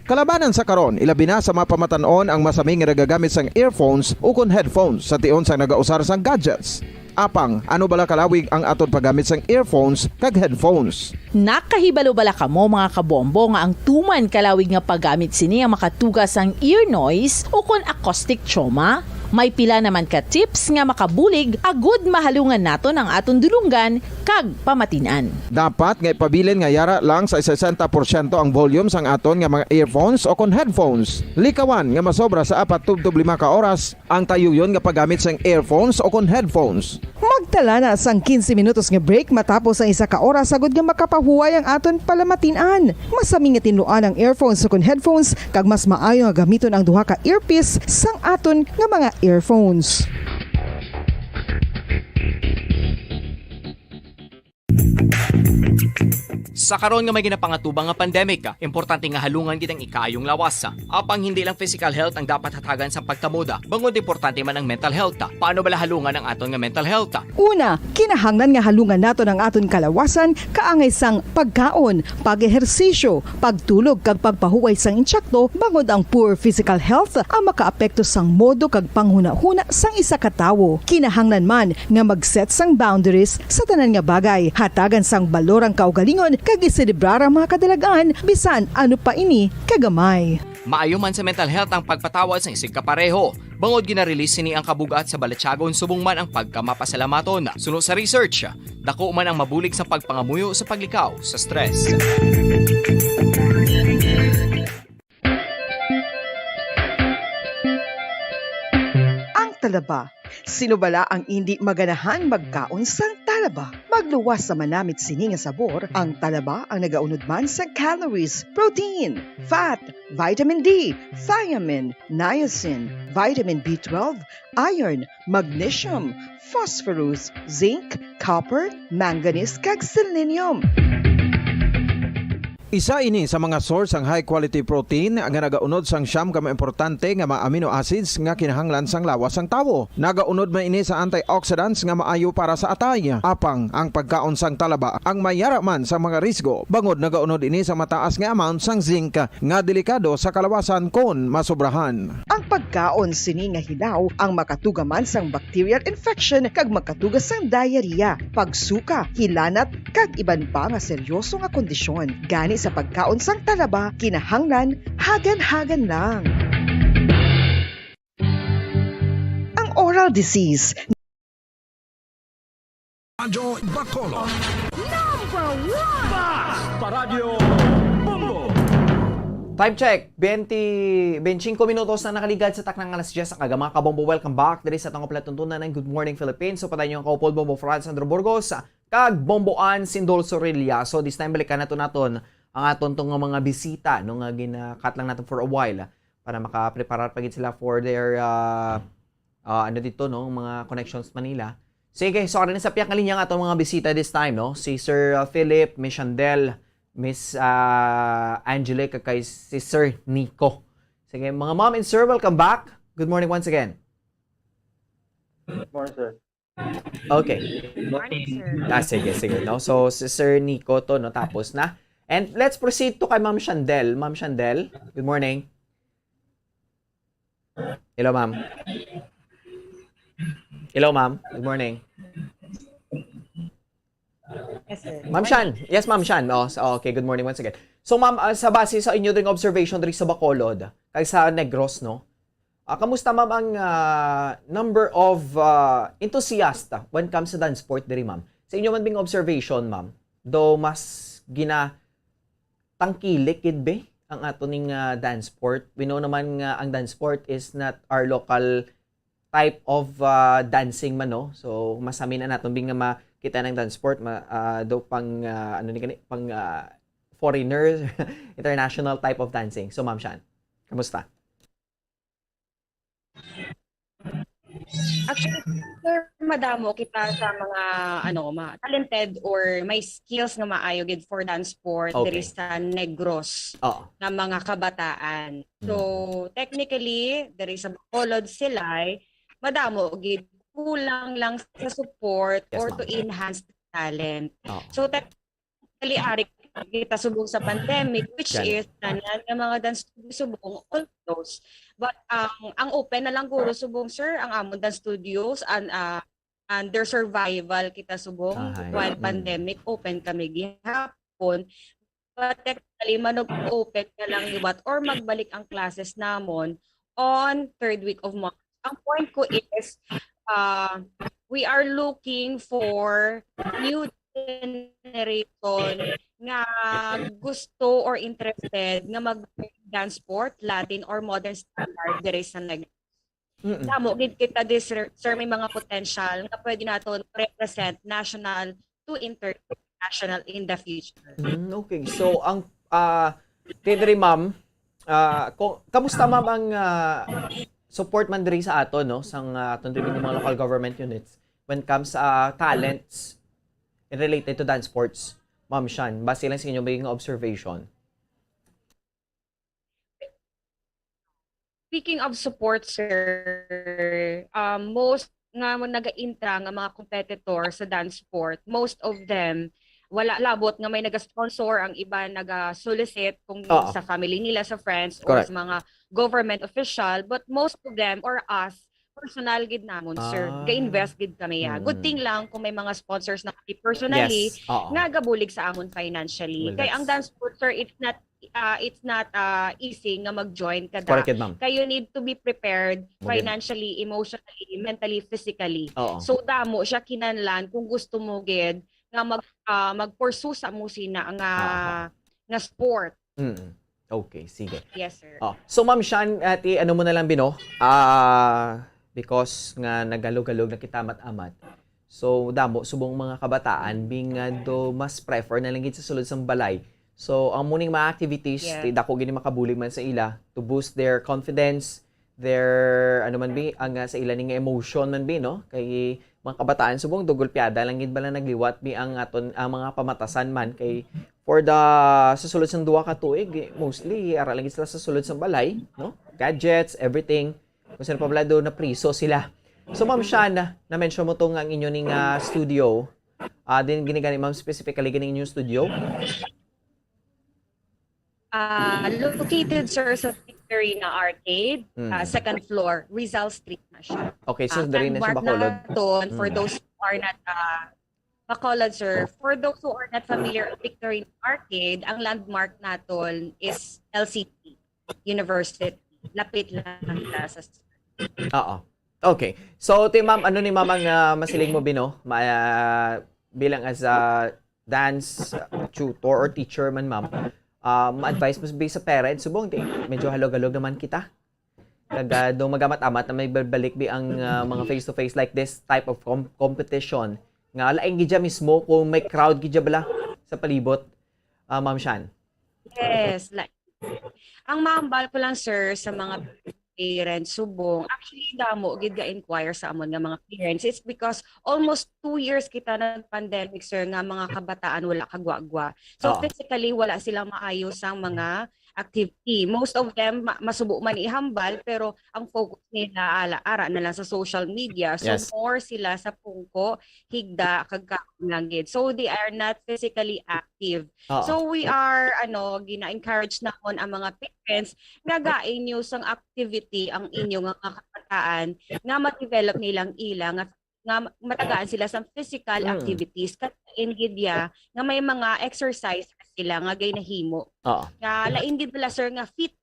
Kalabanan sa karon, ilabi na sa mapamatanon ang masami nga nagagamit sang earphones o kon headphones sa tion sang nagausar sang gadgets. Apang, ano bala kalawig ang aton paggamit sang earphones kag headphones? Nakahibalo bala kamo mga kabombo nga ang tuman kalawig nga paggamit sini ang makatugas ang ear noise o kon acoustic trauma? May pila naman ka tips nga makabulig agud mahalungan naton ang aton dulunggan kag pamatinan. Dapat nga ipabilin nga yara lang sa 60% ang volume sang aton nga mga earphones o kon headphones. Likawan nga masobra sa 4 to 5 ka oras ang tayuyon nga paggamit sang earphones o kon headphones. Magtala na sang 15 minutos nga break matapos ang 1 ka oras sagud nga makapahuway ang aton palamatinan. Masami nga tinuan ang earphones o kon headphones kag mas maayo nga gamiton ang duha ka earpiece sang aton nga mga earphones. Sa karon nga may ginapangatubang nga pandemic, importante nga halungan kitang ikaayong lawas. Apang hindi lang physical health ang dapat hatagan sa pagtamuda, bangod importante man ang mental health. Paano bala halungan ang aton nga mental health? Una, kinahanglan nga halungan naton ang aton kalawasan kaangay sang pagkaon, pag-ehersisyo, pagtulog kag pagpahuway sang insyakto, bangod ang poor physical health ang makaapekto sang modo kag panghuna-huna sang isa ka tawo. Kinahanglan man nga mag-set sang boundaries sa tanan nga bagay, hatagan sang balorang kaugalingon kag iselebrar ang mga kadalagaan bisan ano pa ini kagamay. Maayo man sa mental health ang pagpatawad sa isig kapareho. Bangod gina-release sini ang kabugat sa Balatyagon subong man ang pagkamapasalamaton. Sunod sa research, dako man ang mabulig sa pagpangamuyo sa paglikaw sa stress. Talaba. Sino bala ang hindi maganahan magkaon sang talaba? Magluwas sa manamit sini nga sabor, ang talaba ang nagaunod man sa calories, protein, fat, vitamin D, thiamine, niacin, vitamin B12, iron, magnesium, phosphorus, zinc, copper, manganese kag selenium. Isa ini sa mga source ang high quality protein nga nagaunod sang siyam ka importante nga mga amino acids nga kinahanglan sang lawas sang tawo. Nagaunod man ini sa antioxidants nga maayo para sa atay. Apang ang pagkaon sang talaba ang mayara man sa mga risgo. Bangod nagaunod ini sa mataas nga amount sang zinc nga delikado sa kalawasan kon masobrahan. Ang pagkaon sini nga hilaw ang makatugaman sang bacterial infection kag makatugas sang diarrhea, pagsuka, hilanat kag iban pa nga seryoso nga kondisyon. Gani sa pagkaon sang talaba, kinahanglan hagan-hagan lang. Ang oral disease. Radyo Bacolod. Number 1! Paradyo Bombo. Time check, 25 minutos na nakaligad sa taknang alas 10 ang aga. Mga kabombo, welcome back. Dali sa tangop latuntunan ng Good Morning Philippines. So patayin yung kaupod Bombo Franz Sandro Burgos kag Bomboan Sindol Sorilla. So this time balikan na naton ang aton tong mga bisita no nga gina-cut lang natin for a while para makapreparar pagit sila for their ano dito no mga connections Manila. Sige, so rin sa piyak nga linya nga atong mga bisita this time no. Si Sir Philip, Miss Shandel, Miss Angelique, kay si Sir Nico. Sige, mga mom and sir, welcome back. Good morning once again. Good morning, sir. Okay. Good morning, sir. Sige. No? So, si Sir Nico to, no? Tapos na. And let's proceed to kay Ma'am Shandel. Ma'am Shandel, good morning. Hello, ma'am. Hello, ma'am. Good morning. Yes, sir. Ma'am Shan. Yes, Ma'am Shan. Okay, good morning once again. So, ma'am, sa base sa inyo ding observation diri sa Bacolod, kay sa Negros, no? Kamusta, ma'am, ang number of enthusiasts when comes to dance sport diri, ma'am? Sa inyo man bing observation, ma'am, do mas tangkilik kid ba ang ato ning dance sport? We know naman nga ang dance sport is not our local type of dancing man, no? So, masamin na natin bing nga makita ng dance sport do pang pang foreigner international type of dancing. So, Ma'am Shan, kamusta? Actually, sir, madamo kita sa mga talented or may skills nga maayo gid for dance sport diri sa Negros na mga kabataan. So, technically, diri sa Bacolod Silay, madamo gid kulang lang sa support or to enhance talent. So, technically, ari kita subong sa pandemic, which is tanan nga mga dance studio subong all close. But ang open na lang guro subong, sir, ang amon dance studios and their survival kita subong while pandemic open kami gihapon. But technically manog-open na lang liwat or magbalik ang classes namon on 3rd week of March. Ang point ko is we are looking for new generation nga gusto or interested nga mag-dance sport, Latin or modern standard diri sa Negros. Damo gid kita this, sir, may mga potential nga pwede naton represent national to international in the future. Okay. So ang kay ma'am, kamusta ma'am ang support man diri sa ato no sang aton diri mga local government units when comes sa talents related to dance sports? Ma'am Shan, base lang sa inyo may observation. Speaking of support, sir, most nga naga-intra nga mga competitor sa dance sport, most of them wala labot nga may naga-sponsor, ang iba naga-solicit kung sa family nila, sa friends, or sa mga government official, but most of them or us personal gid namon, sir. Ga-invest gid kami ya. Good thing lang kung may mga sponsors na personally nga gabulig sa amon financially. Kay ang dance sport, sir, it's not it's not easy nga mag-join kada. Correct, ma'am. Kayo need to be prepared Okay. financially, emotionally, mentally, physically. Oo. So damo siya kinahanglan kung gusto mo gid nga mag-pursue sa mo sina nga sport. Okay, sige. Yes, sir. So Ma'am Shan, ano mo na lang bino? Because nga nagalog-galog na kita amat-amat. So damo subong mga kabataan being do mas prefer na lang gid sa sulod sang balay. So ang muning mga activities, dako gini makabulig man sa ila to boost their confidence, their ano man bi ang sa ila ning emotion man bi no kay mga kabataan subong dugulpiada lang gid bala nagliwat bi ang aton ang mga pamatasan man kay for the sa sulod sang duha ka tuig mostly ara lang gid sila sa sulod sang balay no gadgets everything kung saan pa bala do na priso sila. So Ma'am Shan, na-mention mo tong ang inyo ning studio. Din ginigani ma'am specifically ganing inyong studio. Located, sir, sa Victory na Arcade, second floor, Rizal Street na siya. Okay, so dari na siya Bacolod. For those who are not Bacolod, sir, for those who are not familiar with Victory Arcade, ang landmark naton is LCT University. Lapit lang sa Oo. Okay. So, ma'am, ano ni ma'am ang masiling mo bino? Bilang as a dance tutor or teacher man, ma'am. Ma-advise mo sa parents, subong, medyo halog-halog naman kita. Kagado magamat-amat na may balik ang mga face-to-face like this type of competition. Nga, laing gidya mismo kung may crowd gidya bala sa palibot, Ma'am Shan. Yes. Ang maambal ko lang, sir, sa mga parents, subong, actually, damo, gid ga-inquire sa amon nga mga parents. It's because almost 2 years kita ng pandemic, sir, nga mga kabataan wala kagwa-gwa. So, physically, wala silang maayos ang mga activity. Most of them, masubo man ihambal, pero ang focus nila, ara na lang sa social media. So, more sila sa pungko, higda, kagkakulangid. So, they are not physically active. So, we are, gina-encourage naon ang mga parents nga gain nyo sang activity ang inyong mga kabataan nga ma-develop nilang ila nga matagaan sila sa physical activities kain gidya nga may mga exercise sila nga gay nahimo. Nga lain gid bala sir nga fit.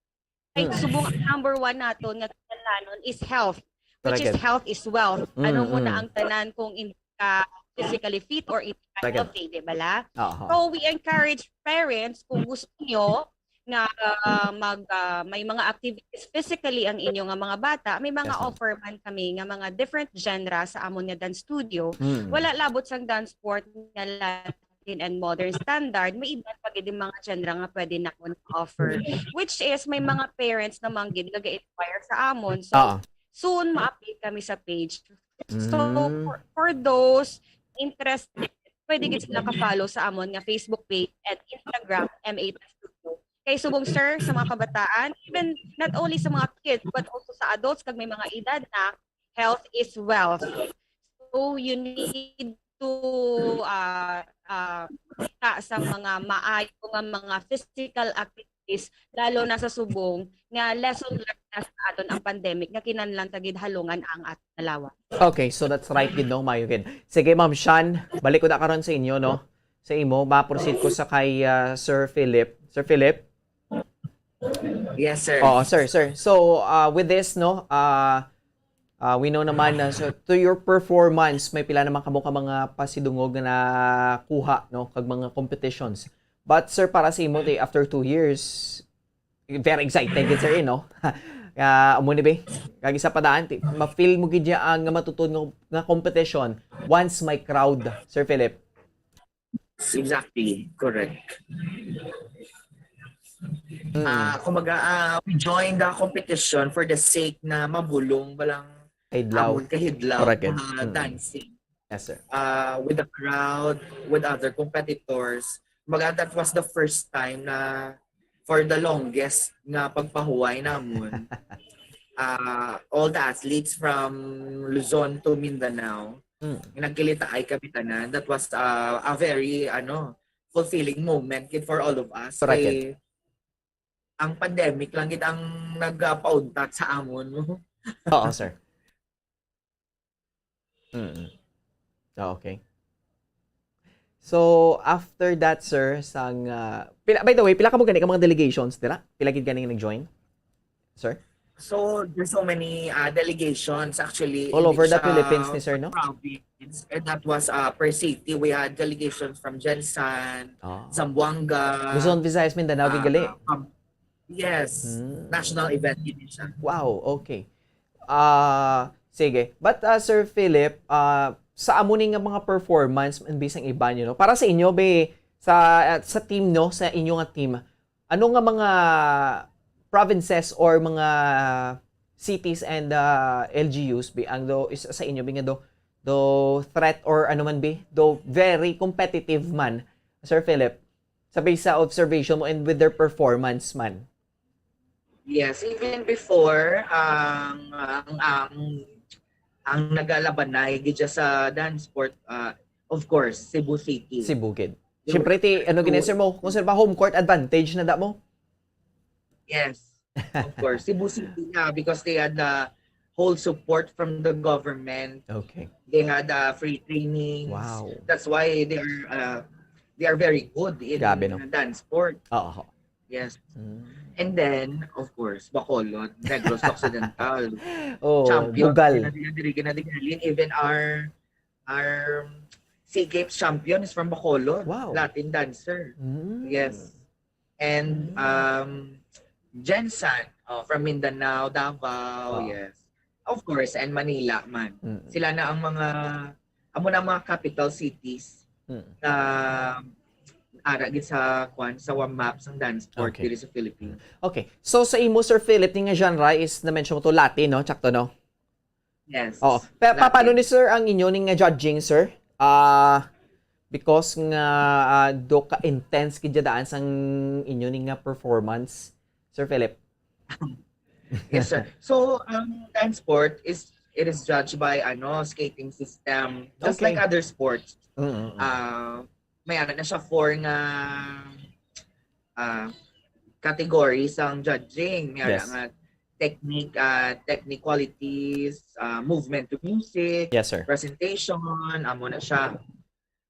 Ay subong number 1 naton nga kinahanglan is health, which is health is wealth. Ano mo na ang tanan kung hindi ka physically fit or hindi ka healthy, di bala? So we encourage parents kung gusto niyo nga may mga activities physically ang inyong mga bata, may mga offer man kami nga mga different genre sa amon nga dance studio. Wala labot sang dance sport nga Latin and modern standard, may iba pa gid mga genre nga pwede na offer, which is may mga parents na manggid nag-inquire sa amon. So soon ma-update kami sa page. So for those interested, pwede gid sila ka-follow sa amon nga Facebook page at Instagram M8 Studio. Kay subong sir sa mga kabataan, even not only sa mga kids but also sa adults kag may mga edad na health is wealth. So you need to sa mga maayo nga mga physical activities lalo na sa subong nga lesson learned na sa aton ang pandemic nga kinahanglan tagid halungan ang aton nalawa. Okay, so that's right gid no, mayo gid. Sige Ma'am Shan, balik ko na karon sa inyo no. Sa imo, ma-proceed ko sa kay Sir Philip. Sir Philip? Yes, sir. Sir. So, with this, no, we know naman na so, to your performance, may pila naman kamo ka mga pasidungog na kuha, no, kag mga competitions. But, sir, para sa imo, after 2 years, very excited, sir, no? Amo ni ba? Kag isa pa daan, ma-feel mo gid ang matutun nga competition once may crowd, Sir Philip. Exactly, correct. We joined the competition for the sake na mabulong balang kahidlaw dancing. Yes, sir. With the crowd, with other competitors. That was the first time na for the longest na pagpahuway namon. All the athletes from Luzon to Mindanao. Nagkilita ay kapitanan. That was a very fulfilling moment for all of us. Kay ang pandemic lang ang nagpauntat sa amon. Oo, sir. Okay. So, after that, sir, by the way, pila ka mo gani ka mga delegations, dira? Pila gid gani nag-join? Sir? So, there's so many delegations actually. All over the sa Philippines ni sir, no? province. And that was per city. We had delegations from Jensan, Zamboanga. Luzon, Visayas, Mindanao, gigali. Yes. National event yun siya. Wow, okay. Sige. But, Sir Philip, sa amo nga mga performance and bisang iba nyo, no? Para sa inyo, sa team, no? Sa inyo nga team, ano nga mga provinces or mga cities and LGUs ang is sa inyo do threat or ano man do very competitive man, Sir Philip, sa base sa observation mo and with their performance man? Yes, even before ang nagalaban na higit sa dance sport, of course, Cebu City. Cebu gid. Siyempre ginesir mo, kung saan ba home court advantage na da mo? Yes, of course. Cebu City because they had the whole support from the government. Okay. They had free training. Wow. That's why they are very good in dance sport. Oo. Yes. And then, of course, Bacolod, Negros Occidental. Champion. Bugal. Even our SEA Games champion is from Bacolod. Wow. Latin dancer. Yes. And Jensan from Mindanao, Davao, yes. Of course, and Manila man. Sila na ang mga capital cities na aragid sa maps ng dance sport dito sa Philippines. Okay. So sa imo, Sir Philip, nga genre is na-mention mo to Latin, no? Tsakto, no? Yes. Paano ni sir ang inyo nga judging, sir? Because nga do ka intense kid daan sang inyo nga performance, Sir Philip. Yes, sir. So, dance sport is judged by skating system, just like other sports. May na siya 4 nga categories ang judging. May nga technique qualities, movement to music, yes, sir. Presentation, amo na siya.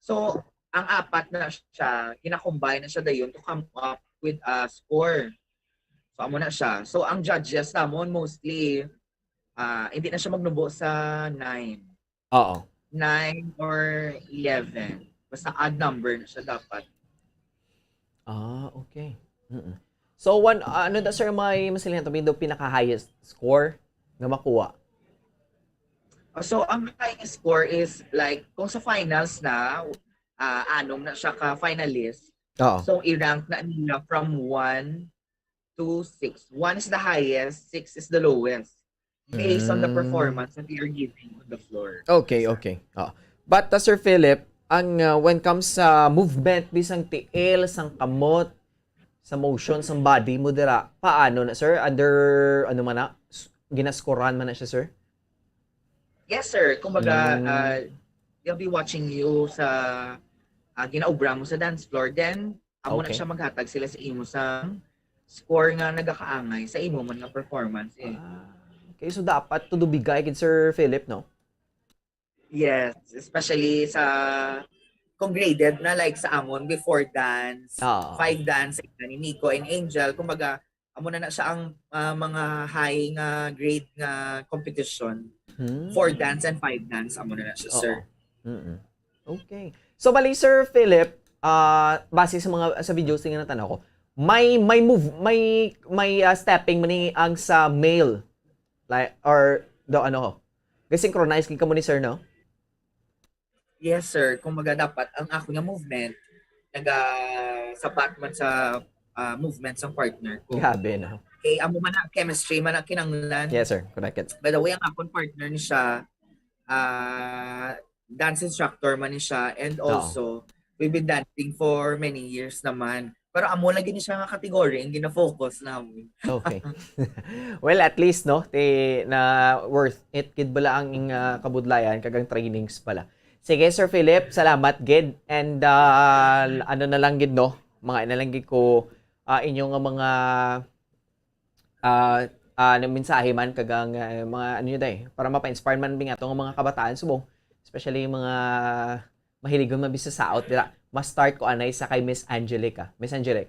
So, ang 4 na siya, kina-combine na siya dayon to come up with a score. So, amo na siya. So, ang judges namon mostly, hindi na siya magnubo sa 9. Oo. 9 or 11. Basta odd number na siya dapat. Okay. So, sir, may masilihan to do pinaka-highest score na makuha? So, ang highest score is like, kung sa finals na, 6 na siya ka-finalist. So, i-rank na nila from 1 to 6. 1 is the highest, 6 is the lowest. Based on the performance that you're giving on the floor. Okay. But, Sir Philip, when comes sa movement, bisang tiil, sang kamot, sa motion, sang body mo dira, paano na, sir? Under, ginaskoran man na siya, sir? Yes, sir. Kumbaga, they'll be watching you sa ginaubra mo sa dance floor. Then, amo na siya maghatag sila sa imo sa score nga nagakaangay sa imo man nga performance. Okay, so dapat to do bigay kid Sir Philip, no? Yes, especially kung graded na like sa amon before dance, 5 dance ni Nico and Angel, kumbaga amo na siya ang mga high nga grade nga competition. 4 dance and 5 dance amo na siya, sir. Okay. So bali Sir Philip, base sa videos nga natanaw ko, may stepping man ang sa male like or synchronize ka mo ni sir, no? Yes, sir. Kumbaga dapat ang ako nga movement sapat man sa movement sa partner ko. Grabe, no? Okay, amo man ang chemistry man ang kinanglan. Yes, sir. Correct. By the way, ang akong partner ni siya dance instructor man ni siya, and also we've been dancing for many years naman. Pero amo lagi ni siya nga category ang gina-focus namin. Okay. Well, at least no, na worth it kid bala ang kabudlayan kagang trainings pala. Sige, Sir Philip, salamat, gid. And na lang gid, no? Mga na lang gid ko inyong mga mensahe man kagang mga para mapa-inspire man bing atong mga kabataan subong, especially yung mga mahilig mabisa sa out dira. ma-start ko anay sa kay Miss Angelica. Miss Angelic.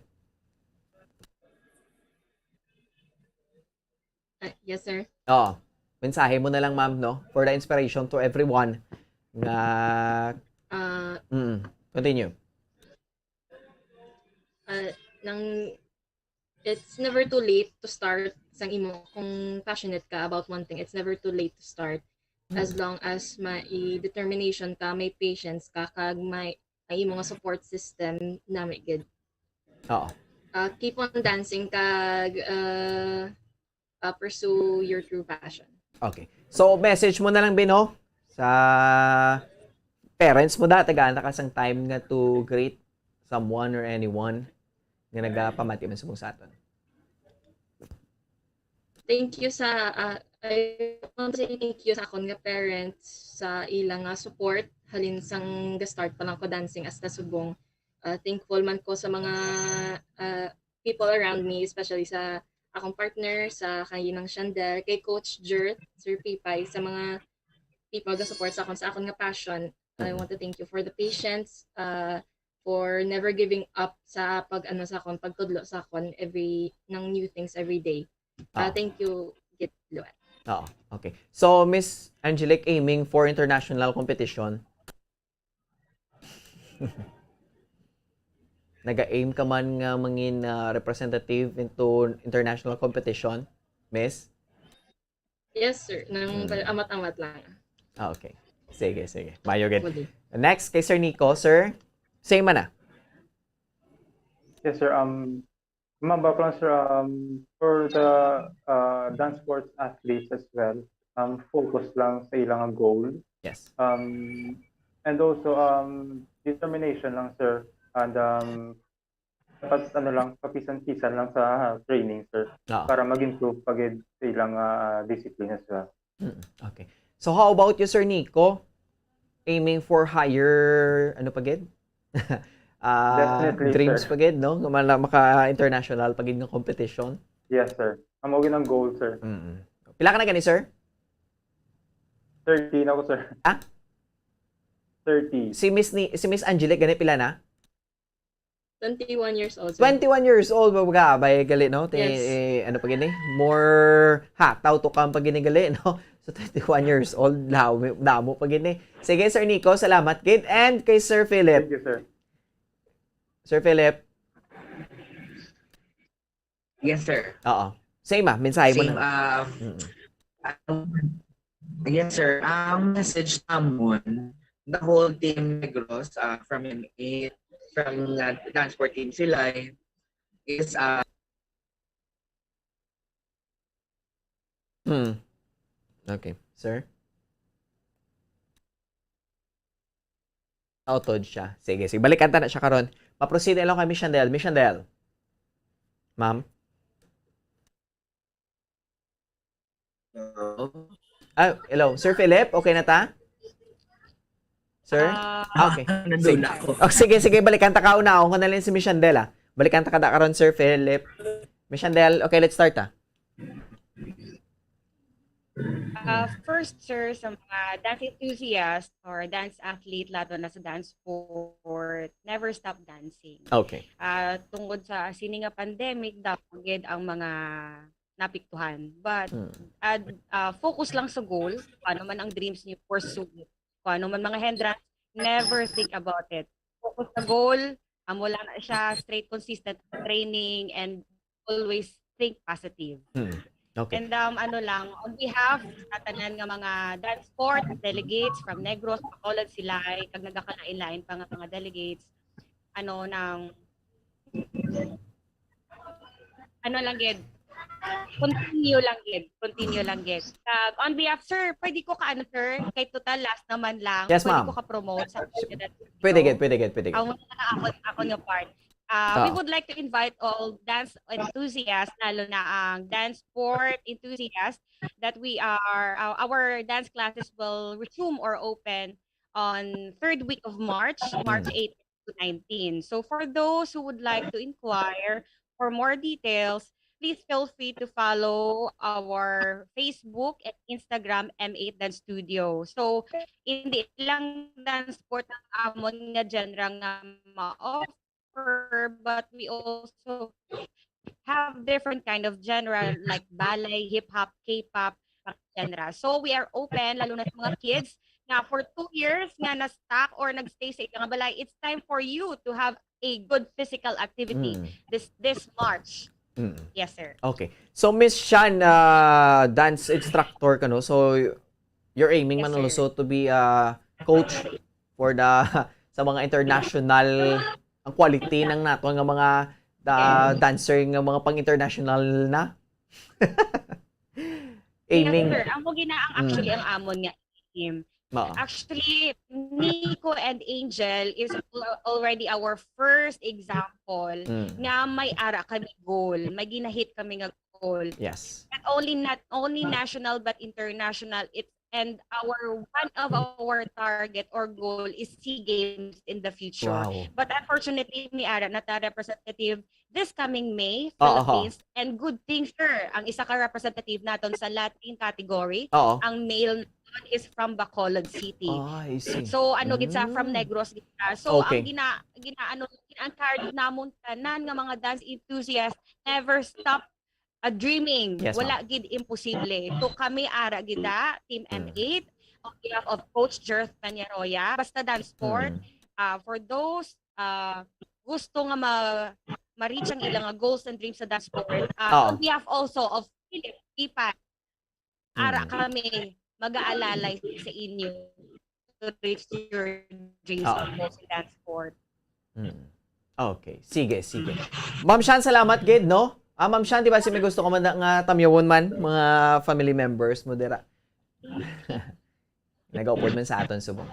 Yes, sir. Oo. Mensahe mo na lang, ma'am, no? For the inspiration to everyone na continue. It's never too late to start sang imo kung passionate ka about one thing. It's never too late to start as long as may determination ka, may patience ka, kag may imo nga support system na may good. Oo. Keep on dancing kag pursue your true passion. Okay. So, message mo na lang, Bino, sa parents mo dati, gana ka sang time nga to greet someone or anyone nga nagapamati man sa mong saton. Thank you sa I want to say thank you sa akong nga parents sa ilang support halin sang start pa lang ko dancing as nasubong. Thankful man ko sa mga people around me, especially sa akong partner, sa kanang Shandel, kay Coach Jert, Sir Pipay, sa mga people nga support sa akong nga passion. I want to thank you for the patience, for never giving up sa sa akong pagtudlo sa akong ng new things every day. Thank you, Git Luan. Oo. Okay. So, Miss Angelic, aiming for international competition. Nag-aim ka man nga mangin representative into international competition, Miss? Yes, sir. Nang amat-amat lang. Okay. Sige, sige. Mayo good. Next, kay Sir Nico. Sir, same man na. Yes, sir. Mamba lang, sir, for the dance sports athletes as well, focus lang sa ilang goal. Yes. And also, determination lang, sir. And dapat kapisan-pisan lang sa training, sir. Para mag-improve pagid sa ilang discipline as well. Okay. So how about you, Sir Nico? Aiming for higher, pagid? Definitely, dreams sir. pagid, no? Maka-international pagid ng competition. Yes, sir. Ang maging ng goal, sir. Pila ka na gani, sir? 13 ako, sir. 30. Si Miss Angelique, gani pila na? 21 years old. Sir. 21 years old ba bay gali, no? Yes. Ano pa gini? More hataw to kam pag gali, no? So 21 years old, damo pa gini. Sige, Sir Nico, salamat kid. And kay Sir Philip. Thank you, sir. Sir Philip. Yes, sir. Oo. Same mensahe mo Same, na. Yes, sir. Ang message namon, the whole team Negros, from M8, from dance sport team Silay, is Okay, sir. Outod siya. Sige, sige. Balikan ta na siya karon. Pa-proceed lang kay Miss Shandel. Miss Shandel. Ma'am. Hello. Sir Philip, okay na ta? Sir? Okay. Sige. Sige, sige. Balikan ta kauna. Ako na lang si Miss Shandel, Balikan ta kada karon, Sir Philip. Miss Shandel, okay, let's start, First, sir, sa mga dance enthusiast or dance athlete, lalo na sa dance sport, never stop dancing. Okay. Tungkol sa sini nga pandemic, dapat ang mga napiktuhan. But focus lang sa goal, paano man ang dreams niyo pursue, paano man mga hindrance, never think about it. Focus sa goal, amo lang na siya, straight, consistent training, and always think positive. Okay. And on behalf sa tanan nga mga dance sport delegates from Negros, Bacolod, Silay, kag nagakalain-lain pa nga mga delegates, continue lang gid. On behalf, sir, pwede ko sir, kay total last naman lang, yes, pwede ma'am. ko ka-promote sa Pwede gid. ako nga part. We would like to invite all dance enthusiasts, lalo na ang dance sport enthusiasts, that our dance classes will resume or open on 3rd week of March 8 to 19. So for those who would like to inquire for more details, please feel free to follow our Facebook and Instagram M8 Dance Studio. So, hindi lang dance sport ang amon nga genre nga ma-offer, but we also have different kind of genre like ballet, hip-hop, K-pop, genre. So, we are open, lalo na sa mga kids, nga for 2 years nga na-stuck or nagstay sa ilang balay. It's time for you to have a good physical activity this March. Yes, sir. Okay. So, Miss Shan, dance instructor ka, no? So, you're aiming man also to be a coach for sa mga international, ang quality ng nato ng mga dancer, ng mga pang-international na? Aiming. Yes, sir. Ang actually, ang amon nga team. Actually, Nico and Angel is already our first example nga may ara kami goal. May ginahit kami nga goal. Yes. And not only national but international. And one of our target or goal is SEA Games in the future. Wow. But unfortunately, ni ara nata representative this coming May, Philippines. And good thing, sir, ang isa ka representative naton sa Latin category, ang male is from Bacolod City. I see. So gid sa from Negros gita. So Okay. ang encourage namon tanan nga mga dance enthusiasts, never stop dreaming. Yes, Wala gid imposible. So kami ara gida Team M8 on behalf of Coach Jerth Peñaroya, basta dance sport. For those gusto nga ma-reach ang ilang goals and dreams sa dance sport, on behalf also of Philip Ipan, ara kami mag-aalalay sa inyo to reach your dreams of goals in dance sport. Okay. Sige. Ma'am Shan, salamat, Gid, no? Ma'am Shan, di ba may gusto ko man nga tamyawon man, mga family members mo dira? Nag-upload man sa aton subong.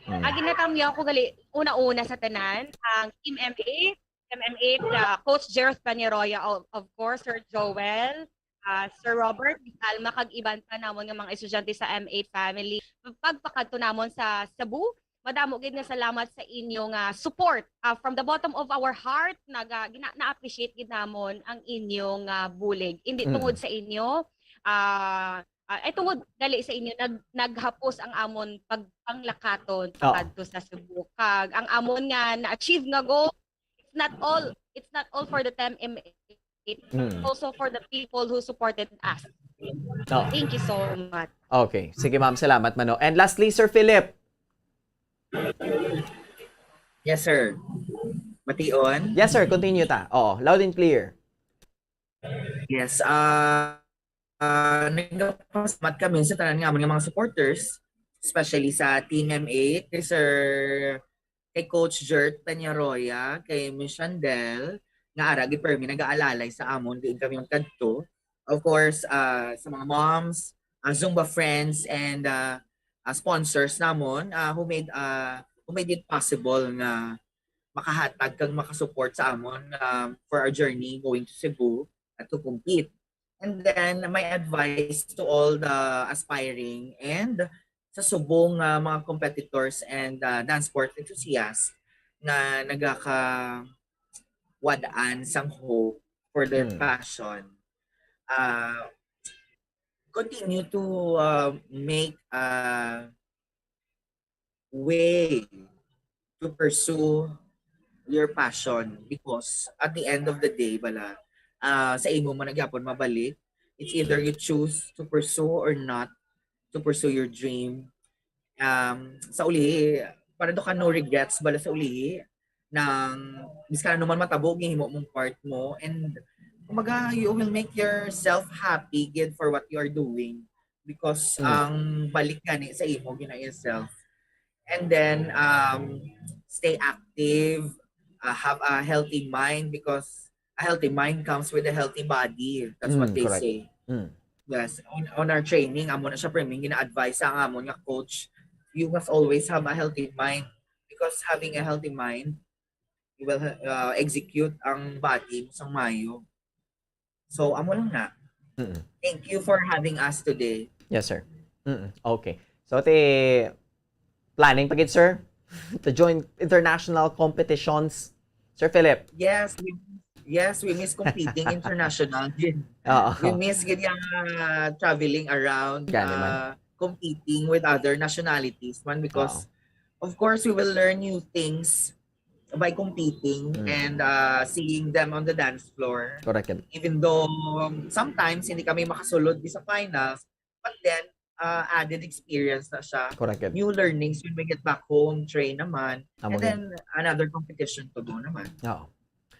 Ginatamyo ko gali una-una sa tanan ang Team M8, Coach Jerth Peñaroya, of course, Sir Joel, Sir Robert, Alma, kag iban pa namon nga mga estudyante sa M8 family. Pagpakadto namon sa Cebu, madamo gid nga salamat sa inyong support. From the bottom of our heart, na-appreciate gid namon ang inyong bulig. Hindi tungod sa inyo, ay tungod dali sa inyo naghapos ang amon pagpanglakaton kadto sa Cebu. Kag ang amon nga na-achieve nga goal, it's not all for the Team M8, also for the people who supported us. Thank you so much. Okay. Sige, ma'am. Salamat, Mano. And lastly, Sir Philip. Yes, sir. Mation? Yes, sir. Continue ta. Loud and clear. Yes. Nagpasmat kami sa tanan nga mga supporters, especially sa Team M8, kay Coach Jerth Peñaroya, kay Miss Shandel, nga ara gid permi nag-aalalay sa amon diin kami magkadto. Of course, sa mga moms, Zumba friends and sponsors namon who made it possible nga makahatag kag makasupport sa amon for our journey going to Cebu to compete. And then my advice to all the aspiring and sa subong mga competitors and dance sport enthusiasts na nagaka-wadaan sang hope for their passion. Continue to make way to pursue your passion, because at the end of the day sa imo man nagyapon mabalik, it's either you choose to pursue or not to pursue your dream. Sa uli, para do ka no regrets bala sa uli nang biska naman matabog yung himo mong part mo, and kumaga you will make yourself happy good for what you are doing, because ang balik gani sa imo gina yourself. And then stay active, have a healthy mind, because a healthy mind comes with a healthy body. That's what they correct. say. Yes, on our training, amo na siya priming gina-advise ang amon nga coach, you must always have a healthy mind, because having a healthy mind, you will execute ang body mo sang mayo. So amo lang na. Thank you for having us today. Yes, sir. Okay. So planning pagit, sir, to join international competitions Sir Philip. Yes, we miss competing international. We miss traveling around, competing with other nationalities man, because of course we will learn new things by competing and seeing them on the dance floor. Correct. Even though sometimes hindi kami makasulod sa finals, but then added experience na siya. Correct. New learnings when we get back home, train naman. And then another competition to go naman.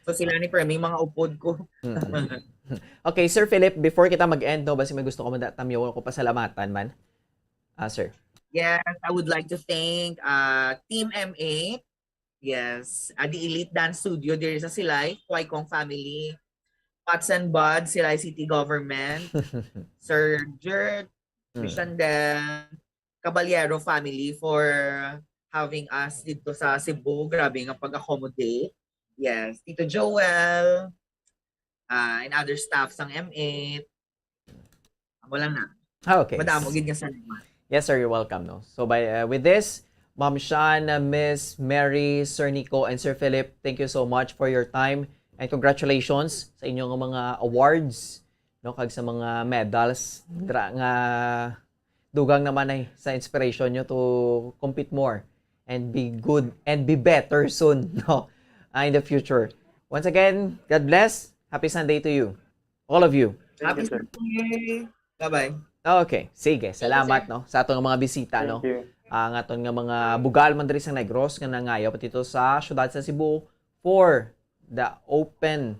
So sila ni Premi, mga upod ko. Okay, Sir Philip, before kita mag-end, no, basi may gusto ko tamyaw ko pasalamatan man. Sir. Yes, I would like to thank Team M8. Yes, the Elite Dance Studio diri sa Silay, Huaycong family, Pots and Buds, Silay City Government, Sir Jert, Chrisandel, Caballero family for having us dito sa Cebu. Grabe nga pag-accommodate. Yes, Tito Joel, and other staff sang M8. Wala na. Okay. Madamo gid nga salamat. Yes, sir, you're welcome. No. So with this, Ma'am Sean, Miss Mary, Sir Nico, and Sir Philip, thank you so much for your time and congratulations sa inyong mga awards, no, kag sa mga medals nga dugang naman ay sa inspiration nyo to compete more and be good and be better soon, no, in the future. Once again, God bless. Happy Sunday to you. All of you. Happy Sunday. Bye-bye. Okay, sige. Salamat, no, sa atong mga bisita, no. Ang aton nga mga bugal man diri sa Negros nga nangayo pati dito sa syudad sa Cebu for the Open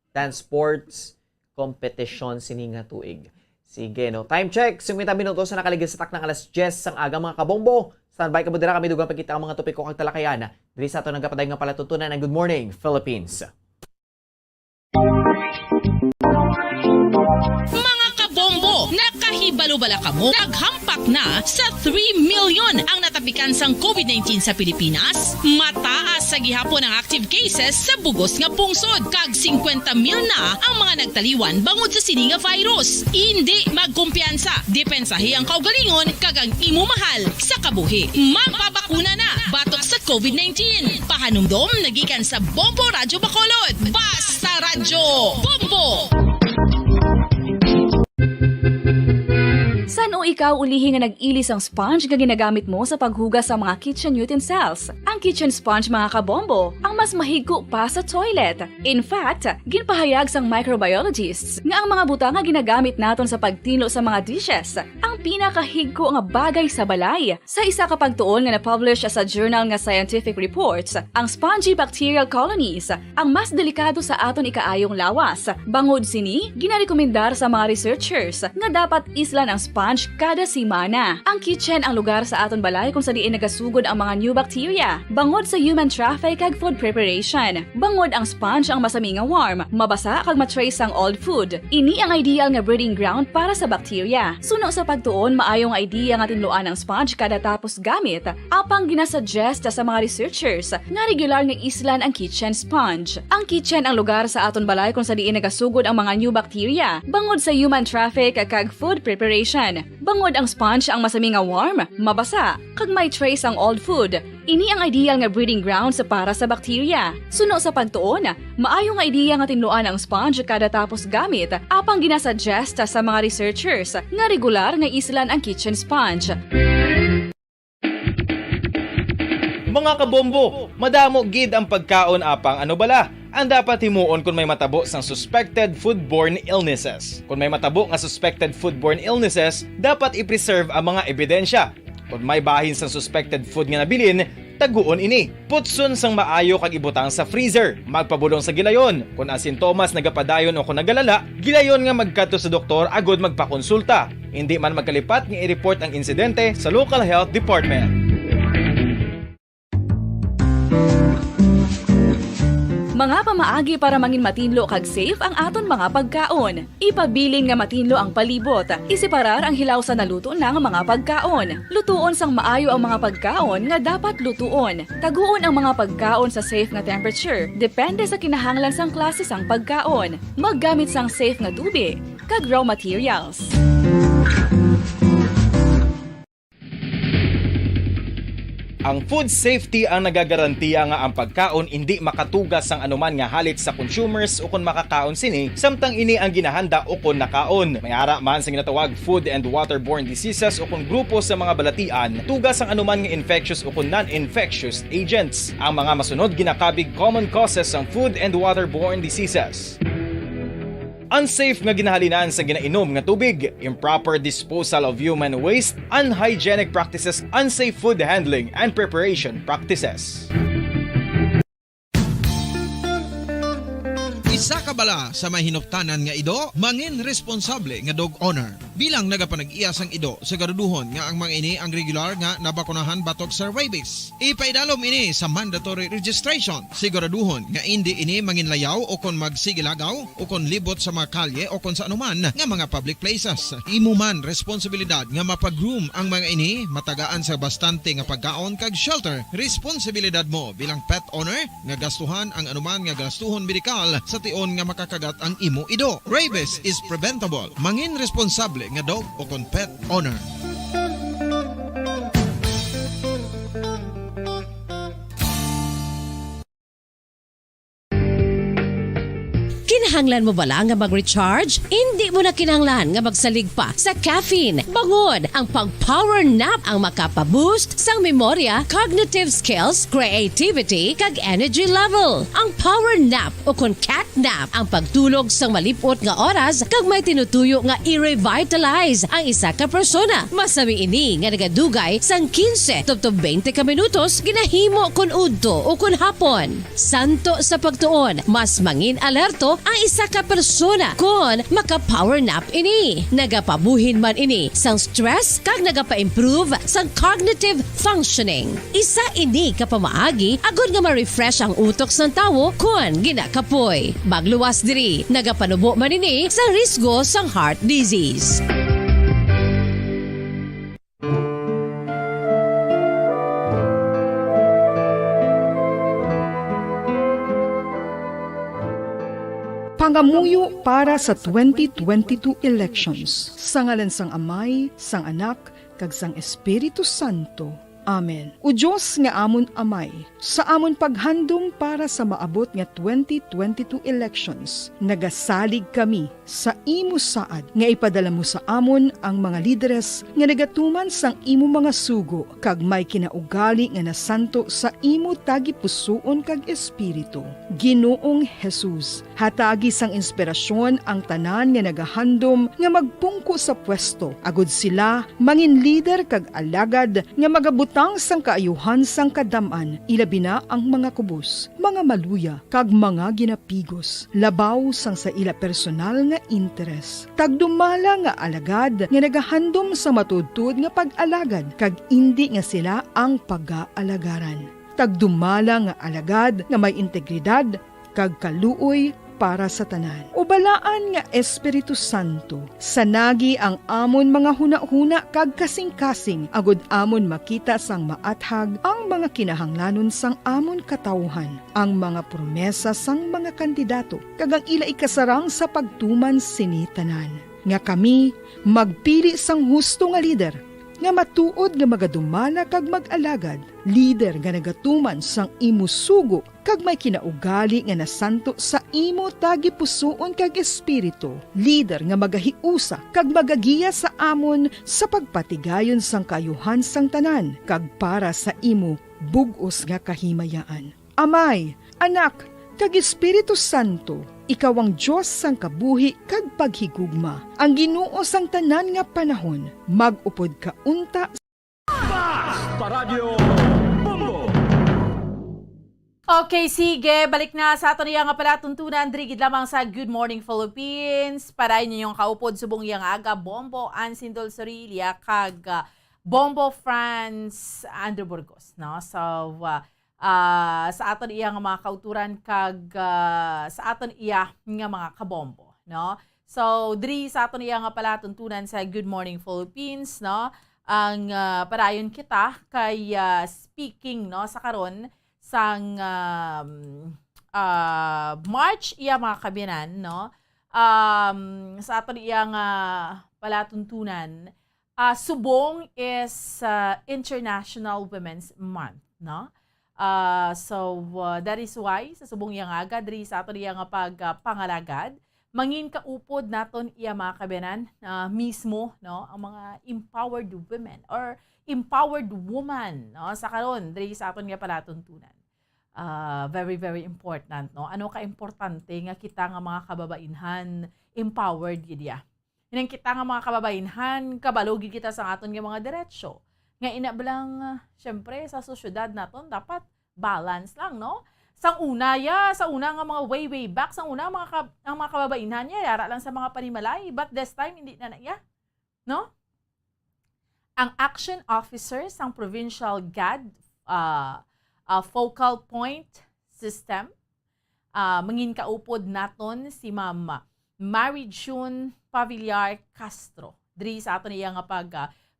Dance Sports Competition sini nga tuig. Sige, no. Time check. 50 minutos na nakaligid sa tak ng alas 10 sang aga, mga kabombo. Standby ka mo dira, kami dugang pagkita ang mga topiko kag talakayan. Diri sa aton nagapaday nga palatutunan ng Good Morning Philippines. Mga kabombo, nakahibalo bala kamo? Naghampak na sa 3 million ang natapikan sang COVID-19 sa Pilipinas. Mataas sa gihapon ang active cases sa bugos nga pungsod. Kag 50 mil na ang mga nagtaliwan bangod sa sini nga virus. Hindi magkumpiyansa. Depensahi ang kaugalingon kag ang imo mahal sa kabuhi. Magpabakuna na batok sa COVID-19. Pahanumdom nagikan sa Bombo Radyo Bacolod. Basta Radyo Bombo! San o ikaw ulihi nga nag-ilis ang sponge nga ginagamit mo sa paghugas sa mga kitchen utensils? Ang kitchen sponge, mga kabombo, ang mas mahigko pa sa toilet. In fact, ginpahayag sang microbiologists nga ang mga butang nga ginagamit naton sa pagtinlo sa mga dishes ang pinakahigko nga bagay sa balay. Sa isa ka pagtuon nga na-publish sa journal nga Scientific Reports, ang spongy bacterial colonies ang mas delikado sa aton ikaayong lawas. Bangod sini, ginarekomendar sa mga researchers nga dapat islan ang sponge kada semana. Ang kitchen ang lugar sa aton balay kung sa diin nagasugod ang mga new bacteria. Bangod sa human traffic kag food preparation. Bangod ang sponge ang masami nga warm, mabasa kag matrace ang old food. Ini ang ideal nga breeding ground para sa bacteria. Suno sa pagtuon, maayong idea nga tinluan ang sponge kada tapos gamit. Apang ginasuggest sa mga researchers nga regular nga islan ang kitchen sponge. Ang kitchen ang lugar sa aton balay kung sa diin nagasugod ang mga new bacteria. Bangod sa human traffic kag food preparation. Bangod ang sponge ang masami nga warm, mabasa, kag may trace ang old food. Ini ang ideal nga breeding ground sa para sa bacteria. Suno sa pagtuon, maayong idea nga tinluan ang sponge kada tapos gamit, apang ginasuggest sa mga researchers nga regular nga islan ang kitchen sponge. Mga kabombo, madamo gid ang pagkaon apang ano bala ang dapat himuon kung may matabo sang suspected foodborne illnesses. Kung may matabo nga suspected foodborne illnesses, dapat i-preserve ang mga ebidensya. Kung may bahin sang suspected food nga nabilin, taguon ini. Putson sang maayo kag ibutang sa freezer. Magpabulong sa gilayon. Kung ang sintomas nagapadayon o kung nagalala, gilayon nga magkadto sa doktor agod magpakonsulta. Hindi man magkalipat nga i-report ang insidente sa local health department. Mga pamaagi para mangin matinlo kag safe ang aton mga pagkaon. Ipabilin nga matinlo ang palibot. Isiparar ang hilaw sa naluto na nga mga pagkaon. Lutuon sang maayo ang mga pagkaon nga dapat lutuon. Taguon ang mga pagkaon sa safe nga temperature. Depende sa kinahanglan sang klase sang pagkaon. Maggamit sang safe nga tubig kag raw materials. Ang food safety ang nagagarantiya nga ang pagkaon hindi makatugas sang anuman nga halit sa consumers o kung makakaon sini, samtang ini ang ginahanda o kung nakaon. May ara man sa ginatawag food and waterborne diseases o kung grupo sa mga balatian, tugas ang anuman nga infectious o kung non-infectious agents. Ang mga masunod ginakabig common causes ng food and waterborne diseases. Unsafe nga ginahalinan sa ginainom nga tubig, improper disposal of human waste, unhygienic practices, unsafe food handling and preparation practices. Isa ka bala sa may hinuptanan nga ido, mangin responsable nga dog owner. Bilang nagapanag-iyas ang ido, siguraduhon nga ang mga ini ang regular nga nabakunahan batok sa rabies. Ipaidalom ini sa mandatory registration. Siguraduhon nga hindi ini manginlayaw o kon magsigilagaw o kon libot sa mga kalye o kon sa anuman nga mga public places. Imo man responsibilidad nga mapag-groom ang mga ini, matagaan sa bastante nga pagkaon kag shelter. Responsibilidad mo bilang pet owner nga gastuhan ang anuman nga gastuhon medikal sa tion nga makakagat ang imo ido. Rabies is preventable. Mangin responsable nga dog o kon pet owner. Kinahanglan mo bala nga mag-recharge? Hindi mo na kinahanglan nga magsalig pa sa caffeine. Bangod ang pag-power nap ang makapaboost sang memorya, cognitive skills, creativity, kag energy level. Ang power nap o kon cat nap ang pagtulog sang malipot nga oras kag may tinutuyo nga i-revitalize ang isa ka persona. Masami ini nga nagadugay sang 15 to 20 ka minutos ginahimo kun udto o kun hapon. Santo sa pagtuon, mas mangin alerto ang isa ka persona kung maka-power nap ini. Nagapabuhin man ini sang stress kag nagapa-improve sang cognitive functioning. Isa ini kapamaagi agud nga ma-refresh ang utok sang tawo kung ginakapoy. Magluwas diri, nagapanubo man ini sa risgo sang heart disease. Pangamuyo para sa 2022 elections. Sa ngalan sang Amay, sang Anak, kag sang Espiritu Santo. Amen. O Diyos nga amon Amay, sa amon paghandom para sa maabot nga 2022 elections, nagasalig kami sa imo saad nga ipadala mo sa amon ang mga lideres nga nagatuman sang imo mga sugo kag may kinaugali nga nasanto sa imo tagipusoon kag espiritu. Ginoong Jesus, hatagi sang inspirasyon ang tanan nga nagahandom nga magpungko sa pwesto, agud sila mangin leader kag alagad nga magabutang sang kaayuhan sang kadaman, ilabi na ang mga kubos, mga maluya kag mga ginapigos, labaw sang sa ila personal nga interes. Tagdumala nga alagad nga nagahandom sa matudtod nga pag-alagad kag indi nga sila ang pag-aalagaran. Tagdumala nga alagad nga may integridad kag kaluoy para sa tanan. Ubalaan nga Espiritu Santo, sanagi ang amon mga huna-huna kag kasing-kasing, agud amon makita sang maathag ang mga kinahanglanon sang amon katawhan, ang mga promesa sang mga kandidato, kag ang ila ikasarang sa pagtuman sini tanan. Nga kami magpili sang husto nga lider, nga matuod nga magadumala kag mag-alagad, lider nga nagatuman sang imo sugo kag may kinaugali nga nasanto sa imo tagipusoon kag espiritu, lider nga magahiusa kag magagiya sa amon sa pagpatigayon sang kayuhan sang tanan kag para sa imo bug-os nga kahimayaan. Amay, Anak, kag Espiritu Santo, ikaw ang Diyos sang kabuhi kag paghigugma. Ang Ginoo sang tanan nga panahon, mag-upod ka unta Basta Radio Bombo! Okay, sige. Balik na sa ato niya nga pala tuntunan. Drigid lamang sa Good Morning Philippines. Para inyo yung kaupod subong yang aga. Bombo Ansindol Sorilia kag Bombo France Andrew Burgos. No? So, sa aton iya nga mga kauturan kag sa aton iya nga mga kabombo, no? So diri sa aton iya nga pala tuntunan sa Good Morning Philippines, no? Ang parayon kita kay speaking, no, sa karon sang March iya mga kabiyanan, no? Sa aton iya nga pala tuntunan Subong is International Women's Month, no? That is why sa subong yang aga diri sa aton yang pagpangalagad mangin kaupod naton iya mga kabenan mismo, no, ang mga empowered women or empowered woman, no, sa karon diri sa aton nga palatuntunan. Very very important, no? Ano ka importante nga kita nga mga kababainhan empowered gid ya. Inang kita nga mga kababainhan, kabalogin kita sa aton nga mga diretsyo. Nga inabalang, syempre, sa sosyedad naton dapat balance lang, no? Sa una nga mga way back, sa una ang mga kababainhan niya, yara lang sa mga panimalay, but this time, hindi na ya, no? Ang action officers, ang provincial GAD, focal point system, mangin kaupod naton si Ma'am Mary June Pavillar Castro. Diri sa ato niya nga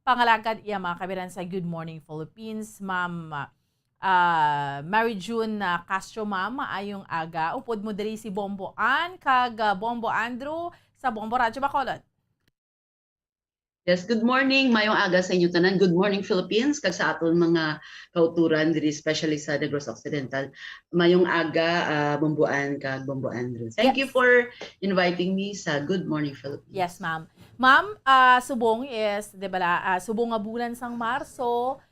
pangalagad iya mga kabiran sa Good Morning Philippines. Ma'am Mary June Castro, ma'am, ayong aga. Upod mo diri si Bombo Ann, kag Bombo Andrew sa Bombo Radyo Bacolod. Yes, good morning. Mayong aga sa inyo tanan. Good morning Philippines. Kag sa aton mga kauturan diri especially sa Negros Occidental. Mayong aga Bomboan kag Bombo Andrew. Thank you for inviting me sa Good Morning Philippines. Yes, ma'am. Ma'am, subong is, di ba, subong nga bulan sang Marso,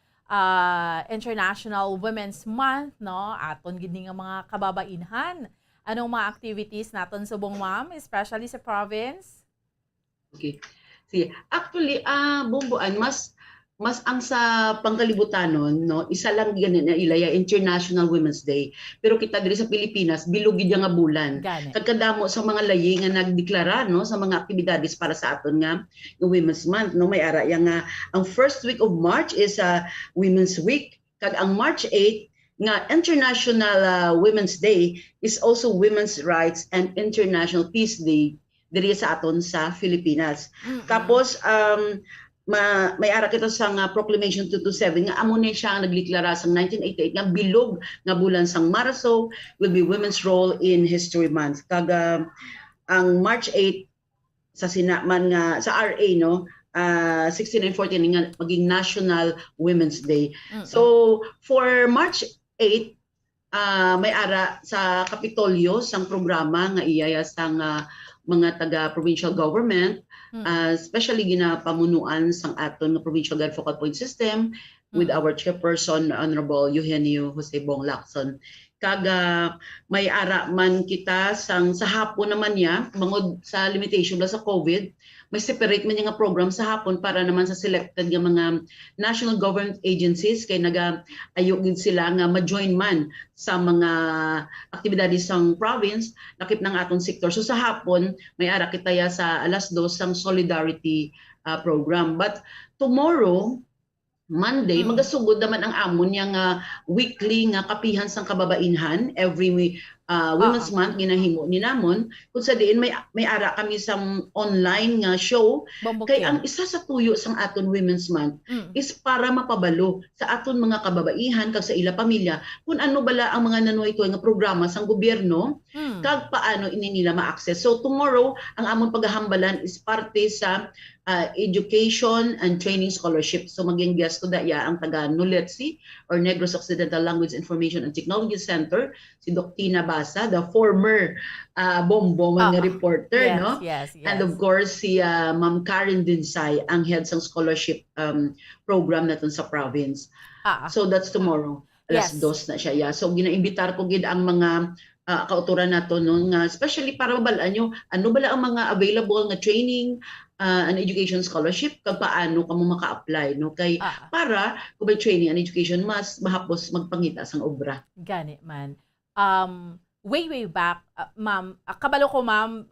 International Women's Month, no? Aton gid nga mga kababainhan. Anong mga activities naton subong, ma'am, especially sa province? Okay. See, actually, Bomboan, mas ang sa pangkalibutanon, no, isa lang ganun na ilaya International Women's Day. Pero kita diri sa Pilipinas, bilugid nga bulan. Kagkadamo sa mga layi nga nagdeklara, no, sa mga aktibidades para sa aton nga yung Women's Month, no, may ara yang ang first week of March is Women's Week, kag ang March 8 nga International Women's Day is also Women's Rights and International Peace Day diri sa aton sa Pilipinas. Tapos may ara kita sa Proclamation 227 nga amo ni siya ang nagliklara sa 1988 nga bilog nga bulan sang Marso will be Women's Role in History Month. Kag ang March 8 sa sinaman nga sa RA, no, 6914 nga maging National Women's Day. So for March 8 may ara sa Kapitolyo sang programa nga iyaya sang mga taga-provincial government, especially ginapamunuan sang aton nga provincial guard focal point system with our chairperson, Honorable Eugenio Jose Bong Lacson. Kaga may ara man kita sa hapon naman niya, bangod sa limitation sa COVID, may separate man nga program sa hapon para naman sa selected nga mga national government agencies kay nag-ayog sila nga ma-join man sa mga aktibidades sang province lakip ng aton sektor. So sa hapon may ara kita ya sa 2:00 sang solidarity program. But tomorrow Monday, magasugod naman ang amon yang weekly nga kapihan sang kababainhan every Women's Month ginahimo ni namon kung sa diin may ara kami sang online nga show kay ang isa sa tuyo sang aton Women's Month is para mapabalo sa aton mga kababaihan kag sa ila pamilya kung ano bala ang mga nanuay-tuay nga programa sang gobyerno kag paano ini nila ma-access. So tomorrow ang amon paghahambalan is parte sa education and training scholarship. So maging guest ko daya ang taga NULETSI or Negros Occidental Language Information and Technology Center, si Dr. Tina Basa, the former Bombo mga reporter, yes, no? Yes. And of course si Ma'am Karen Dinsay, ang head sang scholarship program naton sa province. So that's tomorrow. Alas 2 na siya. Yeah. So ginaimbitar ko gid ang mga kauturan nato no nga especially para mabalaan nyo ano bala ang mga available nga training and education scholarship kag paano kamo maka-apply no kay para kung may training and education mas mahapos magpangita sang obra. Gani man. Way back, ma'am, kabalo ko ma'am,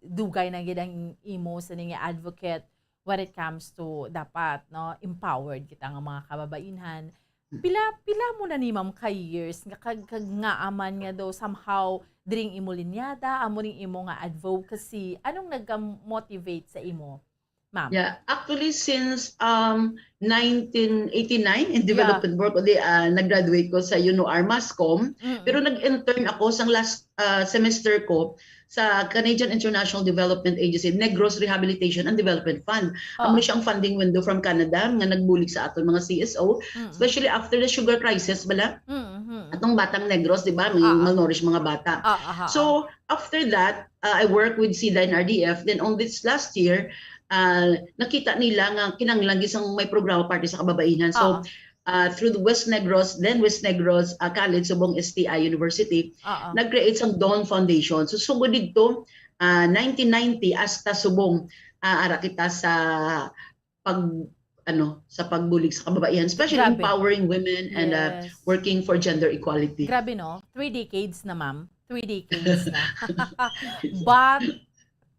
dugay na gid ang imo sa ning advocate when it comes to dapat no empowered kita nga mga kababainhan. Pila mo na ni ma'am ka years nga kag nga aman nga daw somehow diring imo linyada amo ning imo nga advocacy, anong nag-motivate sa imo ma'am? Yeah, actually since 1989 in development work, nag-graduate ko sa UNOR Mascom, pero nag-intern ako sa last semester ko sa Canadian International Development Agency, Negros Rehabilitation and Development Fund. Amo siyang funding window from Canada nga nagbulig sa aton mga CSO, especially after the sugar crisis bala. Atong batang Negros, di ba? May malnourished mga bata. So after that, I work with SIDA and RDF. Then on this last year, nakita nila nga kinanglan gisang may programa parte sa kababaihan. So through the West Negros College subong STI University, nag-create sang Dawn Foundation. So sugod dito 1990 hasta subong ara kita sa sa pagbulig sa kababaihan, especially empowering women and working for gender equality. Grabe no? 3 decades na, ma'am. 3 decades na. But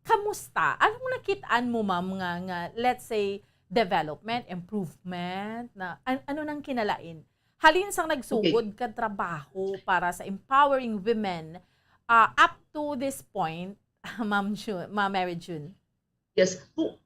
kamusta? Anong nakitaan mo, ma'am, nga let's say development, improvement, na ano nang kinalain? Halin sang nagsugod ka trabaho para sa empowering women up to this point, Ma'am Mary June. Yes.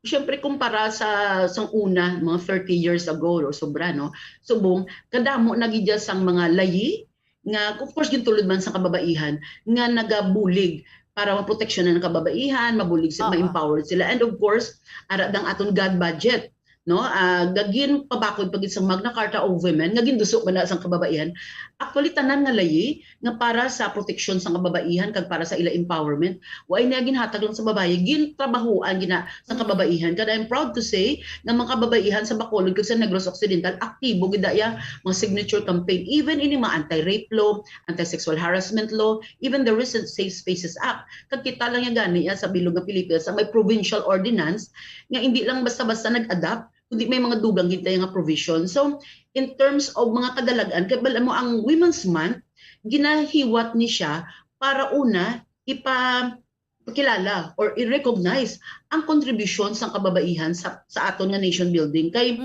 Siyempre, kumpara sa una, mga 30 years ago, o sobra, no? Subong, kadamo nagidya sang mga layi, nga, of course, gintulod man sa kababaihan, nga nagabulig para maproteksyonan ng kababaihan, mabulig sila, ma-empowered sila. And of course, aradang aton God budget, no? Gagin pabakod pag isang Magna Carta of Women, nga gindusok man na sang kababaihan. Actually, tanan nga layi, nga para sa proteksyon sa kababaihan, kag para sa ila empowerment, way na ginhatag lang sa babae, gintrabahuan gina sa kababaihan. Kada I'm proud to say, nga mga kababaihan sa Bacolod, kag sa Negros Occidental, aktibo gidaya mga signature campaign, even ini mga anti-rape law, anti-sexual harassment law, even the recent Safe Spaces Act. Kag kita lang yung gani sa bilog ng Pilipinas, ang may provincial ordinance, nga hindi lang basta-basta nag-adapt, kundi may mga dugang gintay nga provision. So, in terms of mga kadalagan, kabala mo ang Women's Month, ginahiwat ni siya para una, ipakilala or i-recognize ang contribution sa kababaihan sa aton nga nation building. Kay,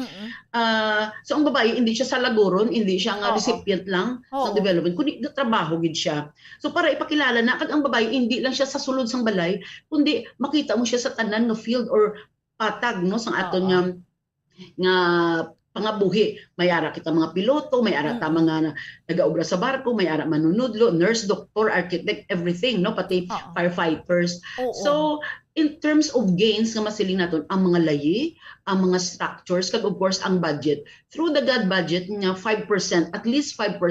so ang babae, hindi siya salagoron, hindi siya nga recipient lang sa development, kundi trabaho gid siya. So para ipakilala na, kag ang babae, hindi lang siya sa sulod sang balay, kundi makita mo siya sa tanan nga field or patag, no, sa aton nga pangabuhi. May ara kita mga piloto, may ara ta mga nagaobra sa barko, may ara manunudlo, nurse, doctor, architect, everything, no, pati firefighters. So in terms of gains nga masiling naton ang mga layi, ang mga structures, kag of course ang budget. Through the God budget nga 5%, at least 5%,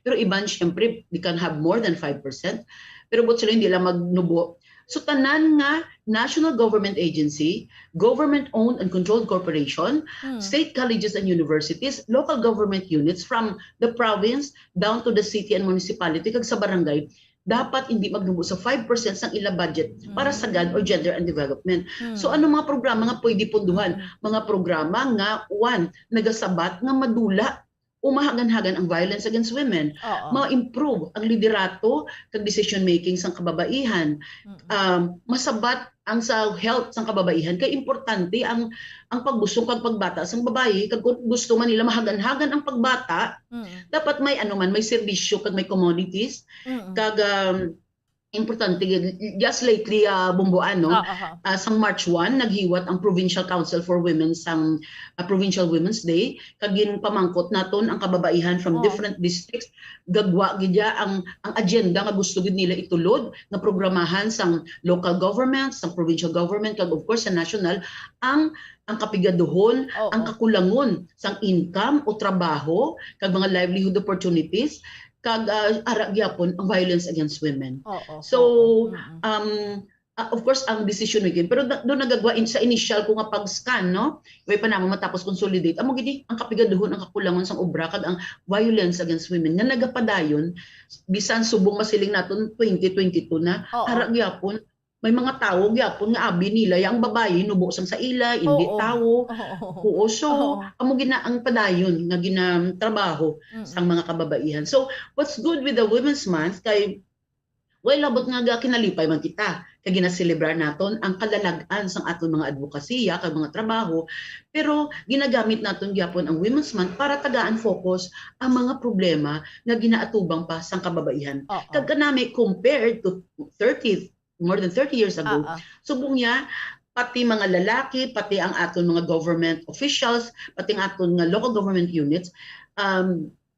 pero iban syempre we can have more than 5%. Pero but sila hindi lang magnubo. So tanan nga national government agency, government-owned and controlled corporation, state colleges and universities, local government units from the province down to the city and municipality kag sa barangay, dapat hindi magnubo sa 5% ng ila budget para sa God or gender and development. So ano mga programa nga pwede punduhan? Mga programa nga nagasabat nga madula umahagan-hagan ang violence against women, ma-improve ang liderato kag decision making sang kababaihan, masabat ang sa health sang kababaihan, kay importante ang pagbusong kag pagbata sang babae. Kag gusto man nila mahagan-hagan ang pagbata, dapat may may serbisyo kag may commodities kag importante. Just lately, Bumbuan, no? Sang March 1, naghiwat ang Provincial Council for Women sang Provincial Women's Day. Kagin pamangkot naton ang kababaihan from different districts. Gagwa gidya ang agenda nga gusto gid nila itulod, nga programahan sang local government, sang provincial government, kag of course sa national, ang kapigaduhon, ang kakulangon sang income o trabaho, kag mga livelihood opportunities, kag ara gyapon ang violence against women. So of course ang decision making, pero do nagagawa sa initial ko nga pag-scan, no, way pa namo matapos consolidate amo gid ang kapigaduhon, ang kakulangon sang obra kag ang violence against women nga nagapadayon bisan subong masiling naton 2022 na ara gyapon may mga tawo gyapon nga abi nila yang babae nubo sang sa ila, hindi tawo. So amo gina ang padayon nga ginatrabaho sang mga kababaihan. So what's good with the Women's Month kay labot nga kinalipay man kita kay ginaselebrar naton ang kalalagan sang aton mga advokasya kag mga trabaho, pero ginagamit naton gyapon ang Women's Month para tagaan focus ang mga problema nga ginaatubang pa sang kababaihan. Kag kanami compared to more than 30 years ago, subong niya pati mga lalaki, pati ang aton mga government officials, pati ang aton nga local government units,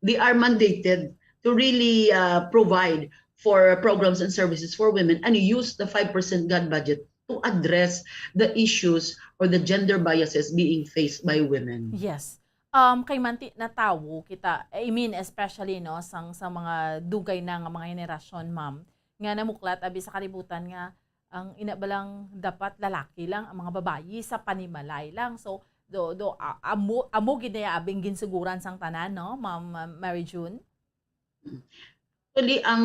they are mandated to really provide for programs and services for women and use the 5% GOD budget to address the issues or the gender biases being faced by women. Yes. Kay manti na tawo kita, I mean especially no sa mga dugay na nga mga henerasyon, ma'am, nga namuklat abi sa kalibutan nga ang inabalang dapat lalaki lang, ang mga babayi sa panimalay lang. So amo gid na abing ginsuguran sang tanan, no, Ma'am Mary June? Actually, ang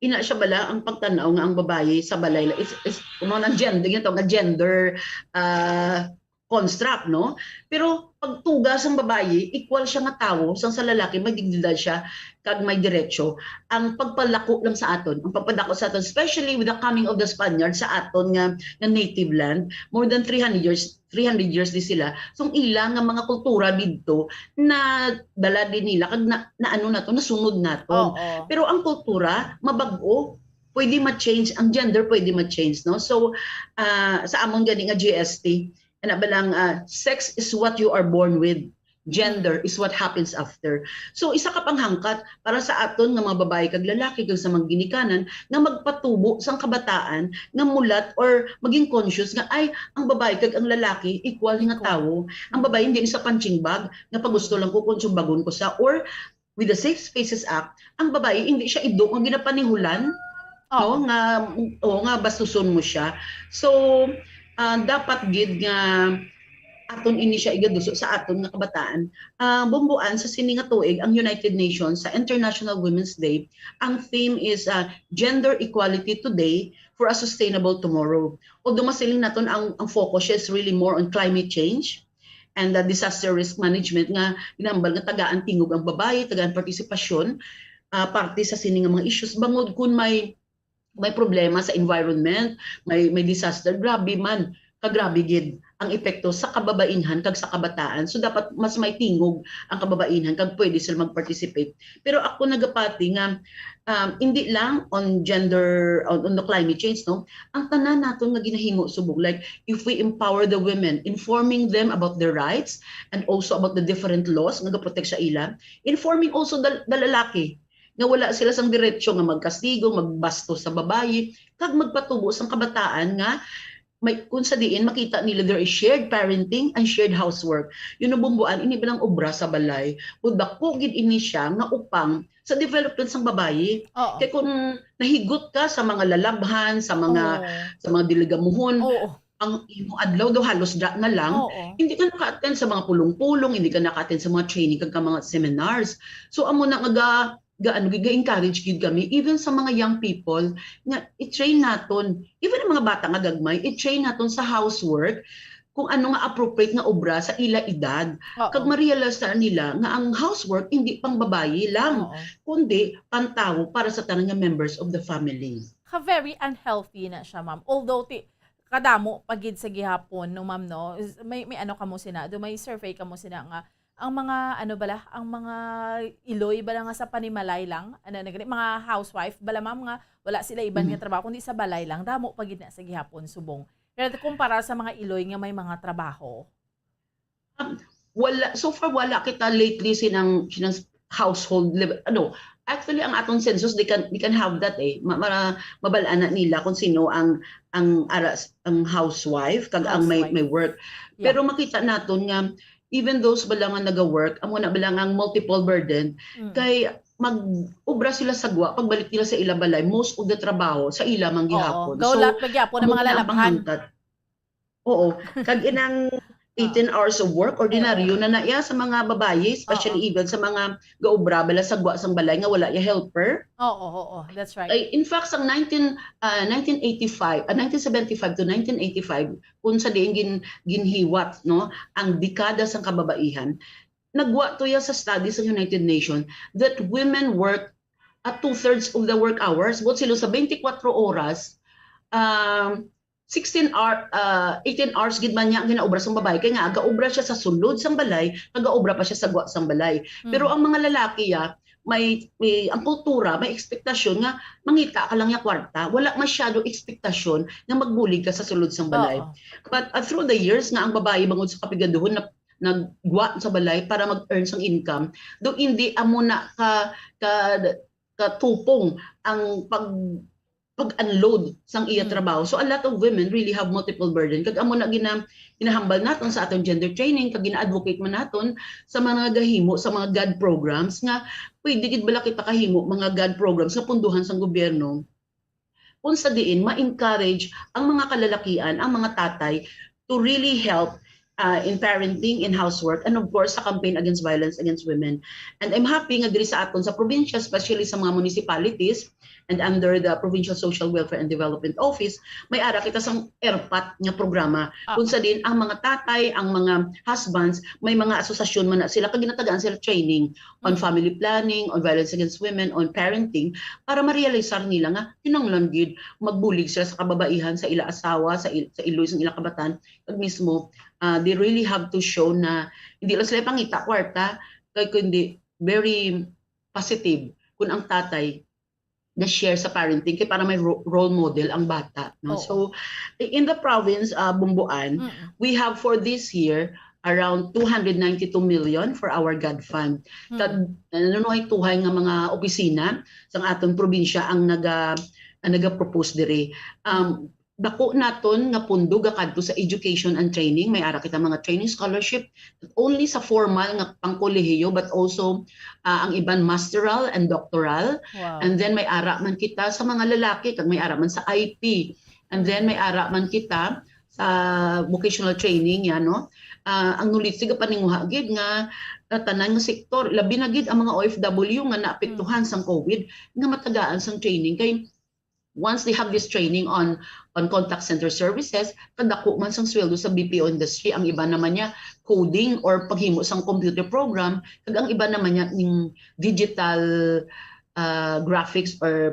ina siya bala ang pagtanaw nga ang babaye sa balay is ng gender, ito nga gender construct, no? Pero pag tugas ang babaye, equal siya nga tawo, sang sa lalaki may dignidad siya kag may diretso. Ang pagpalako lang sa aton, ang pagpadako sa aton, especially with the coming of the Spaniards sa aton nga native land, more than 300 years di sila. So ilang nga mga kultura didto na dala din nila kag na ano nato, nasunod nato. Pero ang kultura mabag-o, pwede ma-change, ang gender pwede ma-change, no? So sa amon gani nga GST, ano ba lang, sex is what you are born with. Gender is what happens after. So isa ka pang hangkat para sa aton nga mga babae kag lalaki kag sa mga ginikanan nga magpatubo sang kabataan nga mulat or maging conscious nga ay ang babae kag ang lalaki equal nga tawo. Ang babae hindi sa punching bag nga pag gusto lang ko konsumbagon ko sa, or with the Safe Spaces Act, ang babae hindi siya ido nga ginapanihulan, no, nga bastuson mo siya. So dapat gid nga aton ini siya igaduso sa aton nga kabataan. Bumbuan sa sini nga tuig ang United Nations sa International Women's Day. Ang theme is Gender Equality Today for a Sustainable Tomorrow. Although masiling naton ang focus is really more on climate change and disaster risk management, nga ginambal nga tagaan tingog ang babae, tagaan partisipasyon, parte sa sini nga mga issues bangod kun may problema sa environment, may disaster, grabe man, kagrabe gid ang epekto sa kababainhan kag sa kabataan. So dapat mas may tingog ang kababainhan kag pwede sila mag-participate. Pero ako nagapati nga hindi lang on gender, on the climate change, no, ang tanan naton nga ginahimo subog, like if we empower the women, informing them about their rights and also about the different laws nga ga-protect sa ila, informing also the lalaki nga wala sila sang diretsyo nga magkastigo, magbasto sa babayi, kag magpatubo sang kabataan nga may kung sa diin makita nila there is shared parenting and shared housework. Yun ang bumbuan, ini bilang obra sa balay. Udako gid ini siya nga upang sa development sang babayi. Kaya kung nahigot ka sa mga lalabhan, sa mga diligamuhon, ang imo adlaw do halos na lang, hindi ka naka-attend sa mga pulong-pulong, hindi ka naka-attend sa mga training kag mga seminars. So amo na nga ga-encourage gid kami even sa mga young people nga i-train naton, even ang mga bata nga gagmay, i-train naton sa housework kung ano nga appropriate nga obra sa ila edad. Kag ma-realize nila nga ang housework hindi pang babayi lang, kundi pantawo para sa tanang nga members of the family. Very unhealthy na siya, ma'am. Although kadamo pagid sa gihapon no, ma'am, no, may ano kamo sina, may survey kamo sina nga ang mga ang mga iloy bala nga sa panimalay lang, mga housewife bala, ma'am, nga wala sila iban nga trabaho kundi sa balay lang, damo pagid na sa gihapon subong. Pero kumpara sa mga iloy nga may mga trabaho. Wala, so far wala kita lately sinang household level. Actually ang aton census they can have that mabalaan na nila kung sino ang housewife kag ang may work. Pero makita naton nga even those balangan naga-work, amo na balangang multiple burden, kay mag-ubra sila sa gwa, pagbalik nila sa ila balay, most of the trabaho sa ila mang gihapon. Gaulat magyapon ang mga lalabhan. Oo, kag inang 18 hours of work, ordinaryo na naya sa mga babaye, especially even sa mga gaubra bala sa gwa sang balay nga wala ya helper. Oo, that's right. In fact, sa 1975 to 1985, kung sa diin ginhiwat, no, ang dekada sang kababaihan, nagwa to ya sa studies ng United Nations that women work at 2/3 of the work hours, but sila sa 24 oras, 18 hours gid man niya ang ginaobra sang babae, kay nga agaobra siya sa sulod sang balay, nagaobra pa siya sa gwa sang balay. Pero ang mga lalaki ang kultura, may ekspektasyon nga mangita ka lang ya kwarta, wala masyado ekspektasyon nga magbulig ka sa sulod sang balay. But through the years nga ang babae bangod sa kapigaduhon na nagwa sa balay para mag-earn sang income, do hindi amo na katupong ang pag-unload sang iya trabaho. So a lot of women really have multiple burden. Kag amo na ginahambal naton sa aton gender training, kag gina-advocate man naton sa mga gahimo sa mga GAD programs nga pwede gid bala kita kahimo mga GAD programs sa punduhan sang gobyerno. Kung sa diin ma-encourage ang mga kalalakian, ang mga tatay to really help in parenting, in housework, and of course sa campaign against violence against women. And I'm happy nga diri sa aton sa probinsya, especially sa mga municipalities and under the Provincial Social Welfare and Development Office, may ara kita sang ERPAT nga programa kung sa din ang mga tatay, ang mga husbands, may mga asosasyon man na sila kag ginatagaan sila training on family planning, on violence against women, on parenting para ma-realize nila nga kinahanglan gid magbulig sila sa kababaihan sa ila asawa, sa iloy sang ila kabatan, kag mismo they really have to show na hindi lang sila pangita kwarta kay kundi very positive kun ang tatay na share sa parenting kay para may role model ang bata, no? So in the province Bumbuan, we have for this year around 292 million for our GAD fund. Nanunoy tuhay nga mga opisina sang aton probinsya ang naga-propose diri. Dako naton nga pundo kadto sa education and training, may ara kita mga training scholarship not only sa formal nga pangkolehiyo but also ang iban masteral and doctoral. And then may ara man kita sa mga lalaki kag may ara man sa IP, and then may ara man kita sa vocational training yan, no? Ang nulit siga paninguha gid nga tanan nga sektor labi na gid ang mga OFW nga naapektuhan sang COVID nga matagaan sang training kay once they have this training on contact center services, kadako man sang sweldo sa BPO industry. Ang iba naman niya coding or paghimo sang computer program, kag ang iba naman niya ning digital graphics or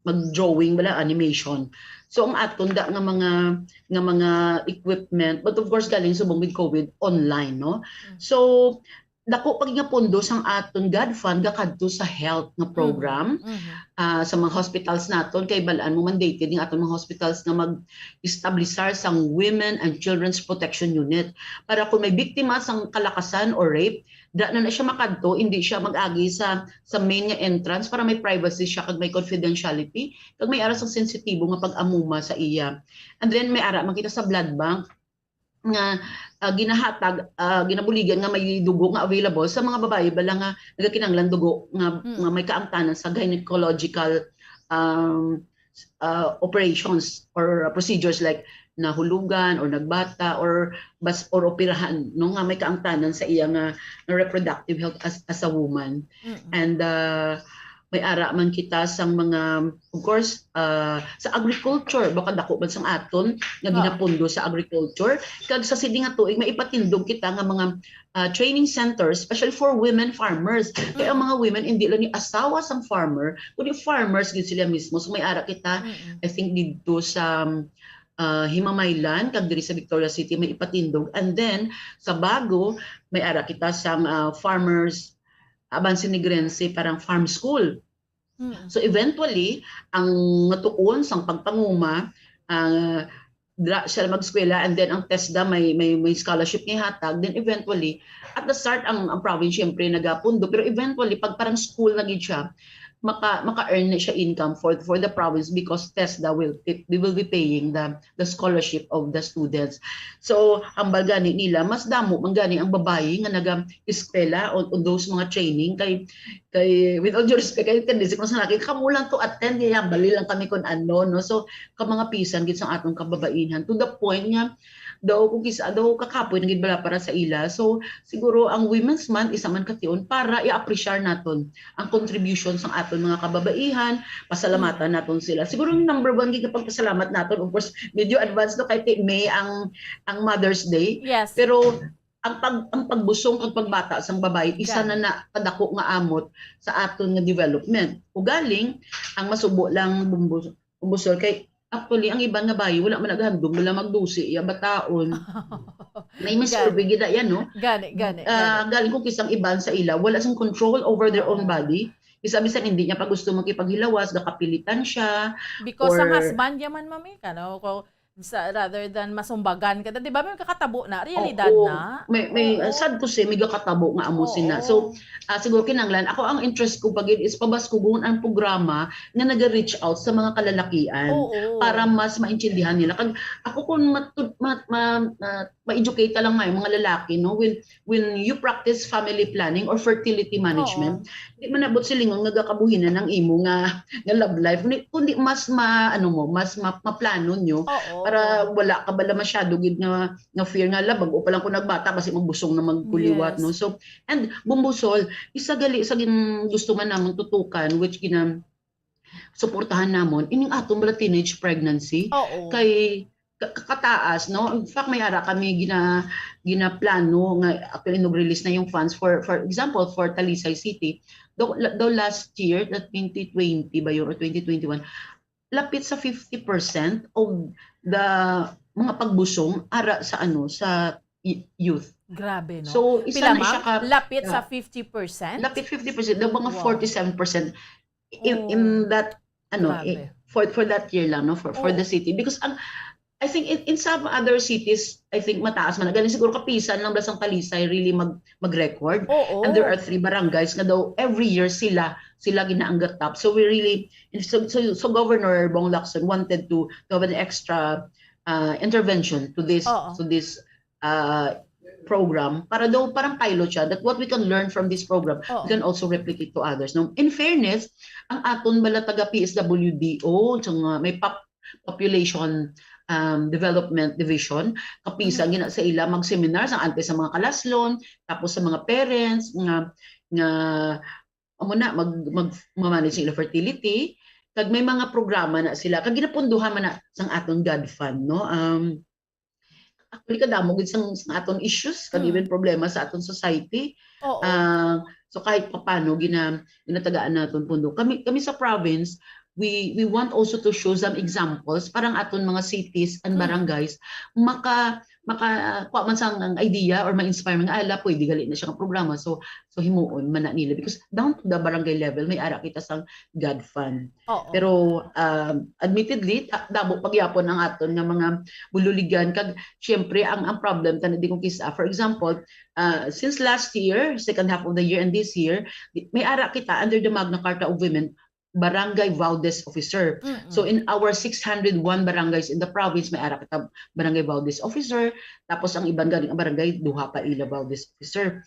mag-drawing wala animation. So ang aton da nga mga equipment, but of course galing subong with COVID online, no? So dako pag nga pondo sang aton GAD fund kadto sa health nga program sa mga hospitals naton kay balaan mo mandated ng aton mga hospitals nga mag-establishar sang Women and Children's Protection Unit para kung may biktima sang kalakasan or rape da na siya makadto, hindi siya mag-agi sa main nga entrance para may privacy siya kag may confidentiality kag may ara sang sensitibo nga pag-amuma sa iya. And then may ara man kita sa blood bank nga ginahatag ginabuligan nga may dugo nga available sa mga babae bala nga nagakinahanglan dugo nga may kaangtanan sa gynecological operations or procedures like nahulugan or nagbata or operahan no nga may kaangtanan sa iya nga reproductive health as a woman. And may ara man kita sang mga of course sa agriculture baka dako man sang aton nga ginapundo sa agriculture kag sa sidi nga tuig maipatindog kita nga mga training centers especially for women farmers. Kaya ang mga women hindi lang ni asawa sang farmer kundi farmers gid sila mismo. So may ara kita I think dito sa Himamaylan kag diri sa Victoria City may ipatindog, and then sa Bago may ara kita sang farmers Abansi Negrense parang farm school. So eventually ang natuon sang pagpanguma siya mag-eskwela, and then ang TESDA may scholarship ni hatag, then eventually at the start ang province syempre nagapundo, pero eventually pag parang school na gid siya maka-earn na siya income for the province because TESDA will be paying the scholarship of the students. So hambal gani nila mas damo man gani ang babae nga naga-eskwela on those mga training kay with all due respect kay tendency ko sa nakin kamo lang to attend ya bali lang kami kun ano, no? So ka mga pisan gid sang atong kababaihan to the point nga daw kung kisa daw kakapoy nagid bala para sa ila. So siguro ang Women's Month isa man kation para i-appreciate naton ang contribution sang aton mga kababaihan, pasalamatan naton sila. Siguro yung number one gid kapag pasalamat naton, of course medyo advanced no kay May ang Mother's Day. Yes. Pero ang pagbusong kag pagbata sang babae isa na kadako nga amot sa aton nga development. Ugaling ang masubo lang bumbusol kay actually ang iban nga bayi wala man naghandom wala magdusi ya bataon. May survey gid yan, no? Gani. Galing ko kisang iban sa ila wala sang control over their own body Isa-bisan hindi niya pa gusto makipaghilawas, gakapilitan siya. Because or, ang husband yaman mami ka, no? Rather than masumbagan ka, di ba may kakatabo na, realidad na. May sad ko siya, may gakatabo nga amusin na. So, siguro kinanglan, ako ang interest ko pagid is pabaskugon ang programa na nag-reach out sa mga kalalakian para mas maintindihan nila. Kag ako kung ma-educate lang may mga lalaki, no, when you practice family planning or fertility management, di manabot silingon nga gakabuhinan ng imo nga love life, kundi mas maplano nyo para wala ka bala masyado gid nga fear nga labag o palang ko nagbata kasi magbusong na magkuliwat, no. So, and bumbusol isa gali sa gusto man namon tutukan which suportahan namon ining atong bala teenage pregnancy kay kakataas, no. In fact may ara kami ginaplano nga actually nag-release na yung funds for example for Talisay City though last year that 2020 ba yun or 2021 lapit sa 50% of the mga pagbusong ara sa sa youth. Grabe, no? So, isa na siya lapit sa 50%? Lapit 50%, the mga 47% in that for that year lang, no, for the city, because I think in some other cities, I think mataas man. Galing siguro kapisan lang Blasang Talisay really mag-record. And there are 3 barangays na daw every year sila ginaanggat top. So we really so Governor Bong Lacson wanted to have an extra intervention to this program para daw parang pilot siya that what we can learn from this program we can also replicate to others. No, in fairness, ang aton bala taga PSWDO may population development division kapisa gina sa ila mag-seminar sa ante sa mga kalaslon tapos sa mga parents nga mag-manage sila fertility kag may mga programa na sila kag ginapunduhan man na sang aton God Fund, no. Actually kadamo gid sang aton issues kag even problema sa aton society. So kahit papaano ginatagaan naton pundo kami sa province. We want also to show some examples parang aton mga cities and barangays maka kuha man sang ang idea or ma-inspire mga ala pwede gali na siya nga programa so himuon man na nila because down to the barangay level may ara kita sang God Fund. Pero admittedly dabo pagyapon ang aton nga mga bululigan kag syempre ang problem tanadi kong kisa for example since last year second half of the year and this year may ara kita under the Magna Carta of Women Barangay Valdez Officer. So in our 601 barangays in the province, may ara kita Barangay Valdez Officer, tapos ang iban galing ang barangay, duha pa ila Valdez Officer.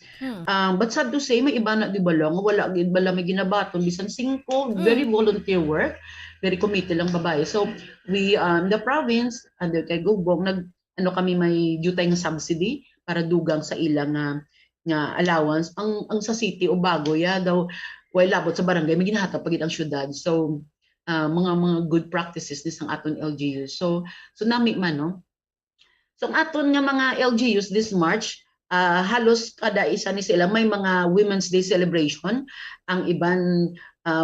But sad to say, may iba na di ba lang, wala gid bala may ginabaton, bisan 5, very volunteer work, very committed lang babae. So we, the province, under kay Gubong, kami may dutay ng subsidy para dugang sa ilang nga allowance. Ang sa city o bago, daw, labot sa barangay may ginahatag pagit ang syudad. So mga good practices dis ang aton LGUs. So nami man, no. So ang aton nga mga LGUs this March halos kada isa ni sila may mga Women's Day celebration. Ang iban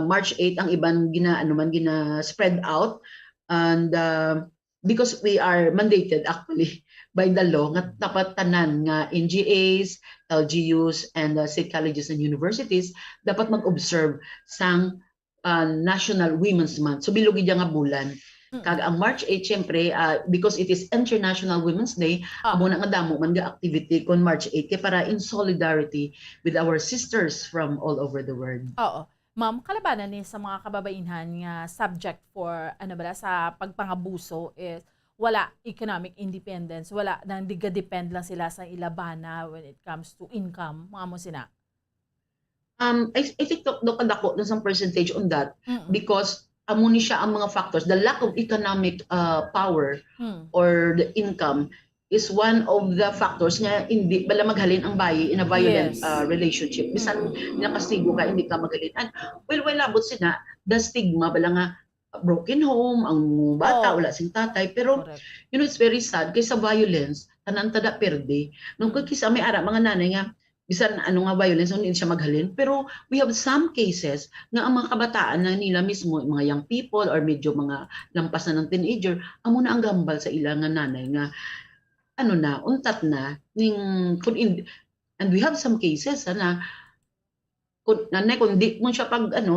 March 8 ang iban gina spread out and because we are mandated actually by the law nga dapat tanan nga NGAs, LGUs and state colleges and universities dapat mag-observe sang National Women's Month. So bilog nga bulan. Kag ang March 8 syempre because it is International Women's Day, amo na nga damo man nga activity kon March 8 kay para in solidarity with our sisters from all over the world. Ma'am, kalabanan ni sa mga kababainhan nga subject for sa pagpangabuso is wala economic independence, wala nang diga-depend lang sila sa ilabana when it comes to income, mga mo sina. I think kadako na some percentage on that because amo ni siya ang mga factors. The lack of economic power or the income is one of the factors nga hindi bala maghalin ang bayi in a violent relationship. Bisan nakastigo ka hindi ka maghalin. And well labot sina the stigma bala nga broken home ang bata wala sing tatay pero it's very sad kay sa violence tanan tada perde nung kisa may ara mga nanay nga bisan nga violence hindi siya maghalin pero we have some cases nga ang mga kabataan na nila mismo mga young people or medyo mga lampas na ng teenager amo na ang gambal sa ilang nga nanay nga untat na ning and we have some cases na kung hindi mo siya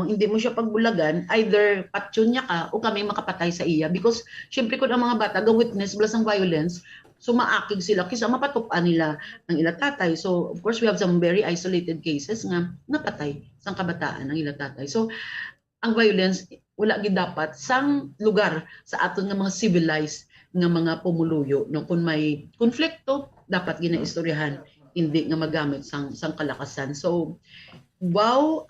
hindi mo siya pagbulagan, either patyon niya ka o kami makapatay sa iya. Because syempre kung ang mga bata ga-witness blas ng violence, so maakig sila kasi mapatupan nila ang ila tatay. So of course we have some very isolated cases nga napatay sang kabataan ang ila tatay. So ang violence wala gid dapat sang lugar sa aton nga mga civilized nga mga pumuluyo. No, kung may konflikto dapat ginaistoryahan, hindi nga magamit sang kalakasan. So WOW,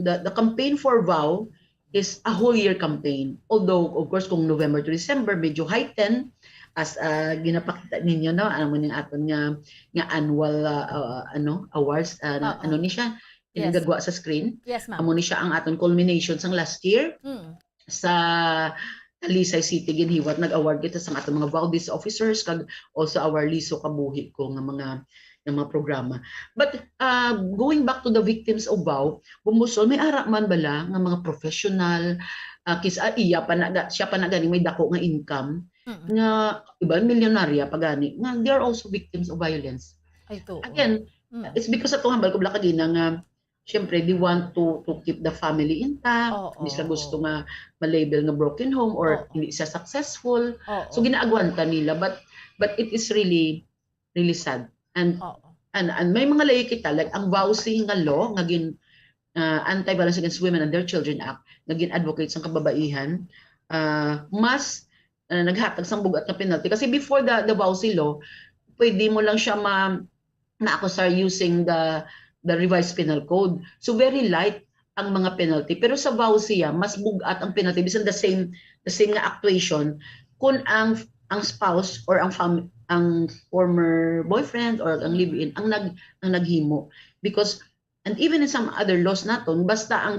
the campaign for WOW is a whole year campaign. Although of course kung November to December medyo heightened as ginapakita ninyo no ano man yung aton nga annual awards ano ni siya ginagawa sa screen. Yes, ma'am. Amo ni siya ang aton culmination sang last year sa Talisay City ginhiwat nag-award kita sa aton mga Valdez officers kag also our liso kabuhi ko nga mga programa. But going back to the victims of WOW, bumusol may ara man bala nga mga professional siya pa na gani may dako nga income nga iba milyonarya pa gani nga they are also victims of violence. Again, it's because atong hambal ko bala kagina nga syempre they want to keep the family intact, hindi sila gusto nga ma-label nga broken home or hindi siya successful. So ginaagwanta nila but it is really sad. And may mga lay kita like ang VAUSI nga law nga Anti-Violence Against Women and Their Children Act nga gin-advocate sang kababaihan mas naghatag sang bugat na penalty kasi before the VAUSI law pwede mo lang siya na-accusar using the revised penal code. So very light ang mga penalty pero sa VAUSI mas bugat ang penalty bisan the same nga actuation kung ang spouse or ang former boyfriend or ang live-in ang naghimo because and even in some other laws naton basta ang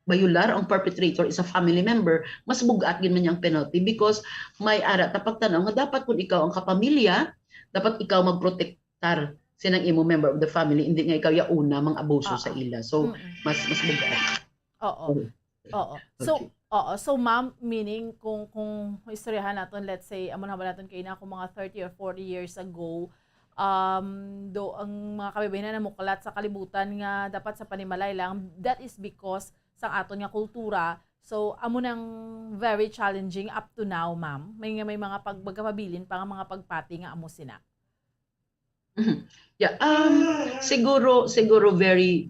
bayular ang perpetrator is a family member mas bugat gid man yang penalty because may ara ta pagtanaw nga dapat kung ikaw ang kapamilya dapat ikaw magprotektar sinang imo member of the family hindi nga ikaw ya una mang abuso sa ila so mas bugat. So ma'am, meaning kung istoryahan natin, let's say, amon ba natin kayo na kung mga 30 or 40 years ago, do ang mga kababayan na mukalat sa kalibutan nga dapat sa panimalay lang, that is because sa aton nga kultura. So amo nang very challenging up to now, ma'am. May mga pagbagapabilin pa nga mga pagpati nga amo sina. Yeah, siguro very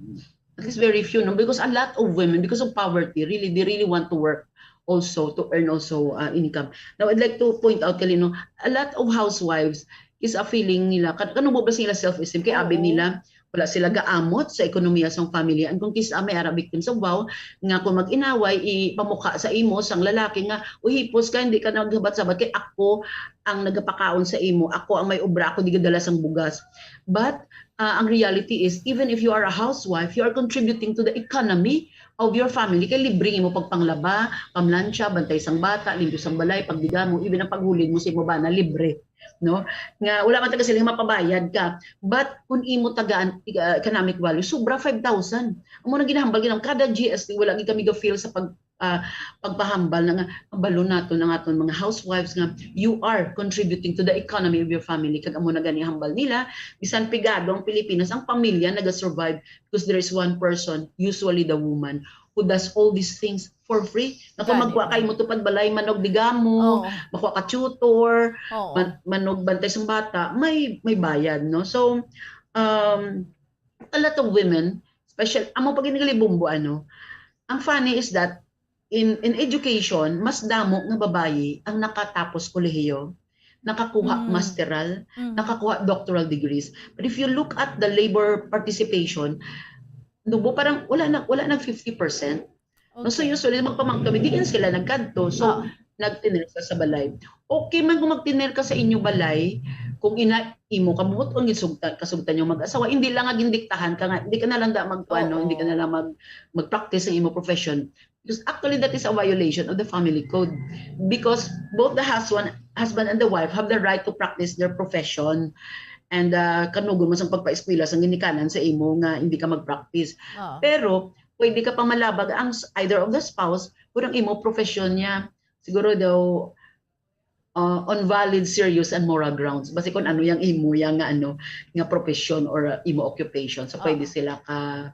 at least very few, no? Because a lot of women, because of poverty, they really want to work also to earn also income. Now, I'd like to point out kalino, a lot of housewives is a feeling nila, kanong ba sila self-esteem, kaya abi nila, wala sila gaamot sa ekonomiya sa family. And kung kisa may ara victims of WOW, nga kung mag-inaway, ipamukha sa imo, sang lalaki nga, uhipos ka, hindi ka naghabat-sabat, kay ako ang nagapakaon sa imo, ako ang may obra, ako di gadala sang bugas. But, ang reality is, even if you are a housewife, you are contributing to the economy of your family. Kaya libre mo pagpanglaba, pamlansya, bantay sang bata, limpyo sang balay, pagdiga mo, even ang paghulid mo sa imo ba na libre. No? Nga wala man taga sila mapabayad ka. But kung imo tagaan economic value, sobra 5,000. Amo nang ginahambal ginang kada GST wala gid kami go feel sa pagpahambal nga balo nato ng aton mga housewives nga you are contributing to the economy of your family kag amo na gani hambal nila bisan pigado ang Pilipinas ang pamilya naga-survive because there is one person usually the woman who does all these things for free. Naku magwa kay mo tupad balay manog digamo, makuha ka tutor, manog bantay sang bata, may bayad no. So a lot of women, special amo pag inigalibumbo ang funny is that in education mas damo nga babayi ang nakatapos kolehiyo, nakakuha masteral, nakakuha doctoral degrees. But if you look at the labor participation, dubo parang wala nag 50%. No, so usually magpamangka diin sila nagkadto. So nagtiner sa balay. Okay man kung magtiner ka sa inyo balay, kung imo kabuot on kasugtan yung mag-asawa, hindi lang agindiktahan ka nga, hindi ka na lang hindi ka na lang mag-practice ang imo profession. Because actually that is a violation of the family code. Because both the husband and the wife have the right to practice their profession. And kanugon mo sa pagpa-eskwela sa ginikanan sa imo nga hindi ka mag-practice. Pero pwede ka pang malabag ang either of the spouse kung ang imo profession niya. Siguro daw on valid, serious, and moral grounds. Basi kung ano yung imo, yung nga profession or imo occupation. So, pwede sila ka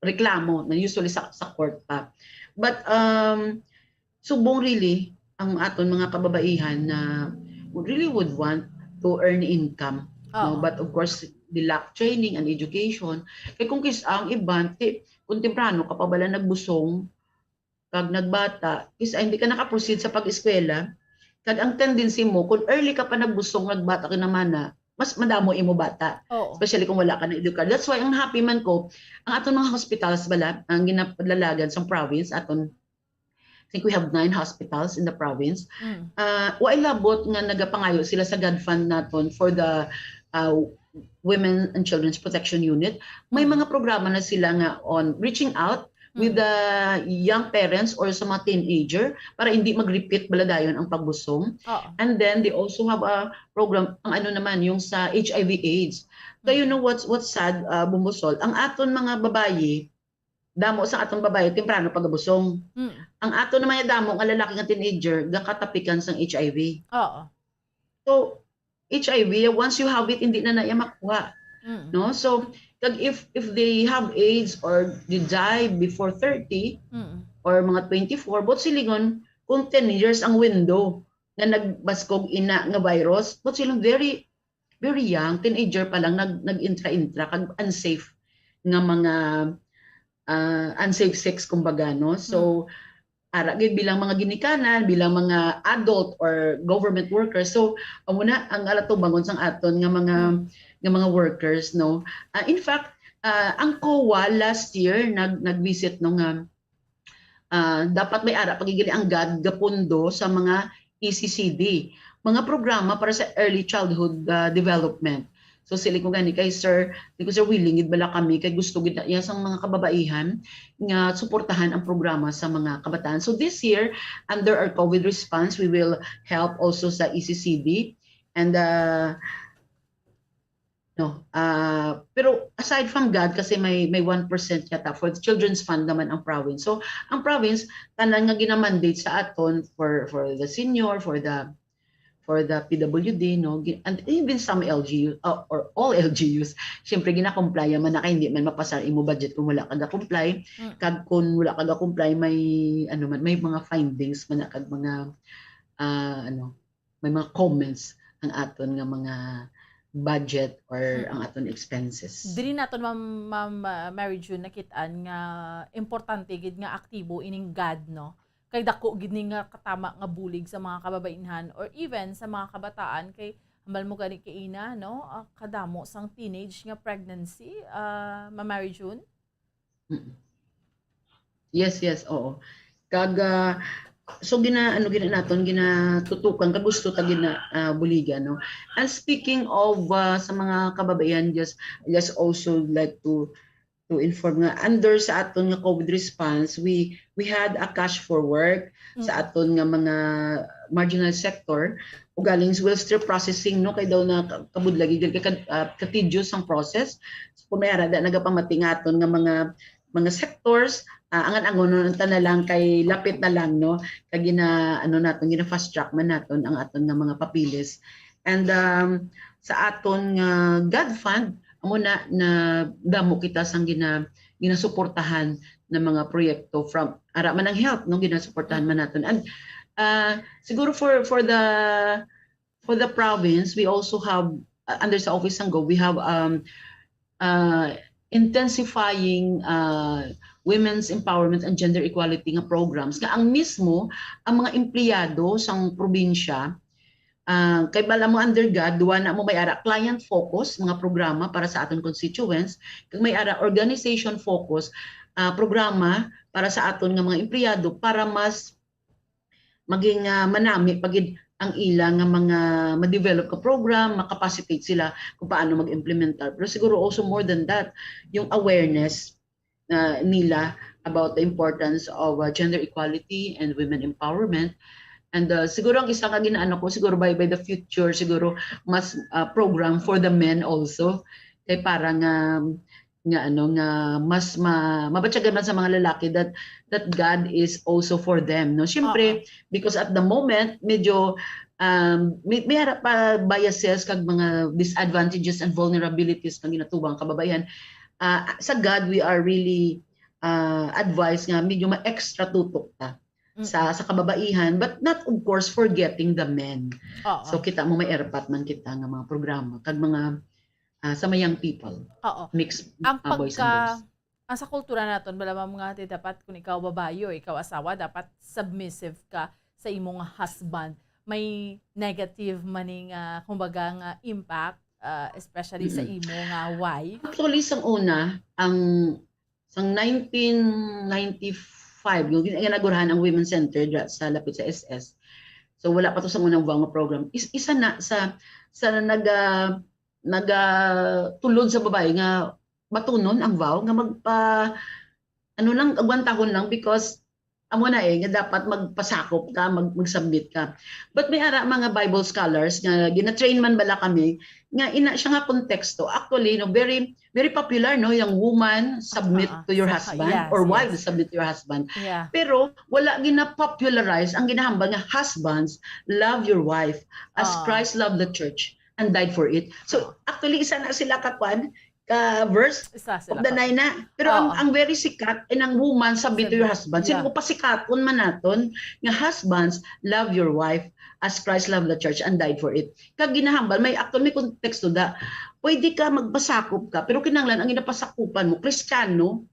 reklamo na usually sa court pa. But, subong really, ang aton mga kababaihan na really would want to earn income. No? But of course, they lack training and education. Kaya kung ang iban, kung temprano ka pa bala nagbusong, kag nagbata, hindi ka nakaproceed sa pag-eskwela, kag ang tendency mo, kung early ka pa nagbusong, nagbata ka naman na, mas madamo imo bata. Especially kung wala ka na education. That's why ang happy man ko, ang aton mga hospitals bala, ang ginapadlalagan sa province, aton, I think we have 9 hospitals in the province. Wa ilabot nga nagapangayo sila sa God Fund naton for the Women and Children's Protection Unit. May mga programa na sila nga on reaching out with the young parents or sa mga teenager para hindi mag-repeat baladayon ang pagbusong. And then they also have a program, ang naman, yung sa HIV/AIDS. So you know what's sad, Bumbusol? Ang aton mga babayi, damo sa aton babayi, temprano pagabusong. Ang aton naman yung damo, ang lalaki nga teenager, gakatapikan sang HIV. So, HIV, once you have it, hindi na makuha. No? So, if they have AIDS or they die before 30 or mga 24, but silingon kung 10 years ang window na nagbaskog ina nga virus, but silang very very young, teenager pa lang nag-intra kag unsafe nga mga unsafe sex kumbaga, no? So ara gid bilang mga ginikanan, bilang mga adult or government workers. So amo na ang alato bangon sang aton nga mga workers, no. In fact, ang COA last year nag-visit no nga dapat may ara pagigili ang GAD gapundo sa mga ECCD, mga programa para sa early childhood development. So sila ko gani kay sir, willing gid bala kami kay gusto gid ya sang mga kababaihan nga suportahan ang programa sa mga kabataan. So this year under our COVID response, we will help also sa ECCD and pero aside from GAD kasi may 1% yata for the children's fund naman ang province. So ang province tanan nga ginamandate sa aton for the senior, for the PWD, no, and even some LGU or all LGUs, syempre gina-comply man na kay hindi man mapasar imo budget kung wala ka ga-comply. Kag kung wala ka ga-comply may may mga findings man kag mga may mga comments ang aton nga mga budget or ang aton expenses. Diri naton Ma'am Mary June nakitaan nga importante gid nga aktibo ining GAD, no. Kay dako gid ni nga katama nga bulig sa mga kababainhan or even sa mga kabataan kay ambal mo gani kay ina, no, kadamo sang teenage nga pregnancy, Ma'am Mary June. Yes, oo. Kag so naton ginatutukan kag gusto ta buligan, no. And speaking of sa mga kababaihan, just also like to inform nga under sa aton nga COVID response, we had a cash for work sa aton nga mga marginal sector ugaling welfare processing, no, kay daw na kabudlagi gid ka-tedious ang process. So kung may arada nagapamating aton nga mga sectors angon na lang kay lapit na lang, no, kay naton gina fast track man naton ang aton nga mga papilis. And sa aton nga GAD fund amo na damo kita sang ginasuportahan ng mga proyekto from ara man ang health, no, ginasuportahan man naton. And siguro for the province, we also have under sa office ng Go, we have intensifying women's empowerment and gender equality nga programs nga ang mismo ang mga empleyado sang probinsya kay bala mo under GAD, duwa na mo may ara client focus mga programa para sa aton constituents, kag may ara organization focus programa para sa aton nga mga empleyado para mas maging manami pagid ang ilang nga mga ma-develop ka program, makapacitate sila kung paano mag-implementar. Pero siguro also more than that, yung awareness nila about the importance of gender equality and women empowerment. And siguro ang isang ginaano ko, siguro by the future, siguro mas program for the men also. Kaya parang mas mabatyagan man sa mga lalaki that God is also for them, no? Siyempre, because at the moment medyo may harap pa biases kag mga disadvantages and vulnerabilities ng ginatubang kababayan. Sa God we are really advised nga medyo ma-extra tutok ta sa kababaihan, but not of course forgetting the men. So kita mo may erpat man kita nga mga programa kag mga sa mga young people. Mix boys and girls. Ang sa kultura naton bala mga dapat kung ikaw babae o ikaw asawa dapat submissive ka sa imong husband. May negative maning kumbaga nga impact especially sa imong wife. Actually sang una sang 1995 yung ginagurahan ang Women's Center sa lapit sa SS. So wala pa to sa unang VAW nga program. Isa na sa nagatulod sa babae nga matunon ang VAW nga lang agwan tahon lang because amo na nga dapat magpasakop ka, mag-submit ka. But may ara mga Bible scholars nga gina-train man bala kami nga ina siya nga konteksto. Actually very very popular no yung woman submit to your husband or wife submit to your husband. Pero wala gina-popularize ang ginahambal nga husbands love your wife as Christ loved the church and died for it. So actually isa na sila kakwan verse of the 9 na. Pero ang very sikat ay ng woman submit to your husband. Sino ko pasikaton man naton nga husbands love your wife as Christ loved the church and died for it. Kag ginahambal may actually may konteksto da. Pwede ka magpasakop ka pero kinahanglan ang ginapasakupan mo Kristiyano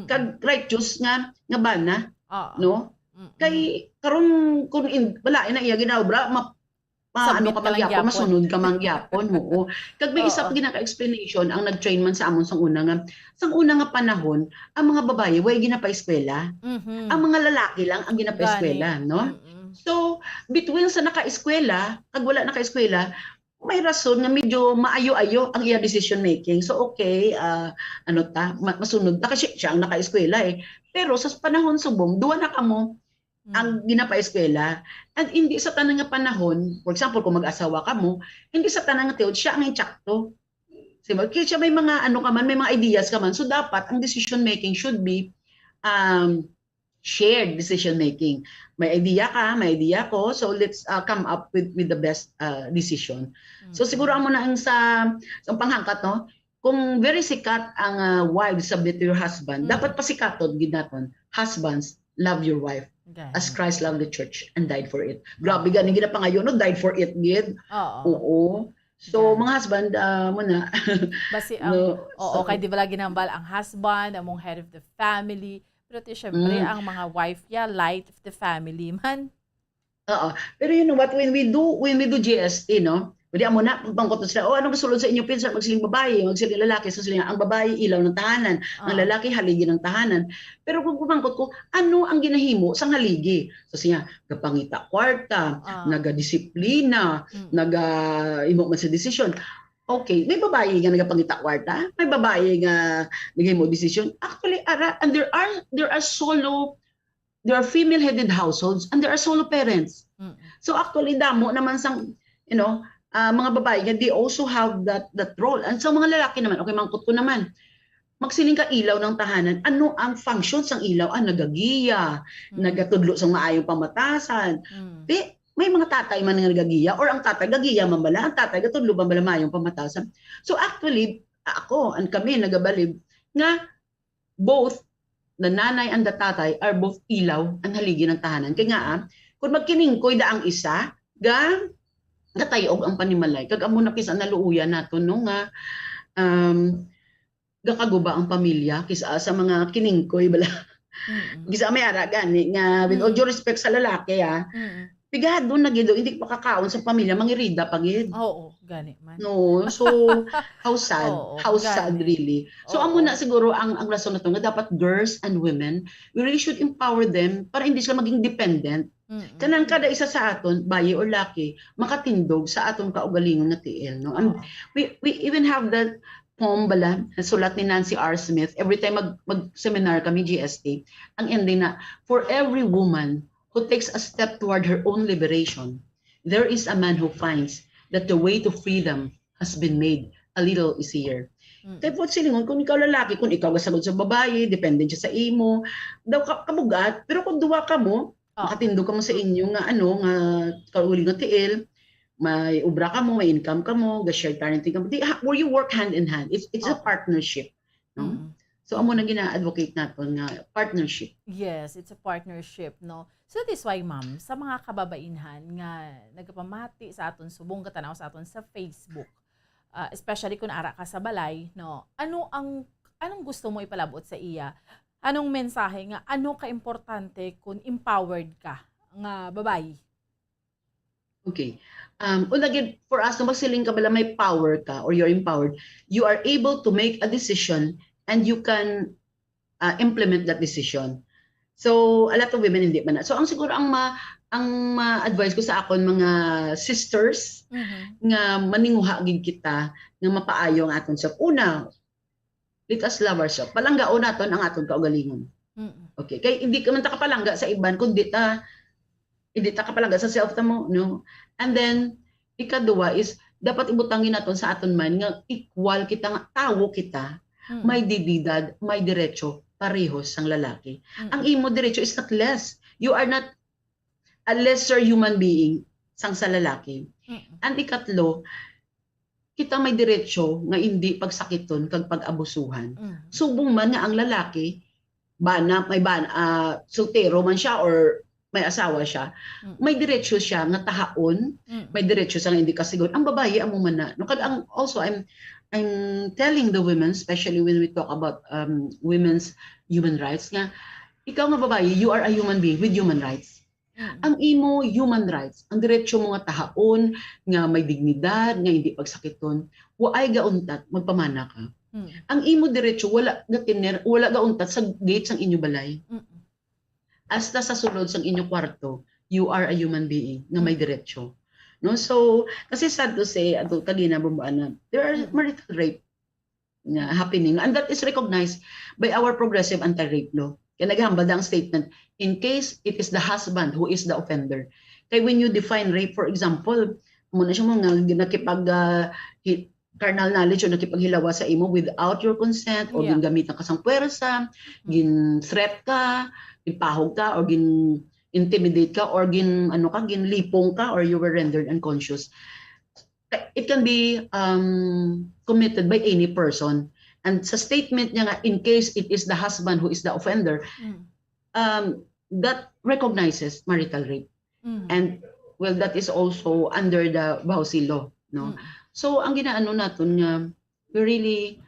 kag righteous nga bana no? Kay karon kun wala na iya ginawbra ano ka mangyapon, masunod ka mangyapon mo. Kag may isa pa ginaka-explanation ang nag-train man sa amon sang una nga panahon, ang mga babae way ginapa-eskwela. Ang mga lalaki lang ang ginapa-eskwela, no? So, between sa naka-eskwela kag wala naka-eskwela, may rason nga medyo maayo-ayo ang iya decision making. So okay, masunod na kasi siya ang naka-eskwela eh. Pero sa panahon subong, duwa na kamo ang ginapa-eskwela. At hindi sa tanang nga panahon, for example, kung mag-asawa ka mo, hindi sa tanang nga teod, siya ang insakto. Kaya siya may mga may mga ideas ka man. So dapat ang decision making should be shared decision making. May idea ka, may idea ko, so let's come up with the best decision. So siguro mo na ang sa panghangkat, no? Kung very sikat ang wives submit to your husband, dapat pasikaton gid naton. Husbands, love your wife. As Christ loved the church and died for it. Grabe gani ginapangayo no, died for it gid. Oo. So mga husband mo na. Basi ang kay di bala ginambal ang husband, among head of the family, pero syempre ang mga wife light of the family man. Pero you know what, when we do GST, no? Pwede mo na pagpangkot sila, anong kasulod sa inyo pinsan, magsiling babae, magsiling lalaki, so sila ang babae ilaw ng tahanan, ang lalaki haligi ng tahanan. Pero kung pagpangkot ko, ano ang ginahimo sang haligi? So siya, kapangita kwarta, nagadisiplina, imo man sa desisyon. Okay, may babae nga nagapangita kwarta, may babae nga nagahimo desisyon. Actually, and there are female-headed households and there are solo parents. So actually, damo naman sang, mga babae, they also have that role. And sa mga lalaki naman, okay, mangkot ko naman, magsiling ka ilaw ng tahanan, ano ang functions ng ilaw? Nagagiya, nagatudlo sa maayong pamatasan. May mga tatay man nga nagagiya, or ang tatay gagiya man bala, ang tatay gatudlo man bala maayong pamatasan. So actually, ako and kami nagabalib, nga both the nanay and the tatay are both ilaw ang haligi ng tahanan. Kaya nga, kung magkiningkoy da ang isa, gatayog ang panimalay kag amo na kisa naluuyan nato no nga gakaguba ang pamilya kisa sa mga kiningkoy bala. Kisa may ara gani nga with all due respect sa lalaki pigado na gido hindi pakakaon sa pamilya mangirida pagid. Gani man. No, so how sad really. So amo na siguro ang rason nato nga dapat girls and women, we really should empower them para hindi sila maging dependent. Kanang kada isa sa aton, bayi or laki, makatindog sa aton kaugalingon nga tiil, no? And we even have that poem bala, sulat ni Nancy R. Smith, every time mag-seminar kami GST, ang ending na, for every woman who takes a step toward her own liberation, there is a man who finds that the way to freedom has been made a little easier. Kaya po silingon, kung ikaw lalaki, kung ikaw gasagod sa babae, depende siya sa imo, daw kabugat, pero kung duwa ka mo, makatindo ka mo sa inyo nga nga kauli nga tiil, may ubra ka mo, may income ka mo, shared parenting ka mo, where you work hand in hand. It's a partnership. No? So amo na gina-advocate natin nga partnership. Yes, it's a partnership, no? So this why, ma'am, sa mga kababainhan nga nagpamati sa aton subong katanaw sa aton sa Facebook, especially kung ara ka sa balay, no? Anong gusto mo ipalabot sa iya? Anong mensahe nga ano ka importante kung empowered ka nga babae? Okay. Again, for us na magsiling ka bala may power ka or you're empowered, you are able to make a decision and you can implement that decision. So a lot of women hindi man. So ang siguro ang ma-advise ko sa akon mga sisters nga maninguha gid kita nga mapaayo ang aton self. Una, let us love ourselves. Palanggaon naton ang aton kaugalingon. Okay, kay hindi ka man ta kapalangga sa iban kundi hindi ta kapalangga sa self ta mo, no? And then ikaduwa is dapat ibutangin naton sa aton man nga equal kita nga tawo kita, may dididad, may diretso parehos sang lalaki. Ang imo diretso is not less. You are not a lesser human being sang sa lalaki. And ikatlo, kita may diretso nga hindi pagsakiton kag pag-abusuhan. Subong man nga ang lalaki soltero man siya or may asawa siya, may diretso siya nga tahaon, may diretso siya nga hindi kasigod. Ang babae amo man na. No, also I'm telling the women, especially when we talk about women's human rights, nga ikaw nga babae, you are a human being with human rights. Ang imo human rights, ang diretso mo nga tahaon, nga may dignidad, nga hindi pagsakiton, waay gauntat, magpamana ka. Ang imo diretso, wala gauntat sa gate sang inyo balay. Hasta sa sulod sang inyo kwarto, you are a human being nga may diretso. No, so kasi sad to say ato kanina bumbuan there are marital rape na happening and that is recognized by our progressive anti-rape law. Kaya naghambal ang statement in case it is the husband who is the offender. Kaya when you define rape, for example, muna siya mga nakipag carnal knowledge o nakipaghilawa sa imo without your consent o gingamitan ka sang puwersa, gin-threat ka, ipahog ka or gin-intimidate ka or ginlipong ka or you were rendered unconscious. It can be committed by any person. And sa statement niya nga, in case it is the husband who is the offender, that recognizes marital rape. And well, that is also under the Bausi law. No? So ang ginaano natin nga, we really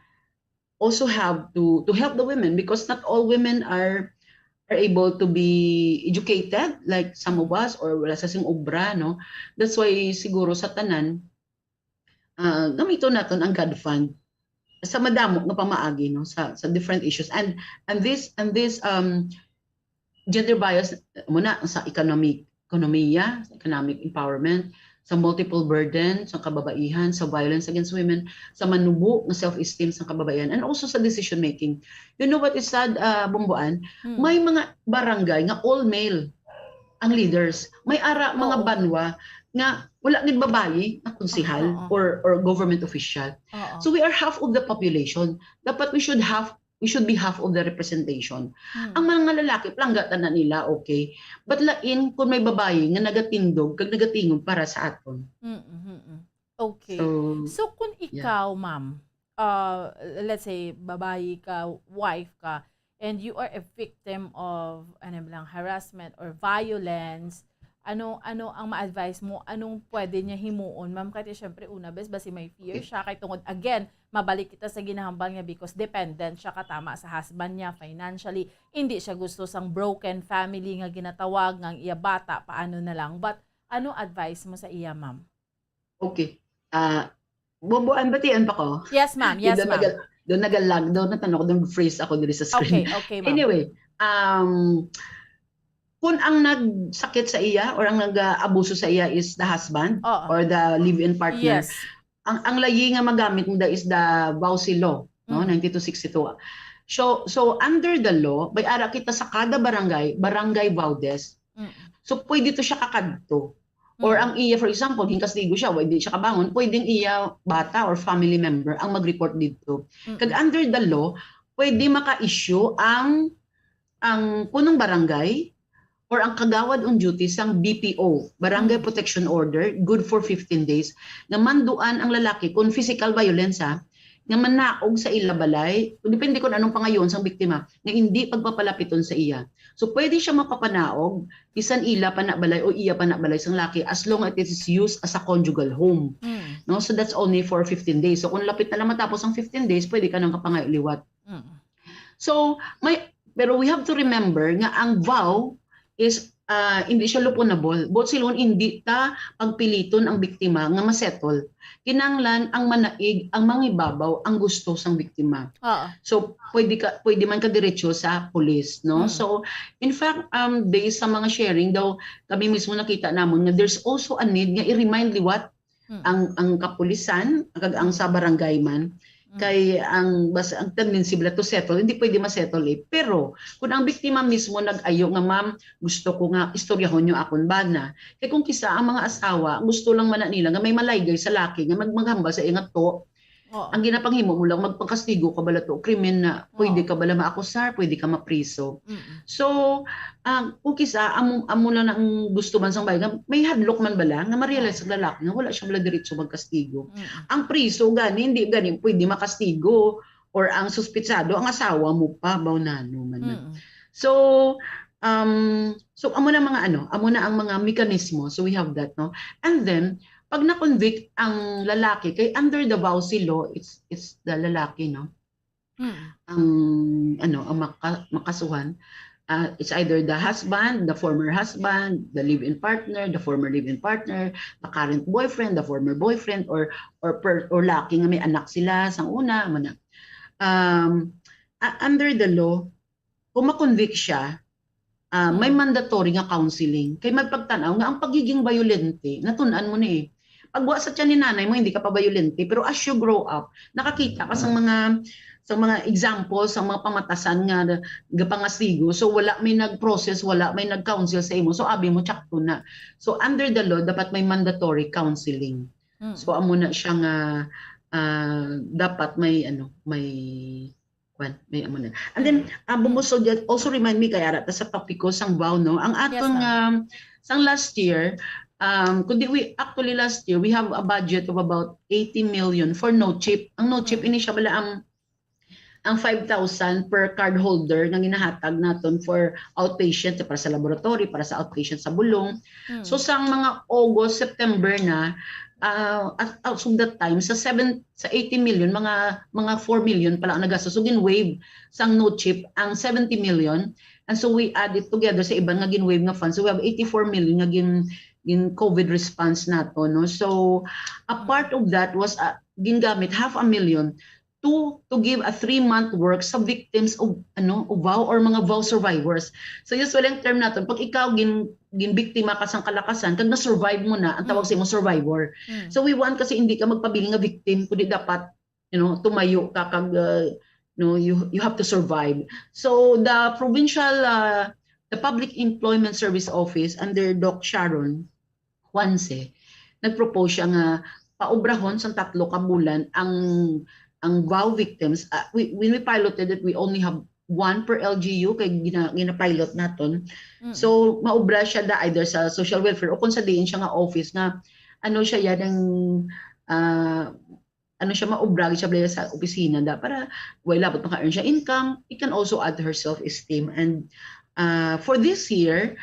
also have to help the women because not all women are able to be educated like some of us or wala sa sing obra, no? That's why siguro sa tanan gamito naton ang God Fund sa madamo nga pamaagi, no, sa different issues and this gender bias muna sa economic empowerment, sa multiple burden sa kababaihan, sa violence against women, sa manubo ng self-esteem sa kababaihan, and also sa decision making. You know what is sad, Bumbuan? May mga barangay nga all male ang leaders. May mga banwa nga wala gid babae na konsehal or government official. So we are half of the population. Dapat we should be half of the representation. Ang mga lalaki, planggatan na nila, okay. But lain, kung may babae nga nagatindog, kag nagatingog para sa aton. Okay. So kung ikaw, ma'am, let's say, babae ka, wife ka, and you are a victim of harassment or violence, ano ang ma-advise mo? Anong pwede niya himuon? Ma'am, kasi syempre, una bes, basi may fear siya. Kaya tungod, again, mabalik kita sa ginahambal niya because dependent siya katama sa husband niya financially. Hindi siya gusto sang broken family nga ginatawag, nga iya bata, paano na lang. But, ano advice mo sa iya, ma'am? Okay. Bumbuan, batian pa ko? Yes, ma'am. Yes, ma'am. Doon nagalag, doon natanong ko, doon freeze ako dito sa screen. Okay, ma'am. Anyway, kung ang nagsakit sa iya or ang nag-abuso sa iya is the husband or the live-in partner, ang layi nga magamit mo is the Bausi law, no? 9262. So under the law, may ara kita sa kada barangay Baudes. So pwede to siya kakadto Or ang iya, for example, hinkastigo siya, hindi siya kabangon, pwedeng iya bata or family member ang mag-report dito. Kag under the law, pwede maka-issue ang punong barangay or ang kagawad on duty sang BPO, Barangay Protection Order, good for 15 days, nga manduan ang lalaki kung physical violence nga manaog sa ila balay, depende kung anong pangayon sang biktima, nga hindi pagpapalapiton sa iya. So pwede siya mapapanaog, bisan ila panabalay o iya panabalay sang laki as long as it is used as a conjugal home. No? So that's only for 15 days. So kung lapit na lang matapos ang 15 days, pwede ka nang kapangaliwat. So, pero we have to remember nga ang vow is hindi siya luponable. Both silon hindi ta pagpiliton ang biktima nga masettle. Kinanglan ang manaig, ang mangibabaw ang gusto sang biktima. So pwede man ka diretso sa police, no? So in fact, based sa mga sharing daw kami mismo nakita namon nga there's also a need nga i-remind liwat ang kapulisan, ang sa barangay man. Kay ang tendency bala to settle, hindi pwede ma-settle pero kung ang biktima mismo nag-ayo nga ma'am, gusto ko nga istoryahon nyo akon bana. Kay kung kisa ang mga asawa, gusto lang man nila nga may malaygay sa laki nga maghambal sa ingat to. Ang ginapanghimo mo lang magpangkastigo ka bala to, krimen na pwede ka bala maakusar, pwede ka mapriso. So, kung kisa amo lang ang gusto man sang bayan, may hadlok man bala nga ma-realize sa lalaki nga wala siya bala diretso magkastigo. Ang priso gani hindi gani pwede makastigo or ang suspitsado ang asawa mo pa bawnano man. So amo na mga amo na ang mga mekanismo. So we have that, no? And then pag na-convict ang lalaki, kay under the Vowsy law, it's the lalaki, no? Ang makasuhan, it's either the husband, the former husband, the live-in partner, the former live-in partner, the current boyfriend, the former boyfriend, or laki nga may anak sila sang una, under the law, kung ma-convict siya, may mandatory nga counseling. Kay magpagtanaw nga ang pagiging violente, natunan mo na pagbuwa sa tiyan ni nanay mo, hindi ka pa violente, pero as you grow up, nakakita ka sa mga examples, sa mga pamatasan nga gapangastigo. So wala may nag-process, wala may nag-counsel sa imo. So abi mo tsakto na. So under the law, dapat may mandatory counseling. So amo na siya nga dapat may may amo na. And then bumuso also remind me kaya sa topic ko sang vow, no. Ang atong sang last year, kundi last year we have a budget of about 80 million for no chip. Ang no chip ini siya bala ang 5,000 per card holder nga ginahatag naton for outpatient para sa laboratory, para sa outpatient sa bulong. So sang mga August, September na as of that time sa 80 million mga 4 million pala ang nagastos. So gin-wave sang no chip ang 70 million. And so we add it together sa iban nga gin-wave nga funds. So we have 84 million nga in COVID response nato, no. So a part of that was gingamit 500,000 to give a 3-month work sa victims of vow or mga vow survivors. So usually ang term naton pag ikaw ginbiktima ka sang kalakasan kag na-survive mo na ang tawag sa imo survivor. So we want kasi hindi ka magpabili nga victim kundi dapat tumayo ka kag you have to survive. So the provincial the Public Employment Service Office under Doc Sharon Juanse nagpropose siya nga paubrahon sa 3 ka bulan ang vow victims. When we piloted it, we only have 1 per LGU kay gina-pilot naton. So maubra siya either sa social welfare o kung sa diin siya nga office nga siya yan siya maubra siya sa opisina para wala labot maka-earn siya income. It can also add to her self-esteem. And for this year,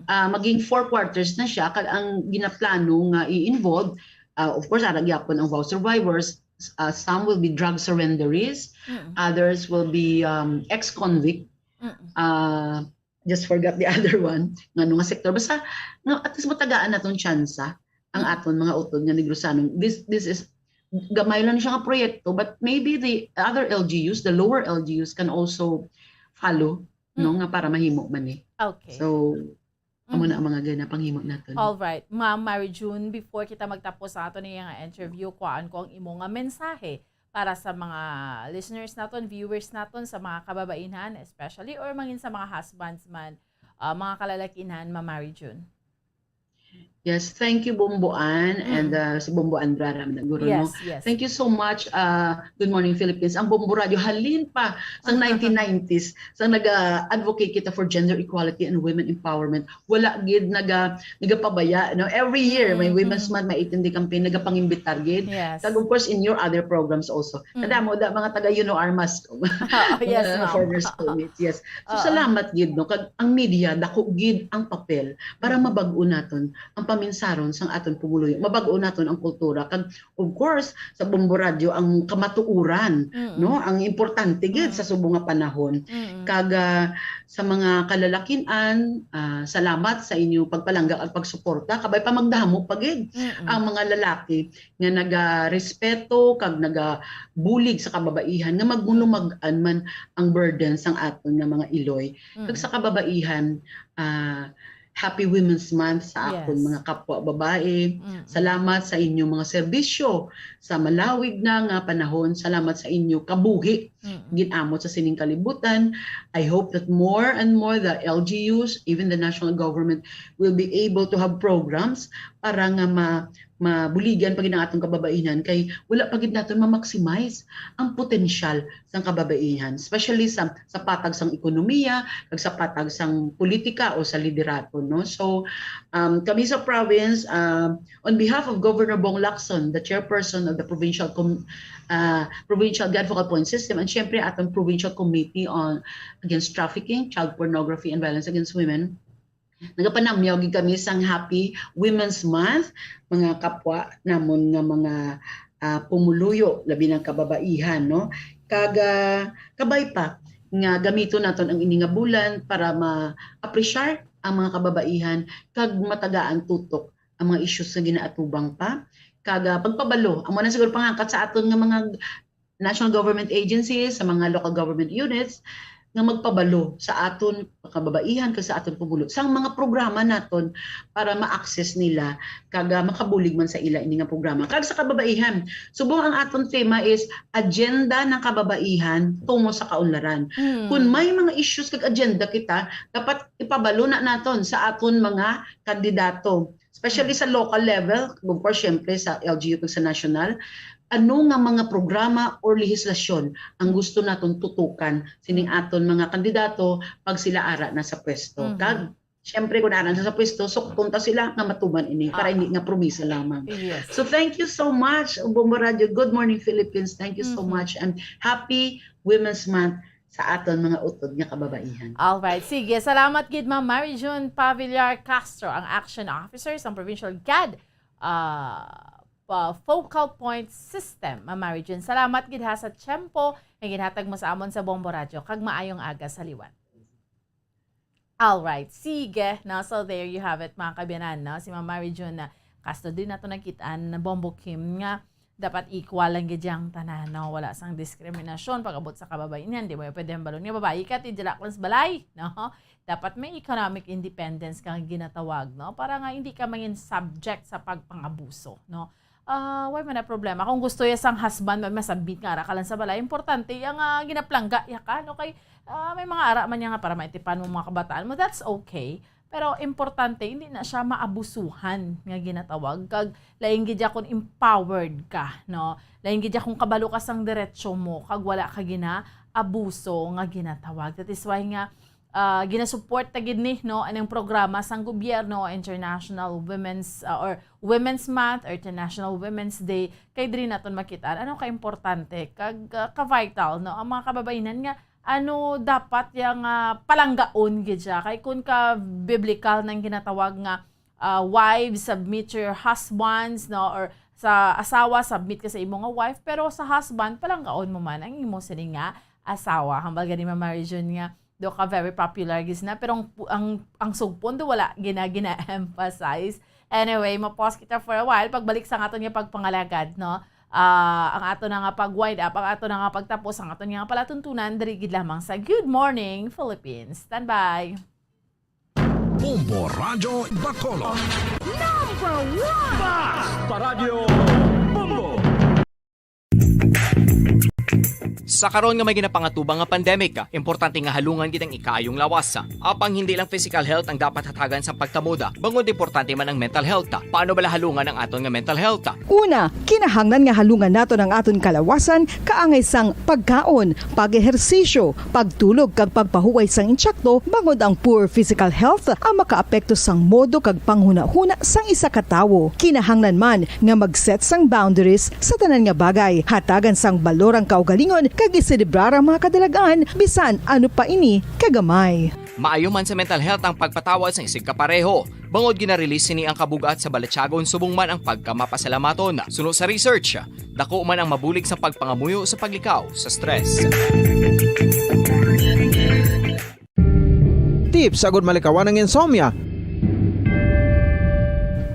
maging 4 quarters na siya kag ang ginaplano nga i-involve, of course aragyapon ang vow survivors. Some will be drug surrenderies, others will be ex-convict. Just forgot the other one nga sector. Basta at least matagaan naton tsansa ang aton mga utod nga Negrosanon. This is gamay lang siya nga proyekto, but maybe the other LGUs, the lower LGUs can also follow, nga para mahimo man Okay. So amo na ang mga ganapanghimo naton. All right, Ma'am Mary June, before kita magtapos sa ato niya nga interview, kuan ko ang imo nga mensahe para sa mga listeners naton, viewers naton, sa mga kababaihan especially or mangin sa mga husbands man, mga kalalakihan, Ma'am Mary June. Yes, thank you Bomboan and si Bombo Andrara Managuro. Yes, No? yes. Thank you so much. Good Morning Philippines. Ang Bombo Radio halin pa sa 1990s sa nag-advocate kita for gender equality and women empowerment. Wala gid nagapabaya. No? Every year may Women's Month, may 18 campaign nagapangimbitar gid. Yes. Kag of course in your other programs also. Kadamo da mga taga Armas. Yes, mga ma'am. former schoolmates. Yes. So salamat gid no kag ang media dako gid ang papel para mabag-o naton ang paminsaron sang aton pumuluyo. Mabag-o naton ang kultura kag of course sa Bombo Radio ang kamatuuran no ang importante gid sa subong nga panahon. Kag sa mga kalalakian salamat sa inyo pagpalangga at pagsuporta kabay pa magdahamo pagid ang mga lalaki nga nagarespeto kag nagabulig sa kababaihan nga maglumag-an man ang burden sang aton nga mga iloy. Kag sa kababaihan Happy Women's Month sa akon mga kapwa babae. Salamat sa inyong mga serbisyo sa malawig na nga panahon. Salamat sa inyo kabuhi ginamot sa sining kalibutan. I hope that more and more the LGUs, even the national government, will be able to have programs para nga mabuligan pag atong kababaihan kay wala pagid naton ma-maximize ang potensyal sang kababaihan, especially sa patag sang ekonomiya kag sa patag sang politika o sa liderato, no? So kami sa province on behalf of Governor Bong Lacson, the chairperson of the provincial Focal Point System, and syempre atong provincial committee on against trafficking, child pornography and violence against women, nagapanamyaw gid kami sang Happy Women's Month mga kapwa namon nga mga pumuluyo labi ng kababaihan, no? Kag kabay pa nga gamito naton ang ini nga bulan para ma-appreciate ang mga kababaihan kag matagaan tutok ang mga issues nga ginaatubang pa kag pagpabalo amo na siguro pangangkat sa aton nga mga national government agencies, sa mga local government units nga magpabalo sa aton kababaihan kag sa aton pumulo sang mga programa naton para ma-access nila kag makabulig man sa ila ini nga programa. Kag sa kababaihan, subong ang aton tema is agenda ng kababaihan tungo sa kaunlaran. Kung may mga issues kag agenda kita, dapat ipabalo na naton sa aton mga kandidato, especially sa local level, of course syempre sa LGU kag sa national. Ano nga mga programa or lehislasyon ang gusto naton tutukan sining aton mga kandidato pag sila ara na sa pwesto. Kag syempre kung ara na sa pwesto, suktunta sila nga matuman ini para hindi nga promisa lamang. Yes. So thank you so much Bombo Radio. Good Morning Philippines. Thank you so much and Happy Women's Month sa aton mga utod nga kababaihan. Alright, sige. Salamat gid Ma'am Mary June Pavillar Castro, ang Action Officer sa Provincial GAD Focal Point System. Ma'am Mary June, salamat gid ha sa tiyempo nga ginhatag mo sa amon sa Bombo Radio kag maayong aga sa liwan. Alright, sige. Now, so there you have it mga kabiyanan. No? Si Ma'am Mary June Castro din nato nakitaan na Bombo Kim nga dapat equal lang gid yang tanan, no? Wala sang diskriminasyon pag-abot sa kababaihan. Di mo pwede balon nga babae ka ti dilaklas balay, no? Dapat may economic independence kang ginatawag, no? Para nga hindi ka maging subject sa pagpangabuso, no? Why man na problema kung gusto ya sang husband masabit nga ara ka lang sa balay, importante yang ginaplangga ya ka, no? Kay may mga ara man nga para maitipan mo mga kabataan mo, that's okay. Pero importante hindi na siya maabusuhan nga ginatawag kag laing gid kun empowered ka, no? Laing gid kung kabalo ka sang diretso mo kag wala ka ginaabuso nga ginatawag. That is why nga ginasupport ta gid ni, no, anong programa sang gobyerno, International Women's or Women's Month or International Women's Day, kay diri naton makita ano ka importante kag ka-vital, no, ang mga kababaihan nga ano dapat yang palanggaon gid siya kay kun ka biblical nang ginatawag nga wives submit to your husbands, no, or sa asawa submit ka sa imo nga wife, pero sa husband palanggaon mo man ang imo sining nga asawa. Hambal gani Ma'am Mary June nga do ka very popular gis na pero ang sugpon do wala gina-emphasize. Anyway, ma-pause kita for a while pagbalik sa aton nga pagpangalagad, no. Ang ato na nga pag-wind up, ang ato na nga pagtapos, ang ato nga palatuntunan diri gid lamang sa Good Morning Philippines. Stand by. Bombo Radio Bacolod. Number 1 Basta Radio Bombo. Sa karon nga may ginapangatubang nga pandemic, importante nga halungan kitang ikayong lawas. Apang hindi lang physical health ang dapat hatagan sa pagtamuda, bangod importante man ang mental health. Paano bala halungan ang aton nga mental health? Una, kinahanglan nga halungan nato ang aton kalawasan kaangay sang pagkaon, pag-ehersisyo, pagtulog kag pagpahuway sang insyakto, bangod ang poor physical health ang makaapekto sang modo kag panghuna-huna sang isa ka tawo. Kinahanglan man nga mag-set sang boundaries sa tanan nga bagay, hatagan sang balorang kaugalingon kag iselebrar ang mga kadalagaan bisan ano pa ini kagamay. Maayo man sa mental health ang pagpatawad sa isig kapareho. Bangod ginarelease ni ang kabugat sa Balatyagon subong man ang pagkamapasalamaton. Suno sa research, dako man ang mabulig sa pagpangamuyo sa paglikaw sa stress. Tips agud malikawan ng insomnia.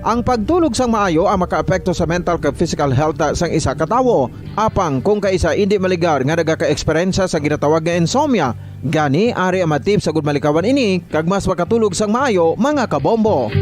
Ang pagtulog sang maayo ang makaapekto sa mental kag physical health sang isa ka tawo. Apang kung kaisa hindi maligar nga nagaka-eksperyensya sa ginatawag nga insomnia, gani ari ang matip sa gud malikawan ini kag mas makatulog sang maayo mga kabombo.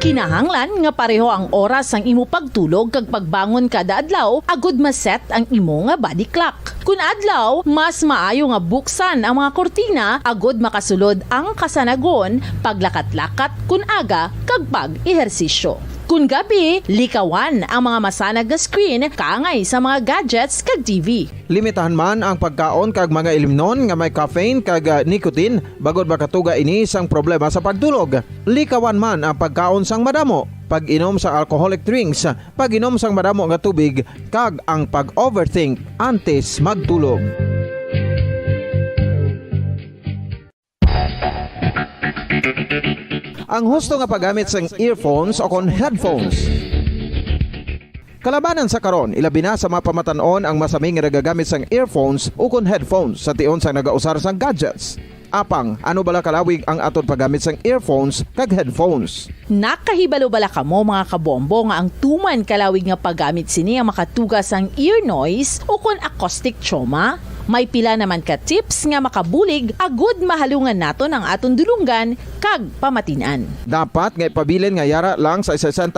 Kinahanglan nga pareho ang oras sang imo pagtulog kag pagbangon kada adlaw agud maset ang imo nga body clock. Kun adlaw, mas maayo nga buksan ang mga kortina agud makasulod ang kasanagon, paglakat-lakat kun aga kag pag-ehersisyo. Kun gabi, likawan ang mga masanag nga screen kaangay sa mga gadgets kag TV. Limitahan man ang pagkaon kag mga ilimnon nga may caffeine kag nicotine bagod makatuga ini sang problema sa pagtulog. Likawan man ang pagkaon sang madamo, pag-inom sa alcoholic drinks, pag-inom sang madamo nga tubig kag ang pag-overthink antes magtulog. Ang husto nga paggamit sang earphones o kon headphones. Kalabanan sa karon, ilabi na sa mga pamatanon ang masaming nga nagagamit sang earphones o kon headphones sa tion sang nagausar sang gadgets. Apang, ano bala kalawig ang aton paggamit sang earphones kag headphones? Nakahibalo bala kamo mga kabombo nga ang tuman kalawig nga paggamit sini ang makatugas sang ear noise o kon acoustic trauma? May pila naman ka tips nga makabulig agud mahalungan naton ang aton dulunggan kag pamatinan. Dapat nga ipabilin nga yara lang sa 60%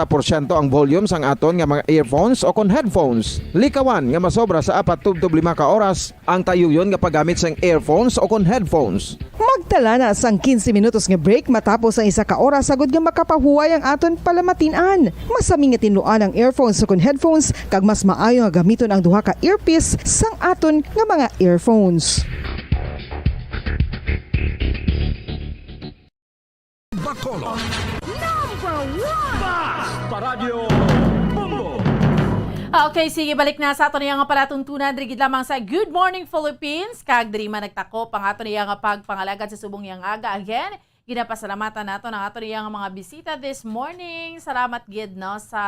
ang volume sang aton nga mga earphones o kon headphones. Likawan nga masobra sa 4-5 ka oras ang tayuyon nga paggamit sang earphones o kon headphones. Magtala na sang 15 minutos nga break matapos ang 1 ka oras agud nga makapahuway ang aton palamatinan. Masami nga tinluan ang earphones o kon headphones kag mas maayo nga gamiton ang duha ka earpiece sang aton nga mga earphones. Bacolod. Number 1! Basta Radio Bombo. Okay, sige, balik na sa ato niya nga palatuntunan drigid lamang sa Good Morning Philippines. Kag diri man nagtako pang ato niya nga pagpangalagad sa subong yang aga. Again, ginapasalamatan nato ng ato niya nga mga bisita this morning. Salamat gid no sa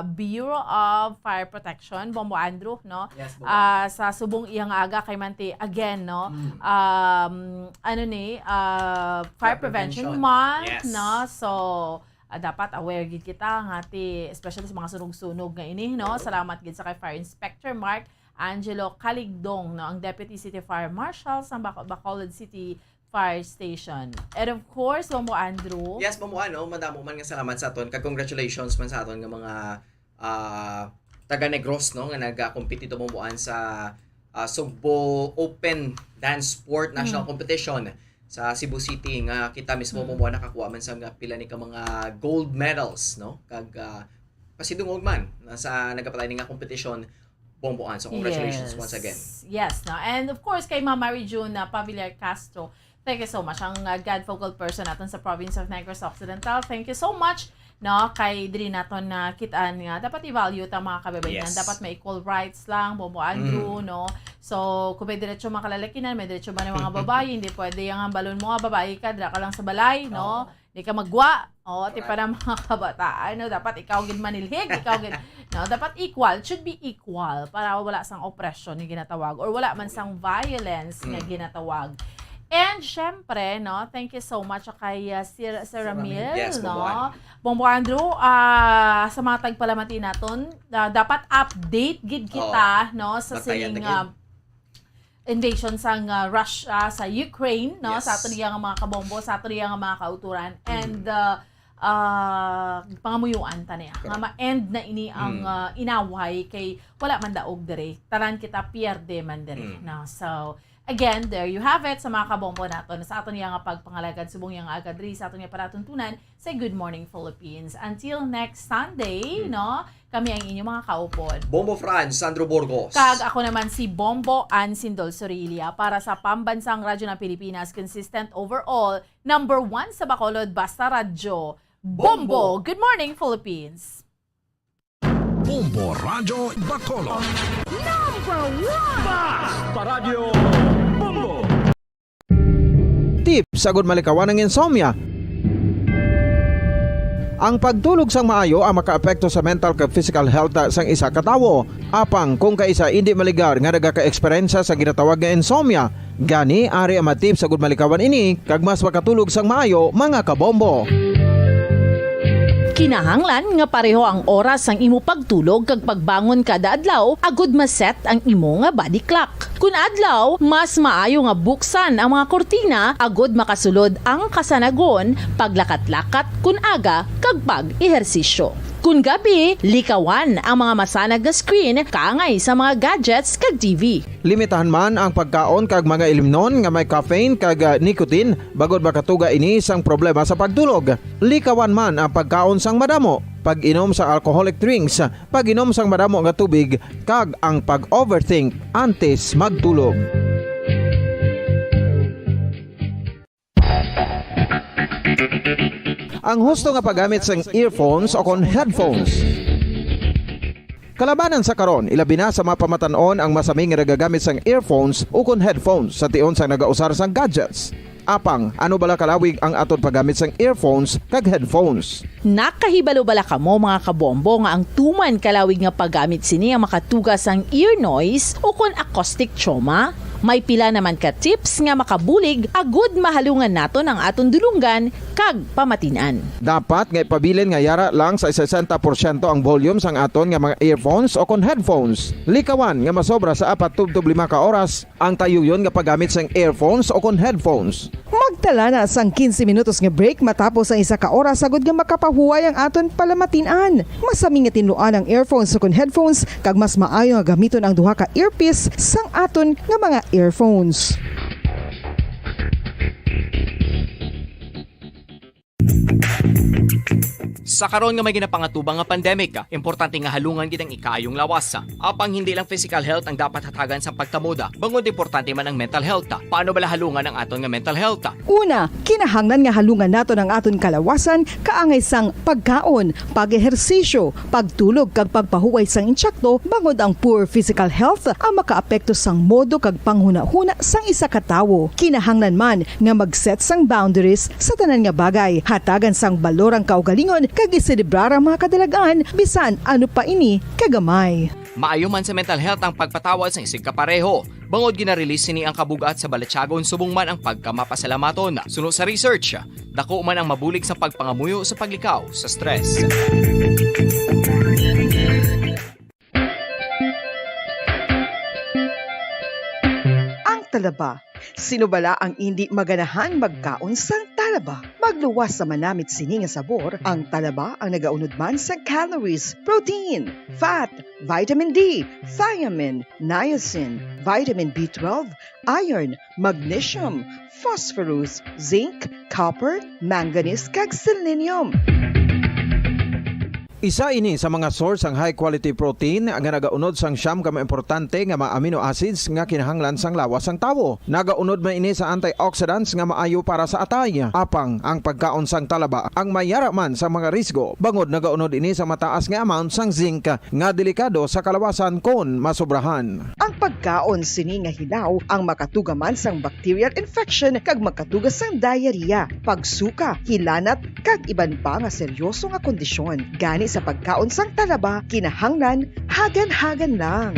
Bureau of Fire Protection, Bombo Andrew, no. Yes, Bombo. Sa subong iyang aga kay Manti again, no. Fire Prevention Month, Yes. no. So dapat aware gid kita nga especially sa mga sunog-sunog nga ini, no. Salamat gid sa kay Fire Inspector Mark Angelo Caligdong, no, ang Deputy City Fire Marshal sa Bacolod City Fire Station. And of course, Bombo Andrew. Yes, Bombo madamo man nga salamat sa aton. Kag congratulations man sa aton nga mga taga Negros, no, nga nag-compete dito Bomboan sa Sugbo Open Dance Sport National Competition sa Cebu City nga kita mismo Bomboan nakakuha man sa pila ni ka mga gold medals, no. Kag pasidungog man sa nagapalay nga competition Bomboan. So congratulations once again. Yes, no. And of course kay Mama June Pavillar Castro. Thank you so much. Ang God focal person natin sa province of Negros Occidental. Thank you so much. No, kay diri naton na kitaan nga dapat i-value ta mga kababayan. Yes. Dapat may equal rights lang, Bombo Andrew, no. So, kung may diretso makalalakinan, may diretso ba ng mga babae, hindi pwede yung balon mo nga babae ka, dira ka lang sa balay, no. Hindi ka magwa. Ti pa na mga kabataan, no, dapat ikaw gid manilhig, ikaw gid, no, dapat equal, should be equal para wala sang oppression ni ginatawag or wala man sang violence nga ginatawag. And syempre, no, thank you so much kay Sir Ramil, Yes, no. Bombo Bombo Andrew, sa mga tagpalamati naton, dapat update gid kita, no, sa sining invasion sang Russia sa Ukraine, no, Yes. sa ato niya nga mga kabombo, sa ato niya nga mga kauturan. And pangamuyuan ta niya. Nga ma-end na ini ang inaway kay wala man daog dire. Tanan kita pierde man dire. No? So, again, there you have it sa mga kabombo naton. Sa aton nga pagpangalagad subong yang agad diri sa aton nga paratuntunan sa Good Morning Philippines. Until next Sunday, no? Kami ang inyong mga kaupod. Bombo Franz, Sandro Burgos. Kag ako naman si Bombo Ann Sindol Sorilia para sa Pambansang Radyo ng Pilipinas, consistent overall, number 1 sa Bacolod, Basta Radyo. Bombo! Good morning, Philippines! Bombo Radyo Bacolod. Number 1! Basta Radyo Bombo! Tip sa good malikawan ng insomnia. Ang pagtulog sang maayo ang makaapekto sa mental kag physical health sang isa ka tawo. Apang kung kaisa hindi maligar nga nagaka-eksperyensya sa ginatawag nga insomnia, gani ari ang matip sa good malikawan ini kag mas makatulog sang maayo mga kabombo. Kinahanglan nga pareho ang oras ang imo pagtulog kag pagbangon kada adlaw agud maset ang imo nga body clock. Kun adlaw, mas maayo nga buksan ang mga kortina agud makasulod ang kasanagon, paglakat-lakat kun aga kag pag-ehersisyo. Kun gabi, likawan ang mga masanag nga screen kaangay sa mga gadgets kag TV. Limitahan man ang pagkaon kag mga ilimnon nga may caffeine kag nicotine bagod makatuga ini sang problema sa pagtulog. Likawan man ang pagkaon sang madamo, pag-inom sa alcoholic drinks, pag-inom sang madamo nga tubig kag ang pag-overthink antes magtulog. Ang husto nga paggamit sang earphones o kon headphones. Kalabanan sa karon, ilabi na sa mapamatanon ang masami nga nagagamit sang earphones o kon headphones sa tion sang nagausar sang gadgets. Apang, ano bala kalawig ang aton paggamit sang earphones kag headphones? Nakahibalo bala kamo mga kabombo nga ang tuman kalawig nga paggamit sini ang makatugas ang ear noise o kon acoustic trauma? May pila naman ka tips nga makabulig agud mahalungan naton ang aton dulunggan kag pamatinan. Dapat nga ipabilin nga yara lang sa 60% ang volume sang aton nga mga earphones o kon headphones. Likawan nga masobra sa 4 to 5 ka oras ang tayuyon nga paggamit sang earphones o kon headphones. Magtala na sang 15 minutos nga break matapos ang 1 ka oras sagud nga makapahuway ang aton palamatinan. Masami nga tinluan ang earphones o kon headphones kag mas maayo nga gamiton ang duha ka earpiece sang aton nga mga earphones. Sa karon nga may ginapangatubang nga pandemic, importante nga halungan kitang ikaayong lawas. Apang hindi lang physical health ang dapat hatagan sa pagtamuda, bangod importante man ang mental health. Paano bala halungan ang aton nga mental health? Una, kinahanglan nga halungan naton ang aton kalawasan kaangay sang pagkaon, pag-ehersisyo, pagtulog kag pagpahuway sang insyakto, bangod ang poor physical health ang makaapekto sang modo kag panghuna-huna sang isa ka tawo. Kinahanglan man nga mag-set sang boundaries sa tanan nga bagay, hatagan sang balorang kaugalingon kag iselebrar ang mga kadalagaan bisan ano pa ini kagamay. Maayo man sa mental health ang pagpatawad sa isig kapareho. Bangod ginarelease sini ang kabugat sa balatsagon subong man ang pagkamapasalamaton. Suno sa research, dako man ang mabulig sa pagpangamuyo sa paglikaw sa stress. Ang talaba. Sino bala ang hindi maganahan magkaon sang talaba? Magluwas sa manamit sini nga sabor, ang talaba ang nagaunod man sa calories, protein, fat, vitamin D, thiamine, niacin, vitamin B12, iron, magnesium, phosphorus, zinc, copper, manganese kag selenium. Isa ini sa mga source ang high quality protein nga nagaunod sang siyam ka importante nga mga amino acids nga kinahanglan sang lawas sang tawo. Nagaunod man ini sa antioxidants nga maayo para sa atay. Apang ang pagkaon sang talaba ang mayara man sa mga risgo. Bangod nagaunod ini sa mataas nga amount sang zinc nga delikado sa kalawasan kon masobrahan. Ang pagkaon sini nga hilaw ang makatuga man sang bacterial infection kag makatuga sang diarrhea, pagsuka, hilanat kag iban pa nga seryoso nga kondisyon. Gani sa pagkaon sang talaba, kinahanglan hagan-hagan lang.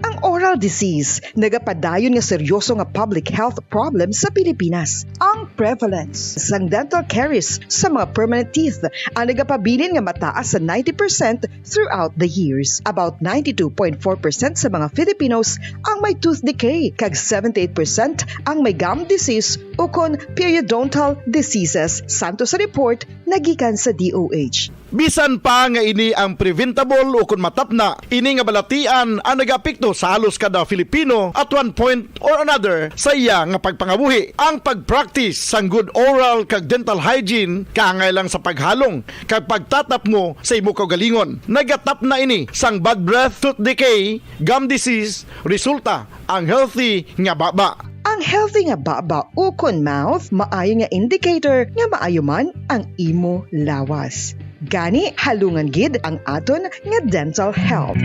Ang oras oral disease nagapadayon nga seryoso nga public health problem sa Pilipinas. Ang prevalence sang dental caries sa mga permanent teeth ang nagapabilin nga mataas sa 90% throughout the years. About 92.4% sa mga Filipinos ang may tooth decay, kag 78% ang may gum disease o kon periodontal diseases, santo sa report nagikan sa DOH. Bisan pa nga ini ang preventable o kung matapna, ini nga balatian ang nagapekto sa halos kada Filipino at one point or another sa iya nga pagpangabuhi. Ang pag-practice sang good oral kag dental hygiene kaangay lang sa paghalong kag pagtatap mo sa imo kaugalingon. Nagatap na ini sang bad breath, tooth decay, gum disease, resulta ang healthy nga baba. Ang healthy nga baba o kon mouth maayo nga indicator nga maayo man ang imo lawas. Gani halungan gid ang aton nga dental health.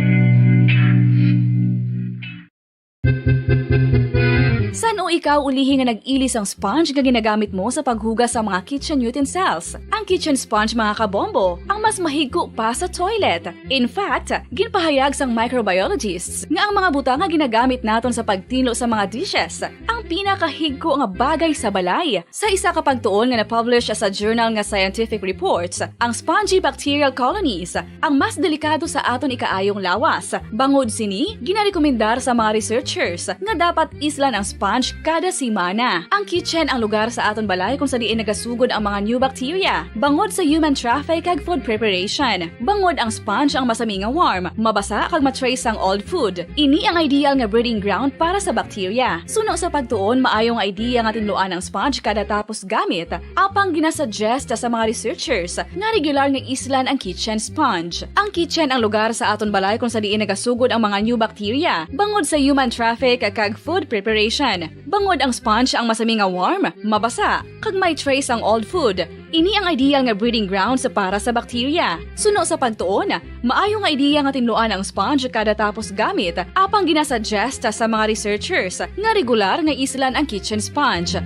San o ikaw ulihi nga nag-ilis ang sponge nga ginagamit mo sa paghugas sa mga kitchen utensils? Ang kitchen sponge mga kabombo, ang mas mahigko pa sa toilet. In fact, ginpahayag sang microbiologists nga ang mga butang nga ginagamit naton sa pagtinlo sa mga dishes ang pinakahigko nga bagay sa balay. Sa isa ka pagtuon nga na-publish sa journal nga Scientific Reports, ang spongy bacterial colonies ang mas delikado sa aton ikaayong lawas. Bangod sini, ginarekomendar sa mga researchers nga dapat islan ang sponge kada simana. Ang kitchen ang lugar sa aton balay kung sa diin nagasugod ang mga new bacteria. Bangod sa human traffic kag food preparation. Bangod ang sponge ang masami nga warm, mabasa kag matrace ang old food. Ini ang ideal nga breeding ground para sa bacteria. Suno sa pagtuon, maayong idea nga tinluan ang sponge kada tapos gamit. Apang ginasuggest sa mga researchers nga regular nga islan ang kitchen sponge. Ang kitchen ang lugar sa aton balay kung sa diin nagasugod ang mga new bacteria. Bangod sa human traffic kag food preparation. Bangod ang sponge ang masami nga warm, mabasa, kag may trace ang old food. Ini ang ideal nga breeding grounds para sa bacteria. Suno sa pagtuon, maayo nga idea nga tinluan ang sponge kada tapos gamit, apang ginasuggest sa mga researchers nga regular nga islan ang kitchen sponge.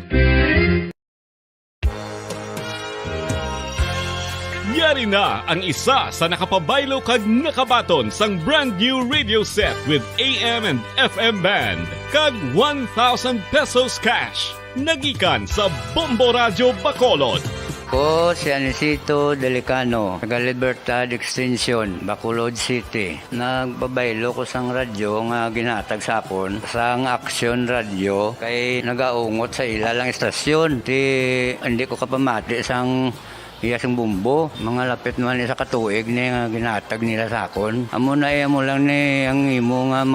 Yari na ang isa sa nakapabaylo kag nakabaton sang brand new radio set with AM and FM band kag 1,000 pesos cash. Nagikan sa Bombo Radio Bacolod. Ako si Anisito Delicano, taga Libertad Extension, Bacolod City. Nagbabaylo ko sang radyo nga ginatag sapon sang Action Radio kay nagaungot sa ilalang estasyon. Hindi ko kapamati sang iyasang bumbo, mga lapit naman sa katuig ni nga ginatag nila sa akon. Amo na mo lang ni ang imo nga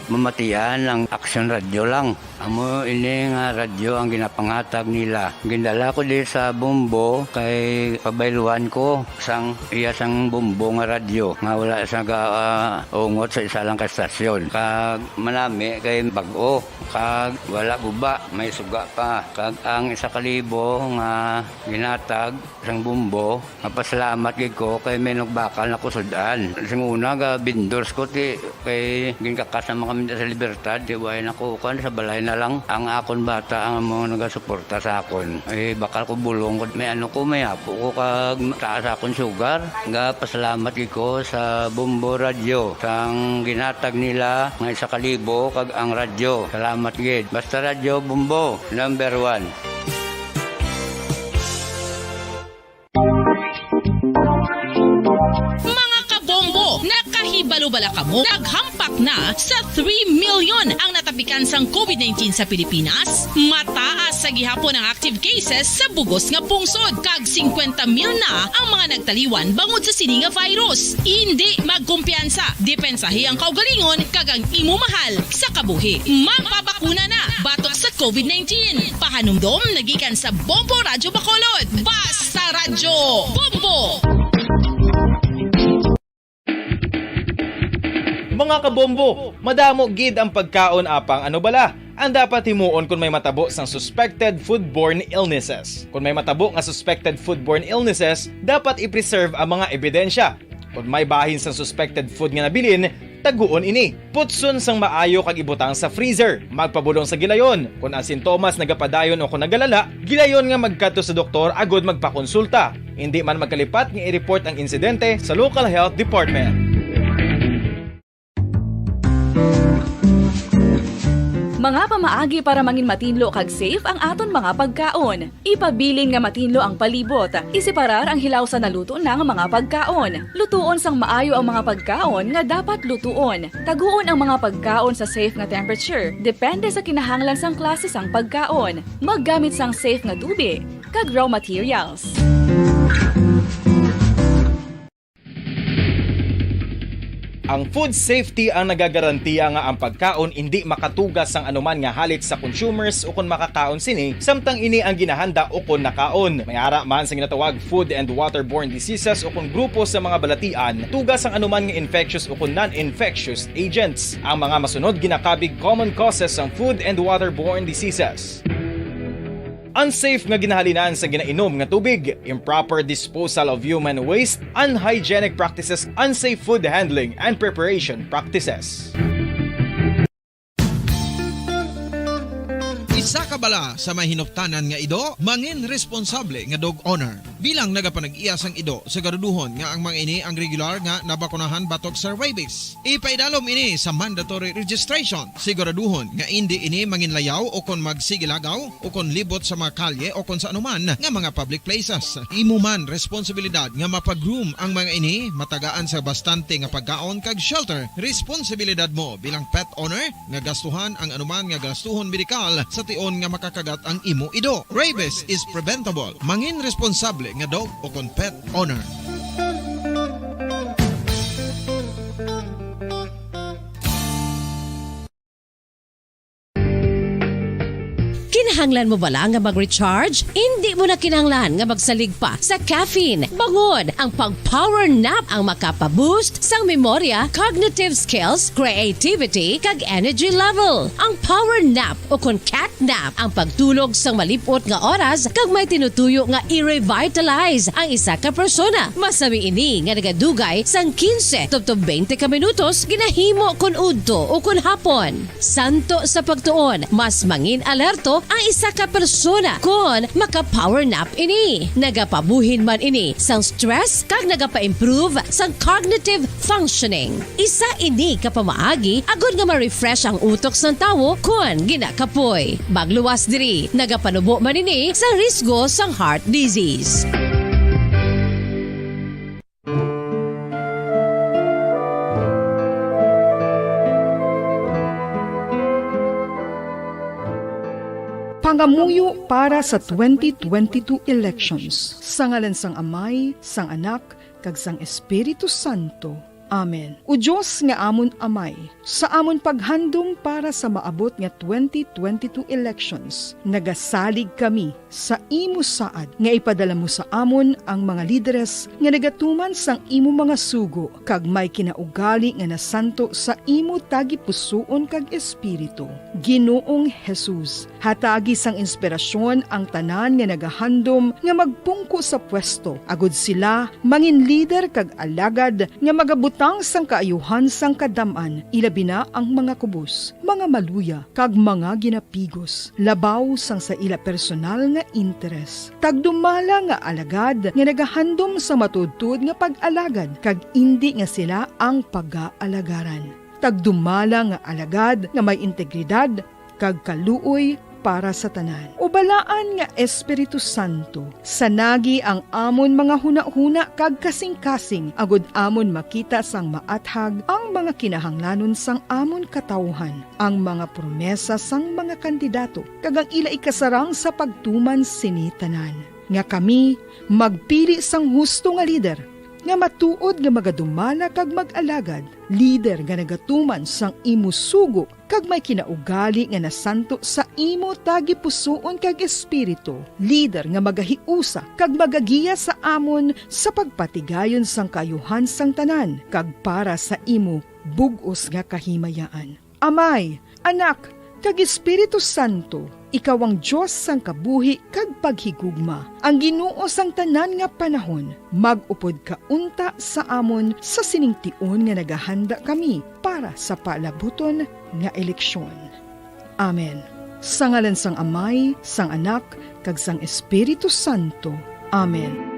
mamatian ang Action Radio lang. Amo ini nga radyo ang ginapangatag nila. Gindala ko di sa bumbo kay pabayluan ko sang iyasang bumbo nga radyo nga wala sa ungot sa isa lang ka estasyon. Kag manami kay bag-o, kag wala guba, may suga pa. Kag ang 1,000 nga ginatag sang bumbo, mapasalamat gid ko kay may nagbakal na kusudan. Sing una ga bindors ko ti kay ginkakasama kami sa Libertad, di way nako kan sa balay na lang ang akon bata ang mga nagasuporta sa akon. Bakal ko bulong ko may may apo ko kag taas akon sugar. Ga pasalamat gid ko sa Bombo Radio sang ginatag nila nga 1,000 kag ang radyo. Salamat gid. Basta Radio Bombo number 1. Mga kabombo, nakahibalo-bala ka mo? Naghampak na sa 3 million ang natapikan sang COVID-19 sa Pilipinas. Mataas sa gihapon ang active cases sa bugos nga pungsod. Kag 50 mil na ang mga nagtaliwan bangod sa sini nga virus. Hindi magkumpiyansa. Depensahi ang kaugalingon kag ang imo mahal sa kabuhi. Magpabakuna na batok sa COVID-19. Pahanumdom nagikan sa Bombo Radio Bacolod. Basta Radyo Bombo! Mga kabombo, madamo gid ang pagkaon apang ano bala. Ang dapat himuon kung may matabo sang suspected foodborne illnesses. Kung may matabo nga suspected foodborne illnesses, dapat i-preserve ang mga ebidensya. Kung may bahin sang suspected food nga nabilin, taguon ini. Putson sang maayo kag ibutang sa freezer. Magpabulong sa gilayon. Kung ang sintomas nagapadayon o kung nagalala, gilayon nga magkadto sa doktor agod magpakonsulta. Hindi man magkalipat nga i-report ang insidente sa local health department. Mga pamaagi para mangin matinlo kag safe ang aton mga pagkaon. Ipabilin nga matinlo ang palibot. Isiparar ang hilaw sa naluto ng mga pagkaon. Lutuon sang maayo ang mga pagkaon nga dapat lutuon. Taguon ang mga pagkaon sa safe nga temperature. Depende sa kinahanglan sang klase sang pagkaon. Maggamit sang safe nga tubig kag raw materials. Ang food safety ang nagagarantiya nga ang pagkaon hindi makatugas sang anuman nga halit sa consumers o kung makakaon sini, samtang ini ang ginahanda o kung nakaon. May ara man sa ginatawag food and waterborne diseases o kung grupo sa mga balatian, tugas ang anuman nga infectious o kung non-infectious agents. Ang mga masunod ginakabig common causes ng food and waterborne diseases. Unsafe nga ginahalinan sa ginainom nga tubig, improper disposal of human waste, unhygienic practices, unsafe food handling and preparation practices. Isa ka bala sa mahinuptanan nga ido, mangin responsable nga dog owner. Bilang nagapanag-iyas ang ido, siguraduhon nga ang mga ini ang regular nga nabakunahan batok sa rabies. Ipaidalom ini sa mandatory registration. Siguraduhon nga hindi ini manginlayaw o kon magsigilagaw o kon libot sa mga kalye o kon sa anuman nga mga public places. Imo man responsibilidad nga mapag-groom ang mga ini, matagaan sa bastante nga pagkaon kag shelter. Responsibilidad mo bilang pet owner nga gastuhan ang anuman nga gastuhon medikal sa tion nga makakagat ang imo ido. Rabies is preventable. Mangin responsable nga dog o kon pet owner. Kinahanglan mo bala nga mag-recharge? Hindi mo na kinahanglan nga magsalig pa sa caffeine. Bangod ang pang-power nap ang makapaboost sang memorya, cognitive skills, creativity, kag energy level. Ang power nap o kon cat nap ang pagtulog sang malipot nga oras kag may tinutuyo nga i-revitalize ang isa ka persona. Masami ini nga nagadugay sang 15 tubtob 20 ka minutos ginahimo kun udto o kun hapon. Santo sa pagtuon, mas mangin alerto ang isa ka persona kung maka-power nap ini. Nagapabuhin man ini sang stress kag nagapa-improve sang cognitive functioning. Isa ini kapamaagi agud nga ma-refresh ang utok sang tawo kung ginakapoy. Bagluwas diri, nagapanubo man ini sang risgo sang heart disease. Pangamuyo para sa 2022 elections. Sa ngalan sang Amay, sang Anak, kag sang Espiritu Santo. Amen. O Diyos nga amon Amay, sa amon paghandom para sa maabot nga 2022 elections, nagasalig kami sa imo saad nga ipadala mo sa amon ang mga lideres nga nagatuman sang imo mga sugo kag may kinaugali nga nasanto sa imo tagi pusoon kag espiritu. Ginoong Jesus, hatagi sang inspirasyon ang tanan nga nagahandom nga magpungko sa pwesto. Agud sila mangin leader kag alagad nga magabutang sang kaayuhan sang kadaman, ilabi na ang mga kubos, mga maluya, kag mga ginapigos, labaw sang sa ila personal nga interes. Tagdumala nga alagad nga nagahandom sa matudtud nga pag-alagad, kag indi nga sila ang pag-aalagaran. Tagdumala nga alagad nga may integridad, kag kaluoy para sa tanan. Ubalaan nga Espiritu Santo, sanagi ang amon mga huna-huna kag kasing-kasing, agud amon makita sang maathag ang mga kinahanglanon sang amon katawhan, ang mga promesa sang mga kandidato, kag ang ila ikasarang sa pagtuman sini tanan. Nga kami magpili sang husto nga lider, nga matuod nga magadumala kag mag-alagad, lider nga nagatuman sang imo sugo kag may kinaugali nga nasanto sa imo tagi pusoon kag espiritu, lider nga magahiusa kag magagiya sa amon sa pagpatigayon sang kayuhan sang tanan kag para sa imo bug-os nga kahimayaan. Amay, Anak, kag Espiritu Santo, ikaw ang Diyos sang kabuhi kag paghigugma. Ang Ginoo sang tanan nga panahon, mag-upod ka unta sa amon sa siningtion nga nagahanda kami para sa palabuton nga eleksyon. Amen. Sa ngalan sang Amay, sang Anak, kag sang Espiritu Santo. Amen.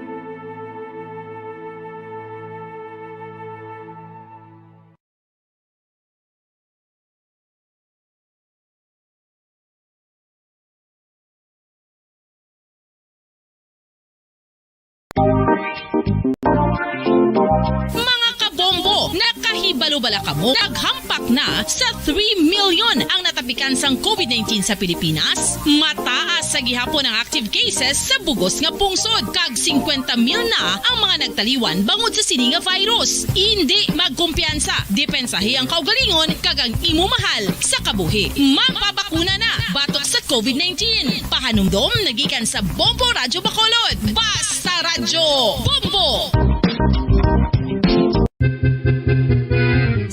Nakahibalo-bala ka mo. Naghampak na sa 3 million ang natapikan sang COVID-19 sa Pilipinas. Mataas sa gihapon ang active cases sa bugos nga pungsod. Kag 50 mil na ang mga nagtaliwan bangod sa sini nga virus. Hindi magkumpiyansa. Depensahi ang kaugalingon kag ang imo mahal sa kabuhi. Magpabakuna na batok sa COVID-19. Pahanumdom nagikan sa Bombo Radyo Bacolod. Basta Radyo Bombo!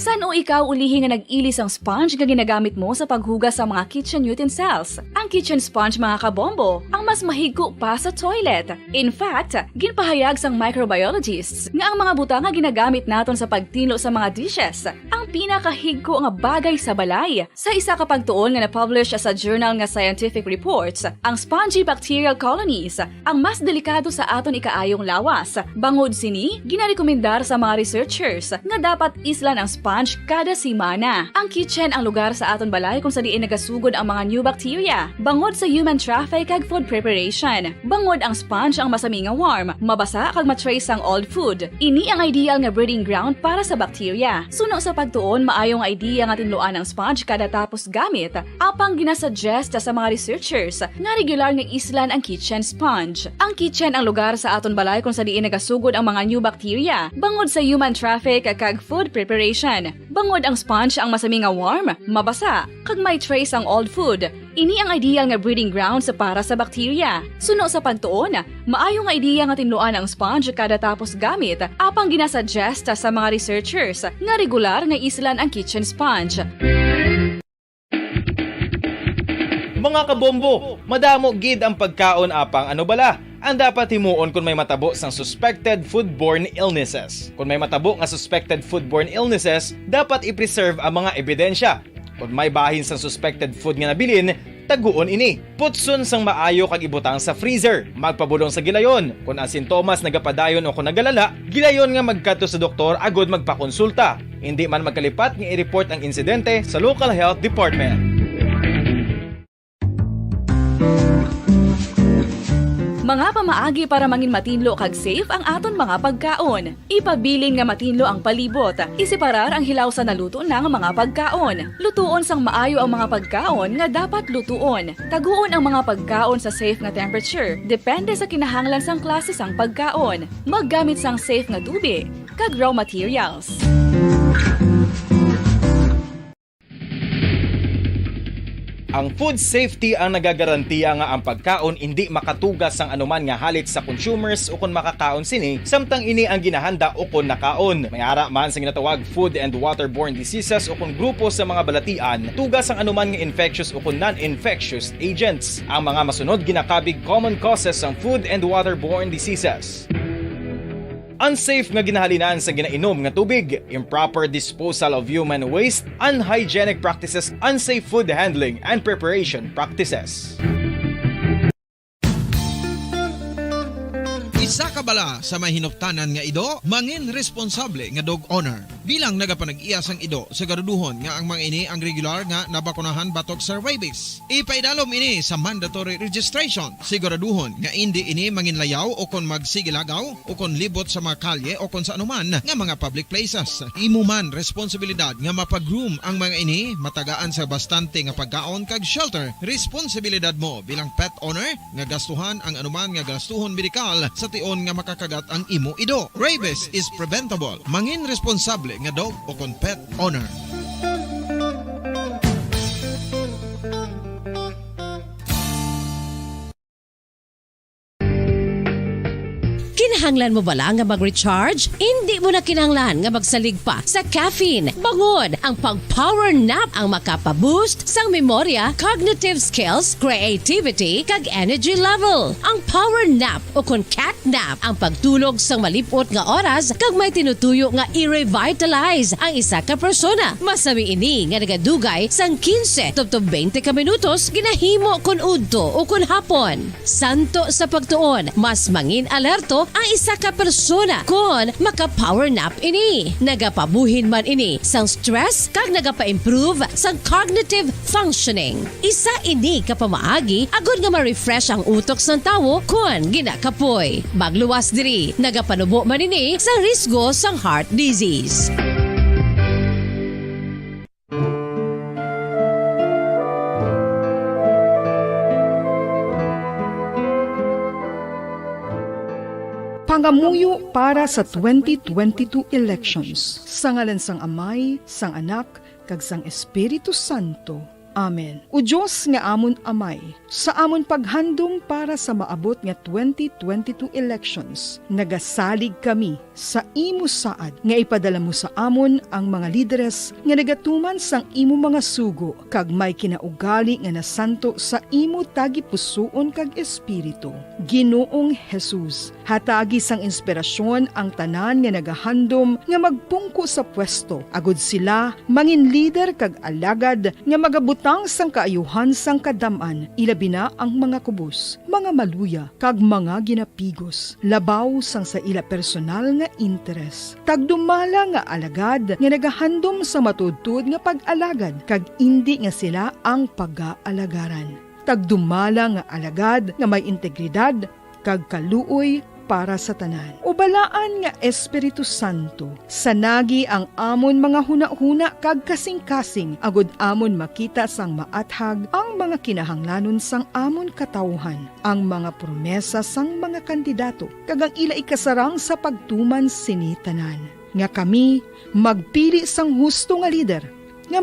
San o ikaw ulihi nga nag-ilis ang sponge nga ginagamit mo sa paghugas sa mga kitchen utensils? Ang kitchen sponge mga kabombo, ang mas mahigko pa sa toilet. In fact, ginpahayag sang microbiologists nga ang mga butang nga ginagamit naton sa pagtinlo sa mga dishes ang pinakahigko nga bagay sa balay. Sa isa ka pagtuon nga na-publish sa journal nga Scientific Reports, ang spongy bacterial colonies ang mas delikado sa aton ikaayong lawas. Bangod sini, ginarekomendar sa mga researchers nga dapat islan ang sponge kada semana. Ang kitchen ang lugar sa aton balay kung sa diin nagasugod ang mga new bacteria. Bangod sa human traffic kag food preparation. Bangod ang sponge ang masami nga warm, mabasa kag matrace ang old food. Ini ang ideal nga breeding ground para sa bacteria. Suno sa pagtuon, maayong idea nga tinluan ang sponge kada tapos gamit. Apang ginasuggest sa mga researchers nga regular nga islan ang kitchen sponge. Ang kitchen ang lugar sa aton balay kung sa diin nagasugod ang mga new bacteria. Bangod sa human traffic kag food preparation. Bangod ang sponge ang masami nga warm, mabasa, kag may trace ang old food. Ini ang ideal nga breeding ground sa para sa bacteria. Suno sa pagtuon, maayong idea nga tinluan ang sponge kada tapos gamit. Apang ginasuggest sa mga researchers nga regular nga islan ang kitchen sponge. Mga kabombo, madamo gid ang pagkaon apang ano bala ang dapat himuon kung may matabo sang suspected foodborne illnesses. Kung may matabo nga suspected foodborne illnesses, dapat i-preserve ang mga ebidensya. Kung may bahin sang suspected food nga nabilin, taguon ini. Putson sang maayo kag ibutang sa freezer. Magpabulong sa gilayon. Kung ang sintomas nagapadayon o kung nagalala, gilayon nga magkadto sa doktor agod magpakonsulta. Hindi man magkalipat nga i-report ang insidente sa local health department. Mga pamaagi para mangin matinlo kag safe ang aton mga pagkaon. Ipabilin nga matinlo ang palibot. Isiparar ang hilaw sa naluto na nga mga pagkaon. Lutuon sang maayo ang mga pagkaon nga dapat lutuon. Taguon ang mga pagkaon sa safe nga temperature. Depende sa kinahanglan sang klase sang pagkaon. Maggamit sang safe nga tubig kag raw materials. Ang food safety ang nagagarantiya nga ang pagkaon hindi makatugas sang anuman nga halit sa consumers o kung makakaon sini, samtang ini ang ginahanda o kung nakaon. May ara man sa ginatawag food and waterborne diseases o kung grupo sa mga balatian, tugas ang anuman nga infectious o kung non-infectious agents. Ang mga masunod ginakabig common causes ng food and waterborne diseases. Unsafe nga ginahalinan sa ginainom nga tubig, improper disposal of human waste, unhygienic practices, unsafe food handling and preparation practices. Isa ka bala sa may hinuptanan nga ido, mangin responsable nga dog owner. Bilang nagapanag-iyas ang ido, siguraduhon nga ang mga ini ang regular nga nabakunahan batok sa rabies. Ipaidalom ini sa mandatory registration. Siguraduhon nga hindi ini manginlayaw o kon magsigilagaw o kon libot sa mga kalye o kon sa anuman nga mga public places. Imo man responsibilidad nga mapag-groom ang mga ini, matagaan sa bastante nga pagkaon kag shelter. Responsibilidad mo bilang pet owner nga gastuhan ang anuman nga gastuhon medikal sa tion nga makakagat ang imo ido. Rabies is preventable. Mangin responsable nga dog o kon pet owner. Kinahanglan mo bala nga mag-recharge? Hindi mo na kinahanglan nga magsalig pa sa caffeine. Bangod ang pag-power nap ang makapaboost sang memorya, cognitive skills, creativity, kag energy level. Ang power nap o kon cat nap ang pagtulog sang malipot nga oras kag may tinutuyo nga i-revitalize ang isa ka persona. Masami ini nga nagadugay sang 15 to 20 ka minutos ginahimo kon udto o kon hapon. Santo sa pagtuon, mas mangin alerto ang isa ka persona kon maka-power nap ini. Nagapabuhin man ini sang stress kag nagapa-improve sang cognitive functioning. Isa ini ka pamaagi agud nga ma-refresh ang utok sang tawo kon ginakapoy. Magluwas diri, nagapanubo man ini sang risgo sang heart disease. pangamuyo para sa 2022 elections. Sa ngalan sang Amay, sang Anak, kag sang Espiritu Santo. Amen. O Diyos nga amon Amay, sa amon paghandom para sa maabot nga 2022 elections, nagasalig kami sa imo saad nga ipadala mo sa amon ang mga lideres nga nagatuman sang imo mga sugo kag may kinaugali nga nasanto sa imo tagipusoon kag espiritu. Ginoong Jesus, hatagi sang inspirasyon ang tanan nga nagahandom nga magpungko sa pwesto, agud sila mangin leader kag alagad nga magabutang sang kaayuhan sang kadaman, ilabi na ang mga kubos, mga maluya kag mga ginapigos, labaw sang sa ila personal nga interes. Tagdumala nga alagad nga nagahandom sa matudtod nga pag-alagad kag indi nga sila ang pag-aalagaran. Tagdumala nga alagad nga may integridad kag kaluoy para sa tanan. Ubalaan nga Espiritu Santo, sanagi ang amon mga huna-huna kag kasing-kasing, agud amon makita sang maathag ang mga kinahanglanon sang amon katawhan, ang mga promesa sang mga kandidato, kag ang ila ikasarang sa pagtuman sini tanan. Nga kami magpili sang husto nga lider nga